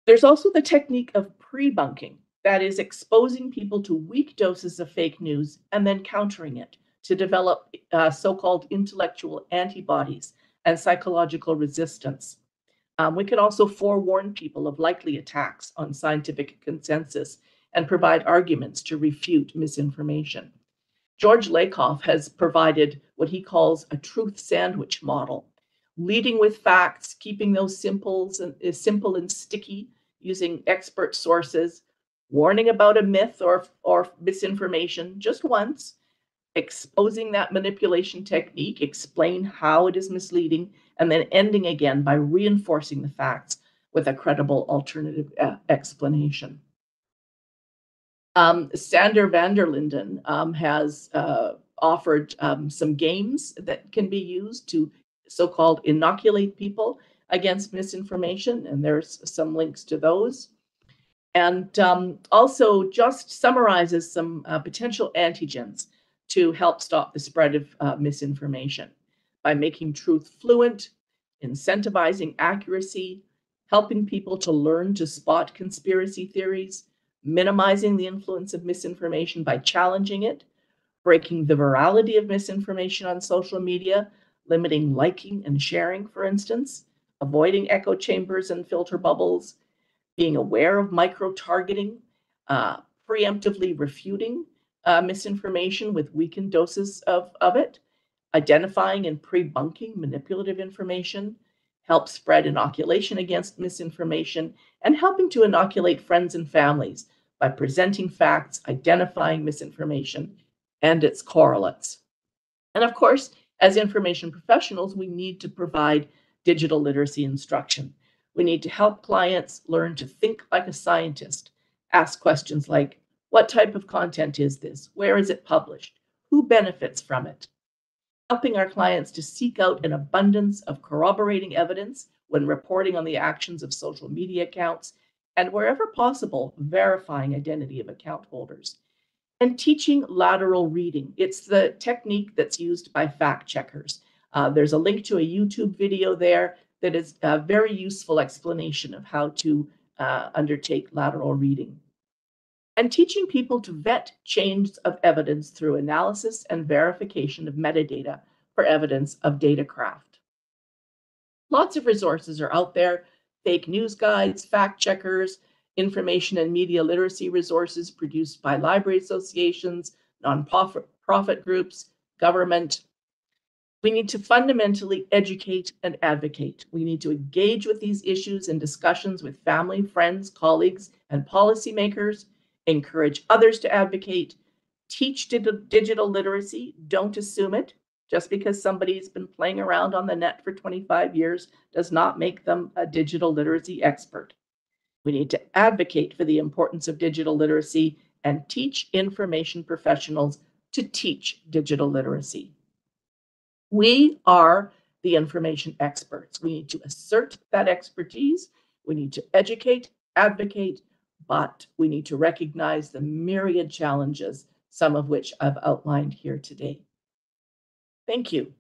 There's also the technique of pre-bunking, that is exposing people to weak doses of fake news and then countering it to develop so-called intellectual antibodies and psychological resistance. We can also forewarn people of likely attacks on scientific consensus and provide arguments to refute misinformation. George Lakoff has provided what he calls a truth sandwich model, leading with facts, keeping those simple and sticky, using expert sources, warning about a myth or misinformation just once, exposing that manipulation technique, explain how it is misleading, and then ending again by reinforcing the facts with a credible alternative explanation. Sander van der Linden has offered some games that can be used to so-called inoculate people against misinformation, and there's some links to those. And also just summarizes some potential antigens to help stop the spread of misinformation by making truth fluent, incentivizing accuracy, helping people to learn to spot conspiracy theories, minimizing the influence of misinformation by challenging it, breaking the virality of misinformation on social media, limiting liking and sharing, for instance, avoiding echo chambers and filter bubbles, being aware of micro-targeting, preemptively refuting misinformation with weakened doses of it, identifying and pre-bunking manipulative information, help spread inoculation against misinformation, and helping to inoculate friends and families by presenting facts, identifying misinformation, and its correlates. And of course, as information professionals, we need to provide digital literacy instruction. We need to help clients learn to think like a scientist, ask questions like, what type of content is this? Where is it published? Who benefits from it? Helping our clients to seek out an abundance of corroborating evidence when reporting on the actions of social media accounts, and wherever possible, verifying identity of account holders. And teaching lateral reading. It's the technique that's used by fact checkers. There's a link to a YouTube video there that is a very useful explanation of how to undertake lateral reading. And teaching people to vet chains of evidence through analysis and verification of metadata for evidence of datacraft. Lots of resources are out there: fake news guides, fact checkers, information and media literacy resources produced by library associations, nonprofit groups, government. We need to fundamentally educate and advocate. We need to engage with these issues in discussions with family, friends, colleagues, and policymakers, encourage others to advocate, teach digital literacy. Don't assume it. Just because somebody's been playing around on the net for 25 years does not make them a digital literacy expert. We need to advocate for the importance of digital literacy and teach information professionals to teach digital literacy. We are the information experts. We need to assert that expertise. We need to educate, advocate, but we need to recognize the myriad challenges, some of which I've outlined here today. Thank you.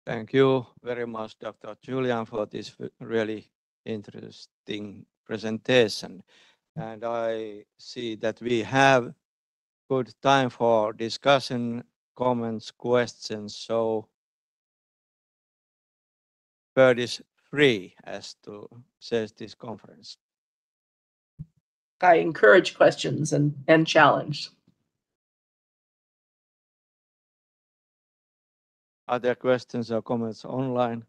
Thank you very much, Dr. Julian, for this really interesting presentation. And I see that we have good time for discussion, comments, questions. So bird is free, as to says this conference. I encourage questions and challenge. Are there questions or comments online?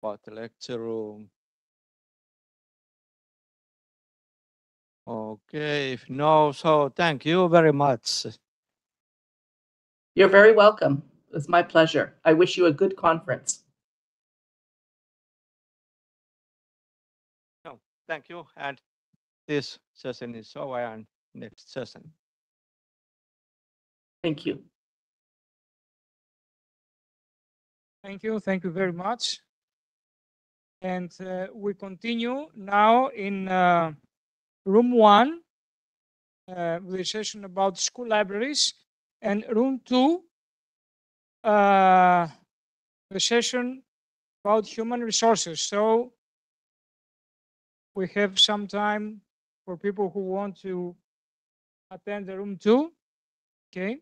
About the lecture room? Okay, if no, so thank you very much. You're very welcome. It's my pleasure. I wish you a good conference. No, thank you. And this session is over, and next session. Thank you. Thank you. Thank you very much. And we continue now in room 1 with a session about school libraries, and room 2, the session about human resources. So we have some time for people who want to attend the room 2. Okay.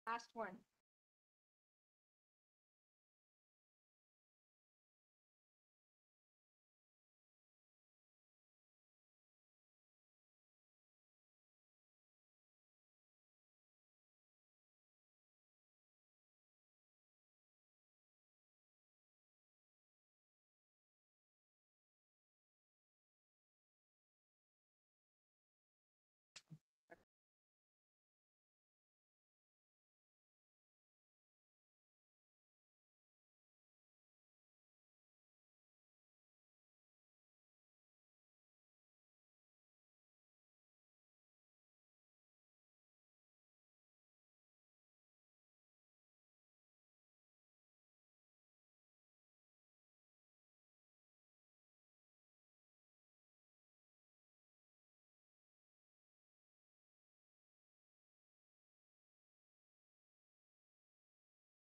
Last one.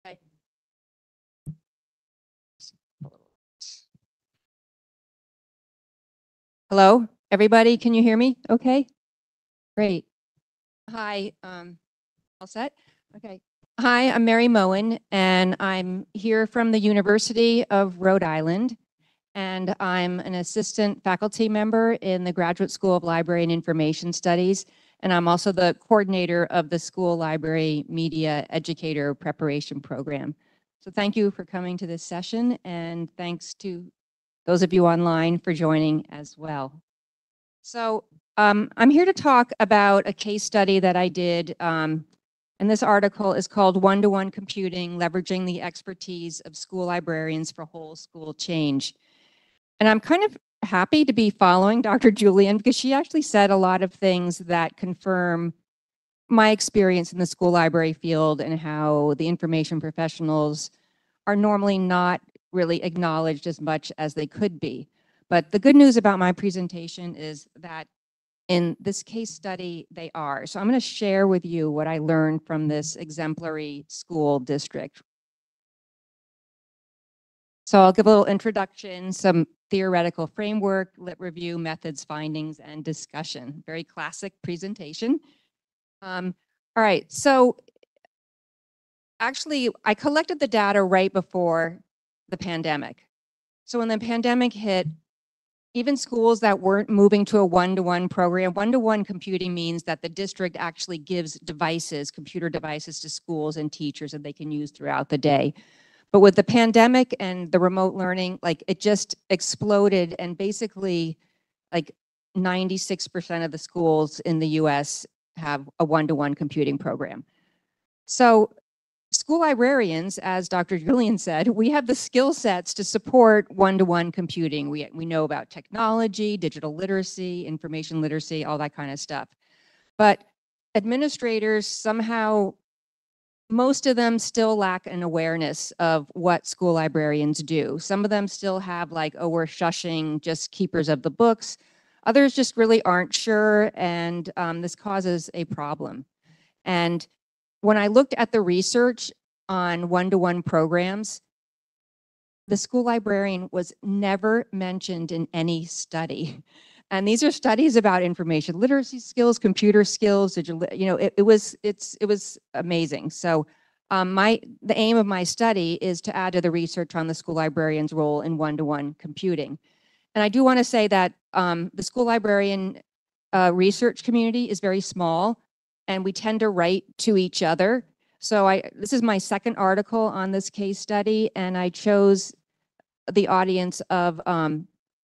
Okay. Hello, everybody. Can you hear me? Okay, great. Hi, all set? Okay. Hi, I'm Mary Moen, and I'm here from the University of Rhode Island, and I'm an assistant faculty member in the Graduate School of Library and Information Studies, and I'm also the coordinator of the School Library Media Educator Preparation Program. So thank you for coming to this session, and thanks to those of you online for joining as well. So I'm here to talk about a case study that I did, and this article is called One-to-One Computing, Leveraging the Expertise of School Librarians for Whole School Change. And I'm kind of happy to be following Dr. Julian because she actually said a lot of things that confirm my experience in the school library field and how the information professionals are normally not really acknowledged as much as they could be. But the good news about my presentation is that in this case study, they are. So I'm going to share with you what I learned from this exemplary school district. So I'll give a little introduction, some theoretical framework, lit review, methods, findings, and discussion. Very classic presentation. All right, so actually, I collected the data right before the pandemic. So when the pandemic hit, even schools that weren't moving to a one-to-one program, one-to-one computing means that the district actually gives devices, computer devices to schools and teachers that they can use throughout the day. But with the pandemic and the remote learning, like it just exploded, and basically like 96% of the schools in the US have a one-to-one computing program. So school librarians, as Dr. Julian said, we have the skill sets to support one-to-one computing. We know about technology, digital literacy, information literacy, all that kind of stuff. But administrators somehow, most of them still lack an awareness of what school librarians do. Some of them still have like, oh, we're shushing just keepers of the books. Others just really aren't sure, and this causes a problem. And when I looked at the research on one-to-one programs, the school librarian was never mentioned in any study. And these are studies about information literacy skills, computer skills, digital, you know, it was amazing. So the aim of my study is to add to the research on the school librarian's role in one-to-one computing. And I do want to say that the school librarian research community is very small, and we tend to write to each other. So this is my second article on this case study, and I chose the audience of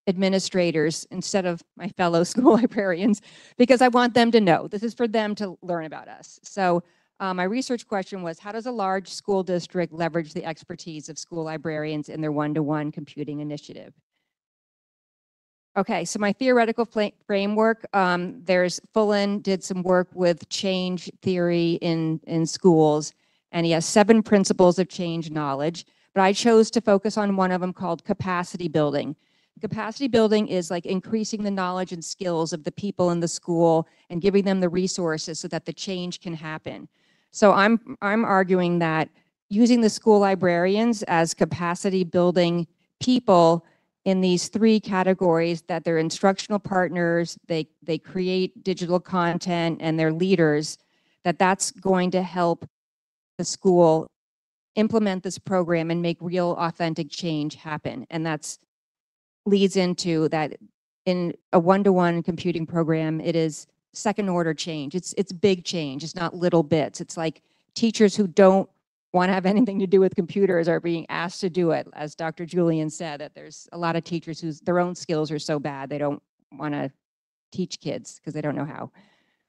administrators instead of my fellow school librarians, because I want them to know. This is for them to learn about us. So my research question was, how does a large school district leverage the expertise of school librarians in their one-to-one computing initiative? Okay, so my theoretical framework, Fullen did some work with change theory in schools, and he has 7 principles of change knowledge, but I chose to focus on one of them called capacity building. Capacity building is like increasing the knowledge and skills of the people in the school and giving them the resources so that the change can happen. So I'm arguing that using the school librarians as capacity building people in these 3 categories, that they're instructional partners, they create digital content, and they're leaders, that's going to help the school implement this program and make real authentic change happen. And that's leads into that in a one-to-one computing program, it is second order change. It's big change. It's not little bits. It's like teachers who don't want to have anything to do with computers are being asked to do it. As Dr. Julian said, that there's a lot of teachers whose their own skills are so bad they don't want to teach kids because they don't know how.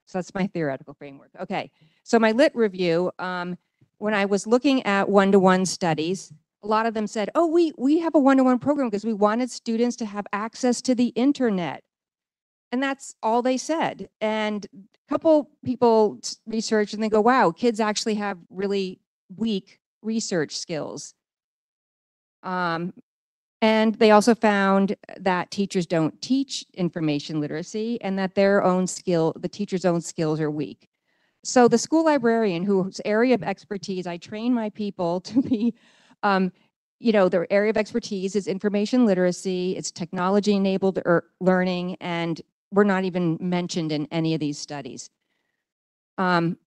So that's my theoretical framework. Okay, so my lit review, when I was looking at one-to-one studies, a lot of them said, oh, we have a one-to-one program because we wanted students to have access to the internet. And that's all they said. And a couple people researched and they go, wow, kids actually have really weak research skills. And they also found that teachers don't teach information literacy and that the teacher's own skills are weak. So the school librarian, whose area of expertise, I train my people to be, their area of expertise is information literacy, it's technology-enabled learning, and we're not even mentioned in any of these studies. And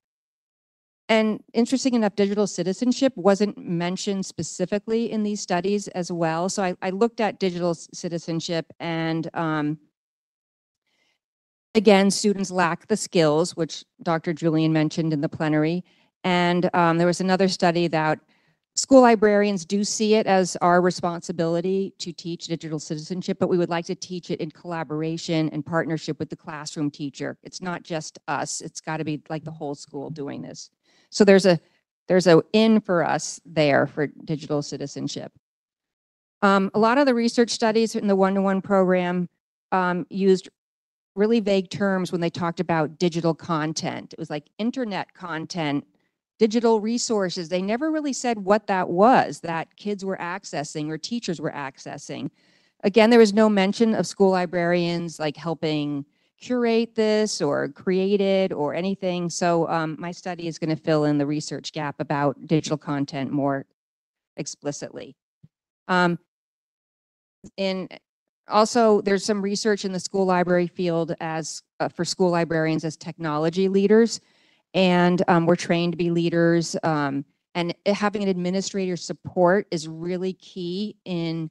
interesting enough, digital citizenship wasn't mentioned specifically in these studies as well. So I looked at digital citizenship, and again, students lack the skills, which Dr. Julian mentioned in the plenary. And there was another study that school librarians do see it as our responsibility to teach digital citizenship, but we would like to teach it in collaboration and partnership with the classroom teacher. It's not just us. It's got to be like the whole school doing this. So there's a in for us there for digital citizenship. A lot of the research studies in the one-to-one program used really vague terms when they talked about digital content. It was like internet content, digital resources. They never really said what that was that kids were accessing or teachers were accessing. Again, there was no mention of school librarians like helping curate this or create it or anything. So my study is going to fill in the research gap about digital content more explicitly. Also, there's some research in the school library field as for school librarians as technology leaders, and we're trained to be leaders. And having an administrator support is really key in,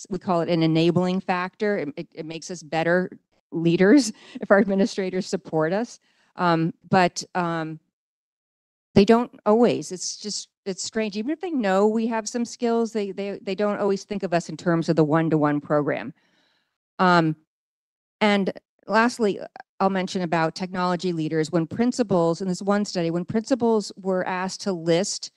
we call it an enabling factor. It makes us better leaders if our administrators support us. But they don't always. It's strange. Even if they know we have some skills, they don't always think of us in terms of the one-to-one program. And lastly, I'll mention about technology leaders. When principals, in this one study, when principals were asked to list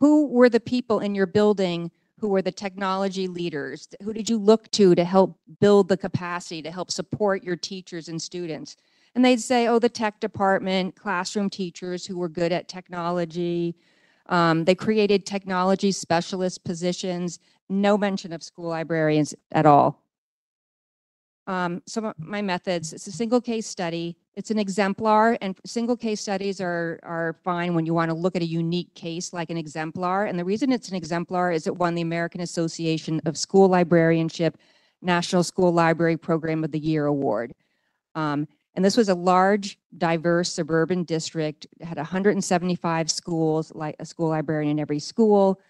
who were the people in your building who were the technology leaders, who did you look to help build the capacity, to help support your teachers and students? And they'd say, oh, the tech department, classroom teachers who were good at technology. They created technology specialist positions, no mention of school librarians at all. Some of my methods, it's a single case study. It's an exemplar, and single case studies are fine when you want to look at a unique case like an exemplar. And the reason it's an exemplar is it won the American Association of School Librarianship National School Library Program of the Year Award. And this was a large, diverse suburban district. It had 175 schools, like a school librarian in every school.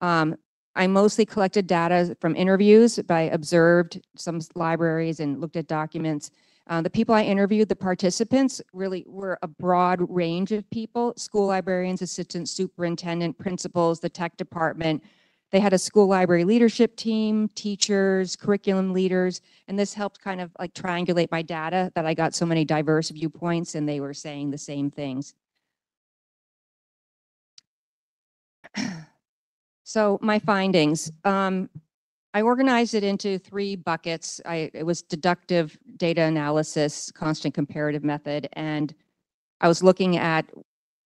I mostly collected data from interviews, but I observed some libraries and looked at documents. The people I interviewed, the participants, really were a broad range of people: school librarians, assistant superintendent, principals, the tech department. They had a school library leadership team, teachers, curriculum leaders, and this helped kind of like triangulate my data, that I got so many diverse viewpoints and they were saying the same things. So my findings, I organized it into 3 buckets. It was deductive data analysis, constant comparative method, and I was looking at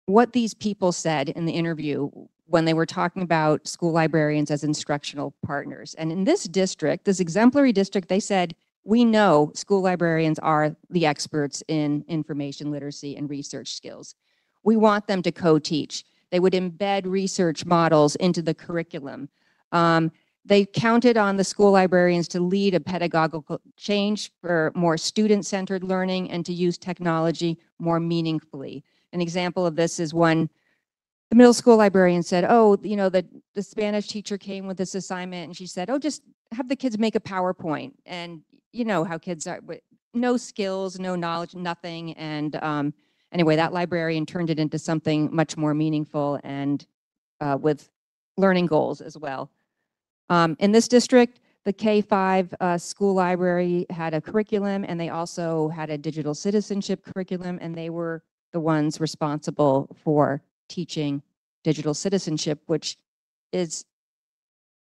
what these people said in the interview when they were talking about school librarians as instructional partners. And in this district, this exemplary district, they said, we know school librarians are the experts in information literacy and research skills. We want them to co-teach. They would embed research models into the curriculum. They counted on the school librarians to lead a pedagogical change for more student-centered learning and to use technology more meaningfully. An example of this is when the middle school librarian said, oh, you know, the Spanish teacher came with this assignment and she said, oh, just have the kids make a PowerPoint. And you know how kids are, no skills, no knowledge, nothing. And anyway, that librarian turned it into something much more meaningful and with learning goals as well. In this district, the K-5 school library had a curriculum, and they also had a digital citizenship curriculum, and they were the ones responsible for teaching digital citizenship, which is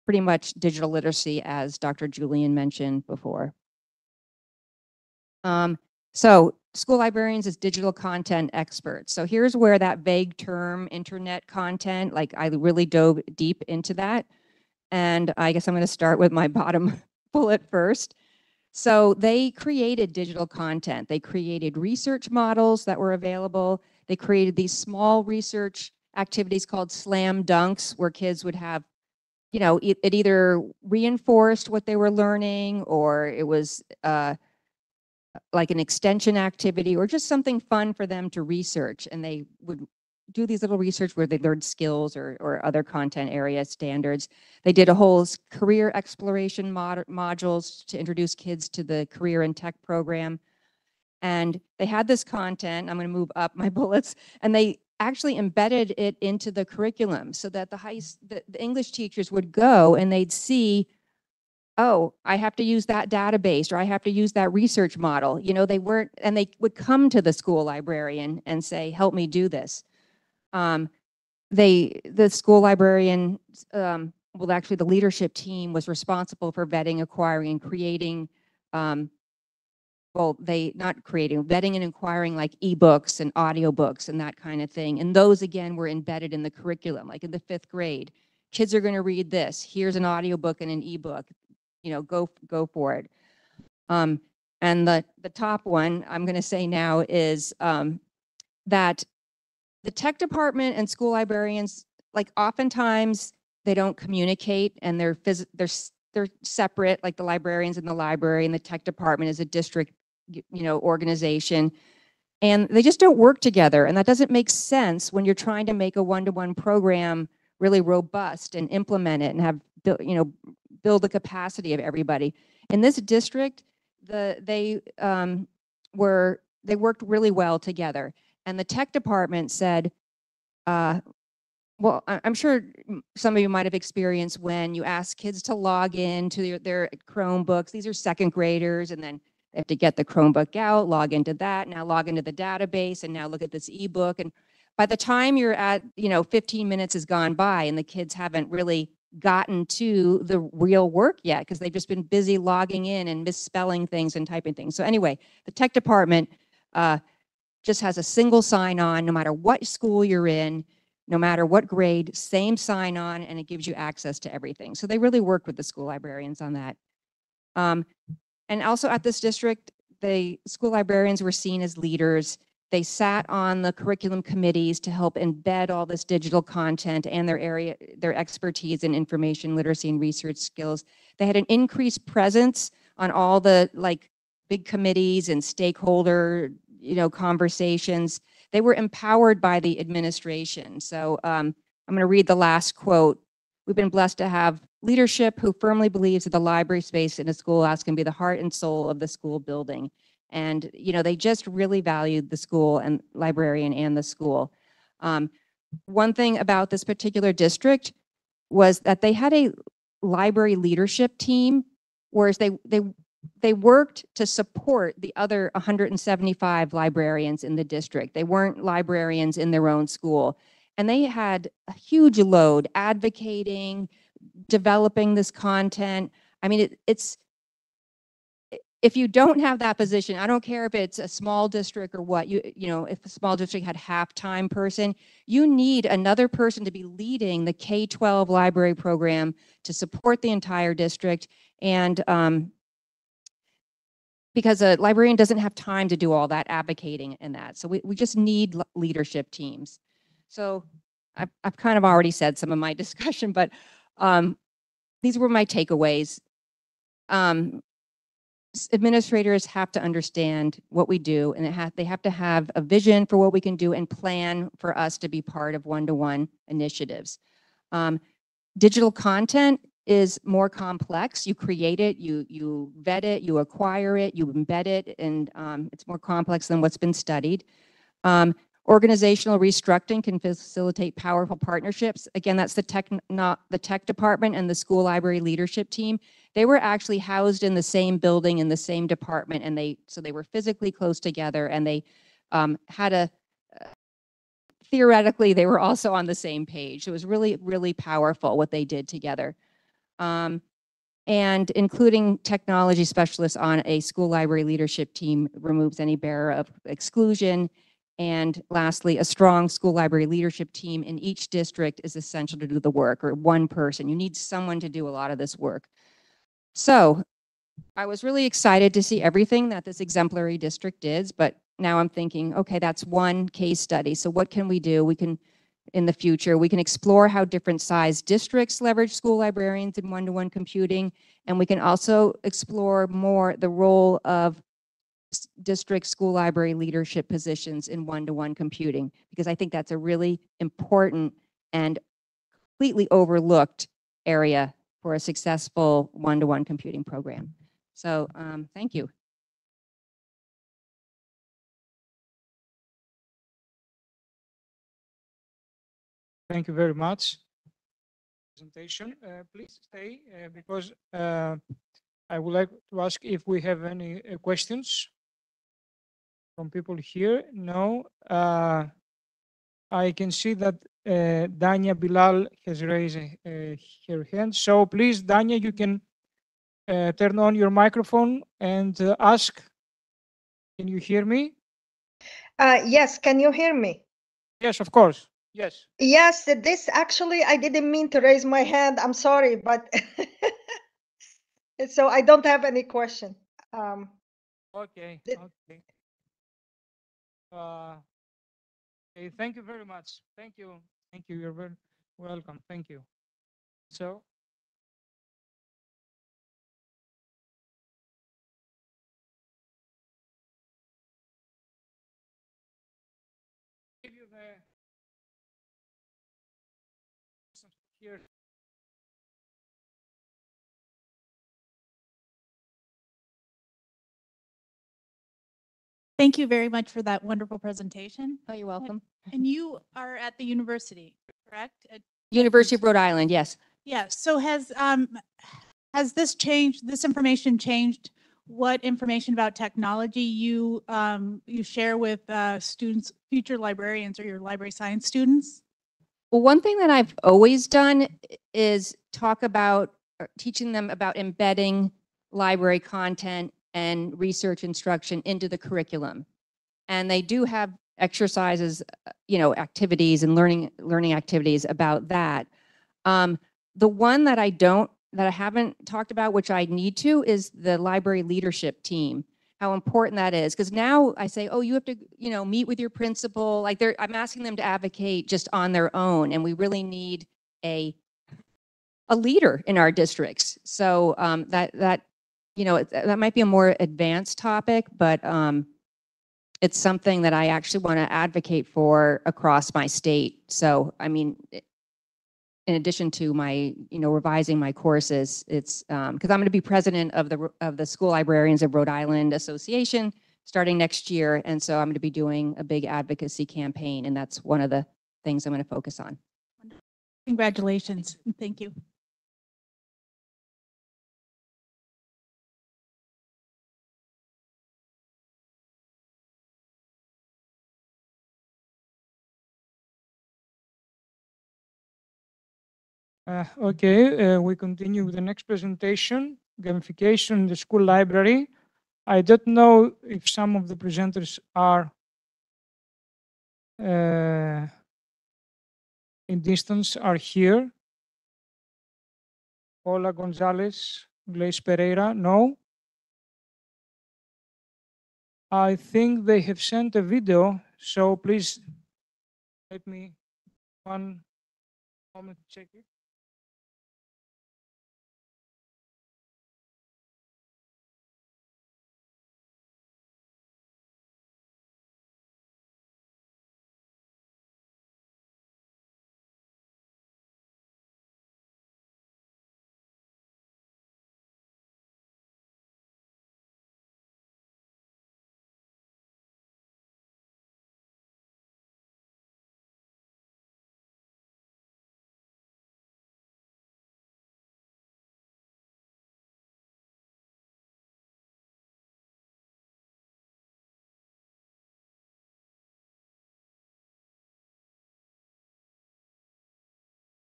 pretty much digital literacy, as Dr. Julian mentioned before. So school librarians as digital content experts. So here's where that vague term, internet content, like I really dove deep into that. And I guess I'm going to start with my bottom bullet first. So they created digital content. They created research models that were available. They created these small research activities called slam dunks, where kids would have, you know, it either reinforced what they were learning, or it was like an extension activity, or just something fun for them to research. And they would do these little research where they learned skills or other content area standards. They did a whole career exploration modules to introduce kids to the career and tech program. And they had this content, I'm going to move up my bullets, and they actually embedded it into the curriculum so that the English teachers would go and they'd see, oh, I have to use that database, or I have to use that research model. You know, they weren't, and they would come to the school librarian and say, help me do this. The school librarian, well, actually the leadership team was responsible for vetting, acquiring, and creating, well, vetting and acquiring like ebooks and audiobooks and that kind of thing. And those, again, were embedded in the curriculum, like in the 5th grade. Kids are going to read this. Here's an audiobook and an ebook. You know, go for it. And the top one I'm going to say now is that the tech department and school librarians, like oftentimes they don't communicate, and they're they're separate, like the librarians in the library, and the tech department is a district, organization. And they just don't work together. And that doesn't make sense when you're trying to make a one-to-one program really robust and implement it and have, build the capacity of everybody. In this district, they worked really well together. And the tech department said, well, I'm sure some of you might have experienced when you ask kids to log in to their Chromebooks. These are second graders, and then they have to get the Chromebook out, log into that, now log into the database, and now look at this ebook. And by the time you're at, 15 minutes has gone by and the kids haven't really gotten to the real work yet because they've just been busy logging in and misspelling things and typing things. So anyway, the tech department just has a single sign-on, no matter what school you're in, no matter what grade, same sign-on, and it gives you access to everything. So they really worked with the school librarians on that. And also at this district, the school librarians were seen as leaders. They sat on the curriculum committees to help embed all this digital content and their expertise in information literacy and research skills. They had an increased presence on all the big committees and stakeholder, conversations. They were empowered by the administration. So I'm going to read the last quote. We've been blessed to have leadership who firmly believes that the library space in a schoolhouse can be the heart and soul of the school building. And, they just really valued the school and librarian and the school. One thing about this particular district was that they had a library leadership team, whereas they worked to support the other 175 librarians in the district. They weren't librarians in their own school. And they had a huge load advocating, developing this content. I mean, if you don't have that position, I don't care if it's a small district or what, if a small district had half-time person, you need another person to be leading the K-12 library program to support the entire district. And because a librarian doesn't have time to do all that advocating and that. So we just need leadership teams. So I've kind of already said some of my discussion, but these were my takeaways. Administrators have to understand what we do, and they have to have a vision for what we can do and plan for us to be part of one-to-one initiatives. Digital content is more complex. You create it, you vet it, you acquire it, you embed it, and it's more complex than what's been studied. Organizational restructuring can facilitate powerful partnerships. Again, that's the tech department and the school library leadership team. They were actually housed in the same building in the same department, and so they were physically close together, and they had theoretically, they were also on the same page. It was really, really powerful what they did together. And including technology specialists on a school library leadership team removes any barrier of exclusion. And lastly, a strong school library leadership team in each district is essential to do the work, or one person. You need someone to do a lot of this work. So I was really excited to see everything that this exemplary district did, but now I'm thinking, okay, that's one case study. So what can we do? In the future, we can explore how different size districts leverage school librarians in one-to-one computing, and we can also explore more the role of district school library leadership positions in one-to-one computing, because I think that's a really important and completely overlooked area for a successful one-to-one computing program. So thank you. Thank you very much. Presentation. Please stay because I would like to ask if we have any questions from people here. No. I can see that Dania Bilal has raised her hand. So please, Dania, you can turn on your microphone and ask. Can you hear me? Yes, can you hear me? Yes, of course. Yes. Yes, this actually, I didn't mean to raise my hand. I'm sorry, but so I don't have any question. Okay. Okay. Okay. Thank you very much. Thank you. Thank you. You're very welcome. Thank you. So Here. Thank you very much for that wonderful presentation. Oh, you're welcome. And you are at the university, correct? University of Rhode Island, yes. Yeah. So has this changed? This information changed what information about technology you you share with students, future librarians, or your library science students? Well, one thing that I've always done is talk about teaching them about embedding library content and research instruction into the curriculum. And they do have exercises, you know, activities and learning activities about that. The one that I haven't talked about, which I need to, is the library leadership team. How important that is, because now I say, oh, you have to, you know, meet with your principal. Like I'm asking them to advocate just on their own, and we really need a leader in our districts. So that you know, that might be a more advanced topic, but it's something that I actually want to advocate for across my state. So I mean, in addition to my, you know, revising my courses, it's because I'm going to be president of the School Librarians of Rhode Island Association starting next year, and so I'm going to be doing a big advocacy campaign, and that's one of the things I'm going to focus on. Congratulations. Thank you. Okay, we continue with the next presentation, gamification in the school library. I don't know if some of the presenters are in distance, are here. Paula Gonzalez, Glaze Pereira, no. I think they have sent a video, so please let me one moment to check it.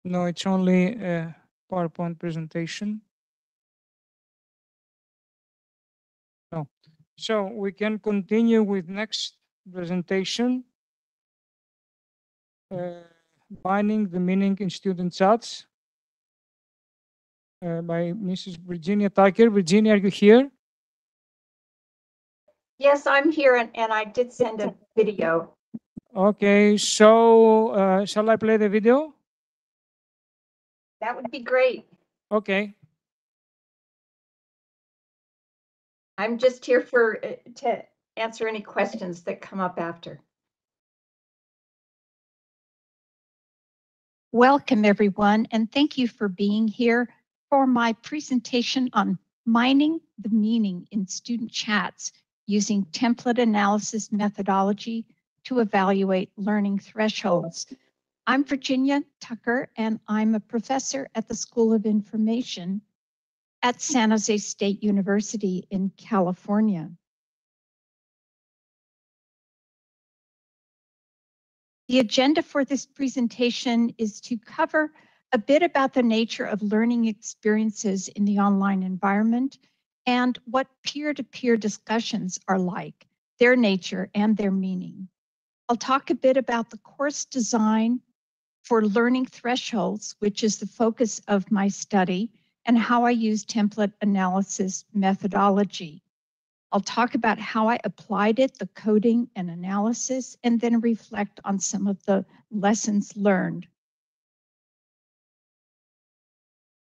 No, it's only a PowerPoint presentation. No. So we can continue with next presentation. Finding the meaning in student chats by Mrs. Virginia Tucker. Virginia, are you here? Yes, I'm here, and I did send a video. Okay, so shall I play the video? That would be great. Okay. I'm just here to answer any questions that come up after. Welcome, everyone, and thank you for being here for my presentation on mining the meaning in student chats using template analysis methodology to evaluate learning thresholds. I'm Virginia Tucker, and I'm a professor at the School of Information at San Jose State University in California. The agenda for this presentation is to cover a bit about the nature of learning experiences in the online environment and what peer-to-peer discussions are like, their nature and their meaning. I'll talk a bit about the course design for learning thresholds, which is the focus of my study, and how I use template analysis methodology. I'll talk about how I applied it, the coding and analysis, and then reflect on some of the lessons learned.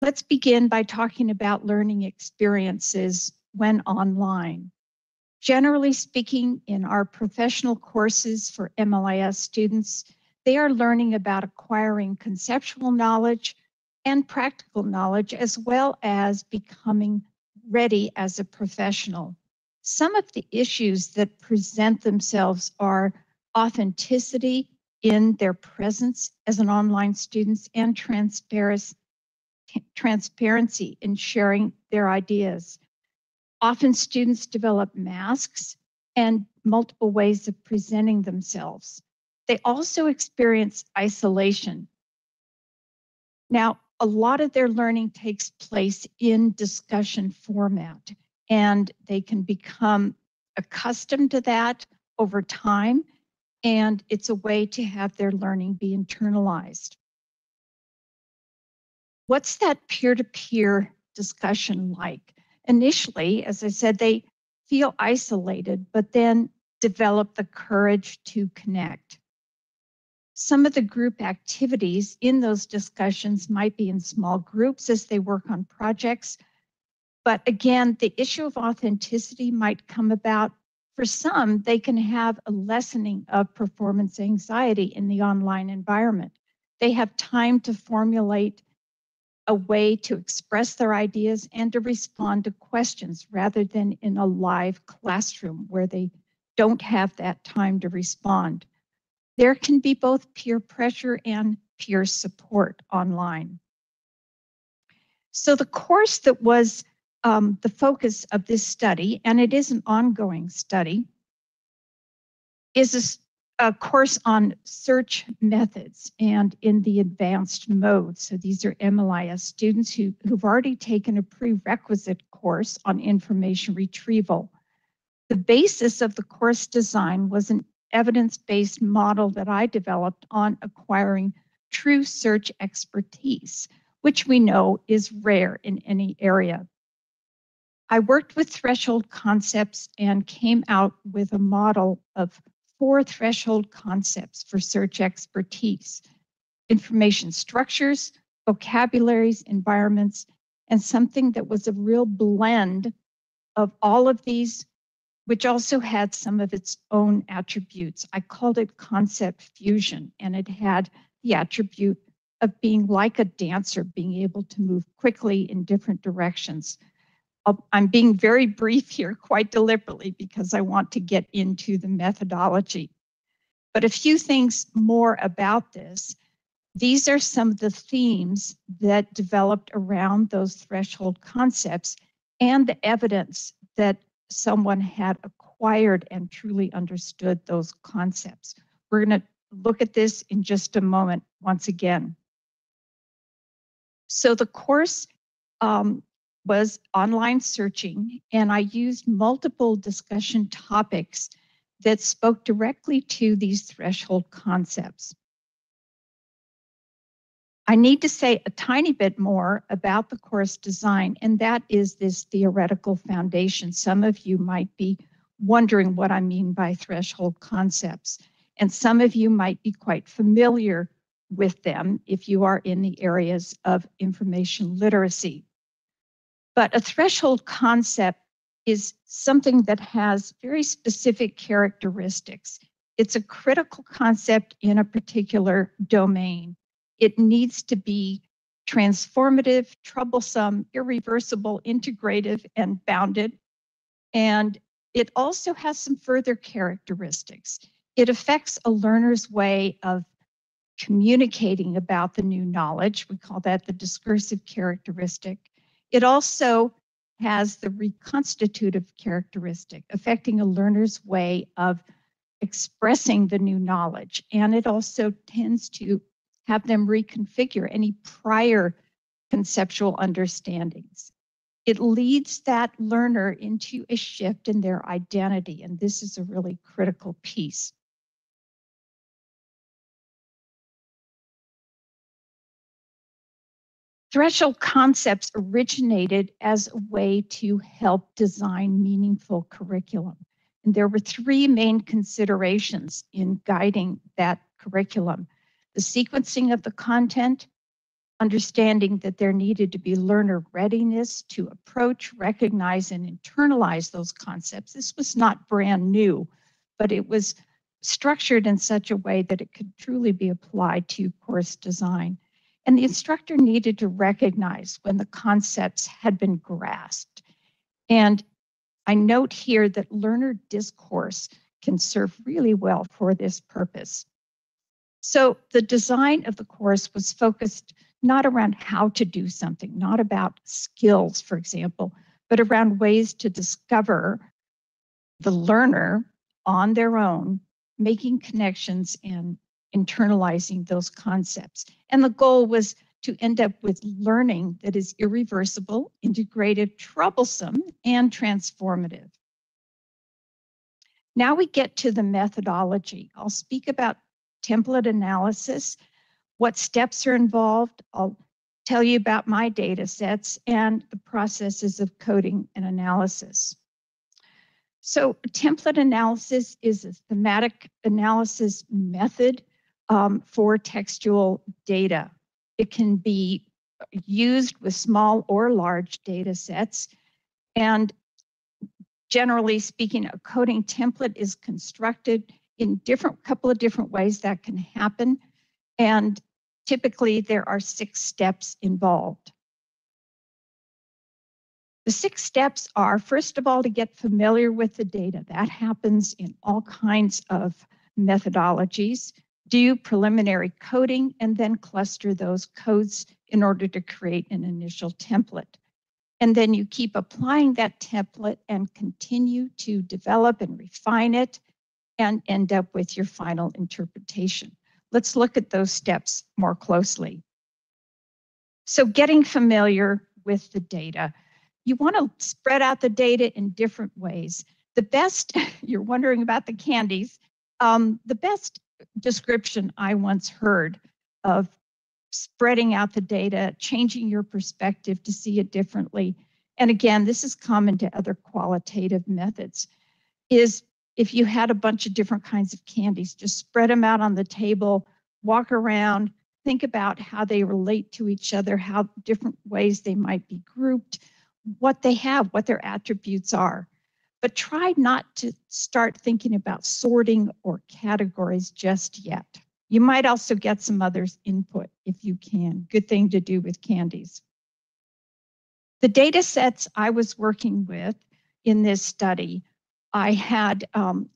Let's begin by talking about learning experiences when online. Generally speaking, in our professional courses for MLIS students, they are learning about acquiring conceptual knowledge, and practical knowledge, as well as becoming ready as a professional. Some of the issues that present themselves are authenticity in their presence as an online student and transparency in sharing their ideas. Often students develop masks and multiple ways of presenting themselves. They also experience isolation. Now, a lot of their learning takes place in discussion format, and they can become accustomed to that over time, and it's a way to have their learning be internalized. What's that peer-to-peer discussion like? Initially, as I said, they feel isolated, but then develop the courage to connect. Some of the group activities in those discussions might be in small groups as they work on projects. But again, the issue of authenticity might come about. For some, they can have a lessening of performance anxiety in the online environment. They have time to formulate a way to express their ideas and to respond to questions rather than in a live classroom where they don't have that time to respond. There can be both peer pressure and peer support online. So the course that was the focus of this study, and it is an ongoing study, is a course on search methods and in the advanced mode. So these are MLIS students who've already taken a prerequisite course on information retrieval. The basis of the course design was an evidence-based model that I developed on acquiring true search expertise, which we know is rare in any area. I worked with threshold concepts and came out with a model of 4 threshold concepts for search expertise: information structures, vocabularies, environments, and something that was a real blend of all of these, which also had some of its own attributes. I called it concept fusion, and it had the attribute of being like a dancer, being able to move quickly in different directions. I'm being very brief here, quite deliberately, because I want to get into the methodology. But a few things more about this. These are some of the themes that developed around those threshold concepts and the evidence that someone had acquired and truly understood those concepts. We're going to look at this in just a moment once again. So the course was online searching, and I used multiple discussion topics that spoke directly to these threshold concepts. I need to say a tiny bit more about the course design, and that is this theoretical foundation. Some of you might be wondering what I mean by threshold concepts, and some of you might be quite familiar with them if you are in the areas of information literacy. But a threshold concept is something that has very specific characteristics. It's a critical concept in a particular domain. It needs to be transformative, troublesome, irreversible, integrative, and bounded. And it also has some further characteristics. It affects a learner's way of communicating about the new knowledge. We call that the discursive characteristic. It also has the reconstitutive characteristic, affecting a learner's way of expressing the new knowledge. And it also tends to have them reconfigure any prior conceptual understandings. It leads that learner into a shift in their identity, and this is a really critical piece. Threshold concepts originated as a way to help design meaningful curriculum. And there were 3 main considerations in guiding that curriculum: the sequencing of the content, understanding that there needed to be learner readiness to approach, recognize, and internalize those concepts. This was not brand new, but it was structured in such a way that it could truly be applied to course design. And the instructor needed to recognize when the concepts had been grasped. And I note here that learner discourse can serve really well for this purpose. So the design of the course was focused not around how to do something, not about skills, for example, but around ways to discover the learner on their own, making connections and internalizing those concepts. And the goal was to end up with learning that is irreversible, integrated, troublesome, and transformative. Now we get to the methodology. I'll speak about template analysis, what steps are involved. I'll tell you about my data sets and the processes of coding and analysis. So template analysis is a thematic analysis method for textual data. It can be used with small or large data sets. And generally speaking, a coding template is constructed in couple of different ways that can happen. And typically there are 6 steps involved. The 6 steps are, first of all, to get familiar with the data. That happens in all kinds of methodologies. Do preliminary coding and then cluster those codes in order to create an initial template. And then you keep applying that template and continue to develop and refine it and end up with your final interpretation. Let's look at those steps more closely. So getting familiar with the data. You want to spread out the data in different ways. The best, you're wondering about the candies, the best description I once heard of spreading out the data, changing your perspective to see it differently, and again, this is common to other qualitative methods, is if you had a bunch of different kinds of candies, just spread them out on the table, walk around, think about how they relate to each other, how different ways they might be grouped, what they have, what their attributes are. But try not to start thinking about sorting or categories just yet. You might also get some others' input if you can. Good thing to do with candies. The data sets I was working with in this study, I had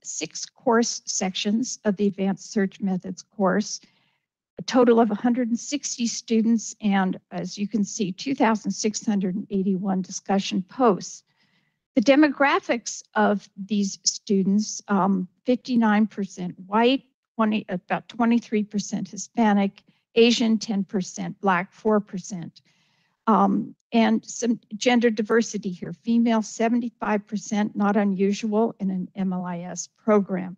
6 course sections of the Advanced Search Methods course, a total of 160 students, and as you can see, 2,681 discussion posts. The demographics of these students, 59% white, about 23% Hispanic, Asian 10%, Black 4%. And some gender diversity here, female 75%, not unusual in an MLIS program.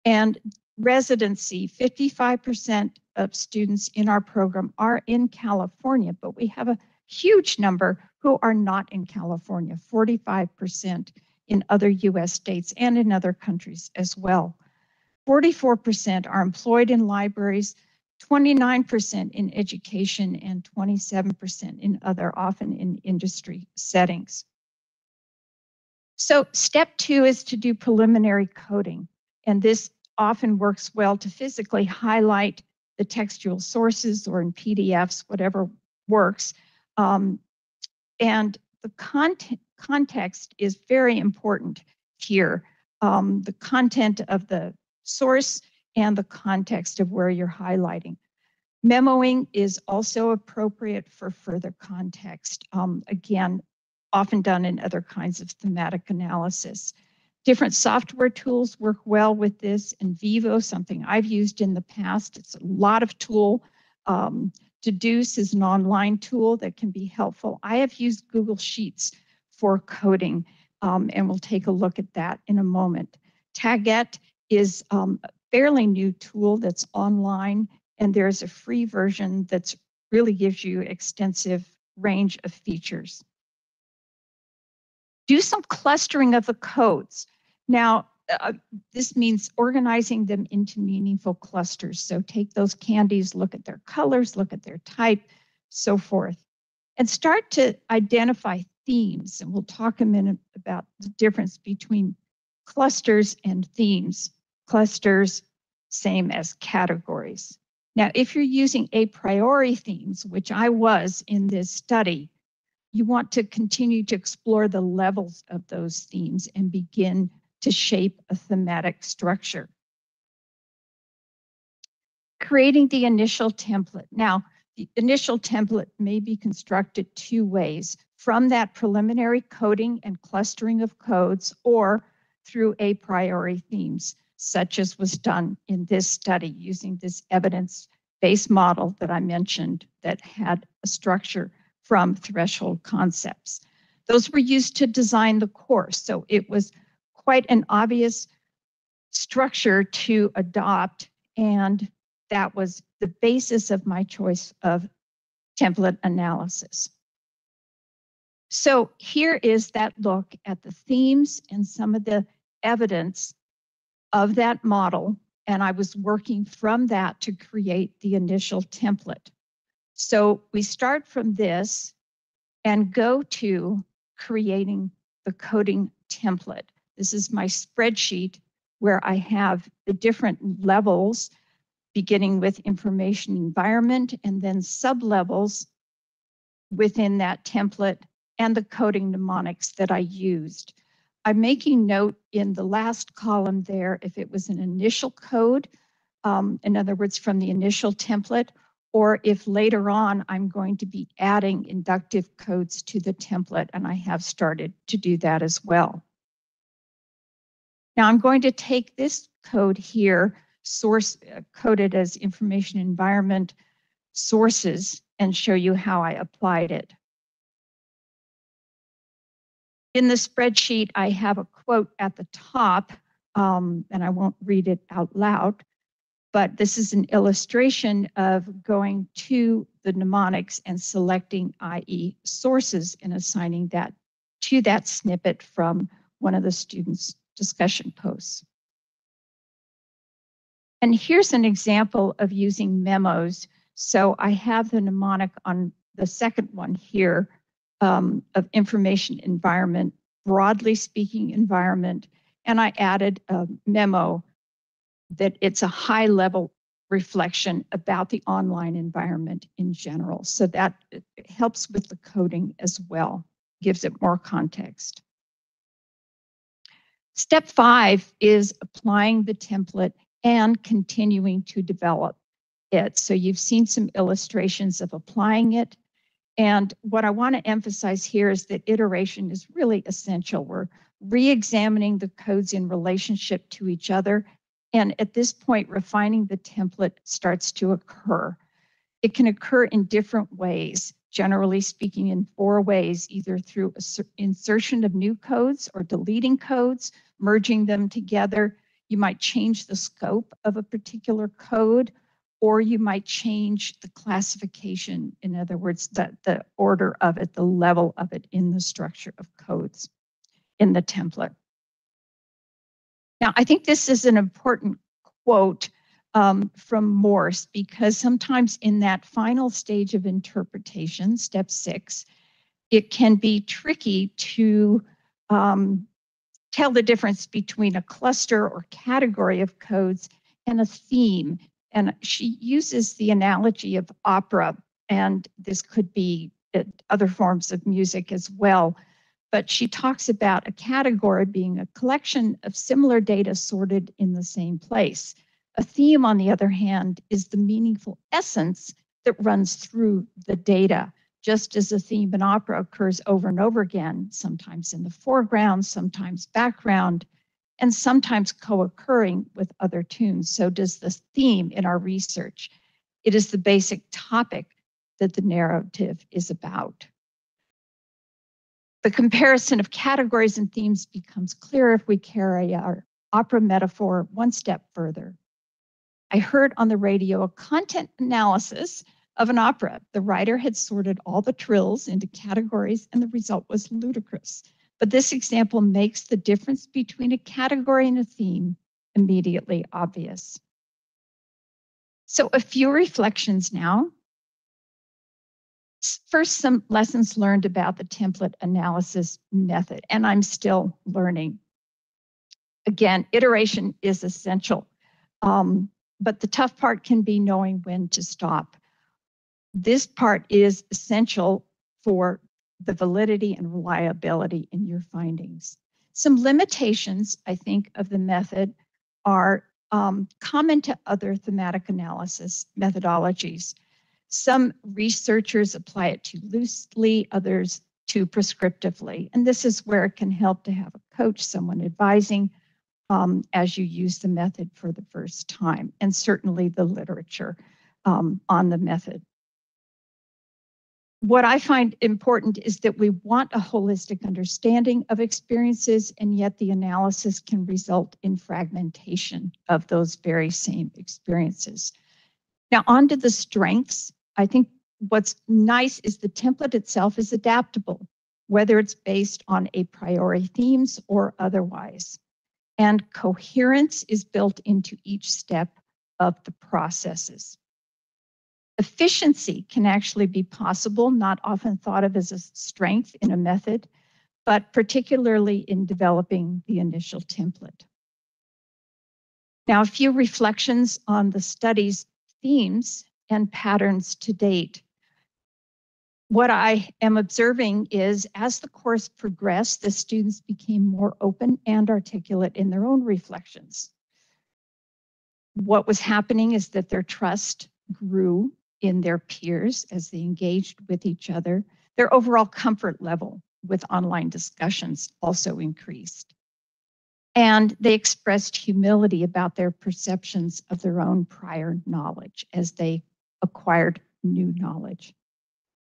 And residency, 55% of students in our program are in California, but we have a huge number who are not in California, 45% in other US states and in other countries as well. 44% are employed in libraries, 29% in education, and 27% in other, often in industry settings. So step 2 is to do preliminary coding. And this often works well to physically highlight the textual sources or in PDFs, whatever works. And the context is very important here. The content of the source and the context of where you're highlighting. Memoing is also appropriate for further context. Again, often done in other kinds of thematic analysis. Different software tools work well with this. And Vivo, something I've used in the past, it's a lot of tool. Deduce is an online tool that can be helpful. I have used Google Sheets for coding, and we'll take a look at that in a moment. Taget is a fairly new tool that's online, and there's a free version that really gives you extensive range of features. Do some clustering of the codes. Now, this means organizing them into meaningful clusters. So take those candies, look at their colors, look at their type, so forth. And start to identify themes. And we'll talk a minute about the difference between clusters and themes. Clusters, same as categories. Now, if you're using a priori themes, which I was in this study, you want to continue to explore the levels of those themes and begin to shape a thematic structure. Creating the initial template. Now, the initial template may be constructed two ways: from that preliminary coding and clustering of codes, or through a priori themes, such as was done in this study using this evidence-based model that I mentioned that had a structure from threshold concepts. Those were used to design the course, so it was quite an obvious structure to adopt, and that was the basis of my choice of template analysis. So here is that look at the themes and some of the evidence of that model, and I was working from that to create the initial template. So we start from this and go to creating the coding template. This is my spreadsheet where I have the different levels, beginning with information environment and then sub-levels within that template and the coding mnemonics that I used. I'm making note in the last column there if it was an initial code, in other words, from the initial template, or if later on I'm going to be adding inductive codes to the template, and I have started to do that as well. Now I'm going to take this code here, source coded as information environment sources, and show you how I applied it. In the spreadsheet, I have a quote at the top, and I won't read it out loud, but this is an illustration of going to the mnemonics and selecting IE sources and assigning that to that snippet from one of the students' discussion posts. And here's an example of using memos. So I have the mnemonic on the second one here of information environment, broadly speaking environment, and I added a memo that it's a high level reflection about the online environment in general. So that helps with the coding as well, gives it more context. Step 5 is applying the template and continuing to develop it. So you've seen some illustrations of applying it. And what I want to emphasize here is that iteration is really essential. We're re-examining the codes in relationship to each other. And at this point, refining the template starts to occur. It can occur in different ways, generally speaking in 4 ways, either through insertion of new codes or deleting codes, merging them together. You might change the scope of a particular code, or you might change the classification, in other words, the order of it, the level of it in the structure of codes in the template. Now, I think this is an important quote from Morse, because sometimes in that final stage of interpretation, step 6, it can be tricky to tell the difference between a cluster or category of codes and a theme. And she uses the analogy of opera, and this could be other forms of music as well. But she talks about a category being a collection of similar data sorted in the same place. A theme, on the other hand, is the meaningful essence that runs through the data, just as a theme in opera occurs over and over again, sometimes in the foreground, sometimes background, and sometimes co-occurring with other tunes. So does the theme in our research. It is the basic topic that the narrative is about. The comparison of categories and themes becomes clearer if we carry our opera metaphor one step further. I heard on the radio a content analysis of an opera. The writer had sorted all the trills into categories, and the result was ludicrous. But this example makes the difference between a category and a theme immediately obvious. So a few reflections now. First, some lessons learned about the template analysis method, and I'm still learning. Again, iteration is essential. but the tough part can be knowing when to stop. This part is essential for the validity and reliability in your findings. Some limitations, I think, of the method are common to other thematic analysis methodologies. Some researchers apply it too loosely, others too prescriptively. And this is where it can help to have a coach, someone advising as you use the method for the first time, and certainly the literature on the method. What I find important is that we want a holistic understanding of experiences, and yet the analysis can result in fragmentation of those very same experiences. Now, on to the strengths. I think what's nice is the template itself is adaptable, whether it's based on a priori themes or otherwise. And coherence is built into each step of the processes. Efficiency can actually be possible, not often thought of as a strength in a method, but particularly in developing the initial template. Now, a few reflections on the study's themes and patterns to date. What I am observing is as the course progressed, the students became more open and articulate in their own reflections. What was happening is that their trust grew in their peers as they engaged with each other. Their overall comfort level with online discussions also increased. And they expressed humility about their perceptions of their own prior knowledge as they acquired new knowledge.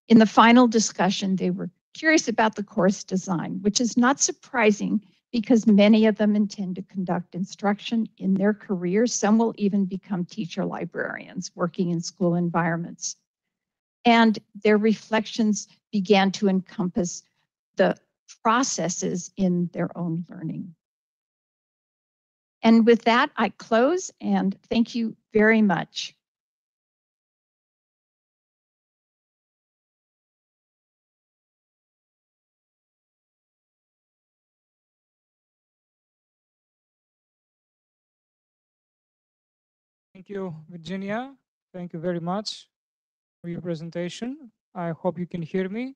In the final discussion, they were curious about the course design, which is not surprising because many of them intend to conduct instruction in their careers. Some will even become teacher librarians working in school environments. And their reflections began to encompass the processes in their own learning. And with that, I close and thank you very much. Thank you, Virginia. Thank you very much for your presentation. I hope you can hear me.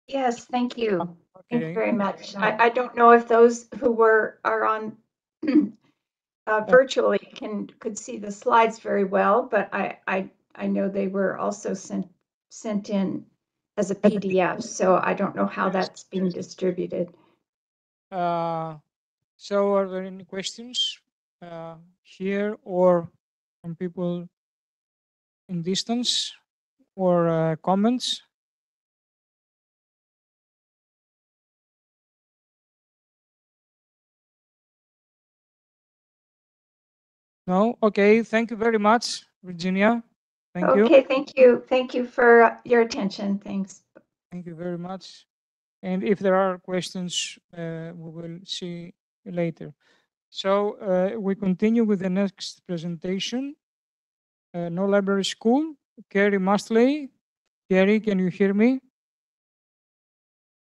Yes, thank you. Thank you Okay. very much. I don't know if those who are on virtually could see the slides very well, but I know they were also sent in as a PDF, so I don't know how that's being distributed. So are there any questions here or from people in distance or comments? No? Okay, thank you very much, Virginia. Thank you. Okay, thank you. Thank you for your attention. Thanks. Thank you very much. And if there are questions, we will see later. So we continue with the next presentation. No Library School, Carrie Mastley. Carrie, can you hear me?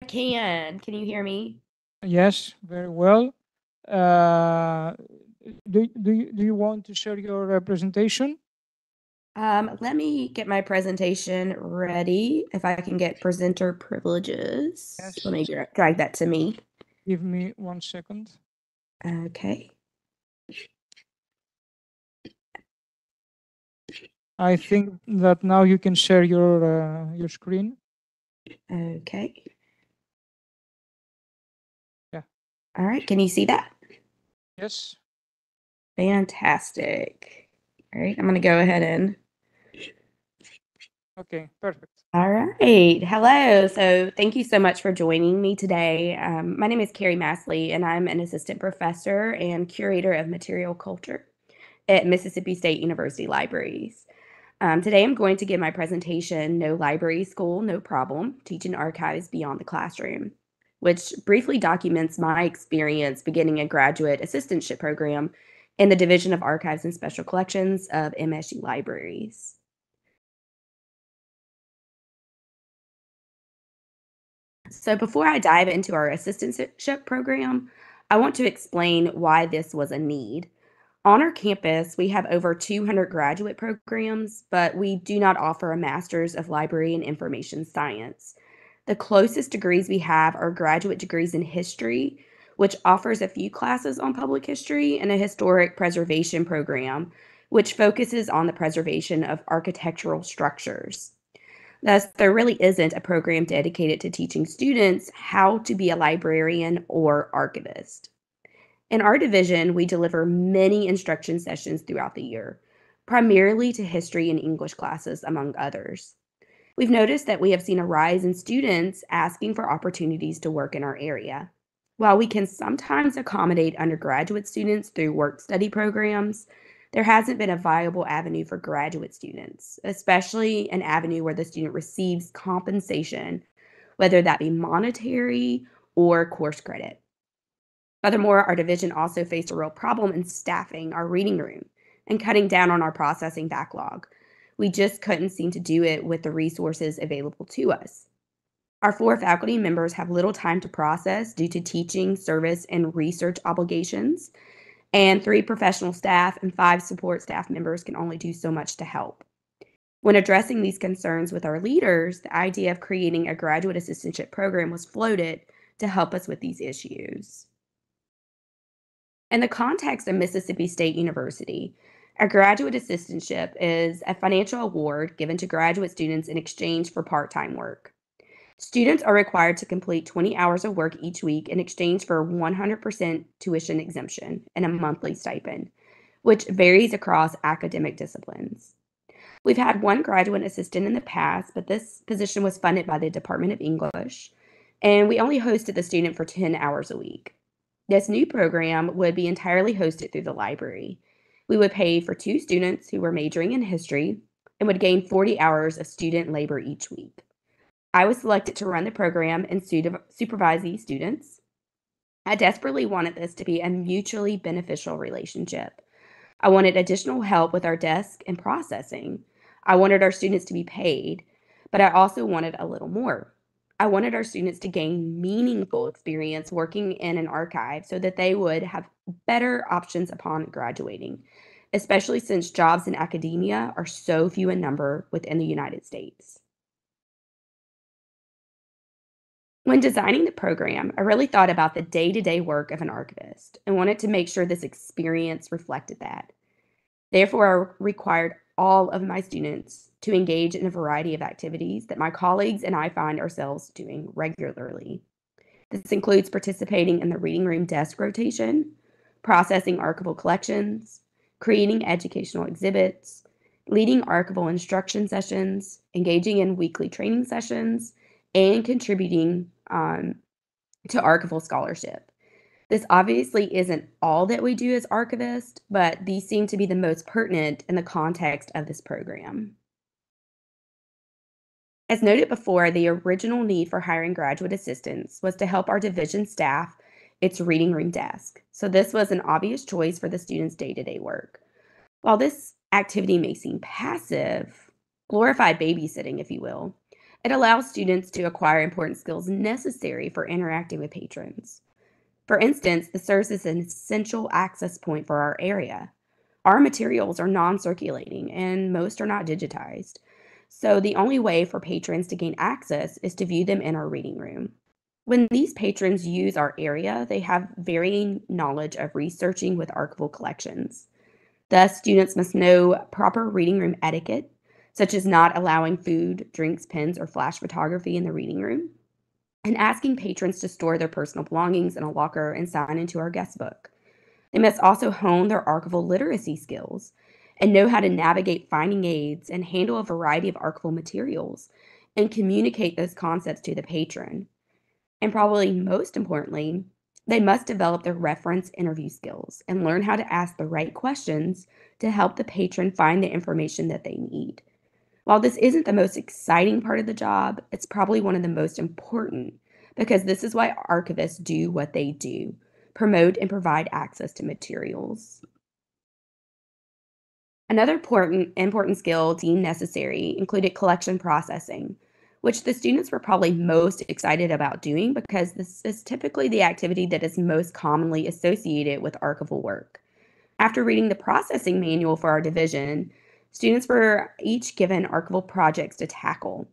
I can. Can you hear me? Yes, very well. Do you want to share your presentation? Let me get my presentation ready. If I can get presenter privileges. Yes. Let me drag that to me. Give me 1 second. Okay. I think that now you can share your screen. Okay. Yeah. All right. Can you see that? Yes. Fantastic. All right. I'm going to go ahead and. Okay, perfect. All right. Hello. So thank you so much for joining me today. My name is Carrie Mastley, and I'm an assistant professor and curator of material culture at Mississippi State University Libraries. Today I'm going to give my presentation, No Library School, No Problem, Teaching Archives Beyond the Classroom, which briefly documents my experience beginning a graduate assistantship program in the Division of Archives and Special Collections of MSU Libraries. So before I dive into our assistantship program, I want to explain why this was a need. On our campus, we have over 200 graduate programs, but we do not offer a Master's of Library and Information Science. The closest degrees we have are graduate degrees in history, which offers a few classes on public history, and a historic preservation program, which focuses on the preservation of architectural structures. Thus, there really isn't a program dedicated to teaching students how to be a librarian or archivist. In our division, we deliver many instruction sessions throughout the year, primarily to history and English classes, among others. We've noticed that we have seen a rise in students asking for opportunities to work in our area. While we can sometimes accommodate undergraduate students through work-study programs, there hasn't been a viable avenue for graduate students, especially an avenue where the student receives compensation, whether that be monetary or course credit. Furthermore, our division also faced a real problem in staffing our reading room and cutting down on our processing backlog. We just couldn't seem to do it with the resources available to us. Our 4 faculty members have little time to process due to teaching, service, and research obligations, and 3 professional staff and 5 support staff members can only do so much to help. When addressing these concerns with our leaders, the idea of creating a graduate assistantship program was floated to help us with these issues. In the context of Mississippi State University, a graduate assistantship is a financial award given to graduate students in exchange for part-time work. Students are required to complete 20 hours of work each week in exchange for 100% tuition exemption and a monthly stipend, which varies across academic disciplines. We've had 1 graduate assistant in the past, but this position was funded by the Department of English, and we only hosted the student for 10 hours a week. This new program would be entirely hosted through the library. We would pay for 2 students who were majoring in history and would gain 40 hours of student labor each week. I was selected to run the program and supervise these students. I desperately wanted this to be a mutually beneficial relationship. I wanted additional help with our desk and processing. I wanted our students to be paid, but I also wanted a little more. I wanted our students to gain meaningful experience working in an archive so that they would have better options upon graduating, especially since jobs in academia are so few in number within the United States. When designing the program, I really thought about the day-to-day work of an archivist and wanted to make sure this experience reflected that. Therefore, I required all of my students to engage in a variety of activities that my colleagues and I find ourselves doing regularly. This includes participating in the reading room desk rotation, processing archival collections, creating educational exhibits, leading archival instruction sessions, engaging in weekly training sessions, and contributing to archival scholarship. This obviously isn't all that we do as archivists, but these seem to be the most pertinent in the context of this program. As noted before, the original need for hiring graduate assistants was to help our division staff its reading room desk. So this was an obvious choice for the students' day-to-day work. While this activity may seem passive, glorified babysitting, if you will, it allows students to acquire important skills necessary for interacting with patrons. For instance, this serves as an essential access point for our area. Our materials are non-circulating and most are not digitized. So the only way for patrons to gain access is to view them in our reading room. When these patrons use our area, they have varying knowledge of researching with archival collections. Thus, students must know proper reading room etiquette, such as not allowing food, drinks, pens, or flash photography in the reading room, and asking patrons to store their personal belongings in a locker and sign into our guest book. They must also hone their archival literacy skills and know how to navigate finding aids and handle a variety of archival materials and communicate those concepts to the patron. And probably most importantly, they must develop their reference interview skills and learn how to ask the right questions to help the patron find the information that they need. While this isn't the most exciting part of the job, it's probably one of the most important because this is why archivists do what they do, promote and provide access to materials. Another important skill deemed necessary included collection processing, which the students were probably most excited about doing because this is typically the activity that is most commonly associated with archival work. After reading the processing manual for our division, students were each given archival projects to tackle.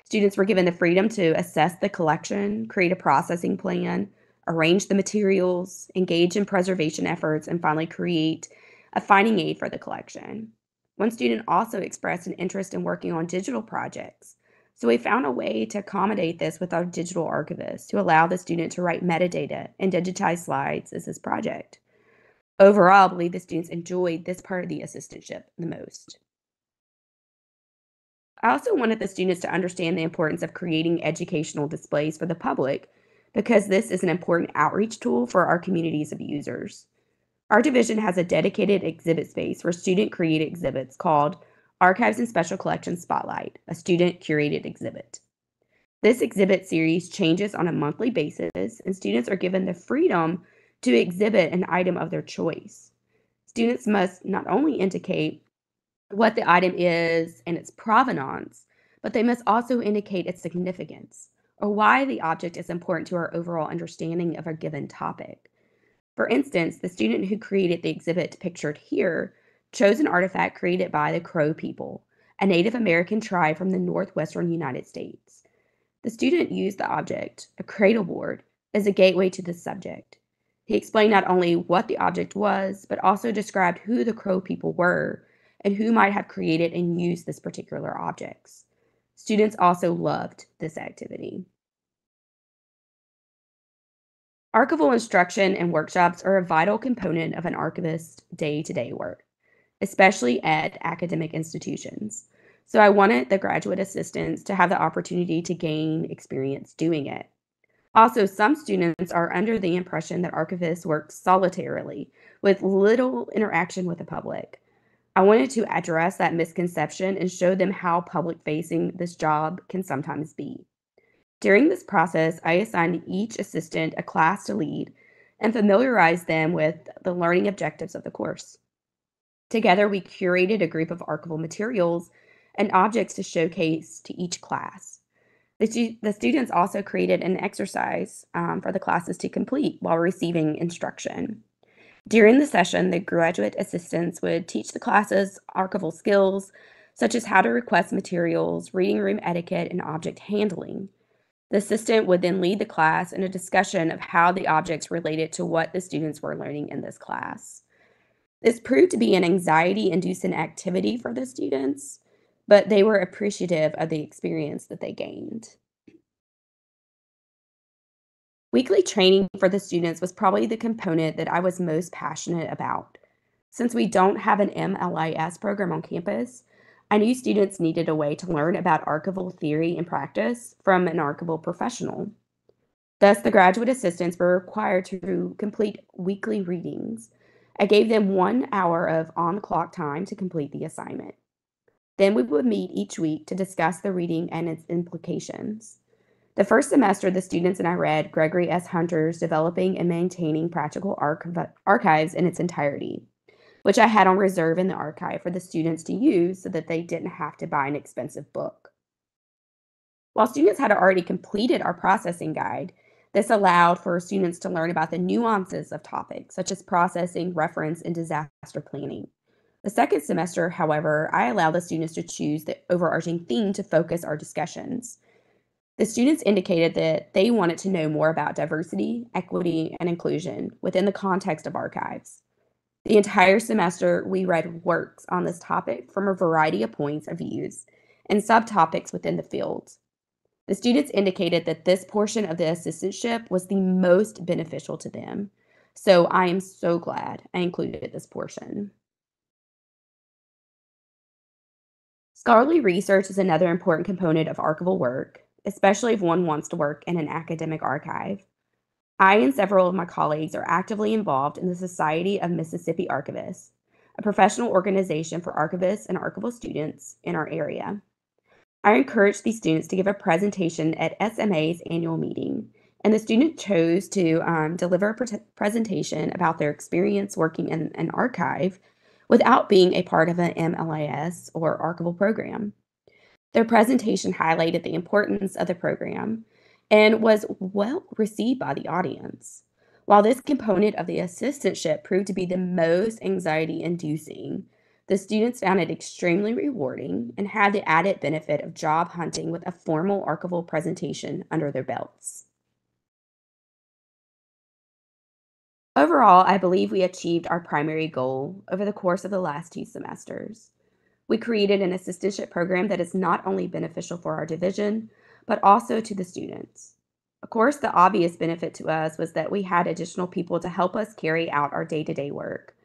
Students were given the freedom to assess the collection, create a processing plan, arrange the materials, engage in preservation efforts, and finally create a finding aid for the collection. One student also expressed an interest in working on digital projects, so we found a way to accommodate this with our digital archivist to allow the student to write metadata and digitize slides as his project. Overall, I believe the students enjoyed this part of the assistantship the most. I also wanted the students to understand the importance of creating educational displays for the public because this is an important outreach tool for our communities of users. Our division has a dedicated exhibit space for student-created exhibits called Archives and Special Collections Spotlight, a student-curated exhibit. This exhibit series changes on a monthly basis, and students are given the freedom to exhibit an item of their choice. Students must not only indicate what the item is and its provenance, but they must also indicate its significance or why the object is important to our overall understanding of a given topic. For instance, the student who created the exhibit pictured here chose an artifact created by the Crow people, a Native American tribe from the northwestern United States. The student used the object, a cradle board, as a gateway to the subject. He explained not only what the object was, but also described who the Crow people were and who might have created and used this particular objects. Students also loved this activity. Archival instruction and workshops are a vital component of an archivist's day-to-day work, especially at academic institutions. So I wanted the graduate assistants to have the opportunity to gain experience doing it. Also, some students are under the impression that archivists work solitarily with little interaction with the public. I wanted to address that misconception and show them how public-facing this job can sometimes be. During this process, I assigned each assistant a class to lead and familiarized them with the learning objectives of the course. Together, we curated a group of archival materials and objects to showcase to each class. The students also created an exercise for the classes to complete while receiving instruction. During the session, the graduate assistants would teach the classes archival skills, such as how to request materials, reading room etiquette, and object handling. The assistant would then lead the class in a discussion of how the objects related to what the students were learning in this class. This proved to be an anxiety-inducing activity for the students, but they were appreciative of the experience that they gained. Weekly training for the students was probably the component that I was most passionate about. Since we don't have an MLIS program on campus, I knew students needed a way to learn about archival theory and practice from an archival professional. Thus, the graduate assistants were required to complete weekly readings. I gave them 1 hour of on-the-clock time to complete the assignment. Then we would meet each week to discuss the reading and its implications. The first semester, the students and I read Gregory S. Hunter's Developing and Maintaining Practical Archives in its entirety, which I had on reserve in the archive for the students to use so that they didn't have to buy an expensive book. While students had already completed our processing guide, this allowed for students to learn about the nuances of topics such as processing, reference, and disaster planning. The second semester, however, I allowed the students to choose the overarching theme to focus our discussions. The students indicated that they wanted to know more about diversity, equity, and inclusion within the context of archives. The entire semester, we read works on this topic from a variety of points of views and subtopics within the field. The students indicated that this portion of the assistantship was the most beneficial to them, so I am so glad I included this portion. Scholarly research is another important component of archival work, especially if one wants to work in an academic archive. I and several of my colleagues are actively involved in the Society of Mississippi Archivists, a professional organization for archivists and archival students in our area. I encouraged these students to give a presentation at SMA's annual meeting, and the student chose to deliver a presentation about their experience working in an archive without being a part of an MLIS or archival program. Their presentation highlighted the importance of the program and was well received by the audience. While this component of the assistantship proved to be the most anxiety-inducing, the students found it extremely rewarding and had the added benefit of job hunting with a formal archival presentation under their belts. Overall, I believe we achieved our primary goal over the course of the last 2 semesters. We created an assistantship program that is not only beneficial for our division, but also to the students. Of course, the obvious benefit to us was that we had additional people to help us carry out our day-to-day work.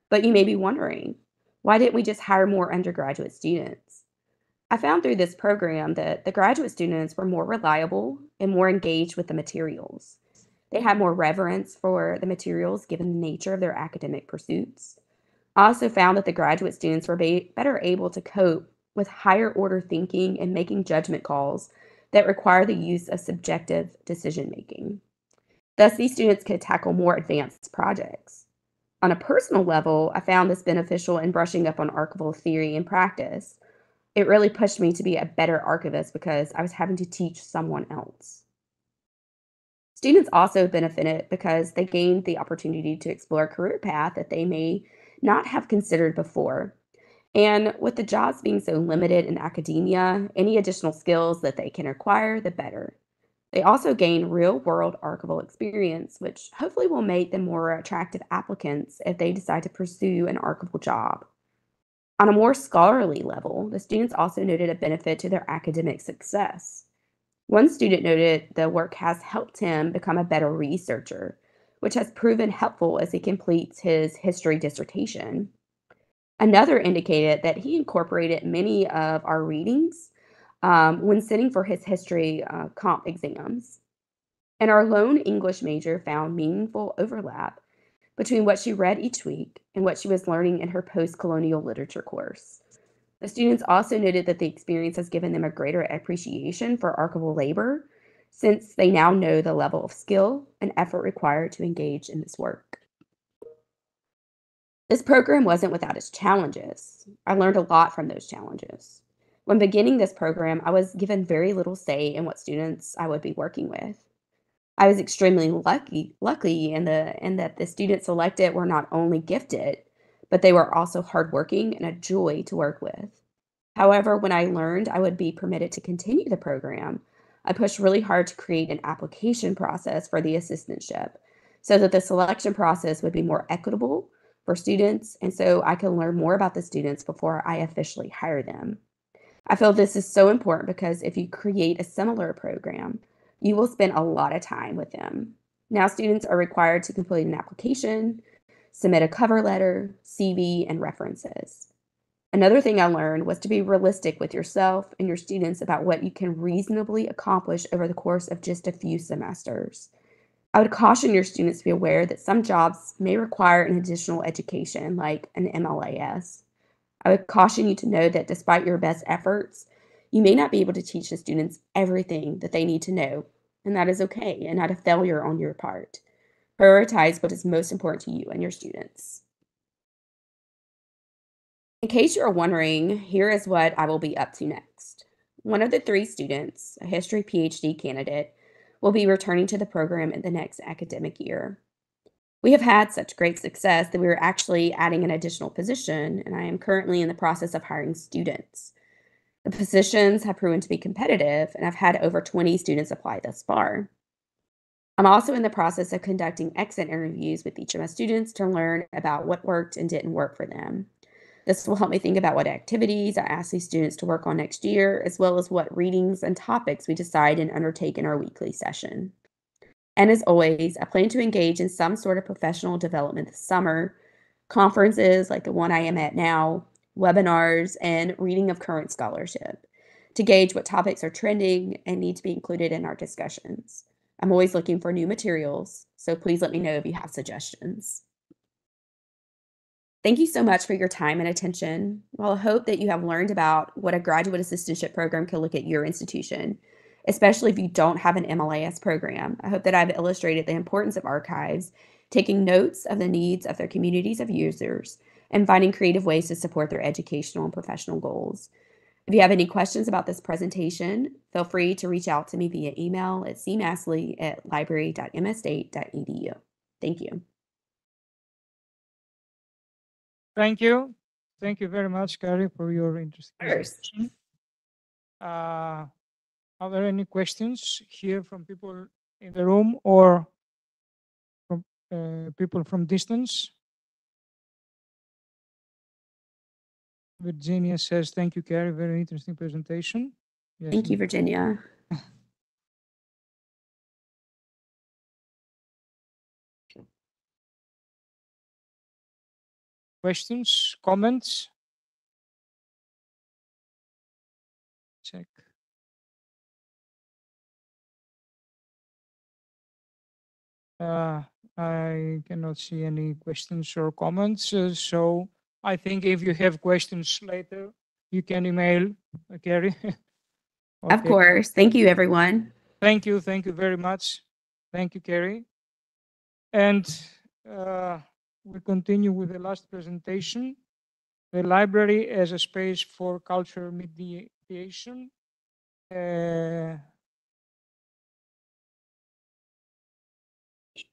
But you may be wondering, why didn't we just hire more undergraduate students? I found through this program that the graduate students were more reliable and more engaged with the materials. They had more reverence for the materials given the nature of their academic pursuits. I also found that the graduate students were better able to cope with higher order thinking and making judgment calls that require the use of subjective decision making. Thus, these students could tackle more advanced projects. On a personal level, I found this beneficial in brushing up on archival theory and practice. It really pushed me to be a better archivist because I was having to teach someone else. Students also benefited because they gained the opportunity to explore a career path that they may not have considered before. And with the jobs being so limited in academia, any additional skills that they can acquire, the better. They also gain real-world archival experience, which hopefully will make them more attractive applicants if they decide to pursue an archival job. On a more scholarly level, the students also noted a benefit to their academic success. One student noted the work has helped him become a better researcher, which has proven helpful as he completes his history dissertation. Another indicated that he incorporated many of our readings when sitting for his history comp exams. And our lone English major found meaningful overlap between what she read each week and what she was learning in her post-colonial literature course. The students also noted that the experience has given them a greater appreciation for archival labor, since they now know the level of skill and effort required to engage in this work. This program wasn't without its challenges. I learned a lot from those challenges. When beginning this program, I was given very little say in what students I would be working with. I was extremely lucky in that the students selected were not only gifted, but they were also hardworking and a joy to work with. However, when I learned I would be permitted to continue the program, I pushed really hard to create an application process for the assistantship so that the selection process would be more equitable for students and so I can learn more about the students before I officially hire them. I feel this is so important because if you create a similar program, you will spend a lot of time with them. Now students are required to complete an application, submit a cover letter, CV, and references. Another thing I learned was to be realistic with yourself and your students about what you can reasonably accomplish over the course of just a few semesters. I would caution your students to be aware that some jobs may require an additional education, like an MLAS. I would caution you to know that despite your best efforts, you may not be able to teach the students everything that they need to know, and that is okay and not a failure on your part. Prioritize what is most important to you and your students. In case you are wondering, here is what I will be up to next. One of the 3 students, a history PhD candidate, will be returning to the program in the next academic year. We have had such great success that we are actually adding an additional position, and I am currently in the process of hiring students. The positions have proven to be competitive, and I've had over 20 students apply thus far. I'm also in the process of conducting exit interviews with each of my students to learn about what worked and didn't work for them. This will help me think about what activities I ask these students to work on next year, as well as what readings and topics we decide and undertake in our weekly session. And as always, I plan to engage in some sort of professional development this summer, conferences like the one I am at now, webinars, and reading of current scholarship to gauge what topics are trending and need to be included in our discussions. I'm always looking for new materials, so please let me know if you have suggestions. Thank you so much for your time and attention. While I hope that you have learned about what a graduate assistantship program can look at your institution, especially if you don't have an MLAS program, I hope that I've illustrated the importance of archives, taking notes of the needs of their communities of users, and finding creative ways to support their educational and professional goals. If you have any questions about this presentation, feel free to reach out to me via email at cmassley@library.mstate.edu. Thank you. Thank you. Thank you very much, Carrie, for your interesting presentation. Are there any questions here from people in the room or from people from distance? Virginia says, thank you, Carrie. Very interesting presentation. Yes. Thank you, Virginia. Questions, comments? Check. I cannot see any questions or comments. So I think if you have questions later, you can email Carrie. Okay. Of course. Thank you, everyone. Thank you. Thank you very much. Thank you, Carrie. And we continue with the last presentation, the library as a space for cultural mediation.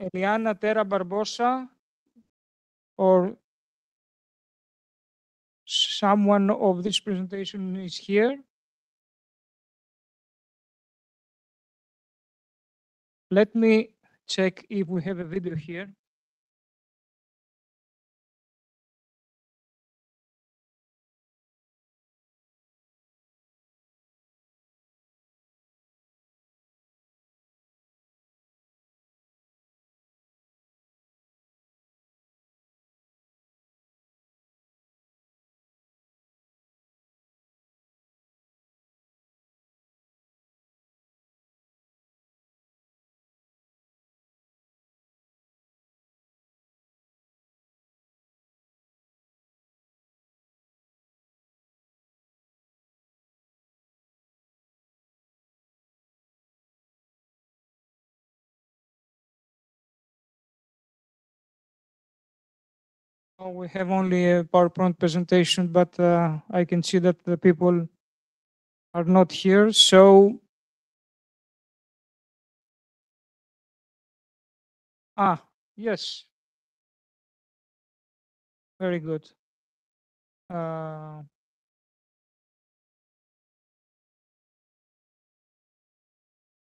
Eliana Terra Barbosa or someone of this presentation is here. Let me check if we have a video here. Oh, we have only a PowerPoint presentation, but I can see that the people are not here. So, yes. Very good.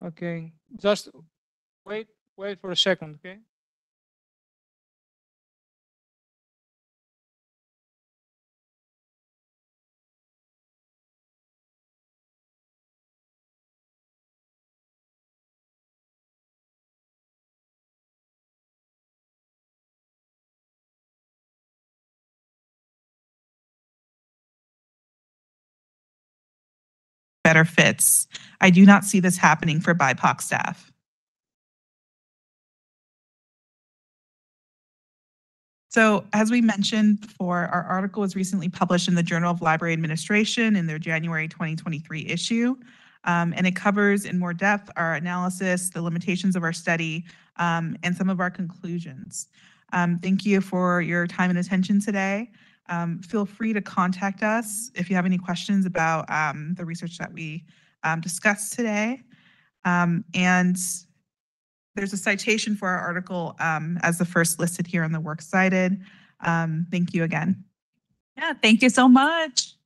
Okay, just wait for a second, okay? Better fits. I do not see this happening for BIPOC staff. So as we mentioned before, our article was recently published in the Journal of Library Administration in their January 2023 issue. And it covers in more depth our analysis, the limitations of our study, and some of our conclusions. Thank you for your time and attention today. Feel free to contact us if you have any questions about the research that we discussed today. And there's a citation for our article as the first listed here on the works cited. Thank you again. Yeah, thank you so much.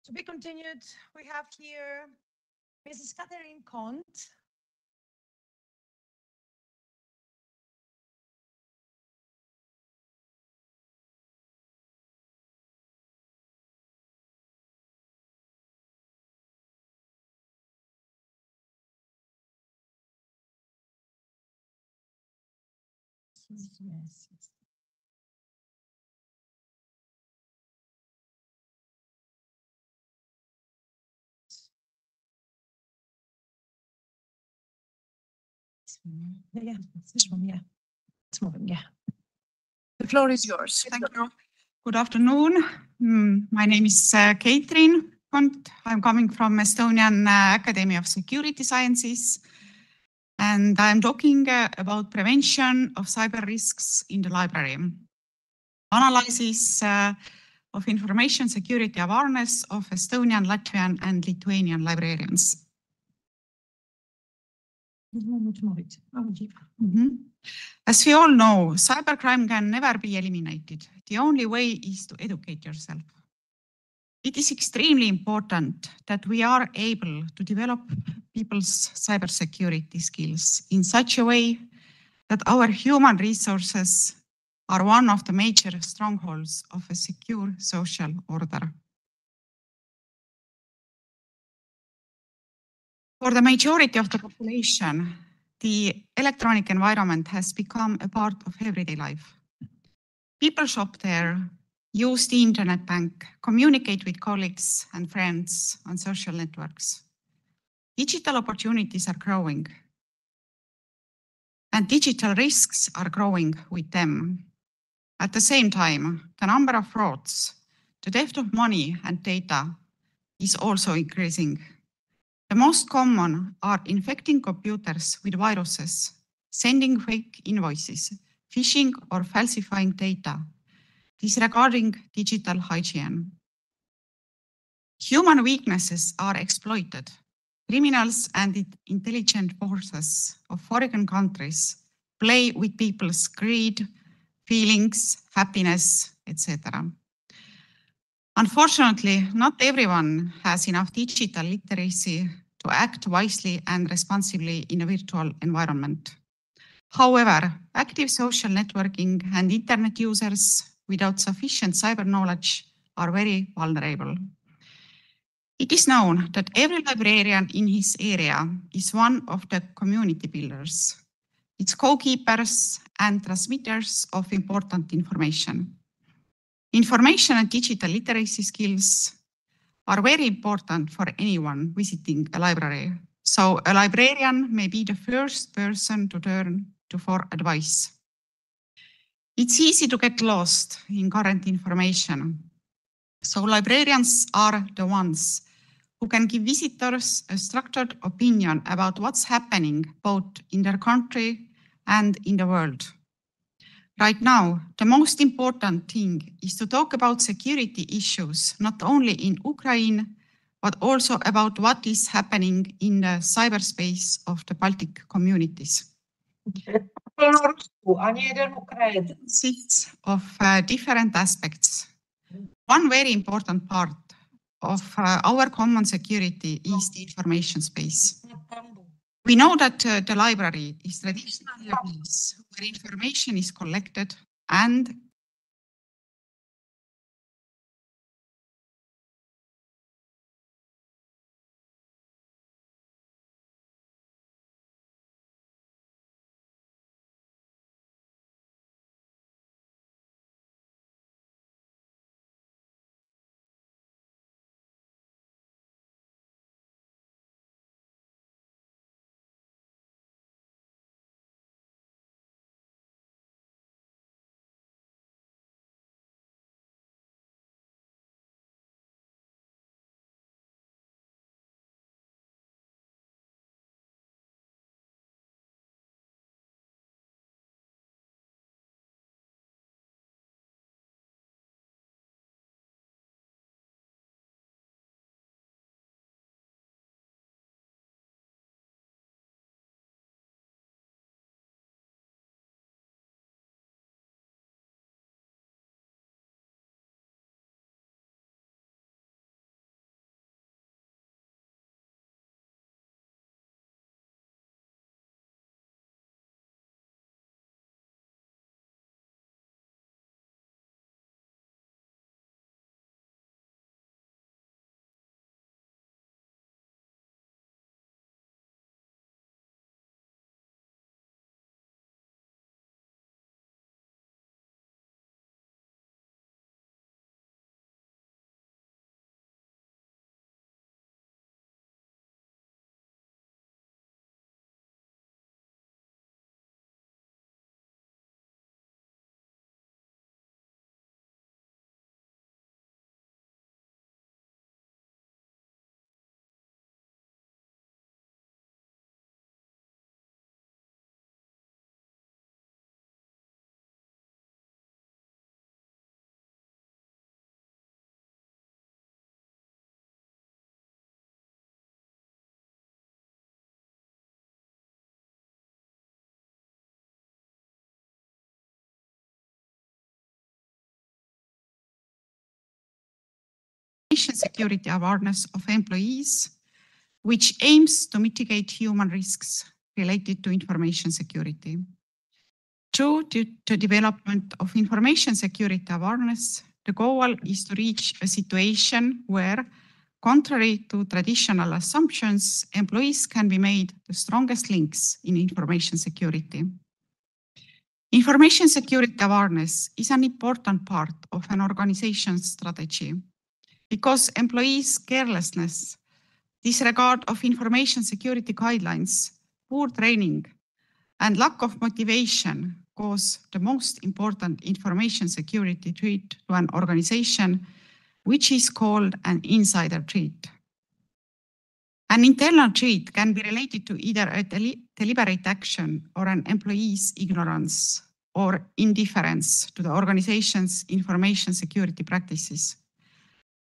To be continued, we have here Mrs. Catherine Kont. Yes. Yeah, this one, yeah. This one, yeah. The floor is yours. Thank you. Good afternoon. My name is Catherine Kont. I'm coming from Estonian Academy of Security Sciences. And I'm talking about prevention of cyber risks in the library. Analysis of information security awareness of Estonian, Latvian, and Lithuanian librarians. As we all know, cybercrime can never be eliminated. The only way is to educate yourself. It is extremely important that we are able to develop people's cybersecurity skills in such a way that our human resources are one of the major strongholds of a secure social order. For the majority of the population, the electronic environment has become a part of everyday life. People shop there, use the internet bank, communicate with colleagues and friends on social networks. Digital opportunities are growing, and digital risks are growing with them. At the same time, the number of frauds, the theft of money and data is also increasing. The most common are infecting computers with viruses, sending fake invoices, phishing or falsifying data, disregarding digital hygiene. Human weaknesses are exploited. Criminals and intelligent forces of foreign countries play with people's greed, feelings, happiness, etc. Unfortunately, not everyone has enough digital literacy to act wisely and responsibly in a virtual environment. However, active social networking and internet users without sufficient cyber knowledge are very vulnerable. It is known that every librarian in his area is one of the community builders. It's co-keepers and transmitters of important information. Information and digital literacy skills are very important for anyone visiting a library. So a librarian may be the first person to turn to for advice. It's easy to get lost in current information. So librarians are the ones who can give visitors a structured opinion about what's happening both in their country and in the world. Right now, the most important thing is to talk about security issues, not only in Ukraine, but also about what is happening in the cyberspace of the Baltic communities. Consists of different aspects. One very important part of our common security is the information space. We know that the library is traditionally a place where information is collected and security awareness of employees, which aims to mitigate human risks related to information security. Due to the development of information security awareness, the goal is to reach a situation where, contrary to traditional assumptions, employees can be made the strongest links in information security. Information security awareness is an important part of an organization's strategy because employees' carelessness, disregard of information security guidelines, poor training, and lack of motivation cause the most important information security threat to an organization, which is called an insider threat. An internal threat can be related to either a deliberate action or an employee's ignorance or indifference to the organization's information security practices.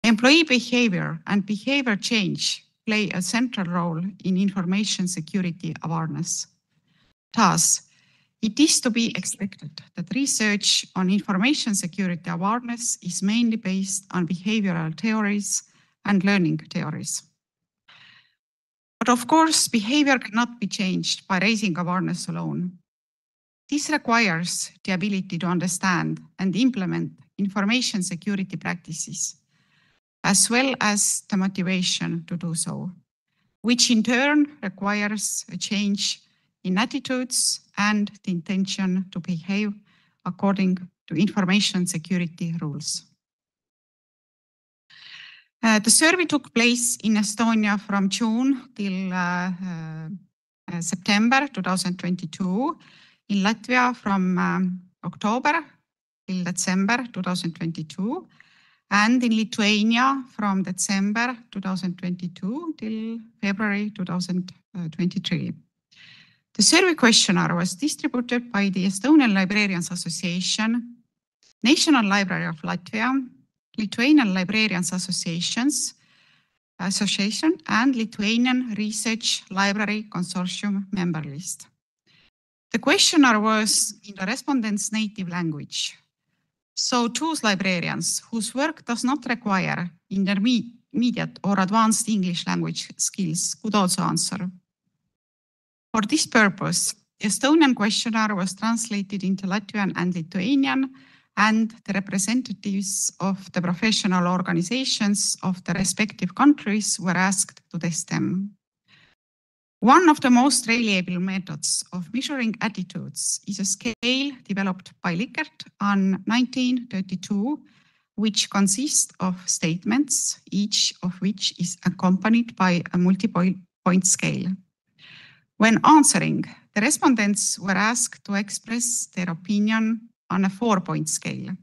Employee behavior and behavior change play a central role in information security awareness. Thus, it is to be expected that research on information security awareness is mainly based on behavioral theories and learning theories. But of course, behavior cannot be changed by raising awareness alone. This requires the ability to understand and implement information security practices, as well as the motivation to do so, which in turn requires a change in attitudes and the intention to behave according to information security rules. The survey took place in Estonia from June till September 2022, in Latvia from October till December 2022, and in Lithuania from December 2022 till February 2023. The survey questionnaire was distributed by the Estonian Librarians Association, National Library of Latvia, Lithuanian Librarians Association, and Lithuanian Research Library Consortium member list. The questionnaire was in the respondents' native language. So choose librarians whose work does not require intermediate or advanced English language skills could also answer. For this purpose, the Estonian questionnaire was translated into Latvian and Lithuanian, and the representatives of the professional organizations of the respective countries were asked to test them. One of the most reliable methods of measuring attitudes is a scale developed by Likert in 1932, which consists of statements, each of which is accompanied by a multi-point scale. When answering, the respondents were asked to express their opinion on a 4-point scale.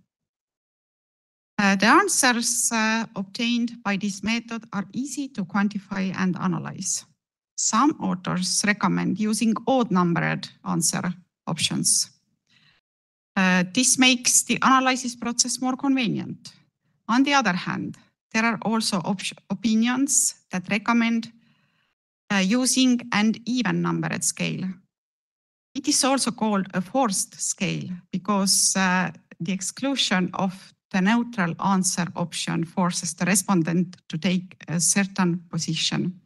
The answers obtained by this method are easy to quantify and analyze. Some authors recommend using odd-numbered answer options. This makes the analysis process more convenient. On the other hand, there are also opinions that recommend using an even-numbered scale. It is also called a forced scale because the exclusion of the neutral answer option forces the respondent to take a certain position,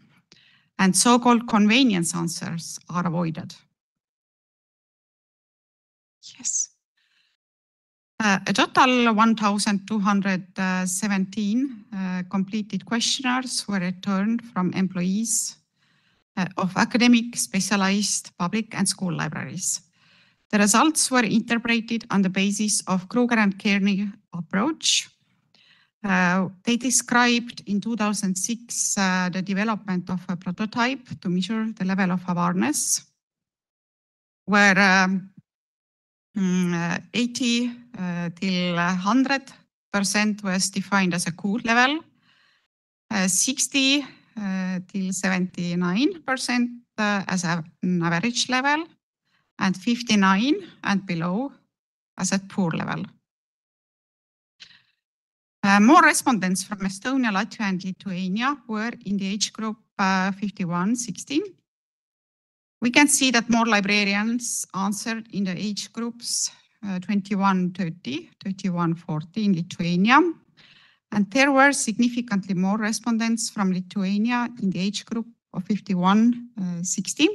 and so-called convenience answers are avoided. Yes. A total 1,217 completed questionnaires were returned from employees of academic, specialized, public, and school libraries. The results were interpreted on the basis of Kruger and Kearney approach. They described in 2006 the development of a prototype to measure the level of awareness, where 80 till 100% was defined as a good level, 60 till 79% as an average level, and 59 and below as a poor level. More respondents from Estonia, Latvia, and Lithuania were in the age group 51-60. We can see that more librarians answered in the age groups 21-30, 31-40 in Lithuania, And there were significantly more respondents from Lithuania in the age group of 51-60.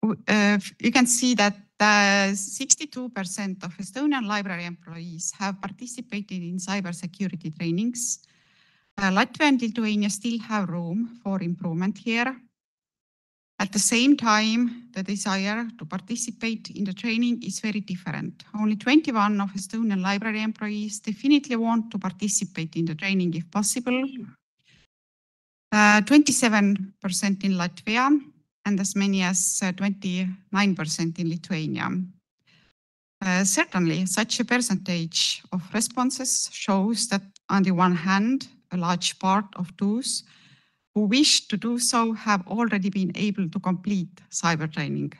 You can see that 62% of Estonian library employees have participated in cybersecurity trainings. Latvia and Lithuania still have room for improvement here. At the same time, the desire to participate in the training is very different. Only 21 of Estonian library employees definitely want to participate in the training if possible. 27% in Latvia, and as many as 29% in Lithuania. Certainly, such a percentage of responses shows that on the one hand, a large part of those who wish to do so have already been able to complete cyber training.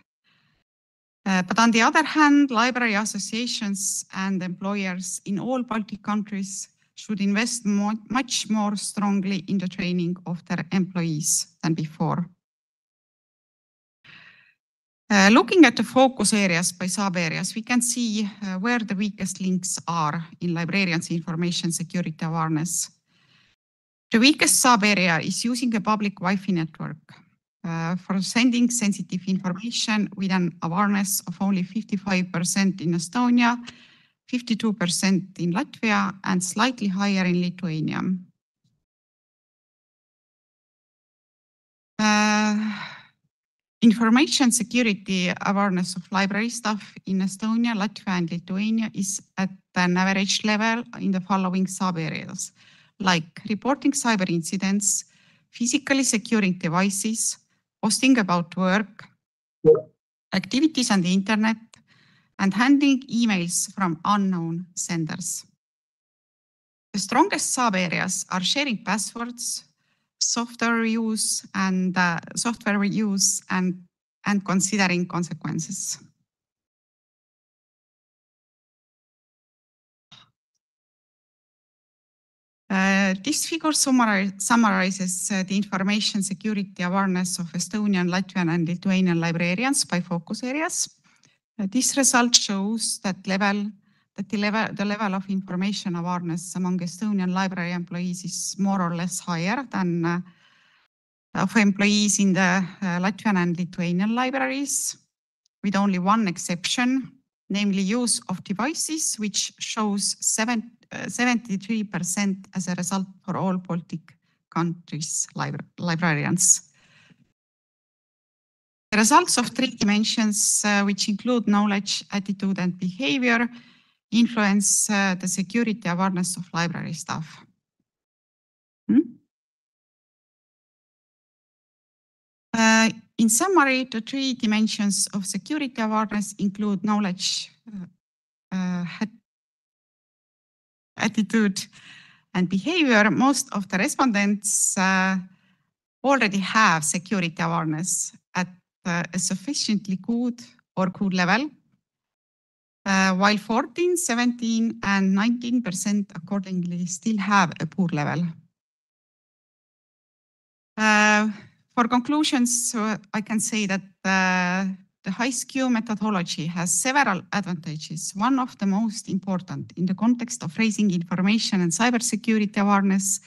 But on the other hand, library associations and employers in all Baltic countries should invest much more strongly in the training of their employees than before. Looking at the focus areas by sub-areas, we can see where the weakest links are in librarians' information security awareness. The weakest sub-area is using a public Wi-Fi network for sending sensitive information with an awareness of only 55% in Estonia, 52% in Latvia, and slightly higher in Lithuania. Information security awareness of library staff in Estonia, Latvia, and Lithuania is at an average level in the following sub-areas, like reporting cyber incidents, physically securing devices, posting about work, activities on the internet, and handling emails from unknown senders. The strongest sub-areas are sharing passwords, software use and considering consequences. This figure summarizes the information security awareness of Estonian, Latvian, and Lithuanian librarians by focus areas. This result shows that the level of information awareness among Estonian library employees is more or less higher than of employees in the Latvian and Lithuanian libraries, with only one exception, namely use of devices, which shows 73% as a result for all Baltic countries' librarians. The results of 3 dimensions, which include knowledge, attitude, and behavior, influence the security awareness of library staff. In summary, the 3 dimensions of security awareness include knowledge, attitude, and behavior. Most of the respondents already have security awareness at a sufficiently good or good level, while 14%, 17%, and 19% accordingly still have a poor level. For conclusions, I can say that the high-SKU methodology has several advantages. One of the most important in the context of raising information and cybersecurity awareness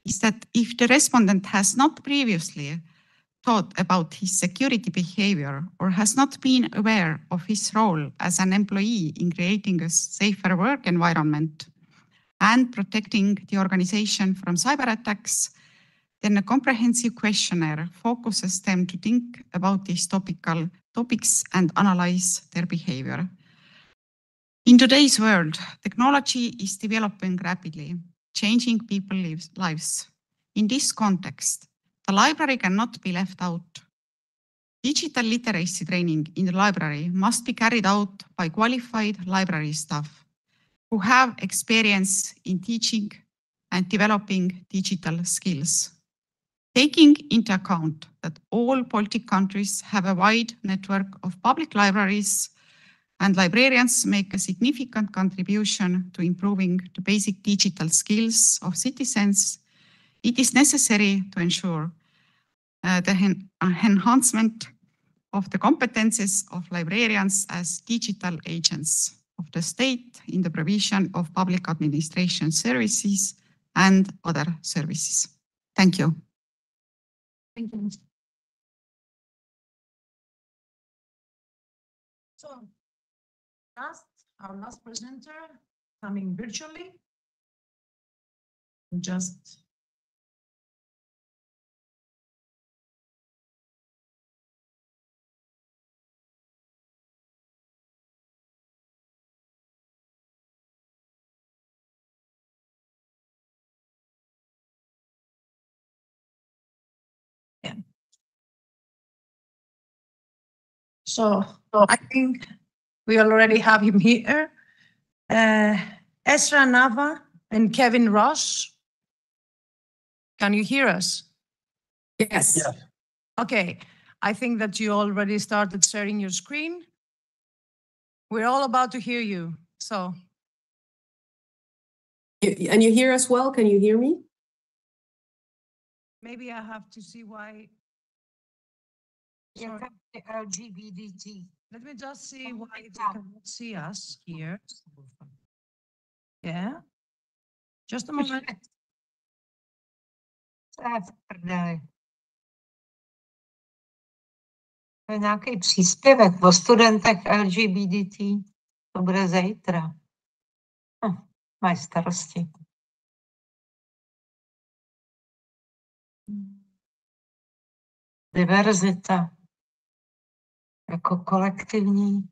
is that if the respondent has not previously thought about his security behavior or has not been aware of his role as an employee in creating a safer work environment and protecting the organization from cyber attacks, then a comprehensive questionnaire focuses them to think about these topics and analyze their behavior. In today's world, technology is developing rapidly, changing people's lives. In this context, the library cannot be left out. Digital literacy training in the library must be carried out by qualified library staff who have experience in teaching and developing digital skills. Taking into account that all Baltic countries have a wide network of public libraries and librarians make a significant contribution to improving the basic digital skills of citizens, it is necessary to ensure the enhancement of the competences of librarians as digital agents of the state in the provision of public administration services and other services. Thank you. Thank you. So, our last presenter coming virtually. Just so I think we already have him here. Ezra Nava and Kevin Ross. Can you hear us? Yes. Yes. Okay. I think that you already started sharing your screen. We're all about to hear you. So. And you hear us well? Can you hear me? Maybe I have to see why. Sorry. LGBT. Let me just see why they cannot see us here. Yeah. Just a moment. To je nějaký příspěvek o studentech LGBT. To bude zítra. Mají starosti. Diverzita jako kolektivní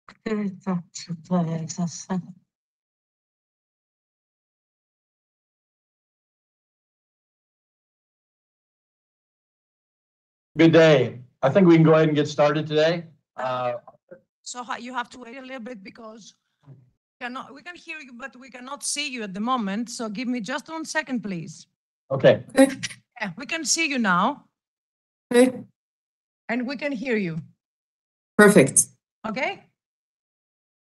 aktivita. Co to je zase? Good day. I think we can go ahead and get started today. So you have to wait a little bit because we can hear you, but we cannot see you at the moment. So give me just 1 second, please. Okay. Yeah, we can see you now. Okay. And we can hear you. Perfect. Okay.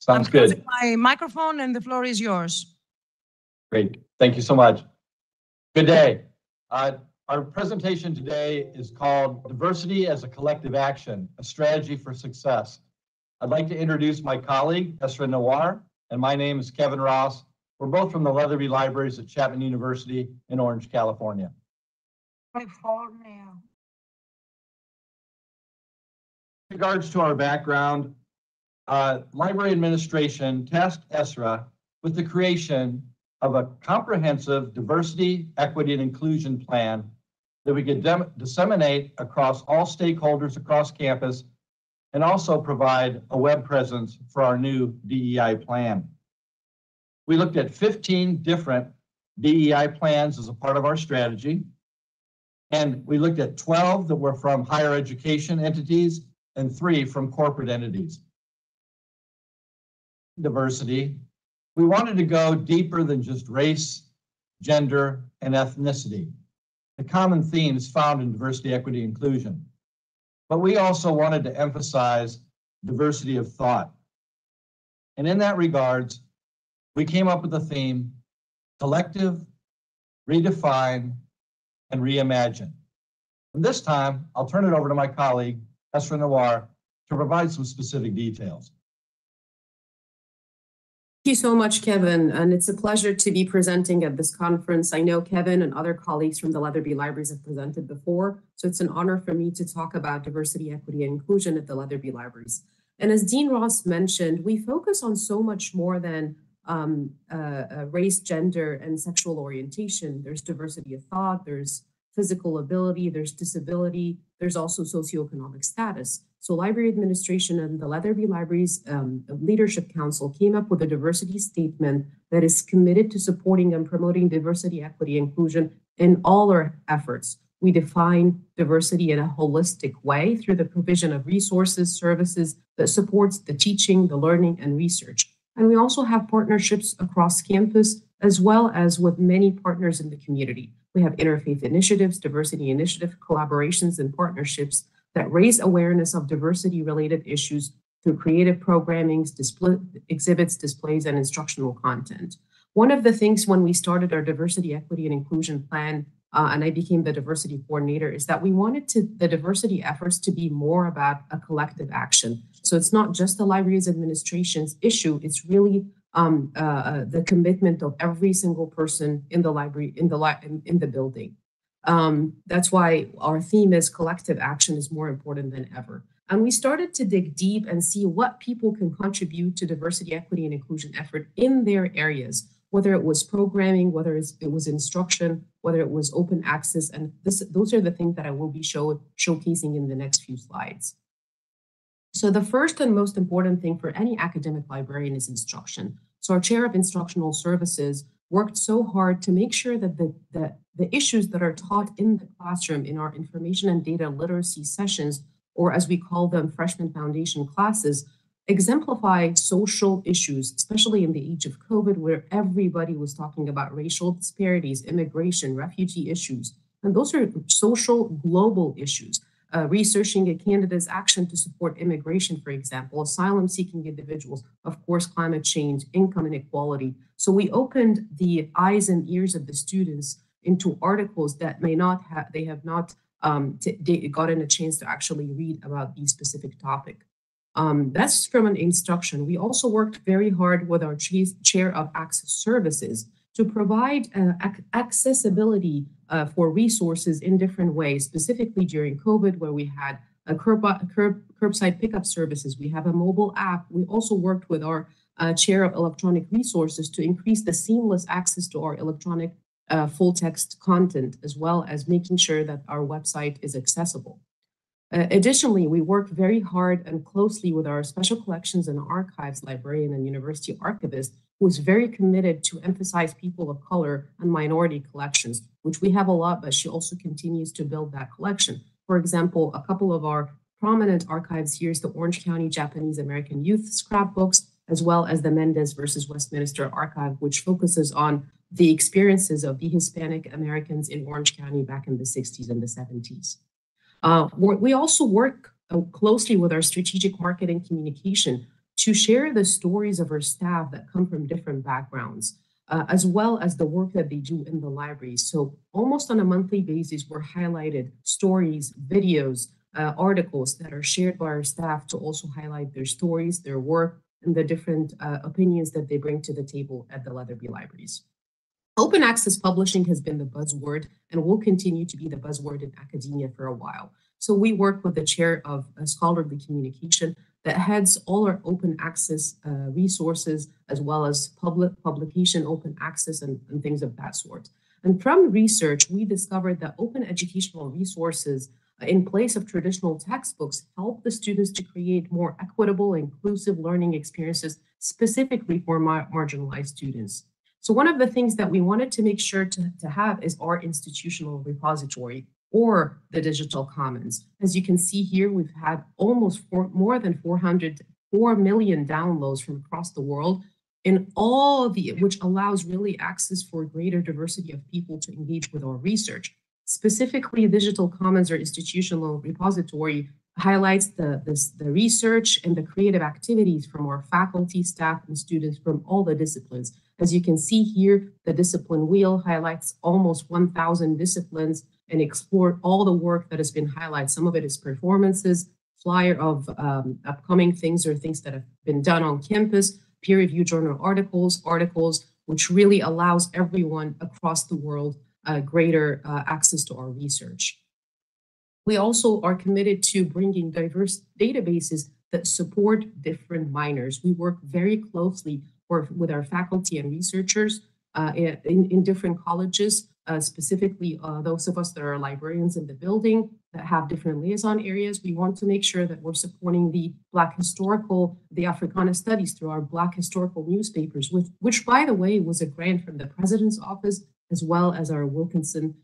Sounds good. My microphone and the floor is yours. Great. Thank you so much. Good day. Our presentation today is called Diversity as a Collective Action, a Strategy for Success. I'd like to introduce my colleague, Esra Nawar, and my name is Kevin Ross. We're both from the Leatherby Libraries at Chapman University in Orange, California. California. In regards to our background, library administration tasked Esra with the creation of a comprehensive diversity, equity, and inclusion plan that we could disseminate across all stakeholders across campus and also provide a web presence for our new DEI plan. We looked at 15 different DEI plans as a part of our strategy, and we looked at 12 that were from higher education entities and 3 from corporate entities. Diversity, we wanted to go deeper than just race, gender, and ethnicity. The common themes found in diversity, equity, inclusion. But we also wanted to emphasize diversity of thought. And in that regards, we came up with the theme, collective, redefine, and reimagine. And this time, I'll turn it over to my colleague, Esra Nawar, to provide some specific details. Thank you so much, Kevin, and it's a pleasure to be presenting at this conference. I know Kevin and other colleagues from the Leatherby Libraries have presented before, so it's an honor for me to talk about diversity, equity, and inclusion at the Leatherby Libraries. And as Dean Ross mentioned, we focus on so much more than race, gender, and sexual orientation. There's diversity of thought, there's physical ability, there's disability, there's also socioeconomic status. So library administration and the Leatherby Libraries Leadership Council came up with a diversity statement that is committed to supporting and promoting diversity, equity, inclusion in all our efforts. We define diversity in a holistic way through the provision of resources, services that supports the teaching, the learning, and research. And we also have partnerships across campus, as well as with many partners in the community. We have interfaith initiatives, diversity initiative, collaborations, and partnerships that raise awareness of diversity-related issues through creative programming, exhibits, displays, and instructional content. One of the things when we started our diversity, equity, and inclusion plan and I became the diversity coordinator, is that we wanted the diversity efforts to be more about a collective action. So it's not just the library's administration's issue, it's really the commitment of every single person in the library, in the building. That's why our theme is collective action is more important than ever. And we started to dig deep and see what people can contribute to diversity, equity, and inclusion effort in their areas, whether it was programming, whether it was instruction, whether it was open access. And those are the things that I will be showcasing in the next few slides. So the first and most important thing for any academic librarian is instruction. So our chair of instructional services worked so hard to make sure that the issues that are taught in the classroom in our information and data literacy sessions, or as we call them, freshman foundation classes, exemplify social issues, especially in the age of COVID, where everybody was talking about racial disparities, immigration, refugee issues. And those are social global issues. Researching a candidate's action to support immigration, for example, asylum-seeking individuals, of course, climate change, income inequality. So we opened the eyes and ears of the students into articles that they have not gotten a chance to actually read about these specific topics. That's from an instruction. We also worked very hard with our chair of access services to provide accessibility for resources in different ways, specifically during COVID, where we had a curbside pickup services. We have a mobile app. We also worked with our chair of electronic resources to increase the seamless access to our electronic full text content, as well as making sure that our website is accessible. Additionally, we work very hard and closely with our special collections and archives librarian and university archivist, who is very committed to emphasize people of color and minority collections, which we have a lot, but she also continues to build that collection. For example, a couple of our prominent archives here is the Orange County Japanese American Youth scrapbooks, as well as the Mendez versus Westminster archive, which focuses on the experiences of the Hispanic Americans in Orange County back in the 60s and the 70s. We also work closely with our strategic marketing communication to share the stories of our staff that come from different backgrounds, as well as the work that they do in the library. So almost on a monthly basis, we're highlighted stories, videos, articles that are shared by our staff to also highlight their stories, their work, and the different opinions that they bring to the table at the Leatherby Libraries. Open access publishing has been the buzzword and will continue to be the buzzword in academia for a while. So we work with the chair of scholarly communication that heads all our open access resources, as well as publication, open access, and things of that sort. And from research, we discovered that open educational resources in place of traditional textbooks help the students to create more equitable, inclusive learning experiences, specifically for marginalized students. So one of the things that we wanted to make sure to have is our institutional repository, or the digital commons. As you can see here, we've had almost more than 4 million downloads from across the world, in all which allows really access for greater diversity of people to engage with our research. Specifically, digital commons or institutional repository highlights the research and the creative activities from our faculty, staff, and students from all the disciplines. As you can see here, the discipline wheel highlights almost 1,000 disciplines and explored all the work that has been highlighted. Some of it is performances, flyer of upcoming things or things that have been done on campus, peer-reviewed journal articles, which really allows everyone across the world greater access to our research. We also are committed to bringing diverse databases that support different minors. We work very closely with our faculty and researchers in different colleges, specifically those of us that are librarians in the building that have different liaison areas. We want to make sure that we're supporting the the Africana studies through our Black historical newspapers, which by the way, was a grant from the President's Office, as well as our Wilkinson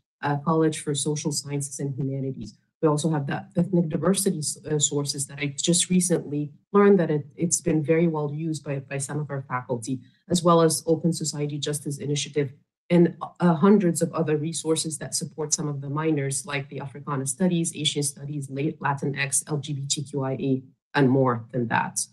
College for Social Sciences and Humanities. We also have the ethnic diversity sources that I just recently learned that it's been very well used by some of our faculty, as well as Open Society Justice Initiative and hundreds of other resources that support some of the minors, like the Africana Studies, Asian Studies, Latinx, LGBTQIA, and more than that.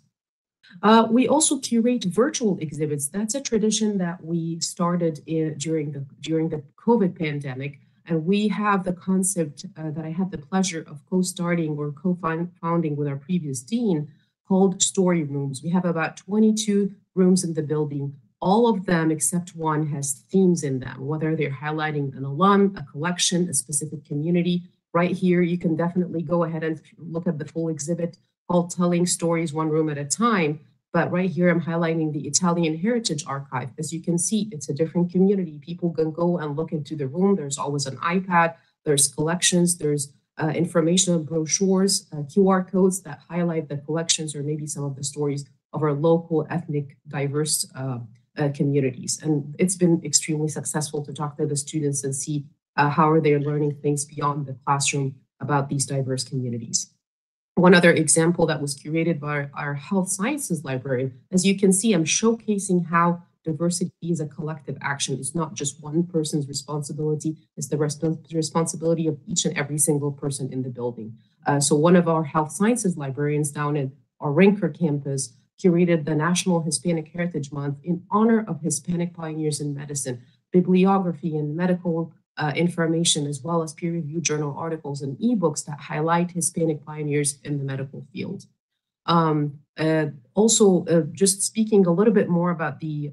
We also curate virtual exhibits. That's a tradition that we started during the COVID pandemic. And we have the concept that I had the pleasure of co-starting or co-founding with our previous dean called story rooms. We have about 22 rooms in the building. All of them, except one, has themes in them, whether they're highlighting an alum, a collection, a specific community. Right here, you can definitely go ahead and look at the full exhibit called Telling Stories One Room at a Time. But right here, I'm highlighting the Italian Heritage Archive. As you can see, it's a different community. People can go and look into the room. There's always an iPad, there's collections, there's information on brochures, QR codes that highlight the collections or maybe some of the stories of our local ethnic diverse communities. And it's been extremely successful to talk to the students and see how are they learning things beyond the classroom about these diverse communities. One other example that was curated by our health sciences librarian, as you can see, I'm showcasing how diversity is a collective action. It's not just one person's responsibility, it's the responsibility of each and every single person in the building. So one of our health sciences librarians down at our Rinker campus curated the National Hispanic Heritage Month in honor of Hispanic pioneers in medicine, bibliography and medical information, as well as peer-reviewed journal articles and ebooks that highlight Hispanic pioneers in the medical field. Just speaking a little bit more about the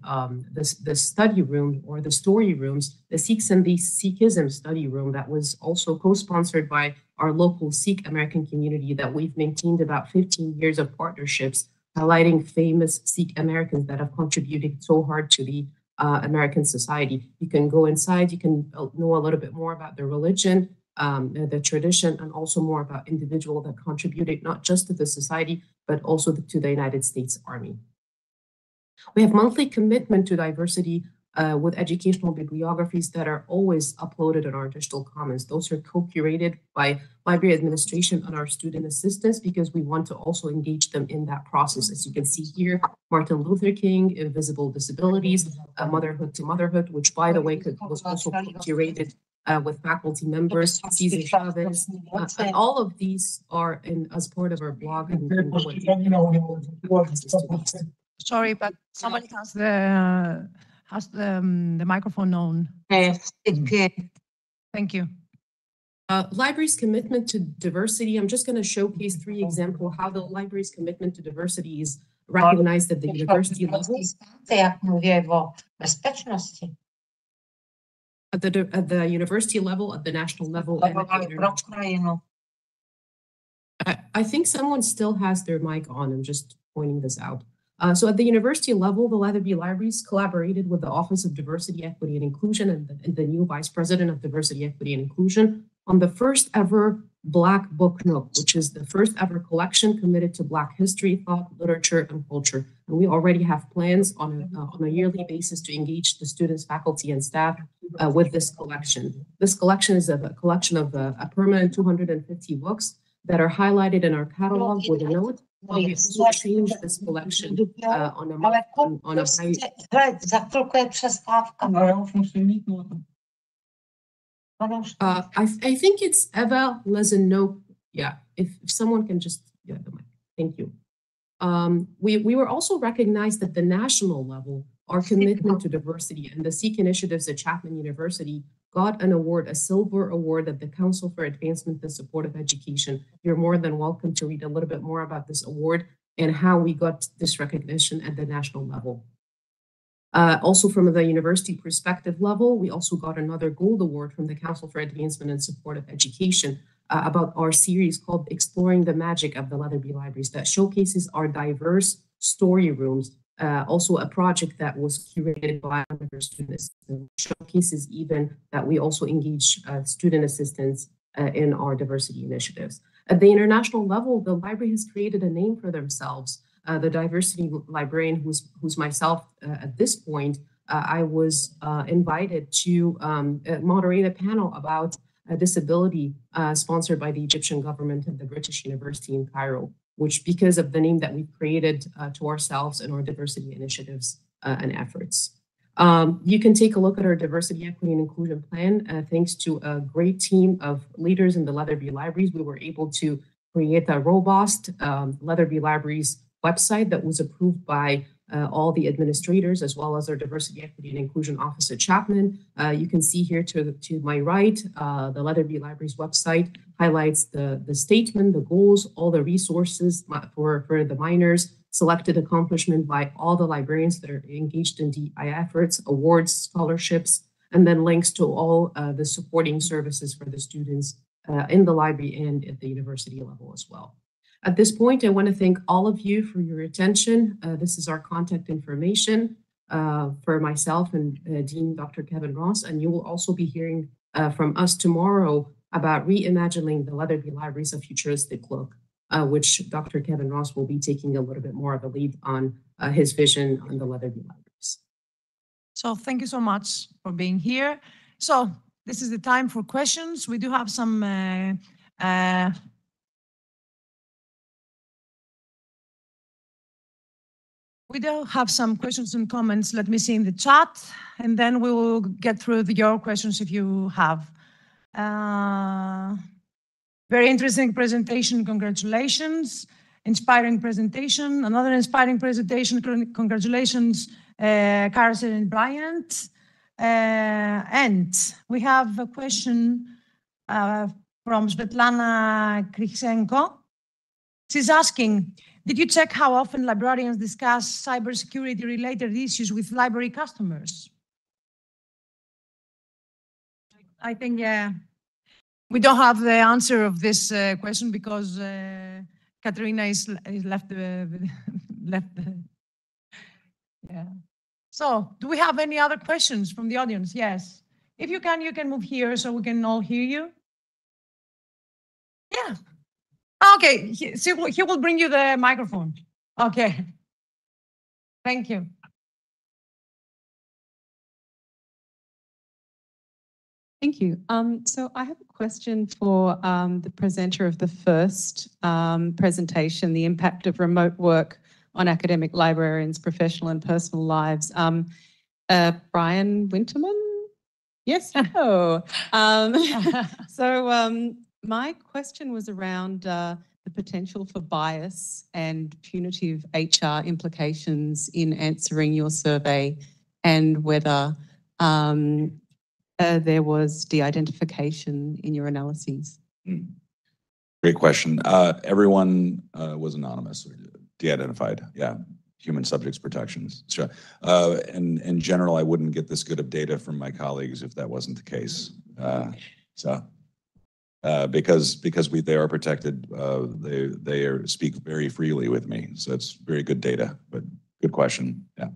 study room or the story rooms, the Sikhs and the Sikhism study room that was also co-sponsored by our local Sikh American community that we've maintained about 15 years of partnerships, highlighting famous Sikh Americans that have contributed so hard to the American society. You can go inside, you can know a little bit more about the religion, the tradition, and also more about individuals that contributed not just to the society, but also to the United States Army. We have monthly commitment to diversity with educational bibliographies that are always uploaded in our digital commons. Those are co-curated by library administration and our student assistants because we want to also engage them in that process. As you can see here, Martin Luther King, Invisible Disabilities, Motherhood to Motherhood, which by the way was also curated with faculty members, Cesar Chavez, and all of these are as part of our blog. Sorry, but somebody has the microphone on. Yes, Thank you. Library's commitment to diversity. I'm just going to showcase 3 examples how the library's commitment to diversity is recognized at the university level. At the university level, at the national level, and at the international. I think someone still has their mic on. I'm just pointing this out. So at the university level, the Leatherby Libraries collaborated with the Office of Diversity, Equity, and Inclusion and the new Vice President of Diversity, Equity, and Inclusion on the first ever Black Book Nook, which is the first ever collection committed to Black history, thought, literature, and culture. And we already have plans on a yearly basis to engage the students, faculty, and staff with this collection. This collection is a collection of a permanent 250 books that are highlighted in our catalog with a note. We also changed this collection on a I think it's Eva Lezenok. Yeah, if someone can just, yeah, the mic. Thank you. We were also recognized at the national level. Our commitment to diversity and the Sikh initiatives at Chapman University got an award, a silver award at the Council for Advancement and Support of Education. You're more than welcome to read a little bit more about this award and how we got this recognition at the national level. Also from the university perspective level, we also got another gold award from the Council for Advancement and Support of Education about our series called Exploring the Magic of the Leatherby Libraries that showcases our diverse story rooms. Also a project that was curated by our students, showcases even that we also engage student assistants in our diversity initiatives. At the international level, the library has created a name for themselves. The diversity librarian, who's myself at this point, I was invited to moderate a panel about disability sponsored by the Egyptian government and the British University in Cairo, which because of the name that we've created to ourselves and our diversity initiatives and efforts. You can take a look at our diversity, equity, and inclusion plan. Thanks to a great team of leaders in the Leatherby Libraries, we were able to create a robust Leatherby Libraries website that was approved by all the administrators, as well as our Diversity, Equity, and Inclusion Office at Chapman. You can see here to my right, the Leatherby Library's website highlights the statement, the goals, all the resources for the minors, selected accomplishment by all the librarians that are engaged in DEI efforts, awards, scholarships, and then links to all the supporting services for the students in the library and at the university level as well. At this point, I want to thank all of you for your attention. This is our contact information for myself and Dean Dr. Kevin Ross, and you will also be hearing from us tomorrow about reimagining the Leatherby Libraries, a futuristic look, which Dr. Kevin Ross will be taking a little bit more of a lead on his vision on the Leatherby Libraries. So thank you so much for being here. So this is the time for questions. We do have some questions and comments. Let me see in the chat, and then we will get through your questions if you have. Very interesting presentation. Congratulations. Inspiring presentation. Another inspiring presentation. Congratulations, Carson and Bryant. And we have a question from Svetlana Kriksenko. She's asking, did you check how often librarians discuss cybersecurity related issues with library customers? I think, yeah. We don't have the answer of this question because Katerina is left yeah. So do we have any other questions from the audience? Yes. If you can move here so we can all hear you. Yeah. Okay, he will bring you the microphone. Okay. Thank you. Thank you. So I have a question for the presenter of the first presentation, the impact of remote work on academic librarians' professional and personal lives. Brian Winterman? Yes? Oh. My question was around the potential for bias and punitive HR implications in answering your survey, and whether there was de-identification in your analyses. Great question. Everyone was anonymous, or de-identified. Yeah, human subjects protections. Sure. In general, I wouldn't get this good of data from my colleagues if that wasn't the case. Because they are protected, they speak very freely with me. So it's very good data, but good question. Yeah.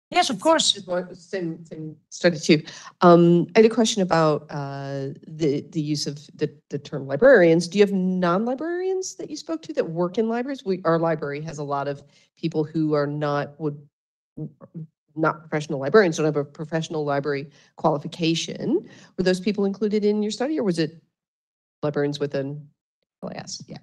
Yes, of course. Same study too. I had a question about the use of the term librarians. Do you have non-librarians that you spoke to that work in libraries? Our library has a lot of people who are not professional librarians, don't have a professional library qualification. Were those people included in your study, or was it librarians within LIS? Yeah.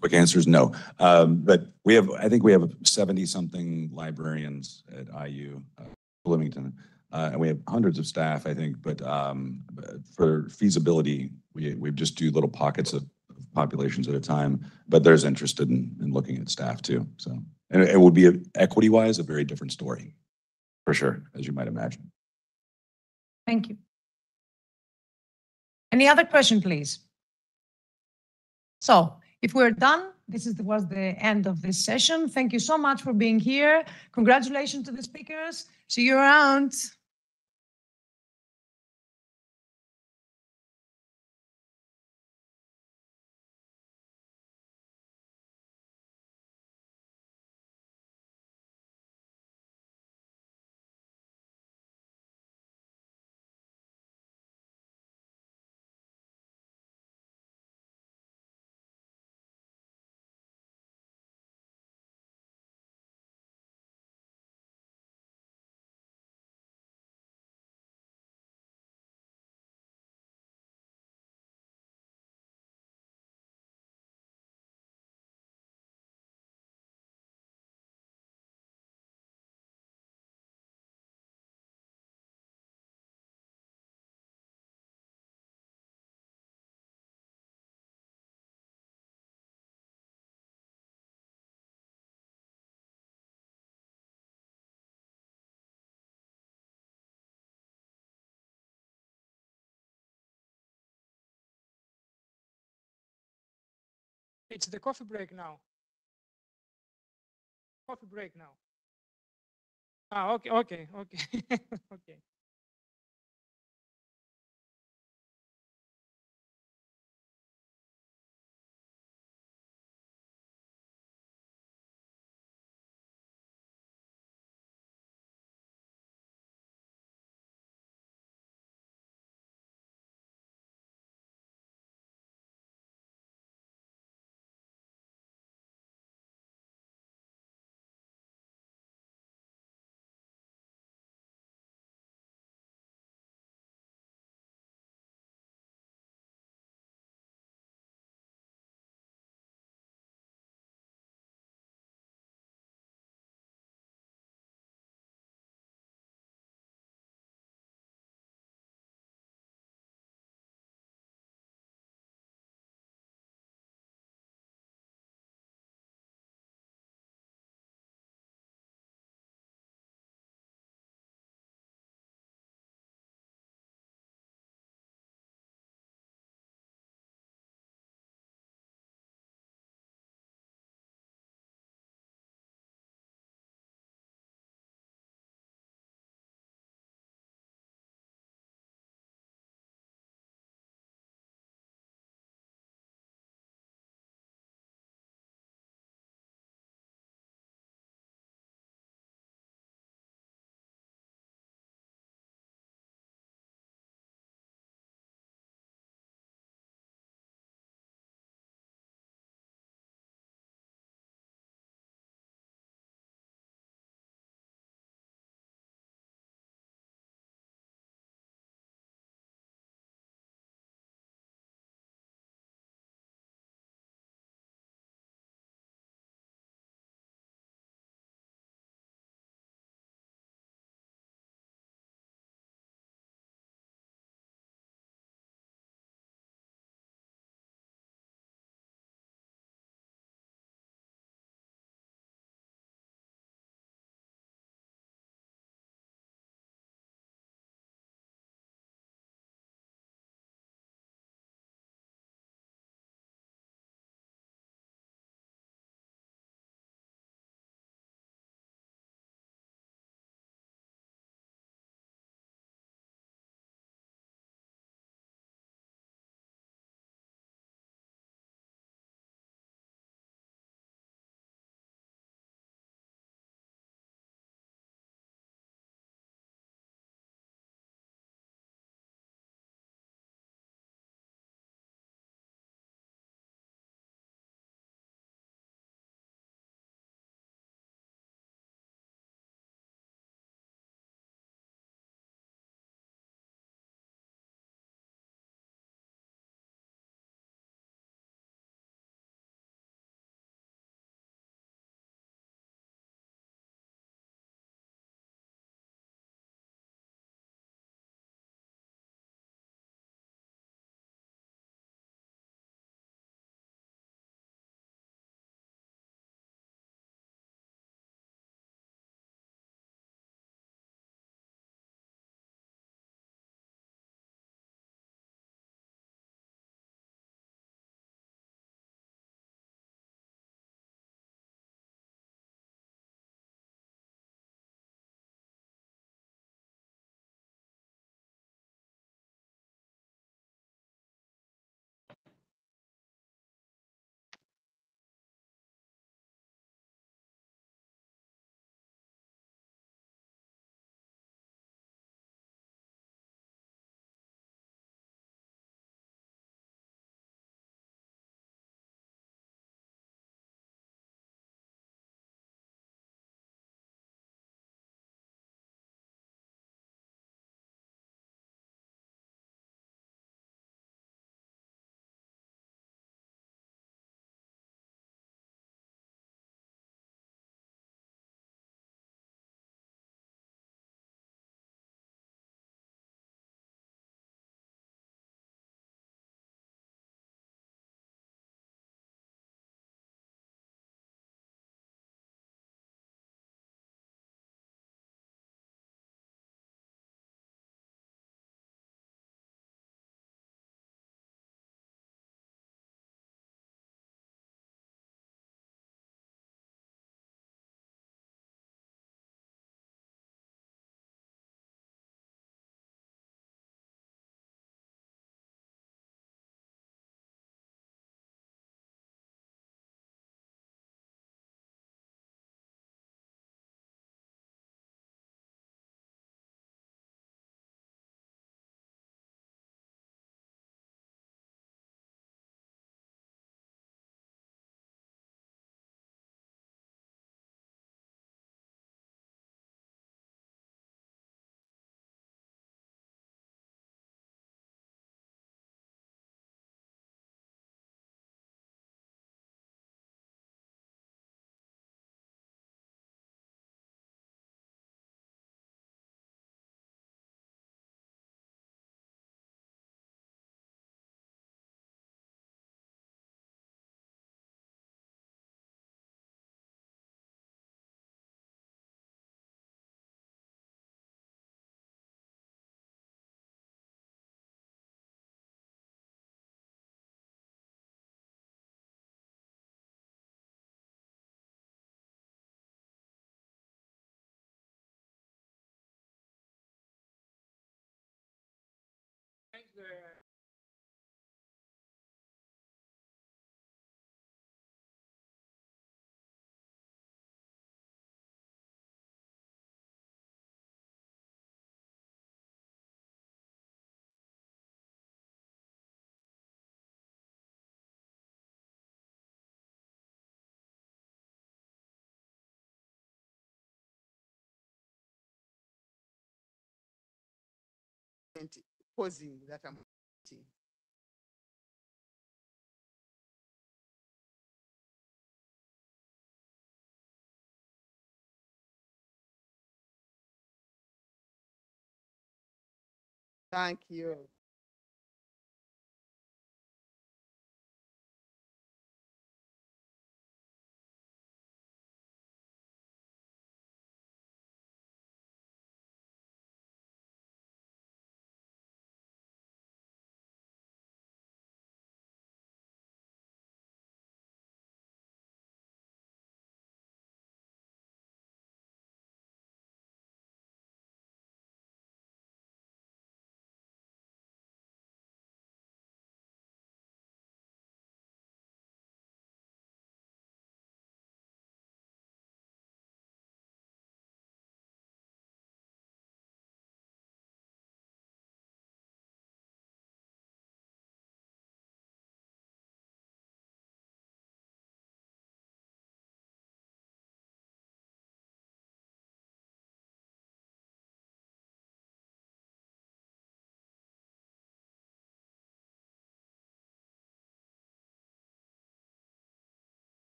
Quick answer is no. But I think we have 70-something librarians at IU, Bloomington, and we have hundreds of staff, I think. But for feasibility, we just do little pockets of populations at a time. But there's interest in looking at staff too. So, and it would be equity-wise a very different story, for sure, as you might imagine. Thank you. Any other question, please? So, if we're done, this was the end of this session. Thank you so much for being here. Congratulations to the speakers. See you around. It's the coffee break now. Coffee break now. Ah, okay, okay, okay, okay. Pausing that I'm. Thank you.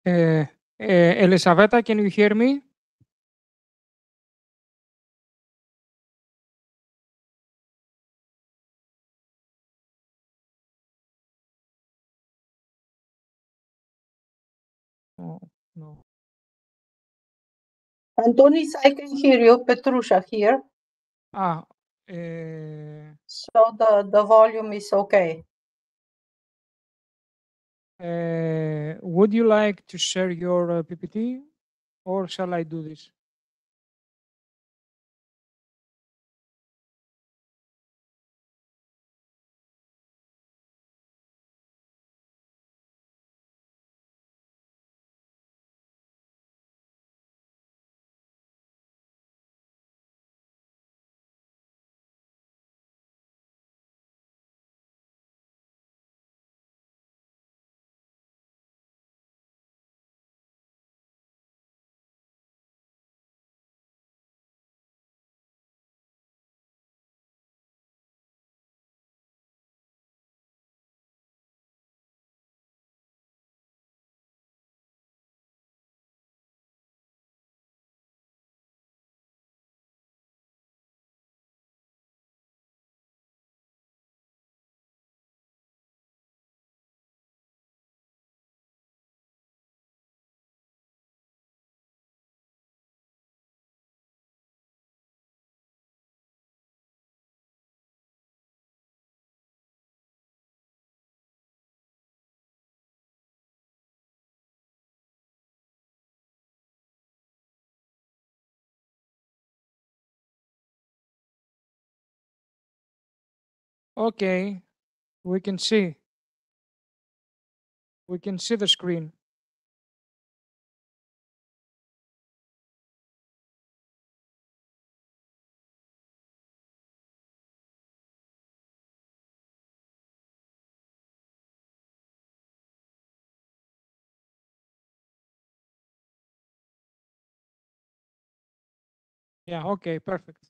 Elisaveta, can you hear me? Oh, no. Antonis, I can hear you. Petrusha here. So the volume is okay. Would you like to share your PPT, or shall I do this? Okay, we can see. We can see the screen. Yeah, okay, perfect.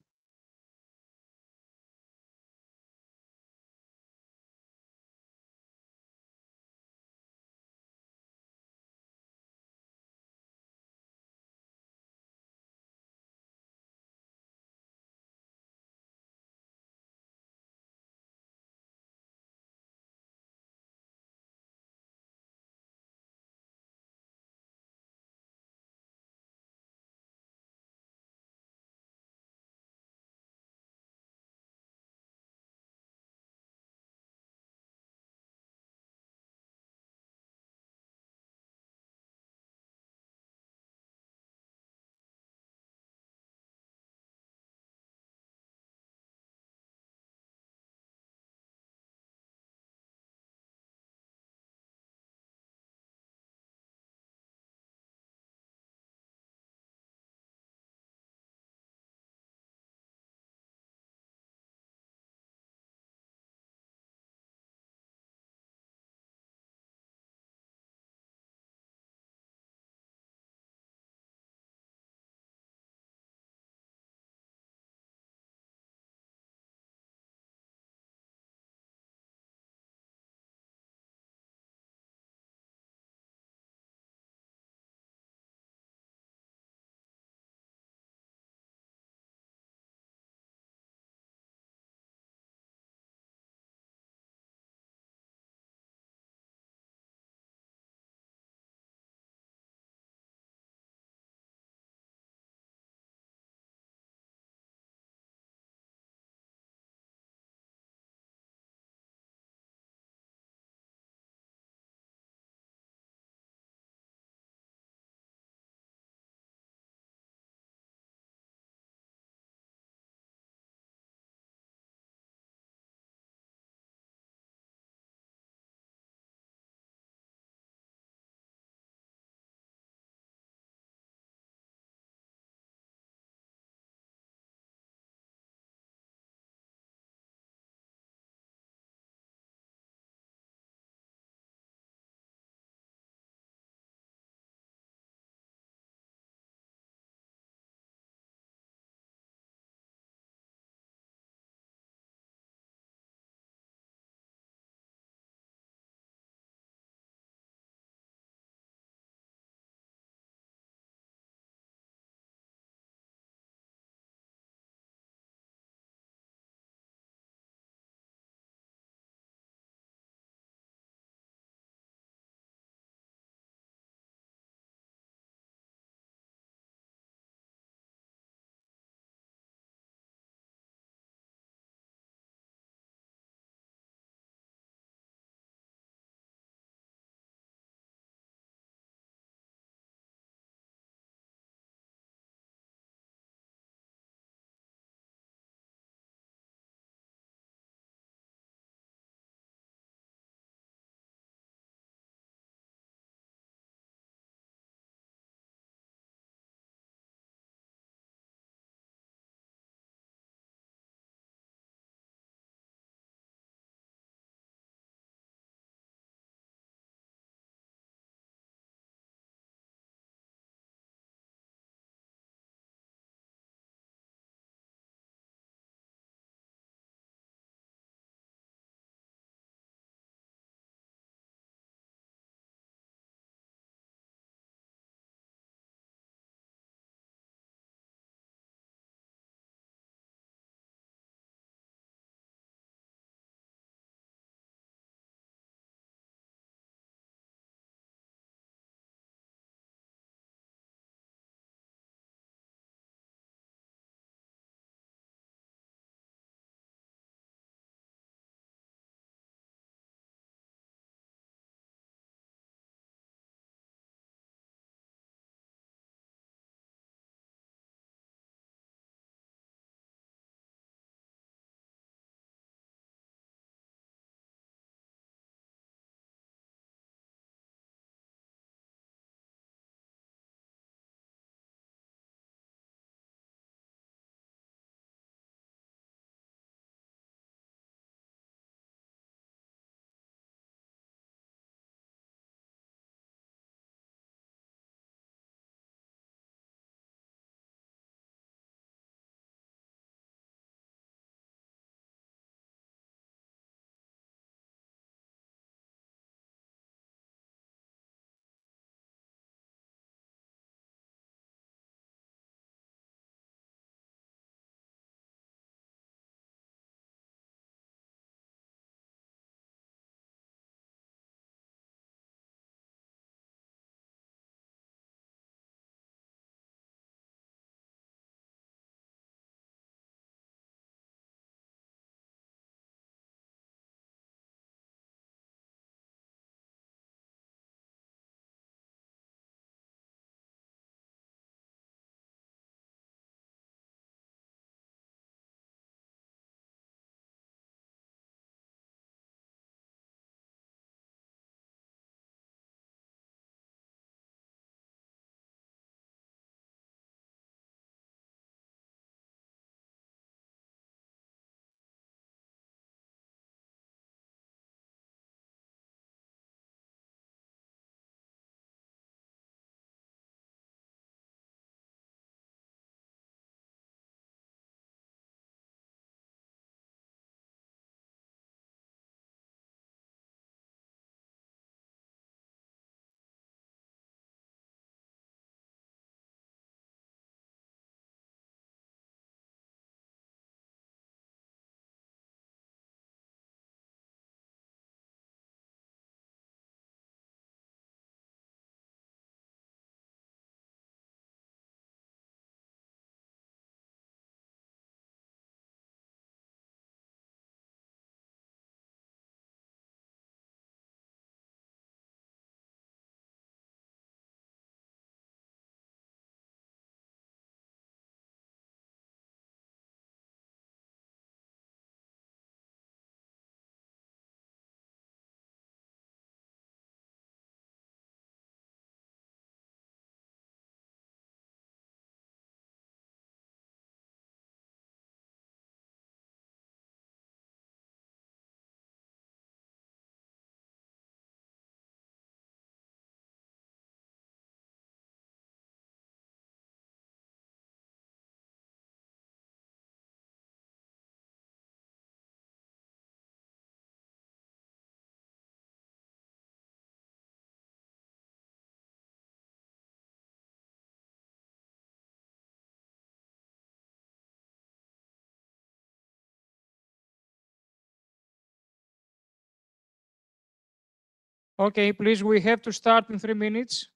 Okay, please, we have to start in 3 minutes.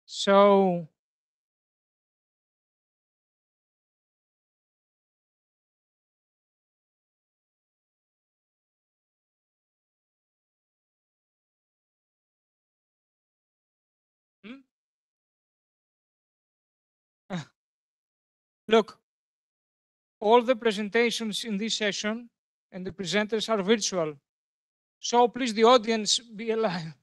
So, look, all the presentations in this session and the presenters are virtual. So please, the audience, be alive.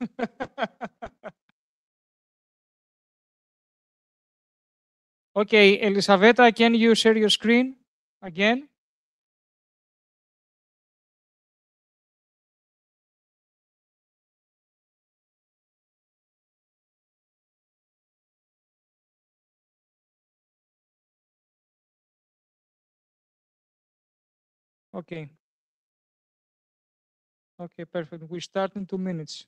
Okay, Elisaveta, can you share your screen again? Okay. Okay, perfect. We start in 2 minutes.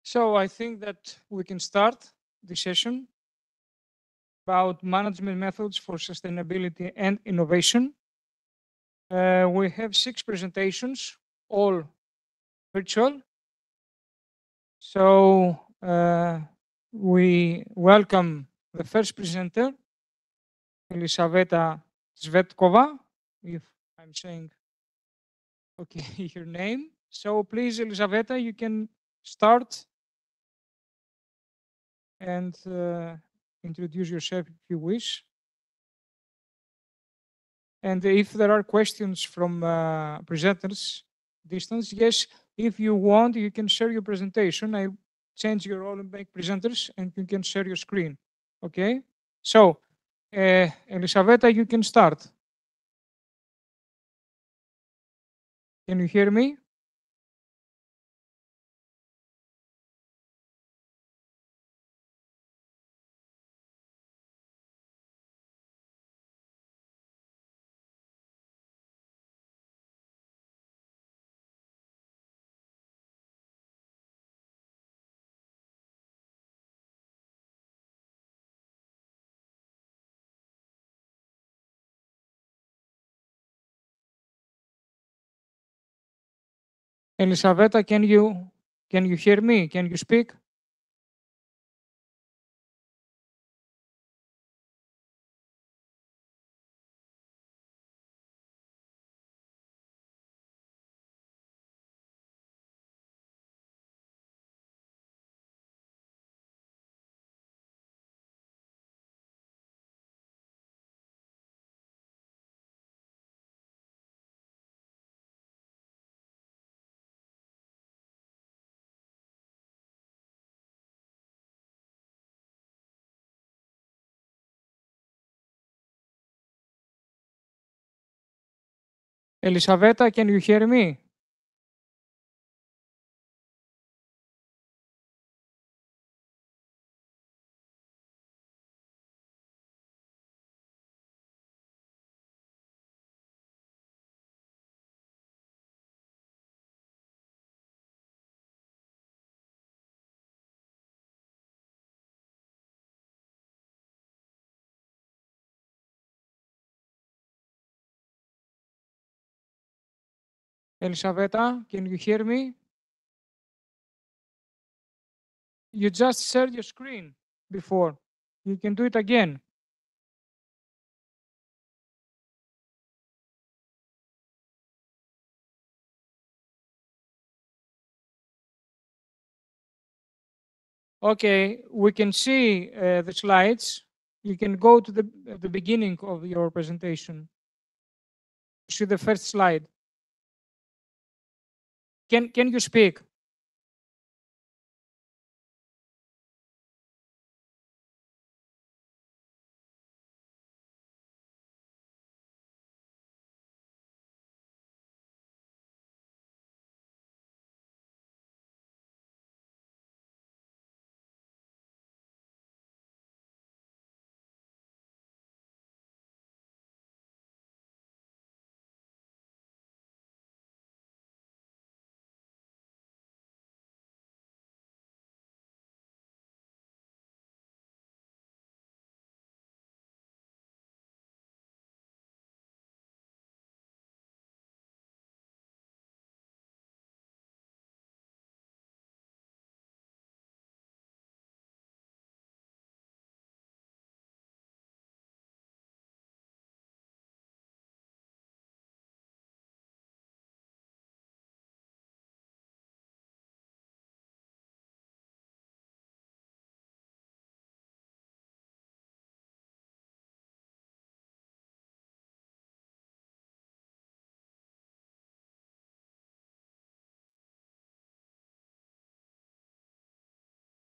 So I think that we can start the session about management methods for sustainability and innovation. We have 6 presentations, all virtual. So we welcome the first presenter, Elisaveta Svetkova, if I'm saying okay your name. So please, Elisaveta, you can start and introduce yourself if you wish. And if there are questions from presenters, distance, yes, if you want, you can share your presentation. I change your role and make presenters, and you can share your screen. Okay? So, Elisaveta, you can start. Can you hear me? Elisaveta, can you hear me? Can you speak? Elisaveta, can you hear me? Elisaveta, can you hear me? You just shared your screen before. You can do it again. Okay, we can see the slides. You can go to the beginning of your presentation. See the first slide. Can you speak?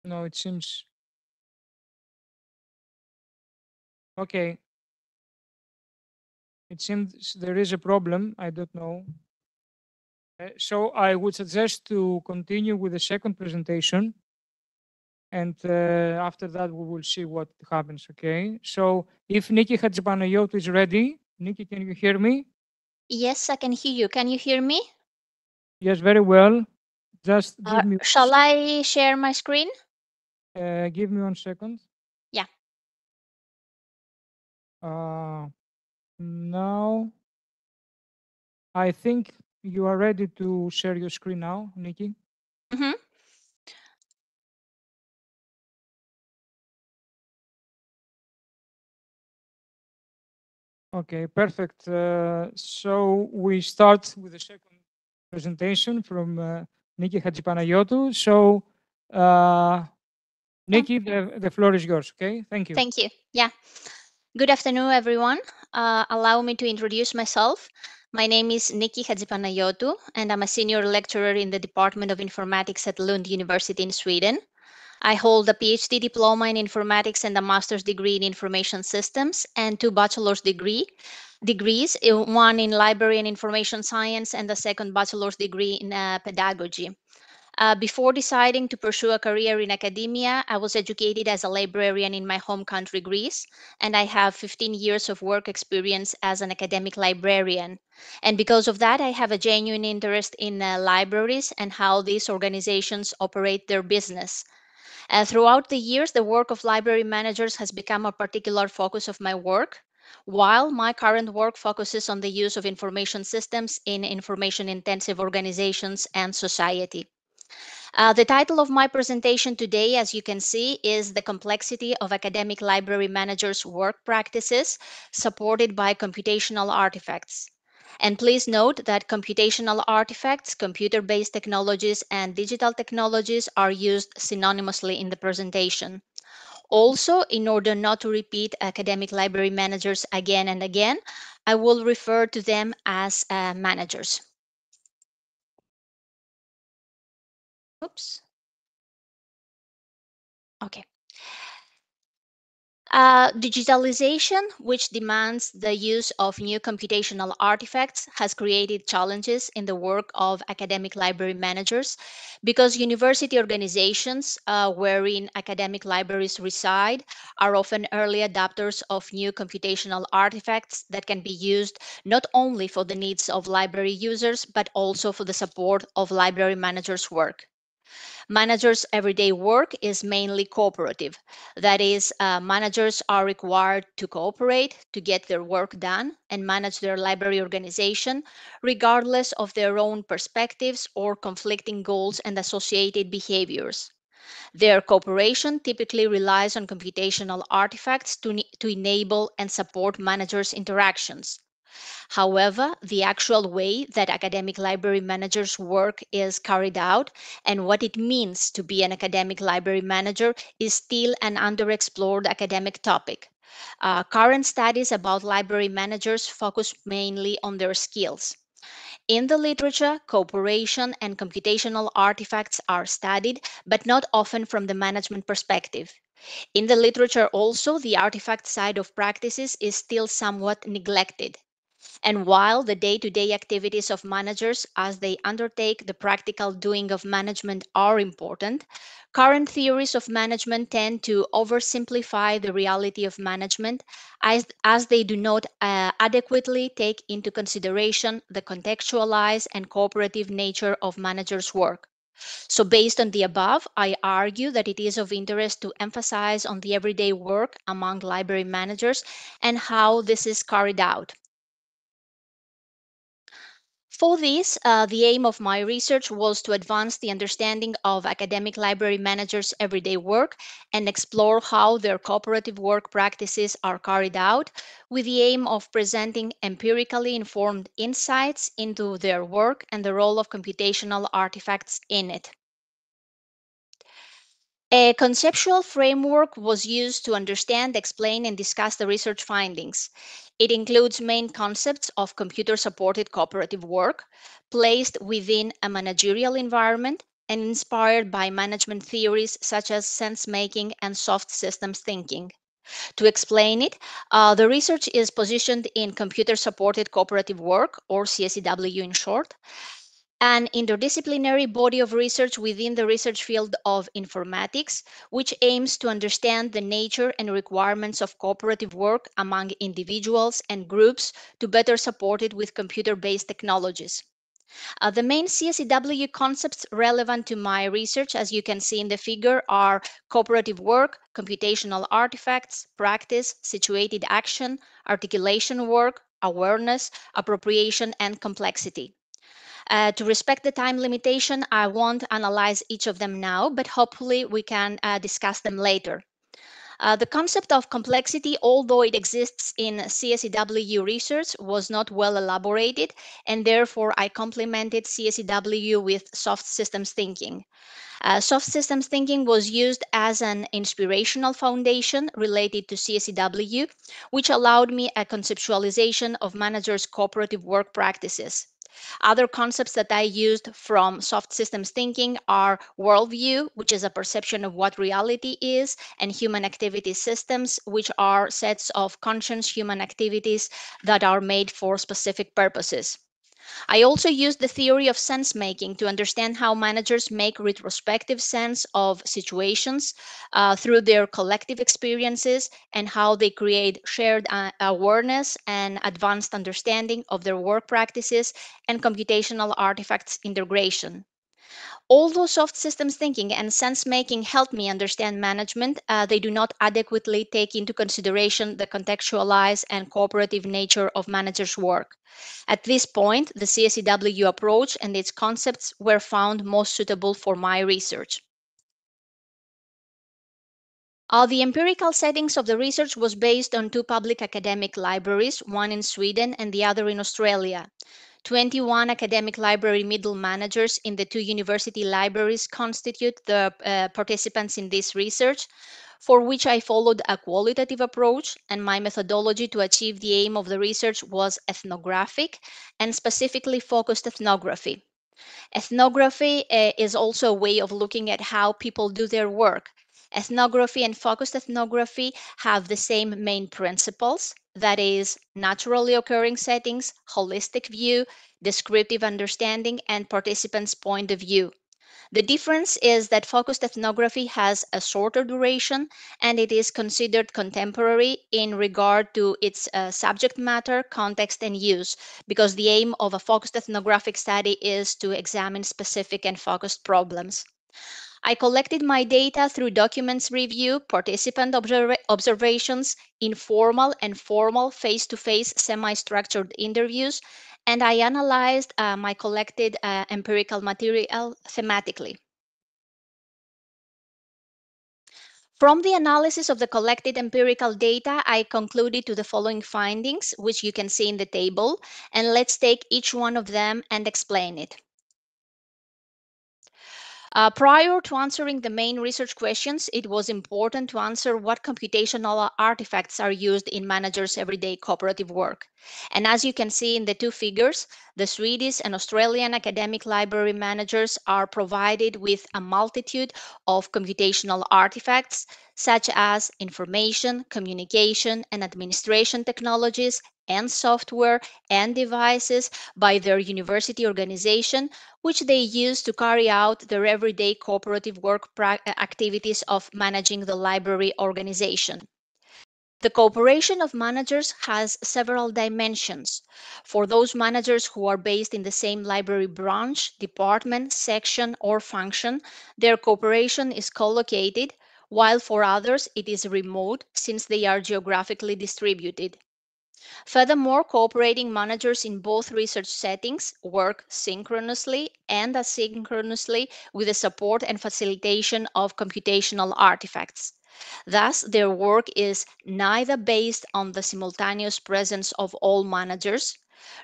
No, it seems. Okay. It seems there is a problem. I don't know. So I would suggest to continue with the second presentation. And after that, we will see what happens, okay? So if Nikki Hadjipanayotou is ready, Nikki, can you hear me? Yes, I can hear you. Can you hear me? Yes, very well. Just give me Shall I share my screen? give me 1 second. Yeah. Now, I think you are ready to share your screen now, Nikki. Mm-hmm. Okay, perfect. So we start with the second presentation from Nikki Hadjipanayotou. So, Nikki, the floor is yours, okay? Thank you. Thank you. Yeah. Good afternoon, everyone. Allow me to introduce myself. My name is Nikki Hadjipanayotou, and I'm a senior lecturer in the Department of Informatics at Lund University in Sweden. I hold a PhD diploma in informatics and a master's degree in information systems and 2 bachelor's degrees, one in library and information science and the second bachelor's degree in pedagogy. Before deciding to pursue a career in academia, I was educated as a librarian in my home country, Greece, and I have 15 years of work experience as an academic librarian. And because of that, I have a genuine interest in libraries and how these organizations operate their business. Throughout the years, the work of library managers has become a particular focus of my work, while my current work focuses on the use of information systems in information-intensive organizations and society. The title of my presentation today, as you can see, is The Complexity of Academic Library Managers' Work Practices, supported by computational artifacts. And please note that computational artifacts, computer-based technologies, and digital technologies are used synonymously in the presentation. Also, in order not to repeat academic library managers again and again, I will refer to them as managers. Oops. Okay. Digitalization, which demands the use of new computational artifacts, has created challenges in the work of academic library managers because university organizations wherein academic libraries reside are often early adopters of new computational artifacts that can be used not only for the needs of library users, but also for the support of library managers' work. Managers' everyday work is mainly cooperative. That is, managers are required to cooperate to get their work done and manage their library organization, regardless of their own perspectives or conflicting goals and associated behaviors. Their cooperation typically relies on computational artifacts to enable and support managers' interactions. However, the actual way that academic library managers' work is carried out and what it means to be an academic library manager is still an underexplored academic topic. Current studies about library managers focus mainly on their skills. In the literature, cooperation and computational artifacts are studied, but not often from the management perspective. In the literature also, the artifact side of practices is still somewhat neglected. And while the day-to-day activities of managers as they undertake the practical doing of management are important, current theories of management tend to oversimplify the reality of management as they do not adequately take into consideration the contextualized and cooperative nature of managers' work. So based on the above, I argue that it is of interest to emphasize on the everyday work among library managers and how this is carried out. For this, the aim of my research was to advance the understanding of academic library managers' everyday work and explore how their cooperative work practices are carried out, with the aim of presenting empirically informed insights into their work and the role of computational artifacts in it. A conceptual framework was used to understand, explain, and discuss the research findings. It includes main concepts of computer-supported cooperative work, placed within a managerial environment and inspired by management theories such as sense-making and soft systems thinking. To explain it, the research is positioned in computer-supported cooperative work, or CSCW in short, an interdisciplinary body of research within the research field of informatics, which aims to understand the nature and requirements of cooperative work among individuals and groups to better support it with computer-based technologies. The main CSCW concepts relevant to my research, as you can see in the figure, are cooperative work, computational artifacts, practice, situated action, articulation work, awareness, appropriation, and complexity. To respect the time limitation, I won't analyze each of them now, but hopefully we can discuss them later. The concept of complexity, although it exists in CSCW research, was not well elaborated, and therefore I complemented CSCW with soft systems thinking. Soft systems thinking was used as an inspirational foundation related to CSCW, which allowed me a conceptualization of managers' cooperative work practices. Other concepts that I used from soft systems thinking are worldview, which is a perception of what reality is, and human activity systems, which are sets of conscious human activities that are made for specific purposes. I also used the theory of sense making to understand how managers make retrospective sense of situations through their collective experiences and how they create shared awareness and advanced understanding of their work practices and computational artifacts integration. Although soft systems thinking and sense making help me understand management, they do not adequately take into consideration the contextualized and cooperative nature of managers' work. At this point, the CSCW approach and its concepts were found most suitable for my research. The empirical settings of the research was based on two public academic libraries, one in Sweden and the other in Australia. 21 academic library middle managers in the two university libraries constitute the participants in this research, for which I followed a qualitative approach, and my methodology to achieve the aim of the research was ethnographic and specifically focused ethnography. Ethnography is also a way of looking at how people do their work. Ethnography and focused ethnography have the same main principles, that is, naturally occurring settings, holistic view, descriptive understanding, and participants' point of view. The difference is that focused ethnography has a shorter duration and it is considered contemporary in regard to its subject matter, context, and use, because the aim of a focused ethnographic study is to examine specific and focused problems. I collected my data through documents review, participant observations, informal and formal face-to-face semi-structured interviews, and I analyzed my collected empirical material thematically. From the analysis of the collected empirical data, I concluded to the following findings, which you can see in the table, and let's take each one of them and explain it. Prior to answering the main research questions, it was important to answer what computational artifacts are used in managers' everyday cooperative work. And as you can see in the two figures, the Swedish and Australian academic library managers are provided with a multitude of computational artifacts, such as information, communication, and administration technologies, and software and devices by their university organization, which they use to carry out their everyday cooperative work activities of managing the library organization. The cooperation of managers has several dimensions. For those managers who are based in the same library branch, department, section, or function, their cooperation is co-located, while for others it is remote since they are geographically distributed. Furthermore, cooperating managers in both research settings work synchronously and asynchronously with the support and facilitation of computational artifacts. Thus, their work is neither based on the simultaneous presence of all managers,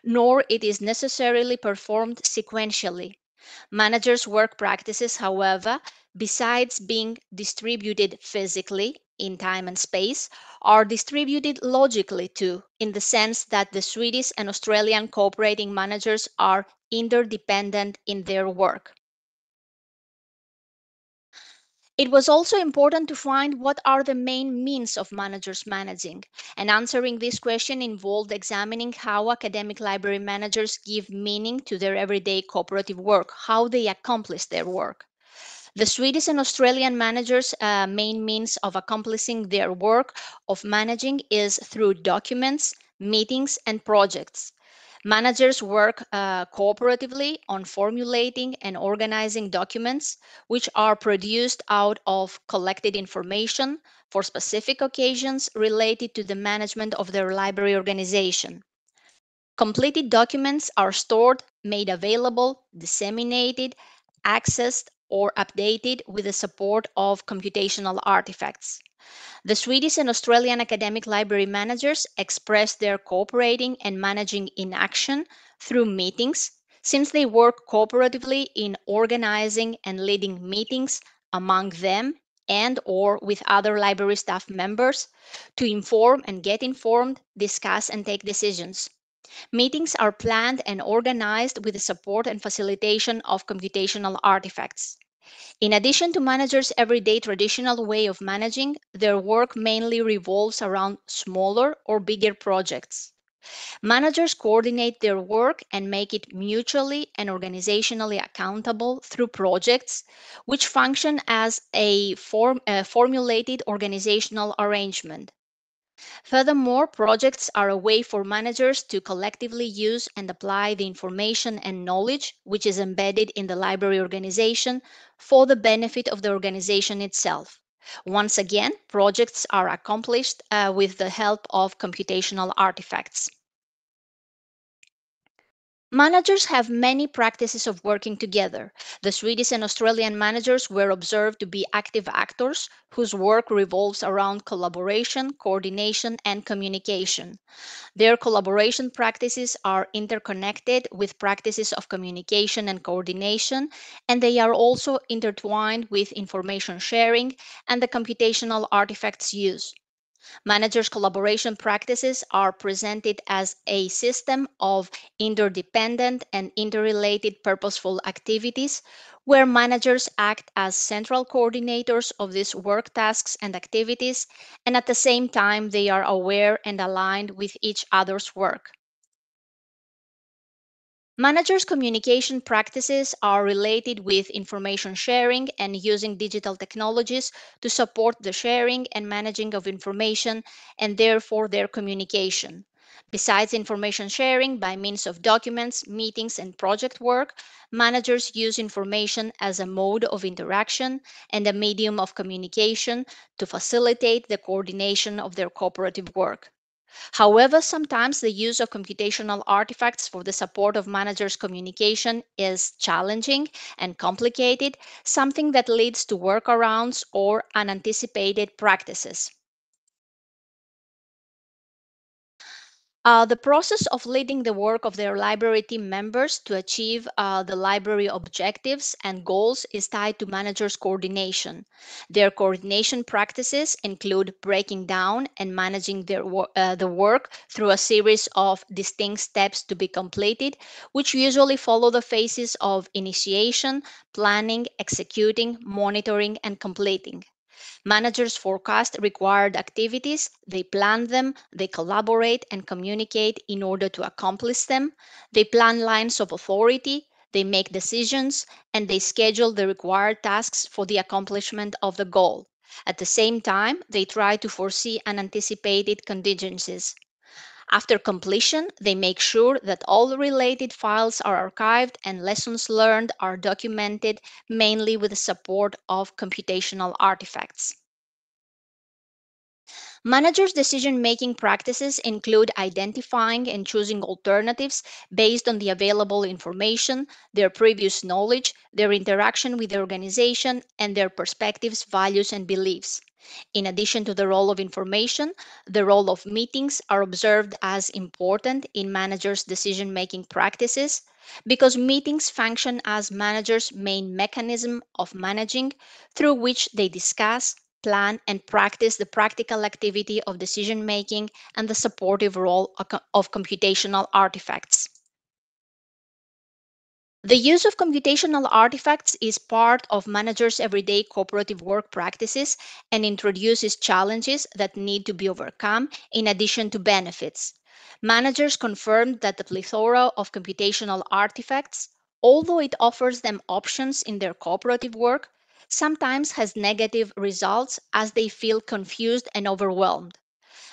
nor it is necessarily performed sequentially. Managers' work practices, however, besides being distributed physically in time and space, are distributed logically too, in the sense that the Swedish and Australian cooperating managers are interdependent in their work. It was also important to find what are the main means of managers managing, and answering this question involved examining how academic library managers give meaning to their everyday cooperative work, how they accomplish their work. The Swedish and Australian managers' main means of accomplishing their work of managing is through documents, meetings, and projects. Managers work cooperatively on formulating and organizing documents, which are produced out of collected information for specific occasions related to the management of their library organization. Completed documents are stored, made available, disseminated, accessed, or updated with the support of computational artifacts. The Swedish and Australian academic library managers express their cooperating and managing in action through meetings, since they work cooperatively in organizing and leading meetings among them and/or with other library staff members to inform and get informed, discuss and take decisions. Meetings are planned and organized with the support and facilitation of computational artifacts. In addition to managers' everyday traditional way of managing, their work mainly revolves around smaller or bigger projects. Managers coordinate their work and make it mutually and organizationally accountable through projects, which function as a formulated organizational arrangement. Furthermore, projects are a way for managers to collectively use and apply the information and knowledge which is embedded in the library organization for the benefit of the organization itself. Once again, projects are accomplished with the help of computational artifacts. Managers have many practices of working together. The Swedish and Australian managers were observed to be active actors whose work revolves around collaboration, coordination, and communication. Their collaboration practices are interconnected with practices of communication and coordination, and they are also intertwined with information sharing and the computational artifacts use. Managers' collaboration practices are presented as a system of interdependent and interrelated purposeful activities where managers act as central coordinators of these work tasks and activities, and at the same time they are aware and aligned with each other's work. Managers' communication practices are related with information sharing and using digital technologies to support the sharing and managing of information and therefore their communication. Besides information sharing by means of documents, meetings, and project work, managers use information as a mode of interaction and a medium of communication to facilitate the coordination of their cooperative work. However, sometimes the use of computational artifacts for the support of managers' communication is challenging and complicated, something that leads to workarounds or unanticipated practices. The process of leading the work of their library team members to achieve the library objectives and goals is tied to managers' coordination. Their coordination practices include breaking down and managing the work through a series of distinct steps to be completed, which usually follow the phases of initiation, planning, executing, monitoring, and completing. Managers forecast required activities, they plan them, they collaborate and communicate in order to accomplish them, they plan lines of authority, they make decisions, and they schedule the required tasks for the accomplishment of the goal. At the same time, they try to foresee unanticipated contingencies. After completion, they make sure that all the related files are archived and lessons learned are documented, mainly with the support of computational artifacts. Managers' decision-making practices include identifying and choosing alternatives based on the available information, their previous knowledge, their interaction with the organization, and their perspectives, values, and beliefs. In addition to the role of information, the role of meetings are observed as important in managers' decision-making practices because meetings function as managers' main mechanism of managing through which they discuss, plan, and practice the practical activity of decision making and the supportive role of computational artifacts. The use of computational artifacts is part of managers' everyday cooperative work practices and introduces challenges that need to be overcome in addition to benefits. Managers confirmed that the plethora of computational artifacts, although it offers them options in their cooperative work, sometimes has negative results as they feel confused and overwhelmed.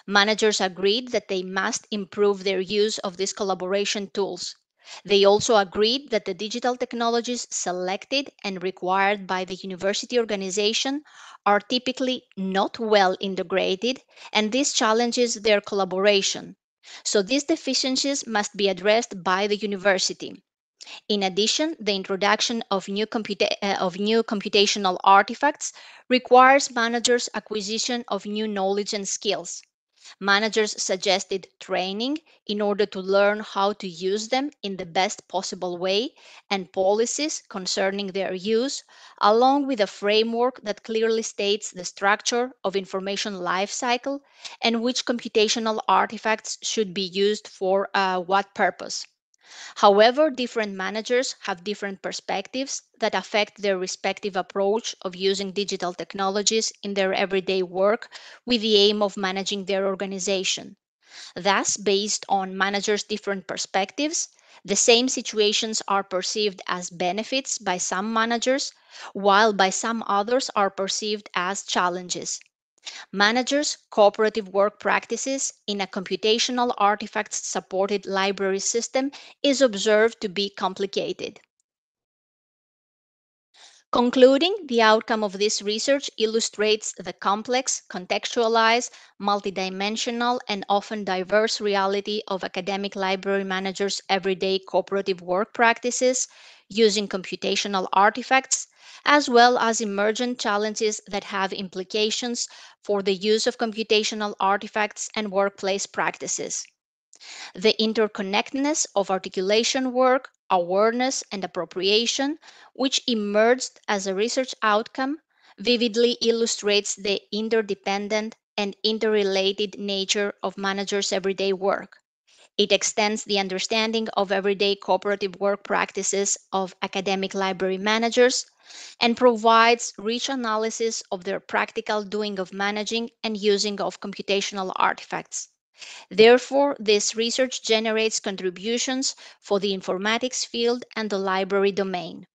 Managers agreed that they must improve their use of these collaboration tools. They also agreed that the digital technologies selected and required by the university organization are typically not well integrated, and this challenges their collaboration. So these deficiencies must be addressed by the university. In addition, the introduction of new computational artifacts requires managers' acquisition of new knowledge and skills. Managers suggested training in order to learn how to use them in the best possible way and policies concerning their use, along with a framework that clearly states the structure of information lifecycle and which computational artifacts should be used for what purpose. However, different managers have different perspectives that affect their respective approach of using digital technologies in their everyday work with the aim of managing their organization. Thus, based on managers' different perspectives, the same situations are perceived as benefits by some managers, while by some others are perceived as challenges. Managers' cooperative work practices in a computational artifacts supported library system is observed to be complicated. Concluding, the outcome of this research illustrates the complex, contextualized, multidimensional, and often diverse reality of academic library managers' everyday cooperative work practices using computational artifacts, as well as emergent challenges that have implications for the use of computational artifacts and workplace practices. The interconnectedness of articulation work, awareness, and appropriation, which emerged as a research outcome, vividly illustrates the interdependent and interrelated nature of managers' everyday work. It extends the understanding of everyday cooperative work practices of academic library managers and provides rich analysis of their practical doing of managing and using of computational artifacts. Therefore, this research generates contributions for the informatics field and the library domain.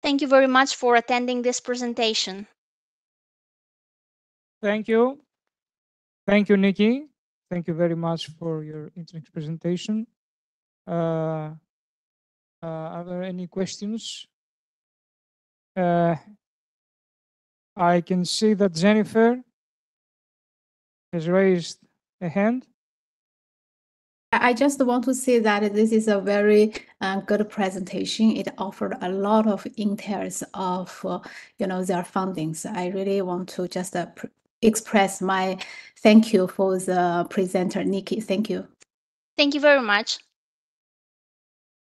Thank you very much for attending this presentation. Thank you. Thank you, Nikki. Thank you very much for your interesting presentation. Are there any questions? I can see that Jennifer has raised a hand. I just want to say that this is a very good presentation. It offered a lot of insights of, their findings. I really want to just express my thank you for the presenter, Nikki. Thank you. Thank you very much.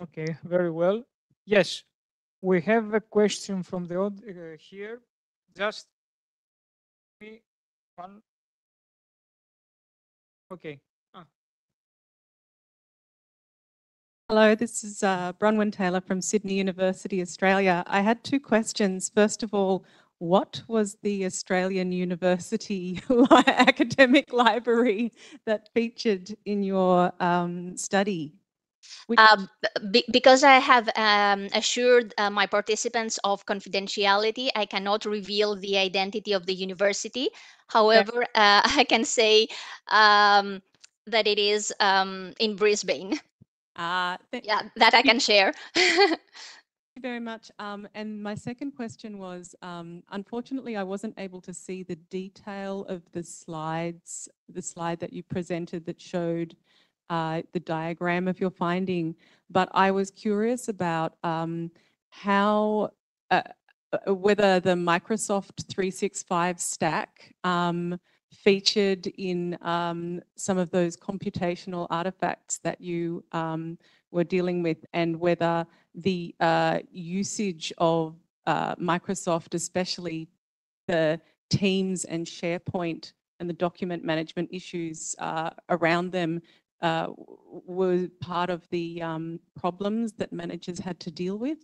Okay, very well. Yes, we have a question from the here. Just me one. Okay. Hello, this is Bronwyn Taylor from Sydney University, Australia. I had two questions. First of all, what was the Australian University academic library that featured in your study? Because I have assured my participants of confidentiality, I cannot reveal the identity of the university. However, I can say that it is in Brisbane. Yeah, that I can share. Thank you very much. And my second question was, unfortunately, I wasn't able to see the detail of the slides, the slide that you presented that showed the diagram of your finding, but I was curious about how, whether the Microsoft 365 stack featured in some of those computational artifacts that you were dealing with, and whether the usage of Microsoft, especially the Teams and SharePoint and the document management issues around them were part of the problems that managers had to deal with?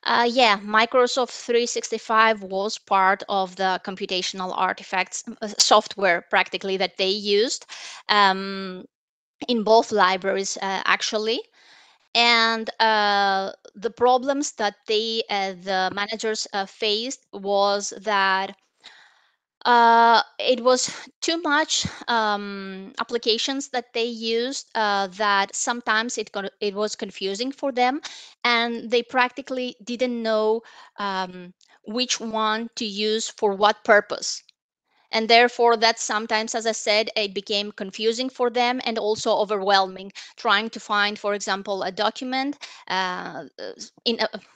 Yeah, Microsoft 365 was part of the computational artifacts software practically that they used in both libraries actually. And the problems that the managers faced was that it was too much applications that they used that sometimes it was confusing for them, and they practically didn't know which one to use for what purpose. And therefore, that sometimes, as I said, it became confusing for them and also overwhelming, trying to find, for example, a document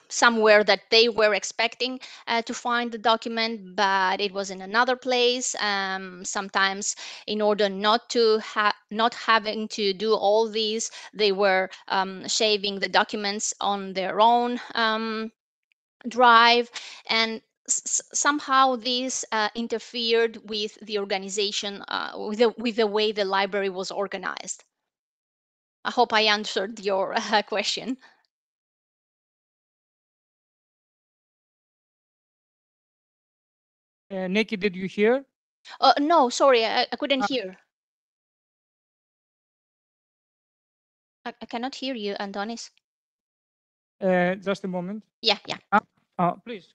somewhere that they were expecting to find the document, but it was in another place. Sometimes, in order not having to do all these, they were saving the documents on their own drive, and somehow this interfered with the organization, with the way the library was organized. I hope I answered your question. Nikki, did you hear? No, sorry, I couldn't hear. I cannot hear you, Antonis. Just a moment. Yeah. Please.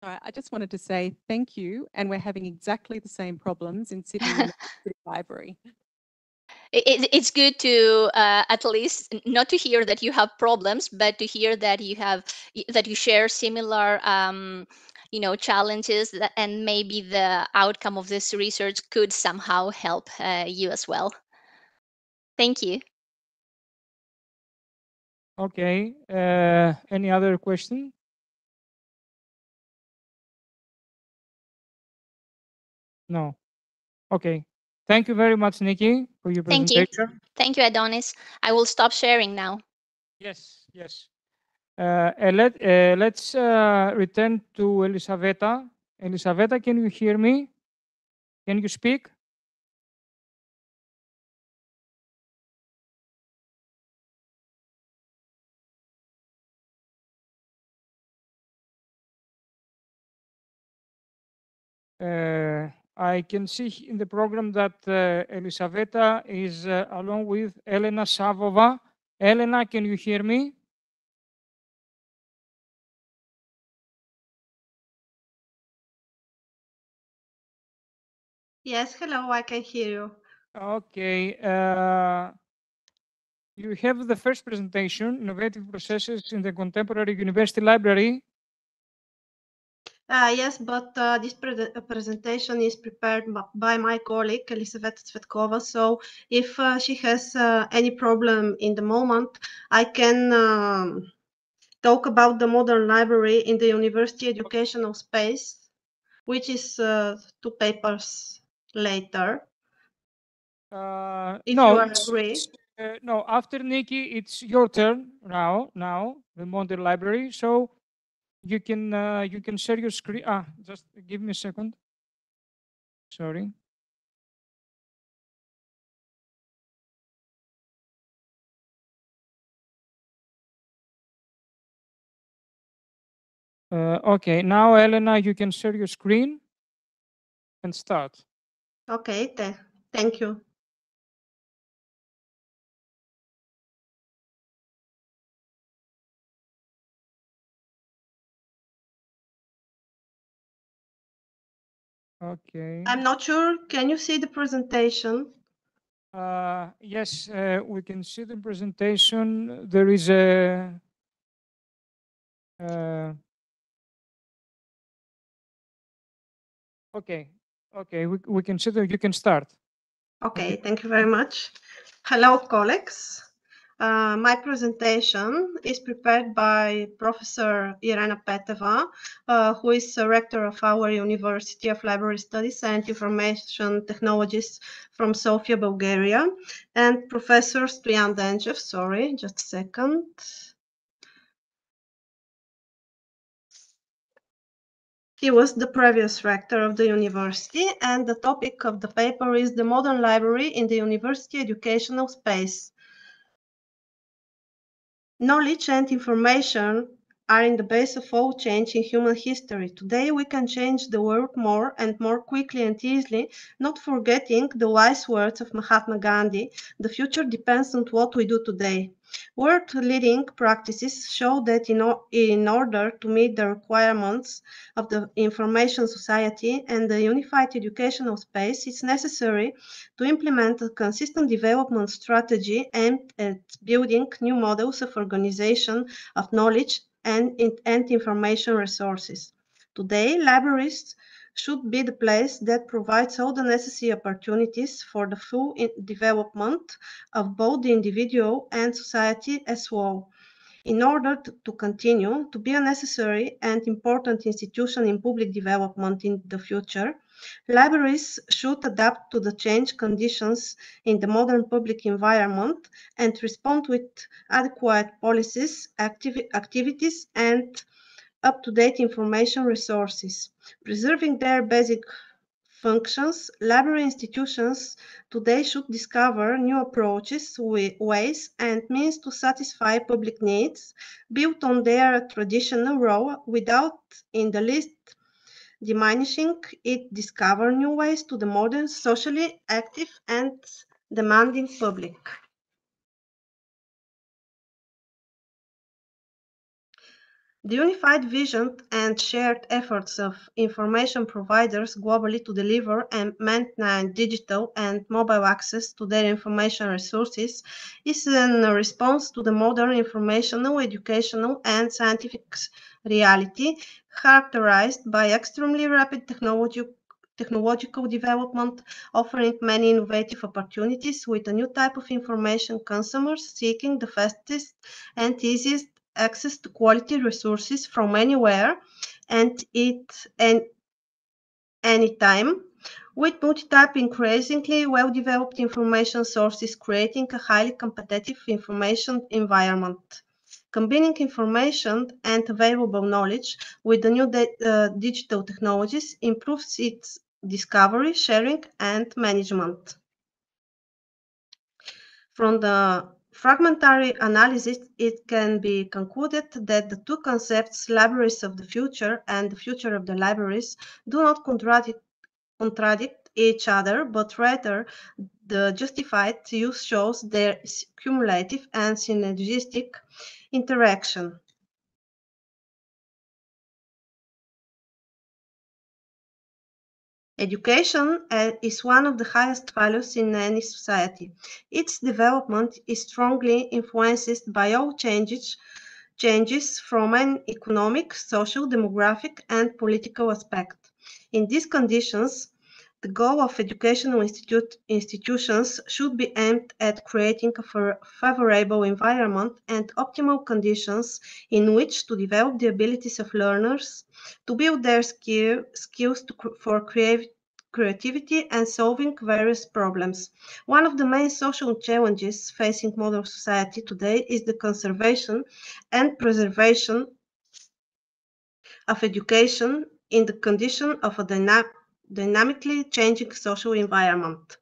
I just wanted to say thank you, and we're having exactly the same problems in Sydney University Library. It's good to at least not to hear that you have problems, but to hear that you share similar challenges, and maybe the outcome of this research could somehow help you as well. Thank you. Okay. Any other question? No. Okay. Thank you very much, Nikki, for your Thank you. presentation. Thank you, Adonis. I will stop sharing now. Yes. Let's return to Elisaveta. Elisaveta, can you hear me? Can you speak? I can see in the program that Elisaveta is along with Elena Savova. Elena, can you hear me? Yes, hello, I can hear you. Okay. You have the first presentation, Innovative Processes in the Contemporary University Library. Yes, but this presentation is prepared by my colleague, Elisaveta Tsvetkova. So if she has any problem in the moment, I can talk about the modern library in the university educational space. which is 2 papers later. If No, you agree. no, after Nikki, it's your turn now, the model library. So you can share your screen. Just give me a second. Sorry. Okay, now Elena, you can share your screen and start. Okay, thank you. Okay. I'm not sure. Can you see the presentation? Yes, we can see the presentation. There is a okay, we can see that you can start. Okay, thank you very much. Hello, colleagues. My presentation is prepared by Professor Irena Peteva, who is the rector of our University of Library Studies and Information Technologies from Sofia, Bulgaria, and Professor Stoyan Denjev. Sorry, just a second. He was the previous rector of the university, and the topic of the paper is the modern library in the university educational space. Knowledge and information are in the base of all change in human history. Today we can change the world more and more quickly and easily, not forgetting the wise words of Mahatma Gandhi, the future depends on what we do today. World-leading practices show that in order to meet the requirements of the information society and the unified educational space, it's necessary to implement a consistent development strategy aimed at building new models of organization of knowledge and information resources. Today, libraries should be the place that provides all the necessary opportunities for the full development of both the individual and society as well. In order to continue to be a necessary and important institution in public development in the future, libraries should adapt to the changed conditions in the modern public environment and respond with adequate policies, activities, and up-to-date information resources. Preserving their basic functions, library institutions today should discover new approaches, ways, and means to satisfy public needs, built on their traditional role without in the least diminishing it, discover new ways to the modern, socially active, and demanding public. The unified vision and shared efforts of information providers globally to deliver and maintain digital and mobile access to their information resources is in response to the modern informational, educational, and scientific reality characterized by extremely rapid technological development, offering many innovative opportunities with a new type of information consumers seeking the fastest and easiest access to quality resources from anywhere and anytime, with multi-type increasingly well-developed information sources creating a highly competitive information environment. Combining information and available knowledge with the new digital technologies improves its discovery, sharing, and management. From the fragmentary analysis, it can be concluded that the two concepts, libraries of the future and the future of the libraries, do not contradict each other, but rather the justified use shows their cumulative and synergistic interaction. Education is one of the highest values in any society. Its development is strongly influenced by all changes from an economic, social, demographic, and political aspect. In these conditions, The goal of educational institutions should be aimed at creating a favorable environment and optimal conditions in which to develop the abilities of learners, to build their skills for creativity and solving various problems. One of the main social challenges facing modern society today is the conservation and preservation of education in the condition of a dynamically changing social environment.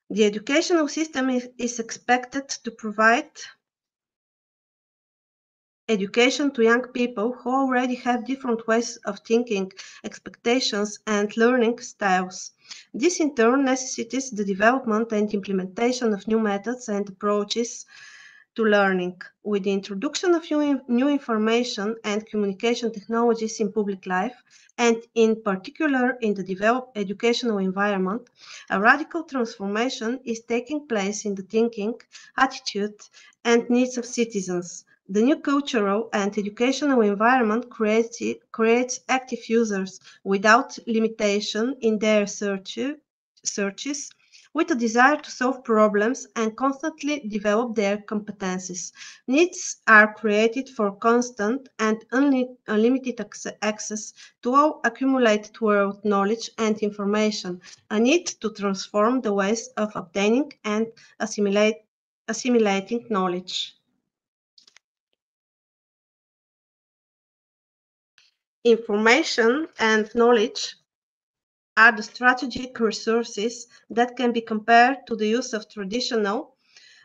The educational system is expected to provide education to young people who already have different ways of thinking, expectations, and learning styles. This in turn necessitates the development and implementation of new methods and approaches to learning. With the introduction of new information and communication technologies in public life, and in particular in the developed educational environment, a radical transformation is taking place in the thinking, attitude, and needs of citizens. The new cultural and educational environment creates active users without limitation in their searches, with a desire to solve problems and constantly develop their competencies. Needs are created for constant and unlimited access to all accumulated world knowledge and information, a need to transform the ways of obtaining and assimilating knowledge. Information and knowledge are the strategic resources that can be compared to the use of traditional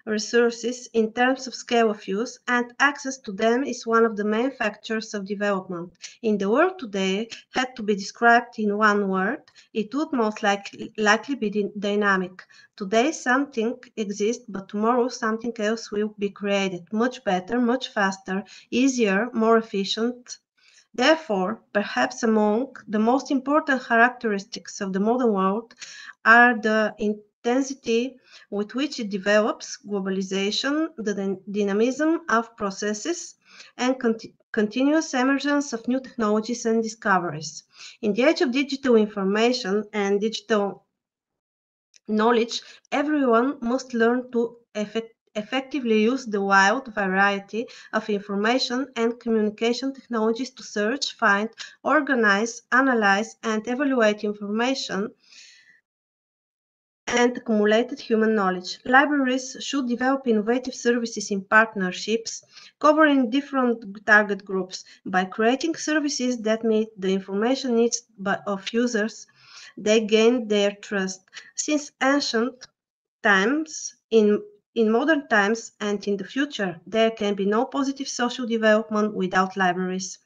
resources in terms of scale of use, and access to them is one of the main factors of development. In the world today, had to be described in one word, it would most likely be dynamic. Today something exists, but tomorrow something else will be created, much better, much faster, easier, more efficient. Therefore, perhaps among the most important characteristics of the modern world are the intensity with which it develops, globalization, the dynamism of processes, and continuous emergence of new technologies and discoveries. In the age of digital information and digital knowledge, everyone must learn to effectively use the wide variety of information and communication technologies to search, find, organize, analyze, and evaluate information and accumulated human knowledge. Libraries should develop innovative services in partnerships, covering different target groups. By creating services that meet the information needs of users, they gain their trust. Since ancient times, in modern times and in the future, there can be no positive social development without libraries.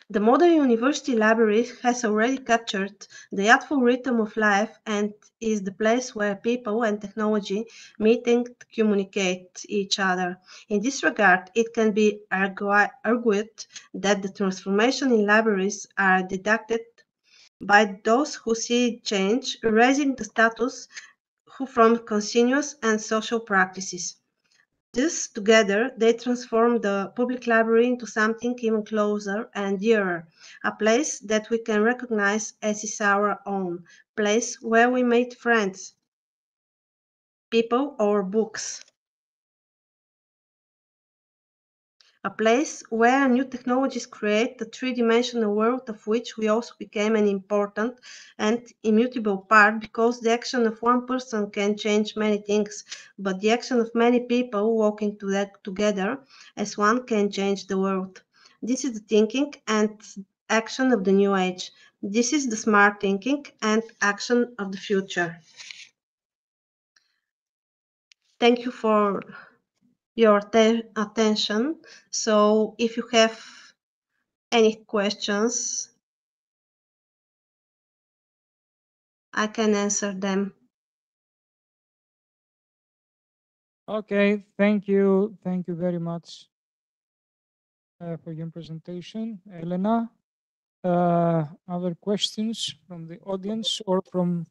The modern university library has already captured the youthful rhythm of life and is the place where people and technology meet and communicate each other. In this regard, it can be argued that the transformation in libraries are deducted by those who see change, raising the status from continuous and social practices. This together, they transform the public library into something even closer and dearer, a place that we can recognize as is our own, place where we meet friends, people or books. A place where new technologies create the three-dimensional world of which we also became an important and immutable part, because the action of one person can change many things, but the action of many people working together as one can change the world. This is the thinking and action of the new age. This is the smart thinking and action of the future. Thank you for your attention. So if you have any questions, I can answer them. Okay, thank you. Thank you very much for your presentation, Elena. Other questions from the audience or from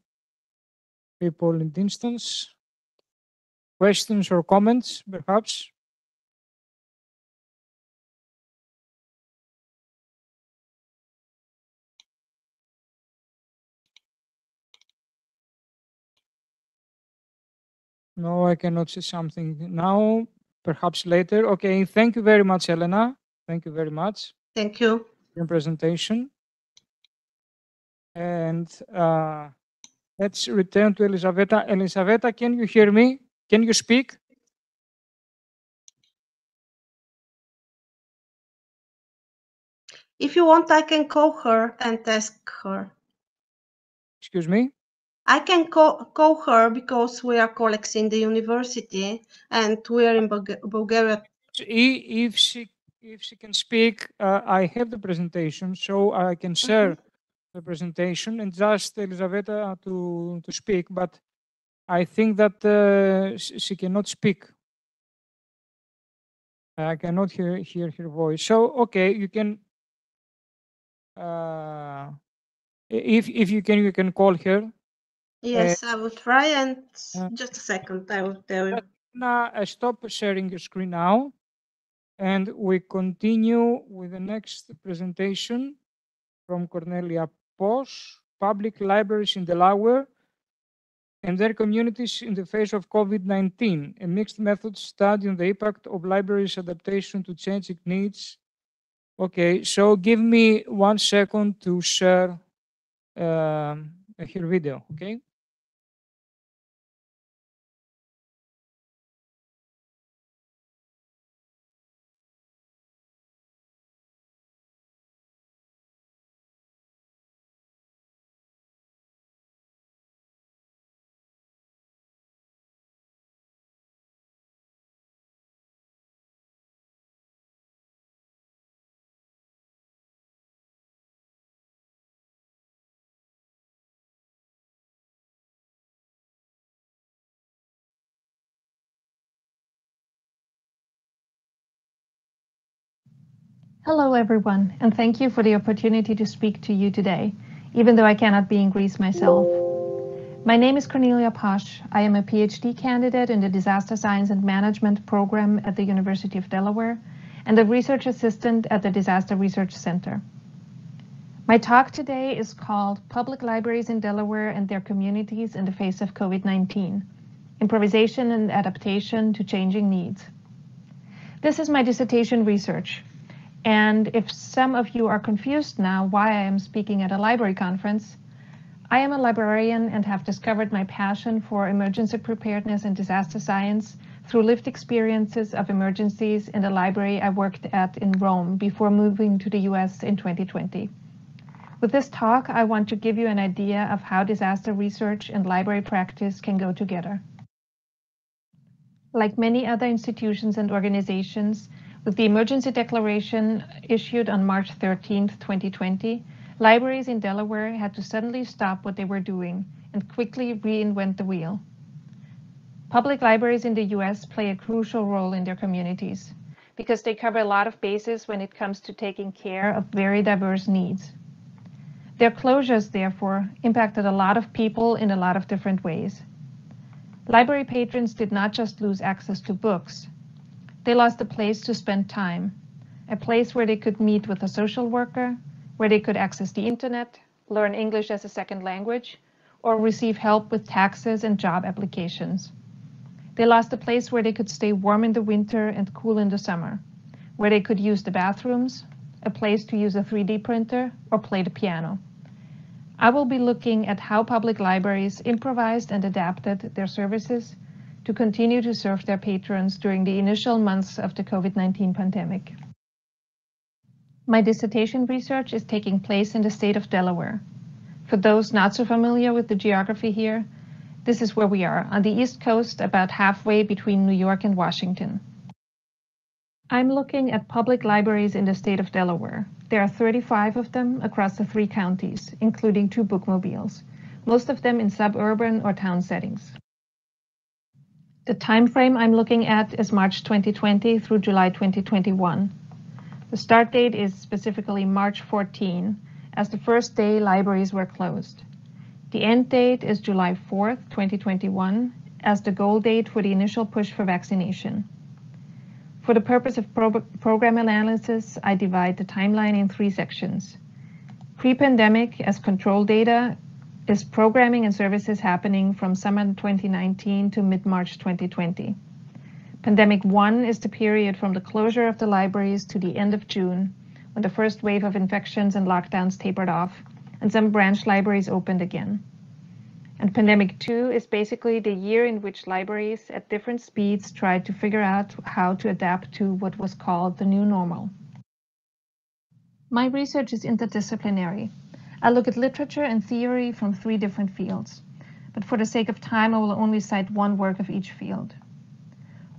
people in the instance? Questions or comments, perhaps? No, I cannot say something now, perhaps later. Okay, thank you very much, Elena. Thank you very much. Thank you. For your presentation. And let's return to Elisaveta. Elisaveta, can you hear me? Can you speak? If you want, I can call her and ask her. Excuse me? I can call her because we are colleagues in the university and we are in Bulgaria. If she can speak, I have the presentation, so I can share the presentation and just Elisaveta to speak, but I think that she cannot speak. I cannot hear her voice. So, okay, you can, if you can call her. Yes, I will try, and just a second, I will tell you. Now, stop sharing your screen now, and we continue with the next presentation from Cornelia Posch, Public Libraries in Delaware and their communities in the face of COVID-19, a mixed method study on the impact of libraries' adaptation to changing needs. Okay, so give me 1 second to share her video, okay? Hello, everyone, and thank you for the opportunity to speak to you today, even though I cannot be in Greece myself. My name is Cornelia Posch. I am a PhD candidate in the Disaster Science and Management program at the University of Delaware and a research assistant at the Disaster Research Center. My talk today is called Public Libraries in Delaware and Their Communities in the Face of COVID-19, Improvisation and Adaptation to Changing Needs. This is my dissertation research. And if some of you are confused now why I am speaking at a library conference, I am a librarian and have discovered my passion for emergency preparedness and disaster science through lived experiences of emergencies in the library I worked at in Rome before moving to the US in 2020. With this talk, I want to give you an idea of how disaster research and library practice can go together. Like many other institutions and organizations, with the emergency declaration issued on March 13, 2020, libraries in Delaware had to suddenly stop what they were doing and quickly reinvent the wheel. Public libraries in the US play a crucial role in their communities because they cover a lot of bases when it comes to taking care of very diverse needs. Their closures, therefore, impacted a lot of people in a lot of different ways. Library patrons did not just lose access to books. They lost a place to spend time, a place where they could meet with a social worker, where they could access the internet, learn English as a second language, or receive help with taxes and job applications. They lost a place where they could stay warm in the winter and cool in the summer, where they could use the bathrooms, a place to use a 3D printer, or play the piano. I will be looking at how public libraries improvised and adapted their services to continue to serve their patrons during the initial months of the COVID-19 pandemic. My dissertation research is taking place in the state of Delaware. For those not so familiar with the geography here, this is where we are, on the East Coast, about halfway between New York and Washington. I'm looking at public libraries in the state of Delaware. There are 35 of them across the 3 counties, including 2 bookmobiles, most of them in suburban or town settings. The time frame I'm looking at is March 2020 through July 2021. The start date is specifically March 14, as the first day libraries were closed. The end date is July 4th, 2021, as the goal date for the initial push for vaccination. For the purpose of program analysis, I divide the timeline in 3 sections. Pre-pandemic as control data, is programming and services happening from summer 2019 to mid-March 2020. Pandemic 1 is the period from the closure of the libraries to the end of June, when the first wave of infections and lockdowns tapered off, and some branch libraries opened again. And Pandemic 2 is basically the year in which libraries at different speeds tried to figure out how to adapt to what was called the new normal. My research is interdisciplinary. I look at literature and theory from 3 different fields, but for the sake of time, I will only cite one work of each field.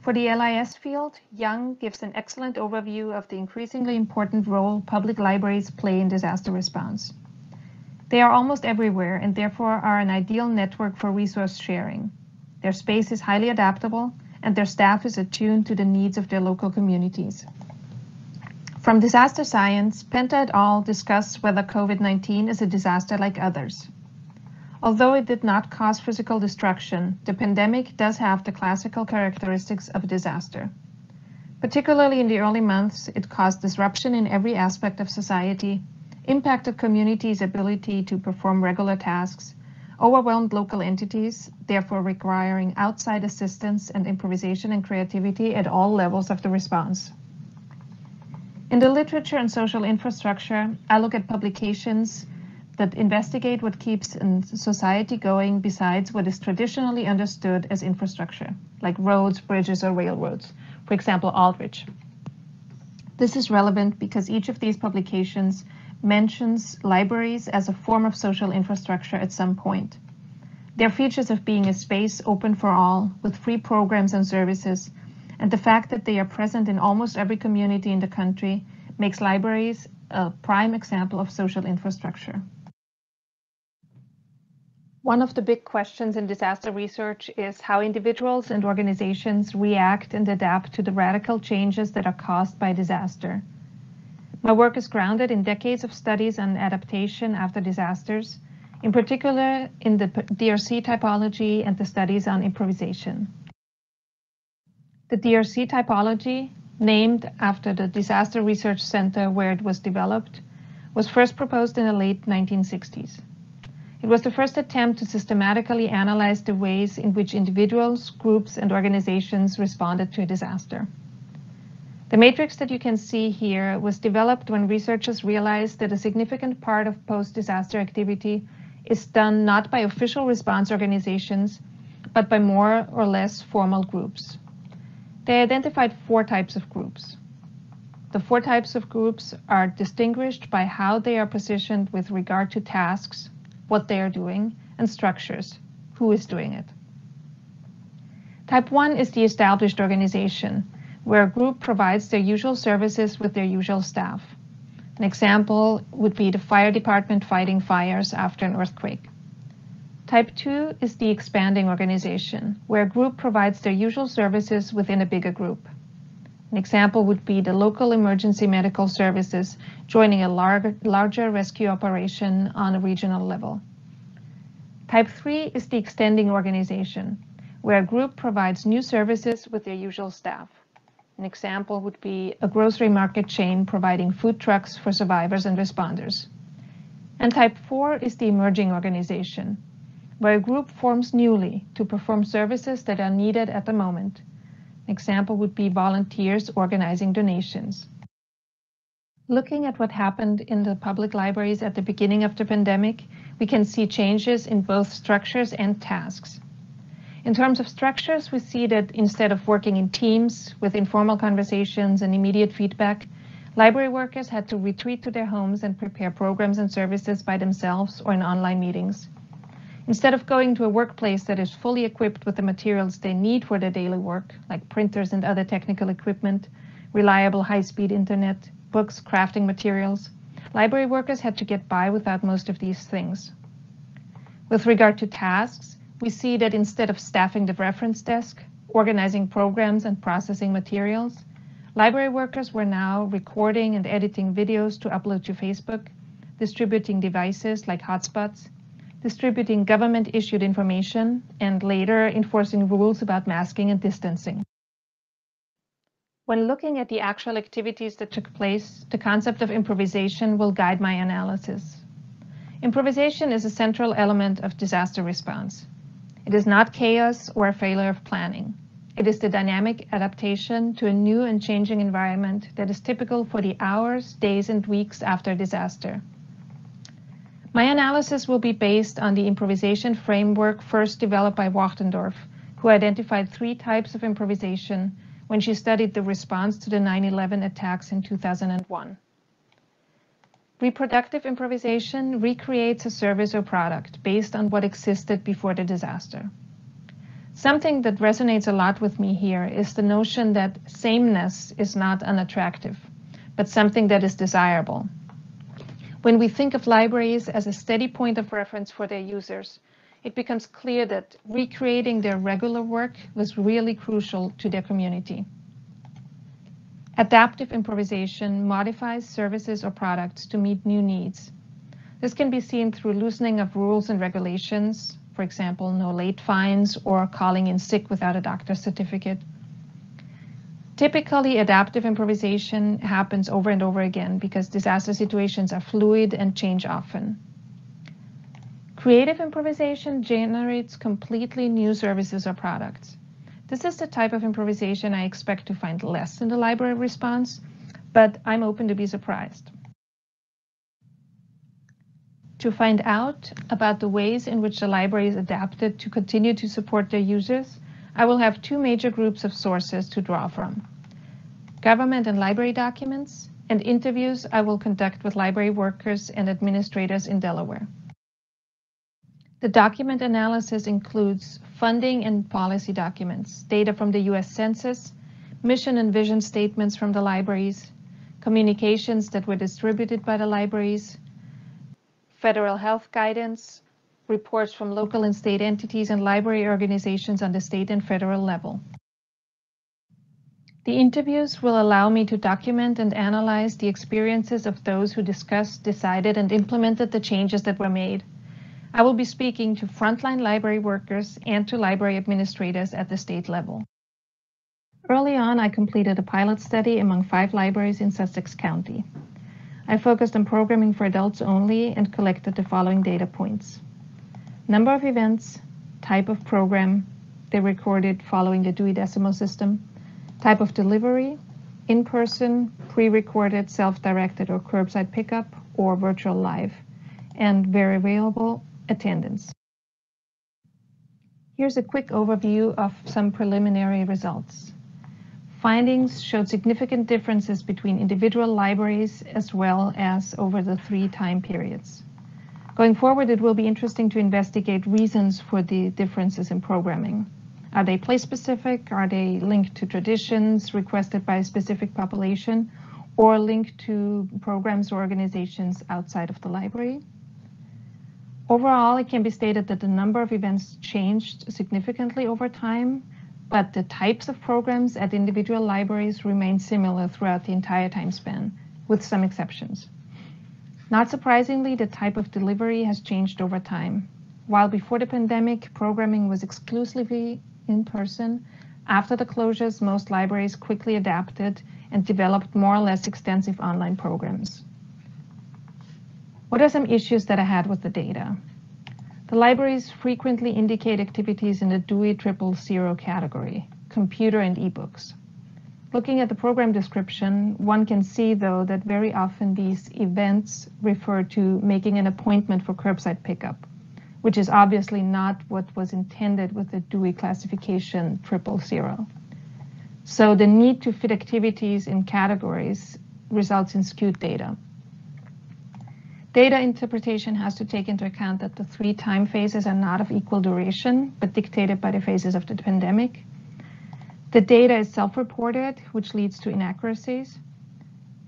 For the LIS field, Young gives an excellent overview of the increasingly important role public libraries play in disaster response. They are almost everywhere and therefore are an ideal network for resource sharing. Their space is highly adaptable and their staff is attuned to the needs of their local communities. From disaster science, Penta et al. Discuss whether COVID-19 is a disaster like others. Although it did not cause physical destruction, the pandemic does have the classical characteristics of a disaster. Particularly in the early months, it caused disruption in every aspect of society, impacted communities' ability to perform regular tasks, overwhelmed local entities, therefore requiring outside assistance and improvisation and creativity at all levels of the response. In the literature and social infrastructure, I look at publications that investigate what keeps a society going besides what is traditionally understood as infrastructure, like roads, bridges, or railroads, for example, Aldrich. This is relevant because each of these publications mentions libraries as a form of social infrastructure at some point. Their features of being a space open for all, with free programs and services, and the fact that they are present in almost every community in the country makes libraries a prime example of social infrastructure. One of the big questions in disaster research is how individuals and organizations react and adapt to the radical changes that are caused by disaster. My work is grounded in decades of studies on adaptation after disasters, in particular in the DRC typology and the studies on improvisation. The DRC typology, named after the Disaster Research Center where it was developed, was first proposed in the late 1960s. It was the first attempt to systematically analyze the ways in which individuals, groups, and organizations responded to a disaster. The matrix that you can see here was developed when researchers realized that a significant part of post-disaster activity is done not by official response organizations, but by more or less formal groups. They identified 4 types of groups. The 4 types of groups are distinguished by how they are positioned with regard to tasks, what they are doing, and structures, who is doing it. Type 1 is the established organization, where a group provides their usual services with their usual staff. An example would be the fire department fighting fires after an earthquake. Type 2 is the expanding organization, where a group provides their usual services within a bigger group. An example would be the local emergency medical services joining a larger rescue operation on a regional level. Type 3 is the extending organization, where a group provides new services with their usual staff. An example would be a grocery market chain providing food trucks for survivors and responders. And Type 4 is the emerging organization, where a group forms newly to perform services that are needed at the moment. An example would be volunteers organizing donations. Looking at what happened in the public libraries at the beginning of the pandemic, we can see changes in both structures and tasks. In terms of structures, we see that instead of working in teams with informal conversations and immediate feedback, library workers had to retreat to their homes and prepare programs and services by themselves or in online meetings. Instead of going to a workplace that is fully equipped with the materials they need for their daily work, like printers and other technical equipment, reliable high-speed internet, books, crafting materials, library workers had to get by without most of these things. With regard to tasks, we see that instead of staffing the reference desk, organizing programs and processing materials, library workers were now recording and editing videos to upload to Facebook, distributing devices like hotspots, distributing government-issued information, and later enforcing rules about masking and distancing. When looking at the actual activities that took place, the concept of improvisation will guide my analysis. Improvisation is a central element of disaster response. It is not chaos or a failure of planning. It is the dynamic adaptation to a new and changing environment that is typical for the hours, days, and weeks after a disaster. My analysis will be based on the improvisation framework first developed by Wachtendorf, who identified 3 types of improvisation when she studied the response to the 9/11 attacks in 2001. Reproductive improvisation recreates a service or product based on what existed before the disaster. Something that resonates a lot with me here is the notion that sameness is not unattractive, but something that is desirable. When we think of libraries as a steady point of reference for their users, it becomes clear that recreating their regular work was really crucial to their community. Adaptive improvisation modifies services or products to meet new needs. This can be seen through loosening of rules and regulations, for example, no late fines or calling in sick without a doctor's certificate. Typically, adaptive improvisation happens over and over again because disaster situations are fluid and change often. Creative improvisation generates completely new services or products. This is the type of improvisation I expect to find less in the library response, but I'm open to be surprised. To find out about the ways in which the library is adapted to continue to support their users, I will have 2 major groups of sources to draw from: government and library documents, and interviews I will conduct with library workers and administrators in Delaware. The document analysis includes funding and policy documents, data from the US Census, mission and vision statements from the libraries, communications that were distributed by the libraries, federal health guidance, reports from local and state entities and library organizations on the state and federal level. The interviews will allow me to document and analyze the experiences of those who discussed, decided, and implemented the changes that were made. I will be speaking to frontline library workers and to library administrators at the state level. Early on, I completed a pilot study among 5 libraries in Sussex County. I focused on programming for adults only and collected the following data points: number of events, type of program they recorded following the Dewey Decimal System, type of delivery, in-person, pre-recorded, self-directed, or curbside pickup, or virtual live, and variable attendance. Here's a quick overview of some preliminary results. Findings showed significant differences between individual libraries as well as over the 3 time periods. Going forward, it will be interesting to investigate reasons for the differences in programming. Are they place-specific? Are they linked to traditions requested by a specific population, or linked to programs or organizations outside of the library? Overall, it can be stated that the number of events changed significantly over time, but the types of programs at individual libraries remain similar throughout the entire time span, with some exceptions. Not surprisingly, the type of delivery has changed over time. While before the pandemic, programming was exclusively in person, after the closures, most libraries quickly adapted and developed more or less extensive online programs. What are some issues that I had with the data? The libraries frequently indicate activities in the Dewey 000 category, computer and ebooks. Looking at the program description, one can see, though, that very often these events refer to making an appointment for curbside pickup, which is obviously not what was intended with the Dewey classification 000. So the need to fit activities in categories results in skewed data. Data interpretation has to take into account that the 3 time phases are not of equal duration, but dictated by the phases of the pandemic. The data is self-reported, which leads to inaccuracies,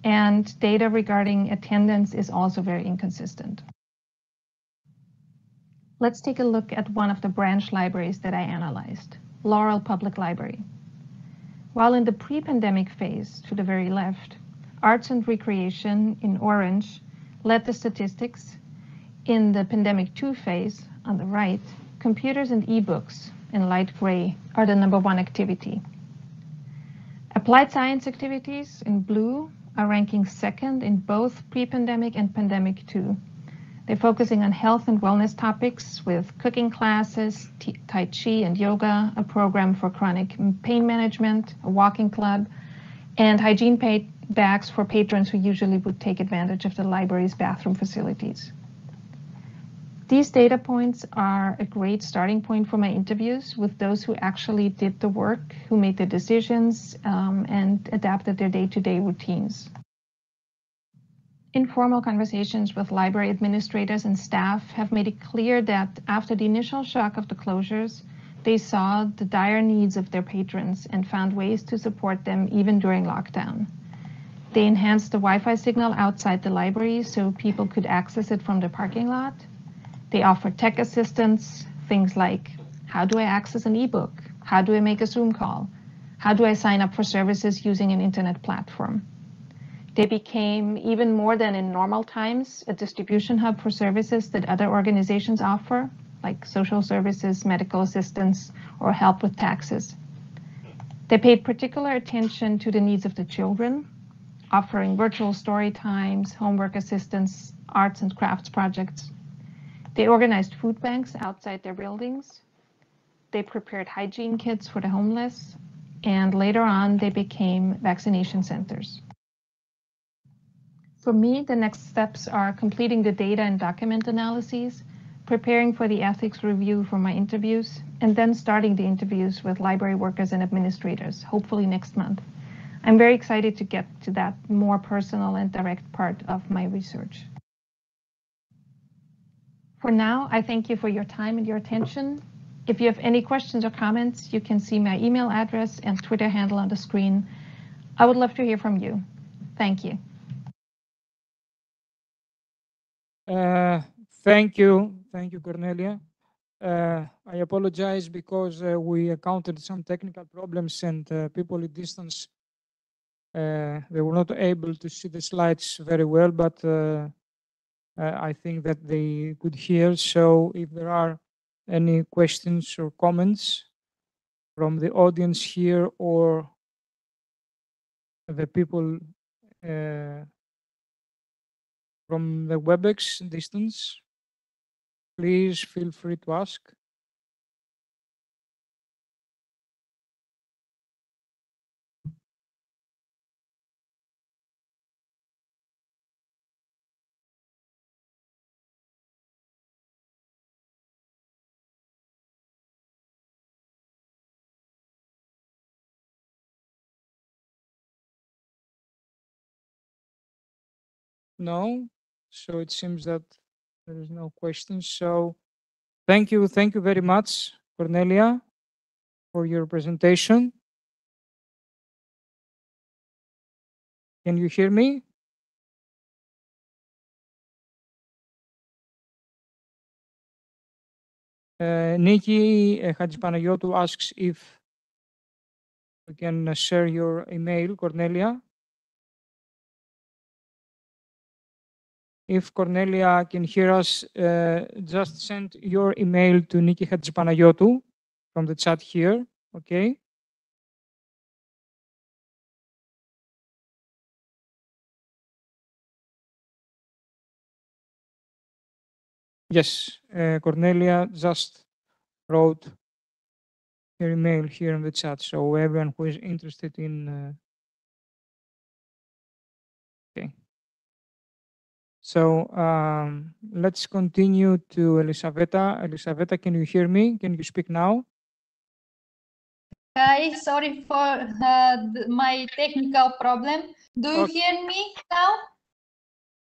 and data regarding attendance is also very inconsistent. Let's take a look at one of the branch libraries that I analyzed, Laurel Public Library. While in the pre-pandemic phase, to the very left, arts and recreation in orange led the statistics. In the pandemic 2 phase, on the right, computers and ebooks in light gray are the #1 activity. Applied science activities in blue are ranking second in both pre-pandemic and pandemic 2. They're focusing on health and wellness topics with cooking classes, Tai Chi and yoga, a program for chronic pain management, a walking club, and hygiene bags for patrons who usually would take advantage of the library's bathroom facilities. These data points are a great starting point for my interviews with those who actually did the work, who made the decisions, and adapted their day-to-day routines. Informal conversations with library administrators and staff have made it clear that after the initial shock of the closures, they saw the dire needs of their patrons and found ways to support them even during lockdown. They enhanced the Wi-Fi signal outside the library so people could access it from the parking lot. They offer tech assistance, things like, how do I access an ebook? How do I make a Zoom call? How do I sign up for services using an internet platform? They became, even more than in normal times, a distribution hub for services that other organizations offer, like social services, medical assistance, or help with taxes. They paid particular attention to the needs of the children, offering virtual story times, homework assistance, arts and crafts projects. They organized food banks outside their buildings. They prepared hygiene kits for the homeless. And later on, they became vaccination centers. For me, the next steps are completing the data and document analyses, preparing for the ethics review for my interviews, and then starting the interviews with library workers and administrators, hopefully next month. I'm very excited to get to that more personal and direct part of my research. For now, I thank you for your time and your attention. If you have any questions or comments, you can see my email address and Twitter handle on the screen. I would love to hear from you. Thank you. Thank you, Cornelia. I apologize because we encountered some technical problems and people at distance, they were not able to see the slides very well, but I think that they could hear. So if there are any questions or comments from the audience here or the people from the WebEx distance, please feel free to ask. No, so it seems that there is no question. So thank you very much, Cornelia, for your presentation. Can you hear me? Nikki Hadjipanagiotou asks if you can share your email, Cornelia. If Cornelia can hear us, just send your email to Nikki Hadjipanagiotou from the chat here, okay? Yes, Cornelia just wrote her email here in the chat, so everyone who is interested in... okay. So let's continue to Elisaveta. Elisaveta, can you hear me? Can you speak now? Hi, sorry for my technical problem. Do you hear me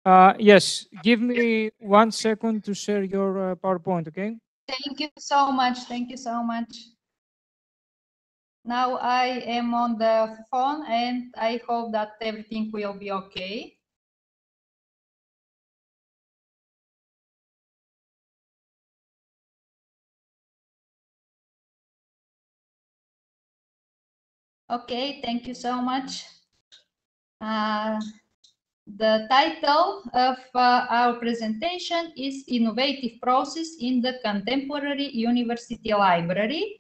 now? Yes, give me 1 second to share your PowerPoint, okay? Thank you so much. Thank you so much. Now I am on the phone and I hope that everything will be okay. Okay, thank you so much. The title of our presentation is Innovative Process in the Contemporary University Library.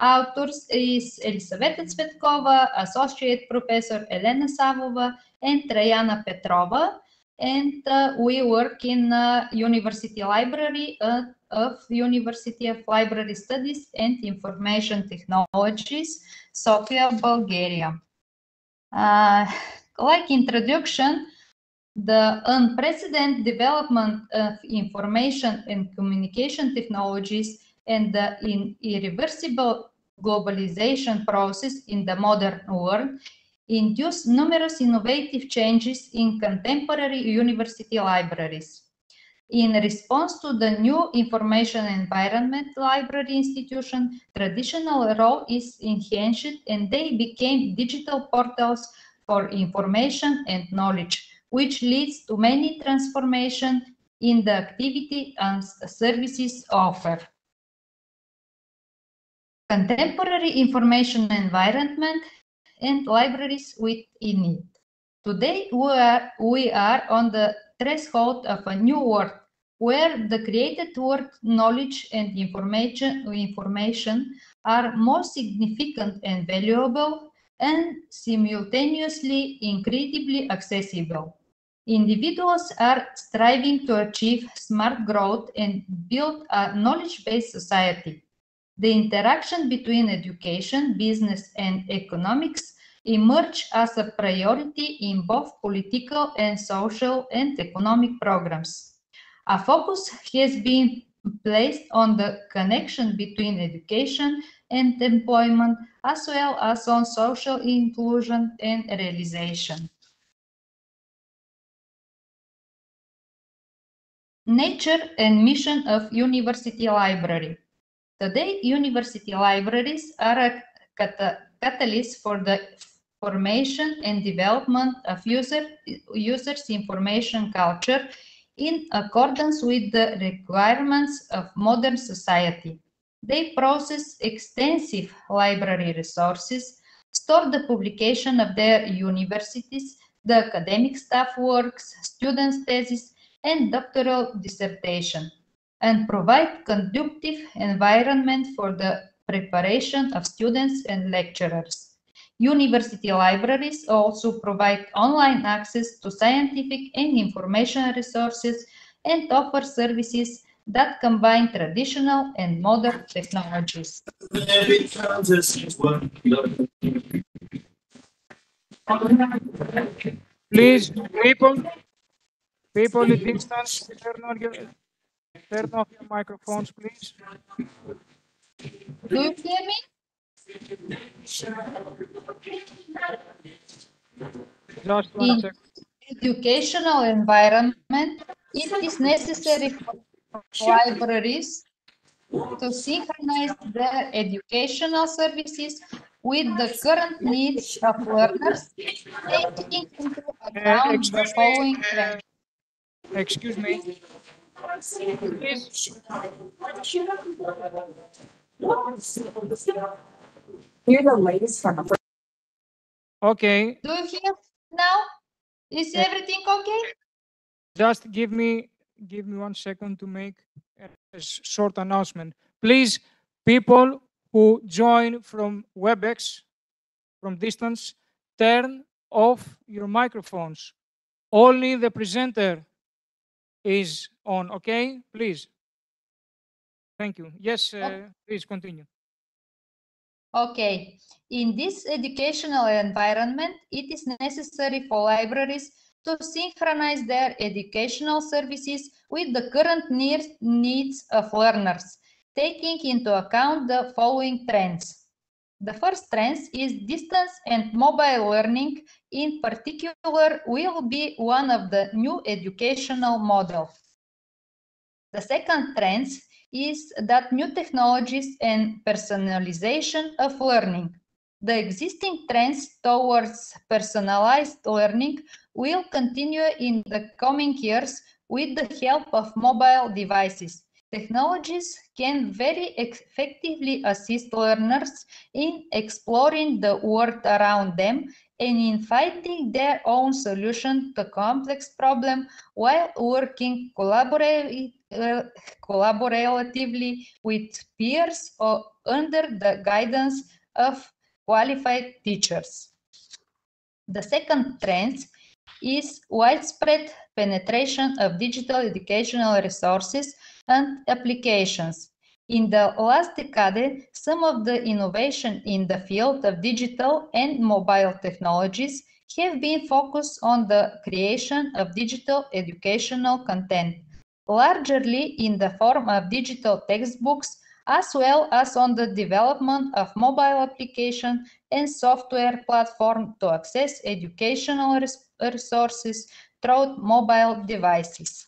Authors is Elisaveta Tsvetkova, Associate Professor Elena Savova, and Traiana Petrova. and we work in University Library of University of Library Studies and Information Technologies, Sofia, Bulgaria. Like introduction, the unprecedented development of information and communication technologies and the irreversible globalization process in the modern world induced numerous innovative changes in contemporary university libraries. In response to the new information environment library institution, traditional role is enhanced and they became digital portals for information and knowledge, which leads to many transformations in the activity and services offered. Contemporary information environment and libraries within it. Today, we are on the threshold of a new world where the created word, knowledge, and information are more significant and valuable and simultaneously incredibly accessible. Individuals are striving to achieve smart growth and build a knowledge-based society. The interaction between education, business, and economics emerge as a priority in both political and social and economic programs. A focus has been placed on the connection between education and employment, as well as on social inclusion and realization. Nature and mission of University Library. Today, university libraries are a catalyst for the formation and development of users' information culture in accordance with the requirements of modern society. They process extensive library resources, store the publication of their universities, the academic staff works, students' theses, and doctoral dissertation, and provide conducive environment for the preparation of students and lecturers. University libraries also provide online access to scientific and information resources and offer services that combine traditional and modern technologies. Please, people at distance, turn off your microphones, please. Do you hear me? Just one second. Educational environment, it is necessary for libraries to synchronize their educational services with the current needs of learners, taking into account the following trends. Excuse me. Please. Here's the latest from Okay. Do you hear now? Is everything okay? Just give me 1 second to make a short announcement. Please, people who join from WebEx, from distance, turn off your microphones. Only the presenter is on, okay? Please. Thank you. Yes, please continue. Okay. In this educational environment, it is necessary for libraries to synchronize their educational services with the current needs of learners, taking into account the following trends. The first trend is distance and mobile learning in particular will be one of the new educational models. The second trend is that new technologies and personalization of learning. The existing trends towards personalized learning will continue in the coming years with the help of mobile devices. Technologies can very effectively assist learners in exploring the world around them and in finding their own solution to complex problems while working collaboratively with peers or under the guidance of qualified teachers. The second trend is widespread penetration of digital educational resources and applications. In the last decade, some of the innovation in the field of digital and mobile technologies have been focused on the creation of digital educational content, largely in the form of digital textbooks, as well as on the development of mobile application and software platform to access educational resources through mobile devices.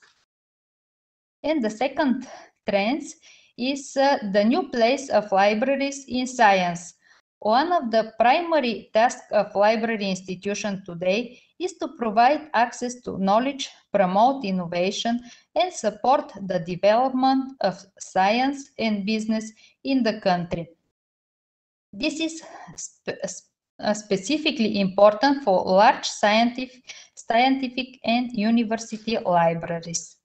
And the second trend is the new place of libraries in science. One of the primary tasks of library institutions today is to provide access to knowledge, promote innovation, and support the development of science and business in the country. This is specifically important for large scientific and university libraries.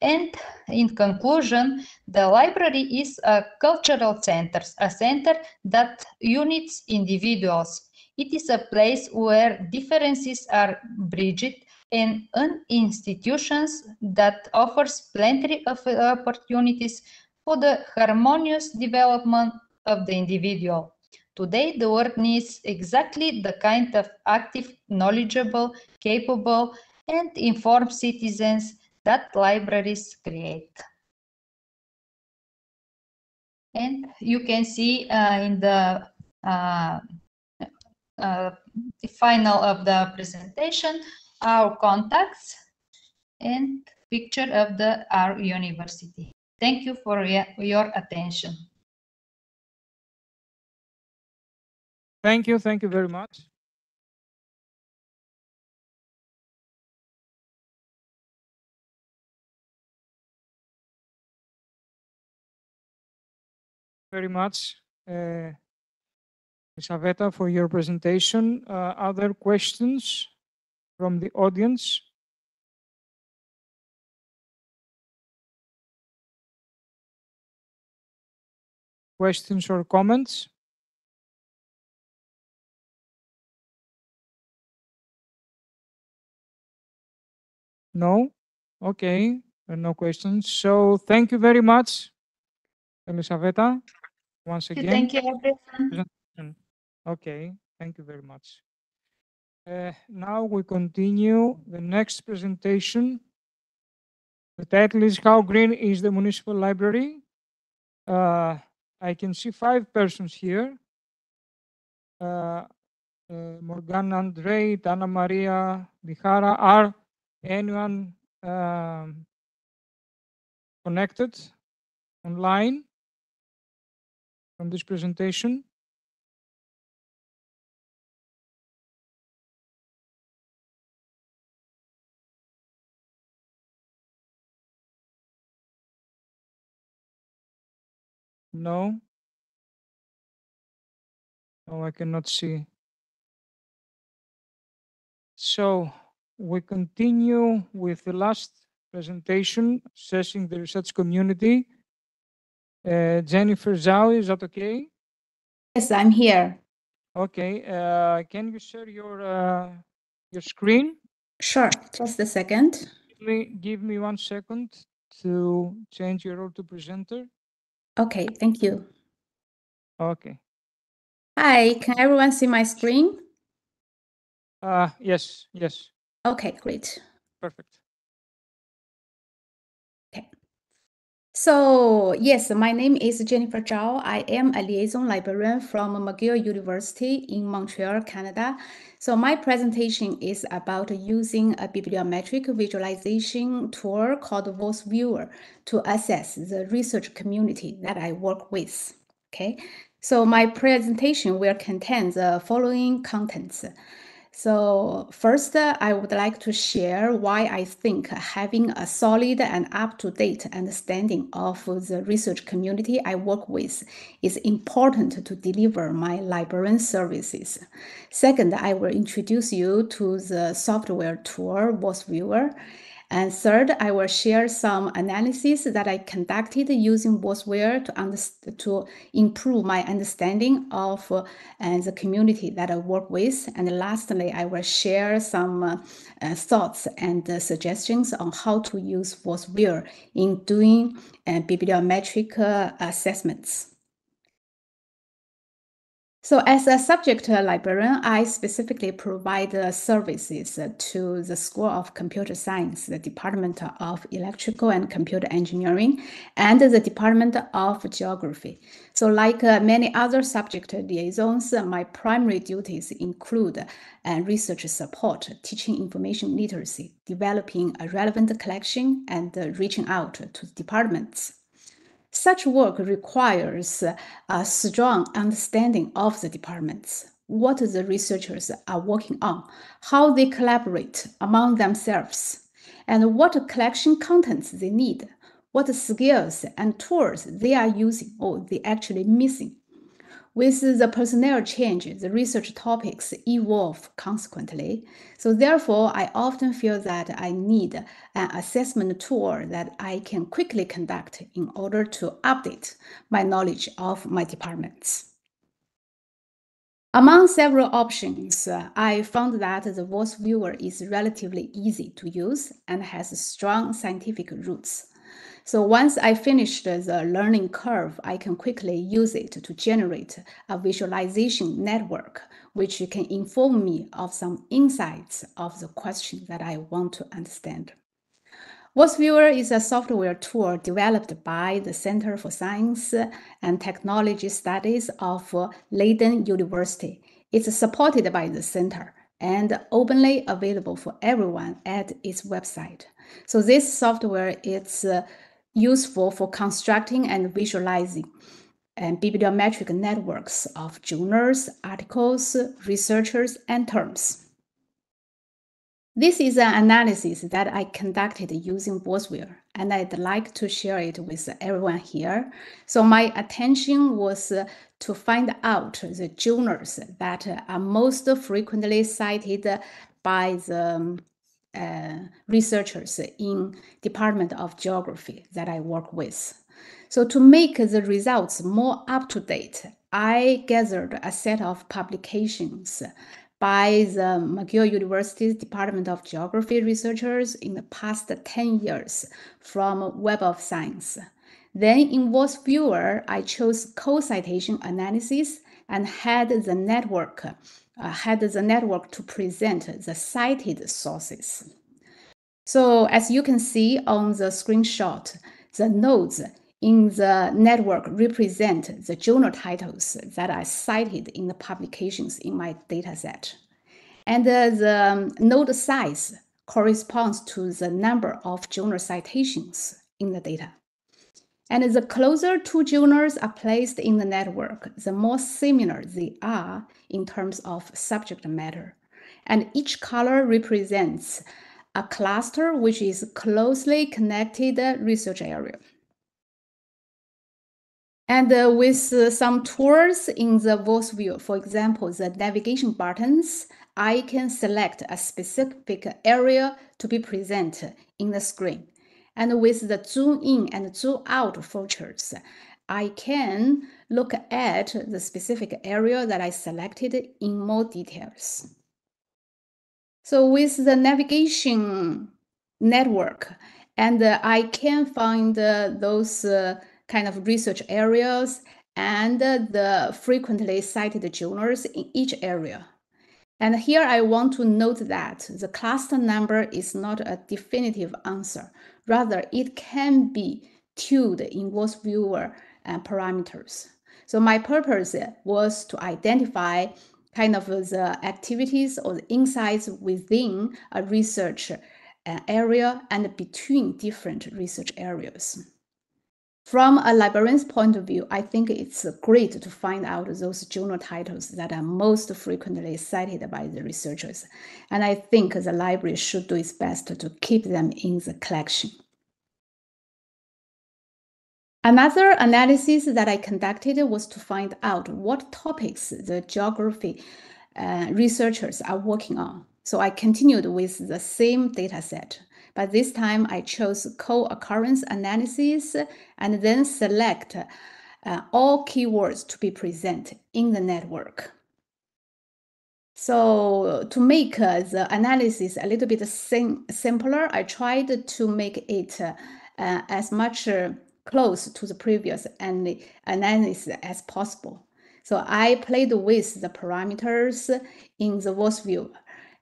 And in conclusion, the library is a cultural center, a center that unites individuals. It is a place where differences are bridged and an institution that offers plenty of opportunities for the harmonious development of the individual. Today, the world needs exactly the kind of active, knowledgeable, capable, and informed citizens that libraries create. And you can see in the final of the presentation our contacts and picture of our university. Thank you for your attention. Thank you very much. Very much, Ms. Aveta, for your presentation. Other questions from the audience? Questions or comments? No? Okay, no questions. So thank you very much, Elisaveta, once again. Thank you, everyone. Okay, thank you very much. Now we continue the next presentation. The title is How Green is the Municipal Library? I can see 5 persons here. Morgana Andrei, Anna Maria Bihara. Are anyone connected online from this presentation? No? No, I cannot see. So we continue with the last presentation, assessing the research community. Jennifer Zhao, is that okay? Yes, I'm here. Okay. Can you share your screen? Sure, just a second. Give me 1 second to change your role to presenter. Okay, thank you. Okay. Hi, can everyone see my screen? Yes. Okay, great. Perfect. Okay. So yes, my name is Jennifer Zhao. I am a liaison librarian from McGill University in Montreal, Canada. So my presentation is about using a bibliometric visualization tool called Voice Viewer to assess the research community that I work with. Okay, so my presentation will contain the following contents. So first, I would like to share why I think having a solid and up-to-date understanding of the research community I work with is important to deliver my librarian services. Second, I will introduce you to the software tool, Voice Viewer. And third, I will share some analysis that I conducted using VoiceWare to improve my understanding of the community that I work with. And lastly, I will share some thoughts and suggestions on how to use VoiceWare in doing bibliometric assessments. So as a subject librarian, I specifically provide services to the School of Computer Science, the Department of Electrical and Computer Engineering, and the Department of Geography. So like many other subject liaisons, my primary duties include research support, teaching information literacy, developing a relevant collection, and reaching out to departments. Such work requires a strong understanding of the departments, what the researchers are working on, how they collaborate among themselves, and what collection contents they need, what skills and tools they are using or they actually missing. With the personnel change, the research topics evolve consequently. So therefore, I often feel that I need an assessment tool that I can quickly conduct in order to update my knowledge of my departments. Among several options, I found that the Voice Viewer is relatively easy to use and has strong scientific roots. So once I finished the learning curve, I can quickly use it to generate a visualization network, which can inform me of some insights of the question that I want to understand. VoiceViewer is a software tool developed by the Center for Science and Technology Studies of Leiden University. It's supported by the center and openly available for everyone at its website. So this software is useful for constructing and visualizing bibliometric networks of journals, articles, researchers, and terms. This is an analysis that I conducted using VoiceWare, and I'd like to share it with everyone here. So my attention was to find out the journals that are most frequently cited by the researchers in Department of Geography that I work with. So to make the results more up-to-date, I gathered a set of publications by the McGill University's Department of Geography researchers in the past 10 years from Web of Science. Then in VoiceViewer, I chose co-citation analysis and had the network to present the cited sources. So as you can see on the screenshot, the nodes in the network represent the journal titles that are cited in the publications in my dataset. And the node size corresponds to the number of journal citations in the data. And the closer two journals are placed in the network, the more similar they are in terms of subject matter. And each color represents a cluster which is closely connected research area. And with some tools in the VoiceViewer, for example, the navigation buttons, I can select a specific area to be present in the screen. And with the zoom in and zoom out features, I can look at the specific area that I selected in more details. So with the navigation network, and I can find those kind of research areas and the frequently cited journals in each area. And here I want to note that the cluster number is not a definitive answer. Rather, it can be tuned in VoiceViewer parameters. So my purpose was to identify kind of the activities or the insights within a research area and between different research areas. From a librarian's point of view, I think it's great to find out those journal titles that are most frequently cited by the researchers. And I think the library should do its best to keep them in the collection. Another analysis that I conducted was to find out what topics the geography researchers are working on. So I continued with the same data set, but this time I chose co-occurrence analysis and then select all keywords to be present in the network. So to make the analysis a little bit simpler, I tried to make it as much close to the previous analysis as possible. So I played with the parameters in the voice viewer.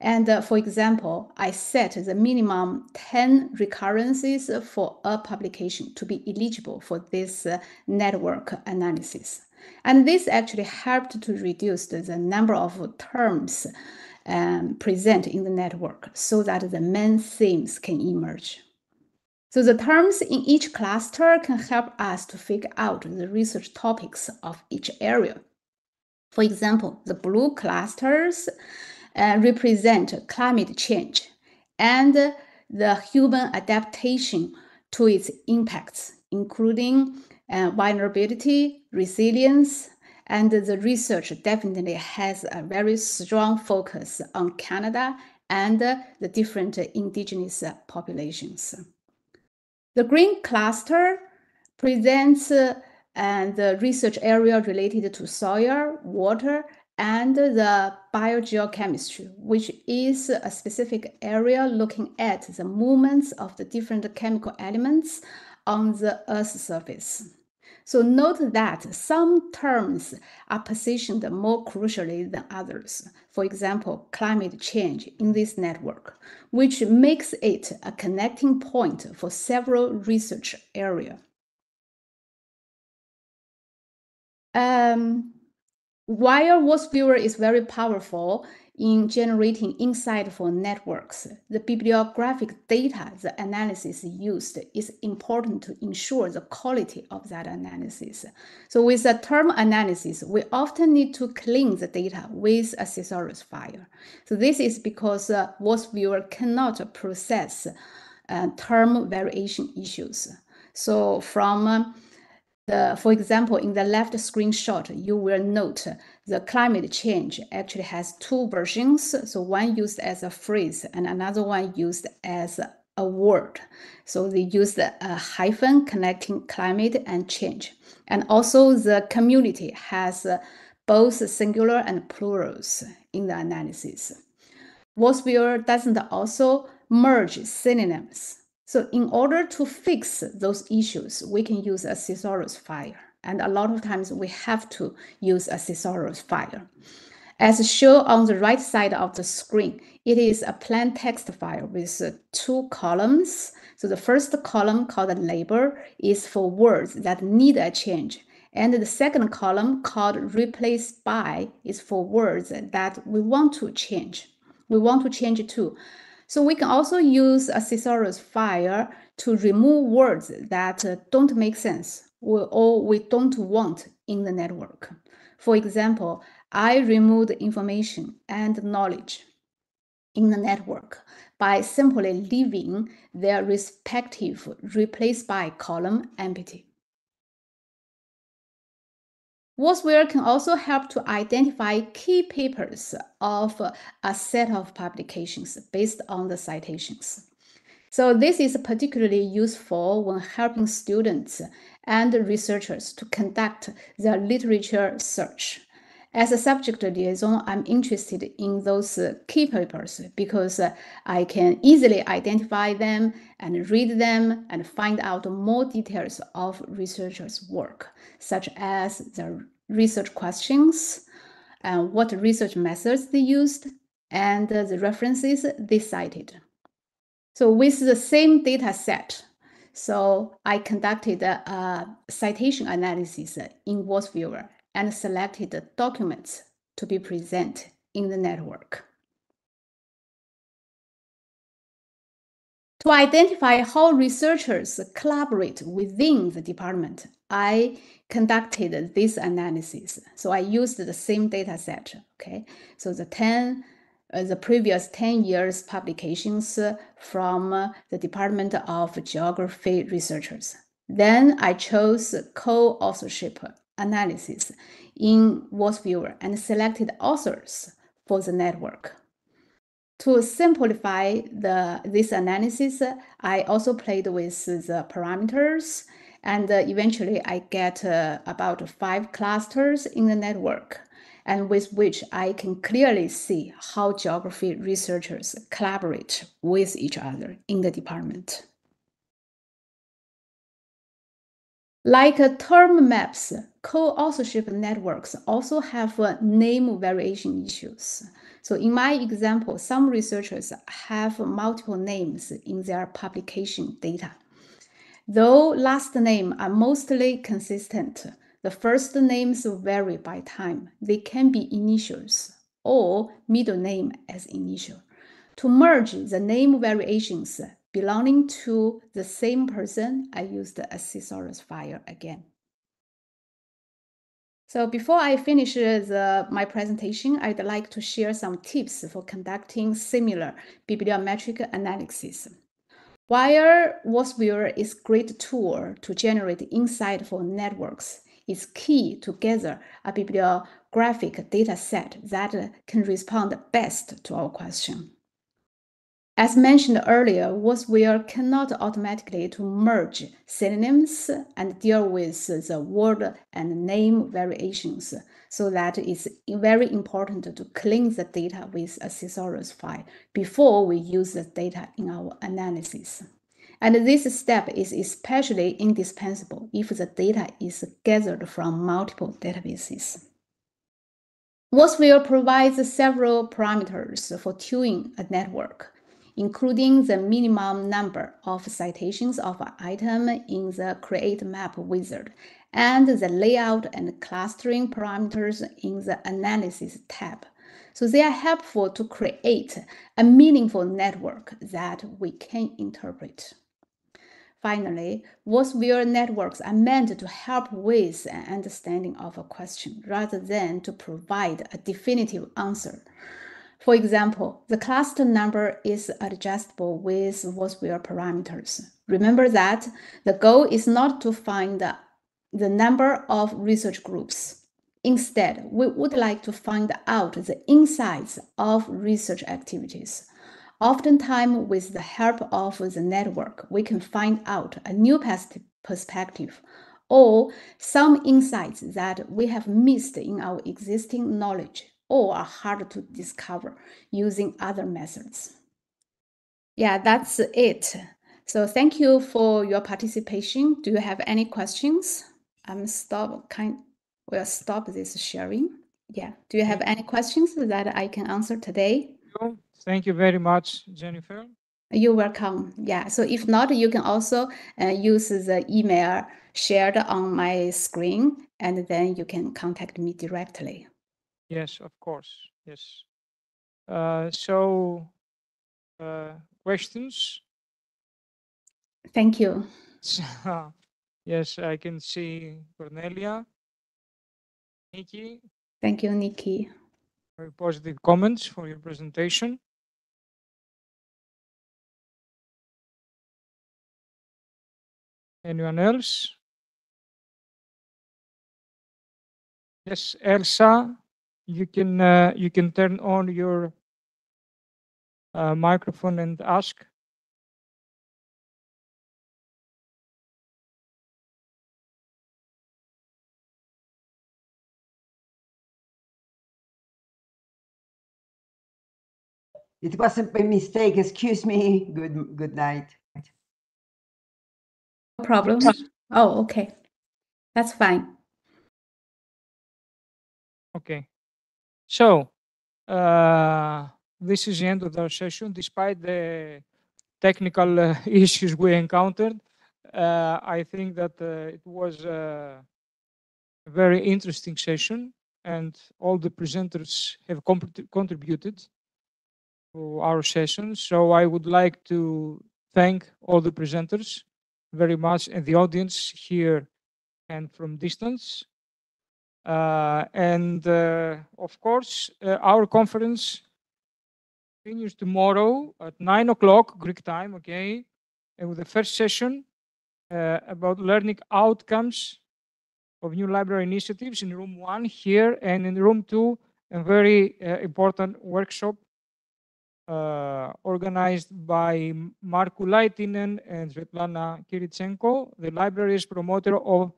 And for example, I set the minimum 10 recurrences for a publication to be eligible for this network analysis. And this actually helped to reduce the number of terms present in the network so that the main themes can emerge. So the terms in each cluster can help us to figure out the research topics of each area. For example, the blue clusters represent climate change and the human adaptation to its impacts, including vulnerability, resilience, and the research definitely has a very strong focus on Canada and the different indigenous populations. The green cluster presents the research area related to soil, water, and the biogeochemistry, which is a specific area looking at the movements of the different chemical elements on the Earth's surface. So note that some terms are positioned more crucially than others. For example, climate change in this network, which makes it a connecting point for several research areas. While WhatViewer is very powerful in generating insight for networks, the bibliographic data the analysis used is important to ensure the quality of that analysis. So with a term analysis, we often need to clean the data with a thesaurus file. So this is because WhatViewer cannot process term variation issues. So from for example, in the left screenshot, you will note the climate change actually has two versions. So one used as a phrase and another one used as a word. So they used a hyphen connecting climate and change. And also the community has both singular and plurals in the analysis. WhatViewer doesn't also merge synonyms. So in order to fix those issues, we can use a thesaurus file. And a lot of times we have to use a thesaurus file. As shown on the right side of the screen, it is a plain text file with two columns. So the first column called label is for words that need a change. And the second column called replace by is for words that we want to change. We want to change it too. So we can also use a thesaurus file to remove words that don't make sense or we don't want in the network. For example, I removed information and knowledge in the network by simply leaving their respective replace by column empty. WhatViewer can also help to identify key papers of a set of publications based on the citations. So this is particularly useful when helping students and researchers to conduct their literature search. As a subject liaison, I'm interested in those key papers because I can easily identify them and read them and find out more details of researchers' work, such as the research questions, what research methods they used, and the references they cited. So with the same data set, so I conducted a citation analysis in WhatViewer and selected the documents to be presented in the network. To identify how researchers collaborate within the department, I conducted this analysis. So I used the same data set, okay? So the previous 10 years publications from the Department of Geography researchers. Then I chose co-authorship analysis in WhatViewer and selected authors for the network. To simplify this analysis, I also played with the parameters, and eventually I get about 5 clusters in the network, and with which I can clearly see how geography researchers collaborate with each other in the department. Like term maps, co-authorship networks also have name variation issues. So in my example, some researchers have multiple names in their publication data. Though last names are mostly consistent, the first names vary by time. They can be initials or middle name as initial. To merge the name variations belonging to the same person, I used the accessories file again. So before I finish my presentation, I'd like to share some tips for conducting similar bibliometric analysis. While WatchViewer is a great tool to generate insight for networks, it's key to gather a bibliographic data set that can respond best to our question. As mentioned earlier, WatchViewer cannot automatically merge synonyms and deal with the word and name variations, so that it's very important to clean the data with a thesaurus file before we use the data in our analysis. And this step is especially indispensable if the data is gathered from multiple databases. WatchViewer provides several parameters for tuning a network, including the minimum number of citations of an item in the Create Map wizard, and the layout and clustering parameters in the Analysis tab. So they are helpful to create a meaningful network that we can interpret. Finally, WatchViewer networks are meant to help with an understanding of a question rather than to provide a definitive answer. For example, the cluster number is adjustable with WatchViewer parameters. Remember that the goal is not to find the number of research groups. Instead, we would like to find out the insights of research activities. Oftentimes, with the help of the network, we can find out a new perspective or some insights that we have missed in our existing knowledge or are hard to discover using other methods. Yeah, that's it. So thank you for your participation. Do you have any questions? We'll stop this sharing. Yeah. Do you have any questions that I can answer today? Thank you very much, Jennifer. You're welcome. Yeah. So if not, you can also use the email shared on my screen, and then you can contact me directly. Yes, of course. Yes. Questions? Thank you. Yes, I can see Cornelia, Nikki. Thank you, Nikki. Very positive comments for your presentation. Anyone else? Yes, Elsa, you can turn on your microphone and ask. It was a mistake. Excuse me. Good night. No problem. Oh, okay. That's fine. Okay. So, this is the end of our session. Despite the technical issues we encountered, I think that it was a very interesting session, and all the presenters have contributed to our session. So I would like to thank all the presenters very much, and the audience here and from distance. Of course, our conference continues tomorrow at 9 o'clock Greek time, okay? And with the first session about learning outcomes of new library initiatives in room 1 here, and in room 2, a very important workshop organized by Marko Laitinen and Svetlana Kiritsenko. The library is promoter of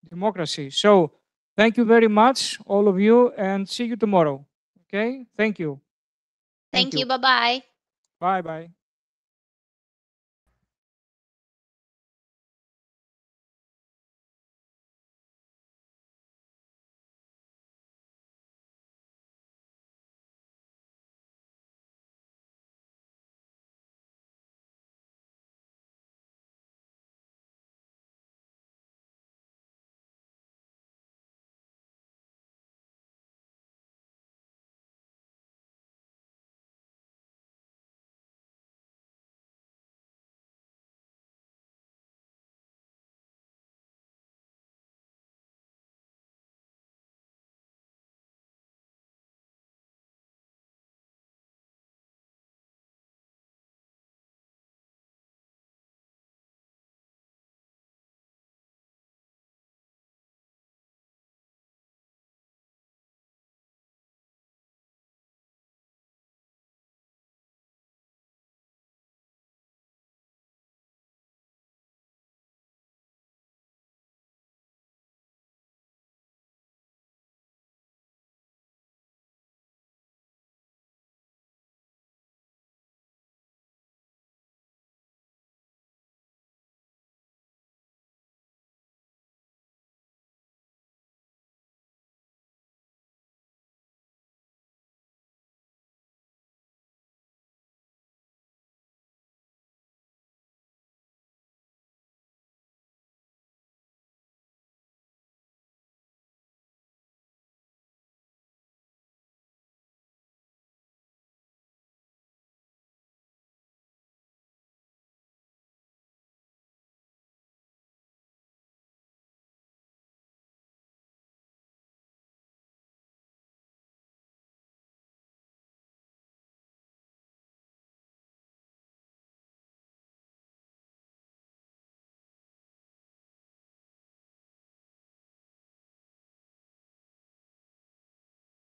democracy. So thank you very much, all of you, and see you tomorrow. Okay, thank you. Thank you. Bye-bye. Bye-bye.